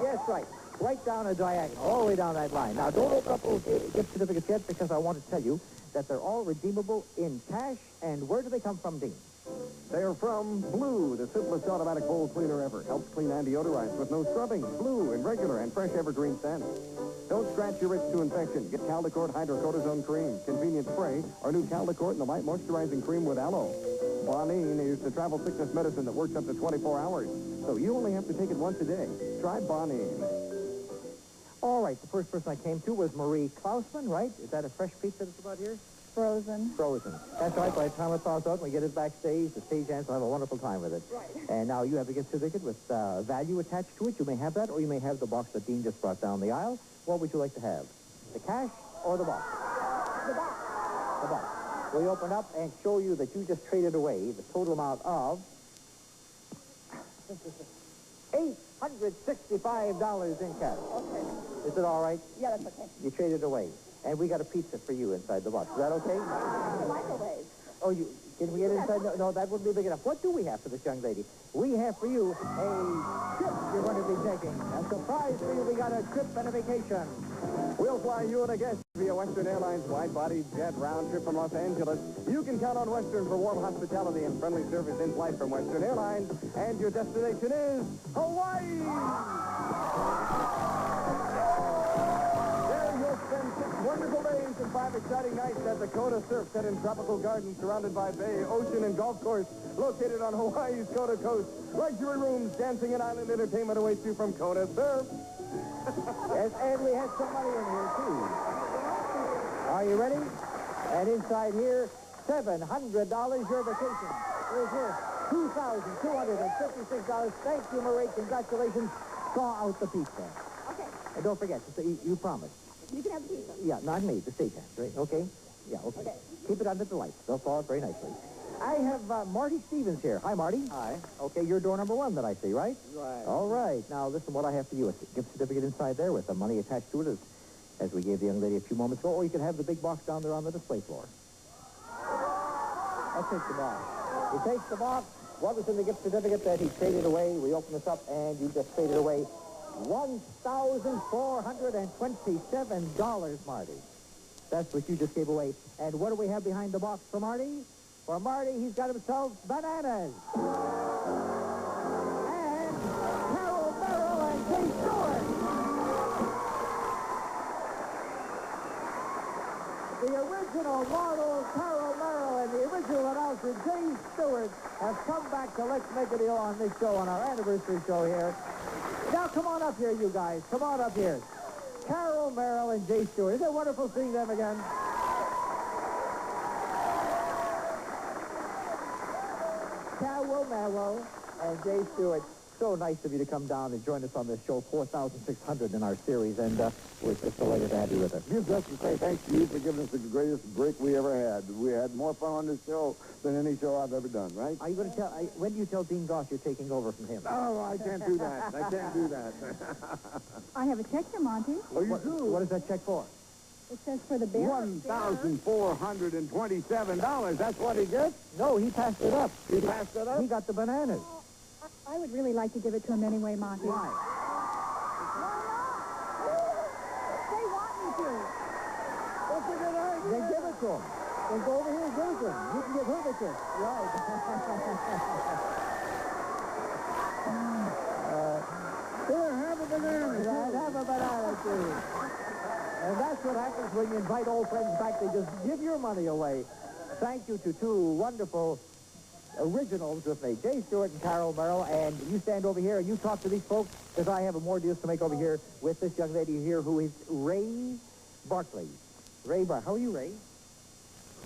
Yes, right. Right down a diagonal, all the way down that line. Now, don't open up those gift certificates yet, because I want to tell you that they're all redeemable in cash. And where do they come from, Dean? They're from Blue, the simplest automatic bowl cleaner ever. Helps clean and deodorize with no scrubbing. Blue in regular and fresh evergreen scent. Don't scratch your wrist to infection. Get Caldecort Hydrocortisone Cream. Convenient spray or new Caldecort and the light moisturizing cream with aloe. Bonine is the travel sickness medicine that works up to 24 hours. So you only have to take it once a day. Try Bonine. All right, the first person I came to was Marie Klausman, right? Is that a fresh pizza that's about here? Frozen. Frozen. That's right. By the time it thaws out and we get it backstage, the stage hands will have a wonderful time with it. Right. And now you have a gift certificate with value attached to it. You may have that, or you may have the box that Dean just brought down the aisle. What would you like to have? The cash or the box? The box. The box. We open up and show you that you just traded away the total amount of $865 in cash. Okay. Is it all right? Yeah, that's okay. You traded away. And we got a pizza for you inside the box. Is that okay? Microwave. Oh, can we get inside? No, that wouldn't be big enough. What do we have for this young lady? We have for you a trip you're going to be taking. A surprise for you. We got a trip and a vacation. We'll fly you and a guest via Western Airlines wide-body jet round trip from Los Angeles. You can count on Western for warm hospitality and friendly service in flight from Western Airlines. And your destination is Hawaii! There you'll spend 6 wonderful days rays and 5 exciting nights at Dakota Surf, set in tropical gardens surrounded by bay, ocean, and golf course, located on Hawaii's Kona coast. Luxury rooms, dancing, and island entertainment awaits you from Kona Surf. Yes, and we have some money in here, too. Are you ready? And inside here, $700 your vacation. Here's here, $2,256. Thank you, Marie. Congratulations. Thaw out the pizza. Okay. And don't forget, you promised. You can have the pizza. Yeah, not me, the stage hands, right? Okay? Yeah, okay. Keep it under the lights. They'll thaw it very nicely. I have Marty Stevens here. Hi, Marty. Hi. Okay, you're door number 1 that I see, right? Right. All right. Now, listen, what I have for you is a gift certificate inside there with the money attached to it, as we gave the young lady a few moments ago, or you can have the big box down there on the display floor. I'll take the box. He takes the box. What was in the gift certificate that he traded away? We open this up, and you just traded away $1,427, Marty. That's what you just gave away. And what do we have behind the box for Marty? For Marty, he's got himself bananas. And Merrill and Jay Stewart. The original model, Merrill, and the original announcer, Jay Stewart, have come back to Let's Make a Deal on this show, on our anniversary show here. Now, come on up here, you guys. Come on up here. Merrill and Jay Stewart. Isn't it wonderful seeing them again? Merrill and Jay Stewart. So nice of you to come down and join us on this show, 4,600 in our series, and we're just delighted to have you with us. Just to say thanks to you for giving us the greatest break we ever had. We had more fun on this show than any show I've ever done, right? Are you going to tell, when do you tell Dean Goss you're taking over from him? Oh, I can't do that. I can't do that. I have a check here, Monty. Oh, you do? What is that check for? It says for the bear. $1,427. That's what he gets? No, he passed it up. He passed it up? He got the bananas. I would really like to give it to him anyway, Monty. Why? They want me to. What's a good idea? Then give it to him. Then go over here and give it to him. You can give her the kiss. Right. Here, have a banana. Have a banana, too. And that's what happens when you invite old friends back. They just give your money away. Thank you to two wonderful originals with me, Jay Stewart and Carol Merrill. And you stand over here and you talk to these folks, because I have more deals to make over here with this young lady here who is Ray Barkley. How are you, Ray?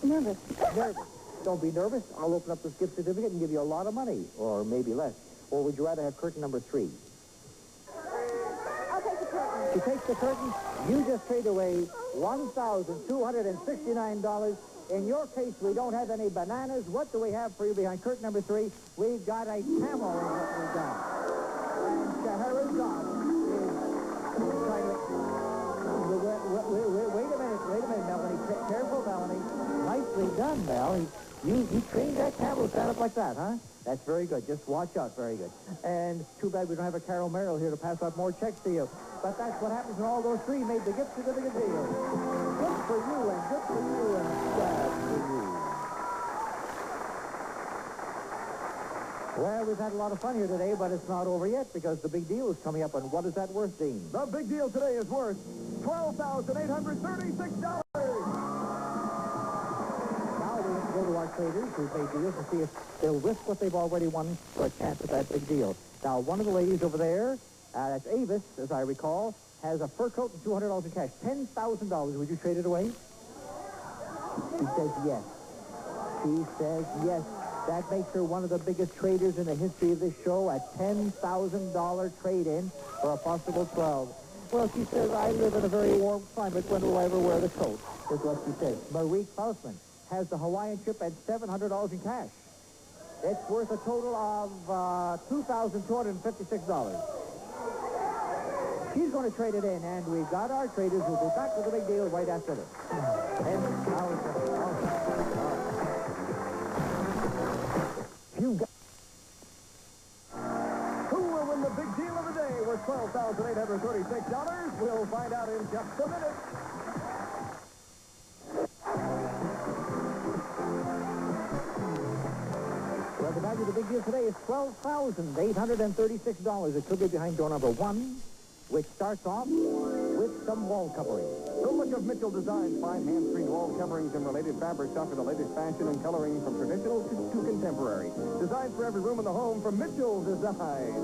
Nervous. Nervous. Don't be nervous. I'll open up this gift certificate and give you a lot of money, or maybe less. Or would you rather have curtain number 3? I'll take the curtain. She takes the curtain. You just trade away $1,269. In your case, we don't have any bananas. What do we have for you behind curtain number 3? We've got a camel is what we've got. And Shahrazad is trying to... Wait a minute, Melanie. Careful, Melanie. Nicely done, Mel. You trained that camel to stand up like that, huh? That's very good. Just watch out. Very good. And too bad we don't have a Carol Merrill here to pass out more checks to you. But that's what happens when all those 3 made the gift certificate deal. Good for you, and good for you, and bad for you. Well, we've had a lot of fun here today, but it's not over yet, because the big deal is coming up. And what is that worth, Dean? The big deal today is worth $12,836. Now we have to go to our traders who've made deals and see if they'll risk what they've already won for a chance at that big deal. Now, one of the ladies over there, that's Avis, as I recall, has a fur coat and $200 in cash. $10,000. Would you trade it away? She says yes. She says yes. That makes her one of the biggest traders in the history of this show, a $10,000 trade-in for a possible 12. Well, she says, I live in a very warm climate. When will I ever wear the coat? Is what she says. Marie Klausman has the Hawaiian trip at $700 in cash. It's worth a total of $2,256. She's going to trade it in, and we've got our traders. We'll be back with a big deal right after this. And Who will win the big deal of the day worth $12,836? We'll find out in just a minute. Well, the value of the big deal today is $12,836. It could be behind door number 1, which starts off with some wall covering. The look of Mitchell Designs. Fine hand-screened wall coverings and related fabrics offer the latest fashion and coloring from traditional to contemporary. Designed for every room in the home from Mitchell Designs.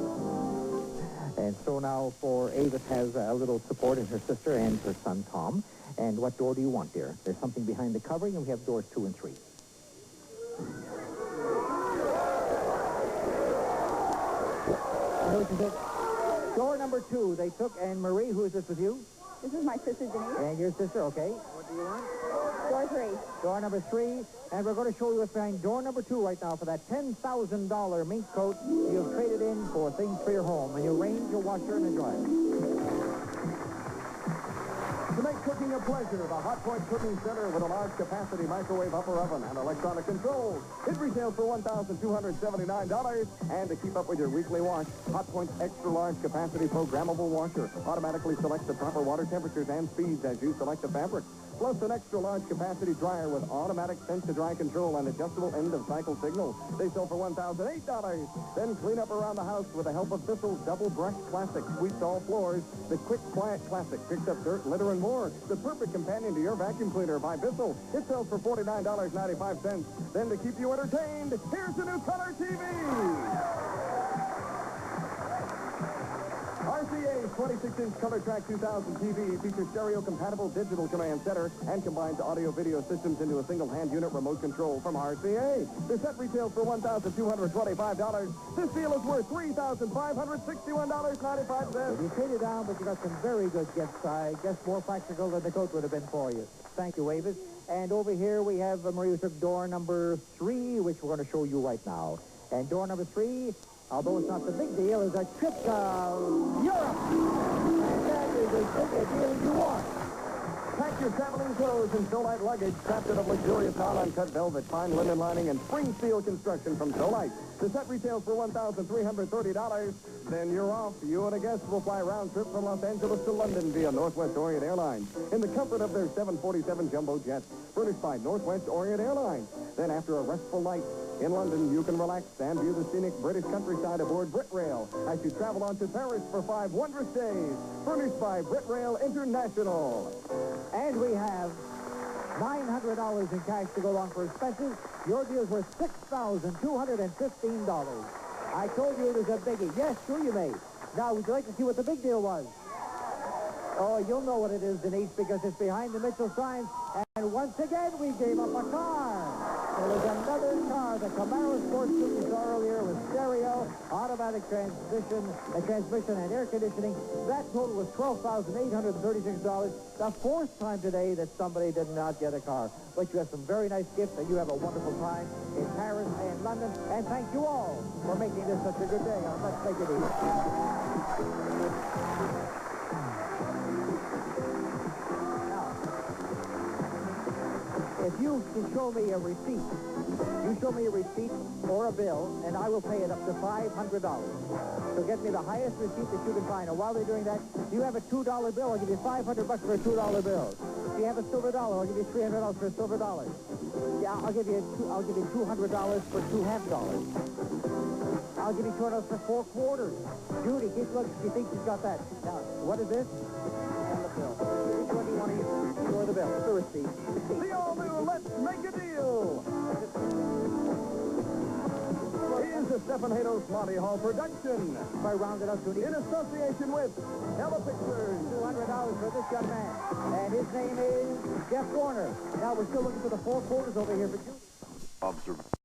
And so now for Avis has a little support in her sister and her son, Tom. And what door do you want, dear? There's something behind the covering, and we have doors 2 and 3. Door number 2, they took. And Marie, who is this with you? This is my sister, Denise. And your sister, okay. What do you want? Door 3. Door number 3. And we're going to show you what's behind door number 2 right now for that $10,000 mink coat you've traded in for things for your home. And you range, your washer, and a dryer. To make cooking a pleasure, the Hot Point Cooking Center with a large capacity microwave upper oven and electronic controls. It retails for $1,279. And to keep up with your weekly wash, Hot Point's extra large capacity programmable washer automatically selects the proper water temperatures and speeds as you select the fabric. Plus an extra large capacity dryer with automatic sense-to-dry control and adjustable end-of-cycle signal. They sell for $1,008. Then clean up around the house with the help of Bissell's Double Brush Classic sweeps all floors. The Quick Quiet Classic picks up dirt, litter, and more. The perfect companion to your vacuum cleaner by Bissell. It sells for $49.95. Then to keep you entertained, here's the new color TV. RCA's 26-inch Color Track 2000 TV features stereo-compatible digital command center and combines audio-video systems into a single hand unit remote control from RCA. The set retails for $1,225. This deal is worth $3,561.95. You paid it down, but you got some very good gifts. I guess more practical than the coat would have been for you. Thank you, Avis. And over here we have Marie, who took door number 3, which we're going to show you right now. And door number 3, although it's not the big deal, is a trip to Europe. And that is as big a deal as you want. Pack your traveling clothes and Solite luggage crafted of luxurious non-uncut velvet, fine linen lining, and spring steel construction from Solite. The set retails for $1,330. Then you're off. You and a guest will fly round trip from Los Angeles to London via Northwest Orient Airlines in the comfort of their 747 jumbo jet, furnished by Northwest Orient Airlines. Then after a restful night in London, you can relax and view the scenic British countryside aboard Britrail as you travel on to Paris for 5 wondrous days, furnished by Britrail International. And we have $900 in cash to go along for expenses. Your deal's worth $6,215. I told you it was a biggie. Yes, sure you may. Now, would you like to see what the big deal was? Oh, you'll know what it is, Denise, because it's behind the Mitchell signs. And once again, we gave up a car. There was another car, the Camaro Sports Coupe you saw earlier with stereo, automatic transmission and air conditioning. That total was $12,836. The 4th time today that somebody did not get a car. But you have some very nice gifts, and you have a wonderful time in Paris and London. And thank you all for making this such a good day on Let's Make It Easy. If you can show me a receipt, or a bill, and I will pay it up to $500. So get me the highest receipt that you can find. And while they're doing that, if you have a $2 bill, I'll give you $500 for a $2 bill. If you have a silver dollar, I'll give you $300 for a silver dollar. Yeah, I'll give you $200 for 2 half dollars. I'll give you $200 for 4 quarters. Judy, keep looking. She thinks she's got that. Now, what is this? And the bill. Which one do you want to use? Or the bill? The receipt. The all-new Let's Make a Deal. Here's the Stephen Hados Monty Hall production. If I round it up, Judy. In association with Telepictures. $200 for this young man. And his name is Jeff Warner. Now, we're still looking for the 4 quarters over here for Judy. Observation.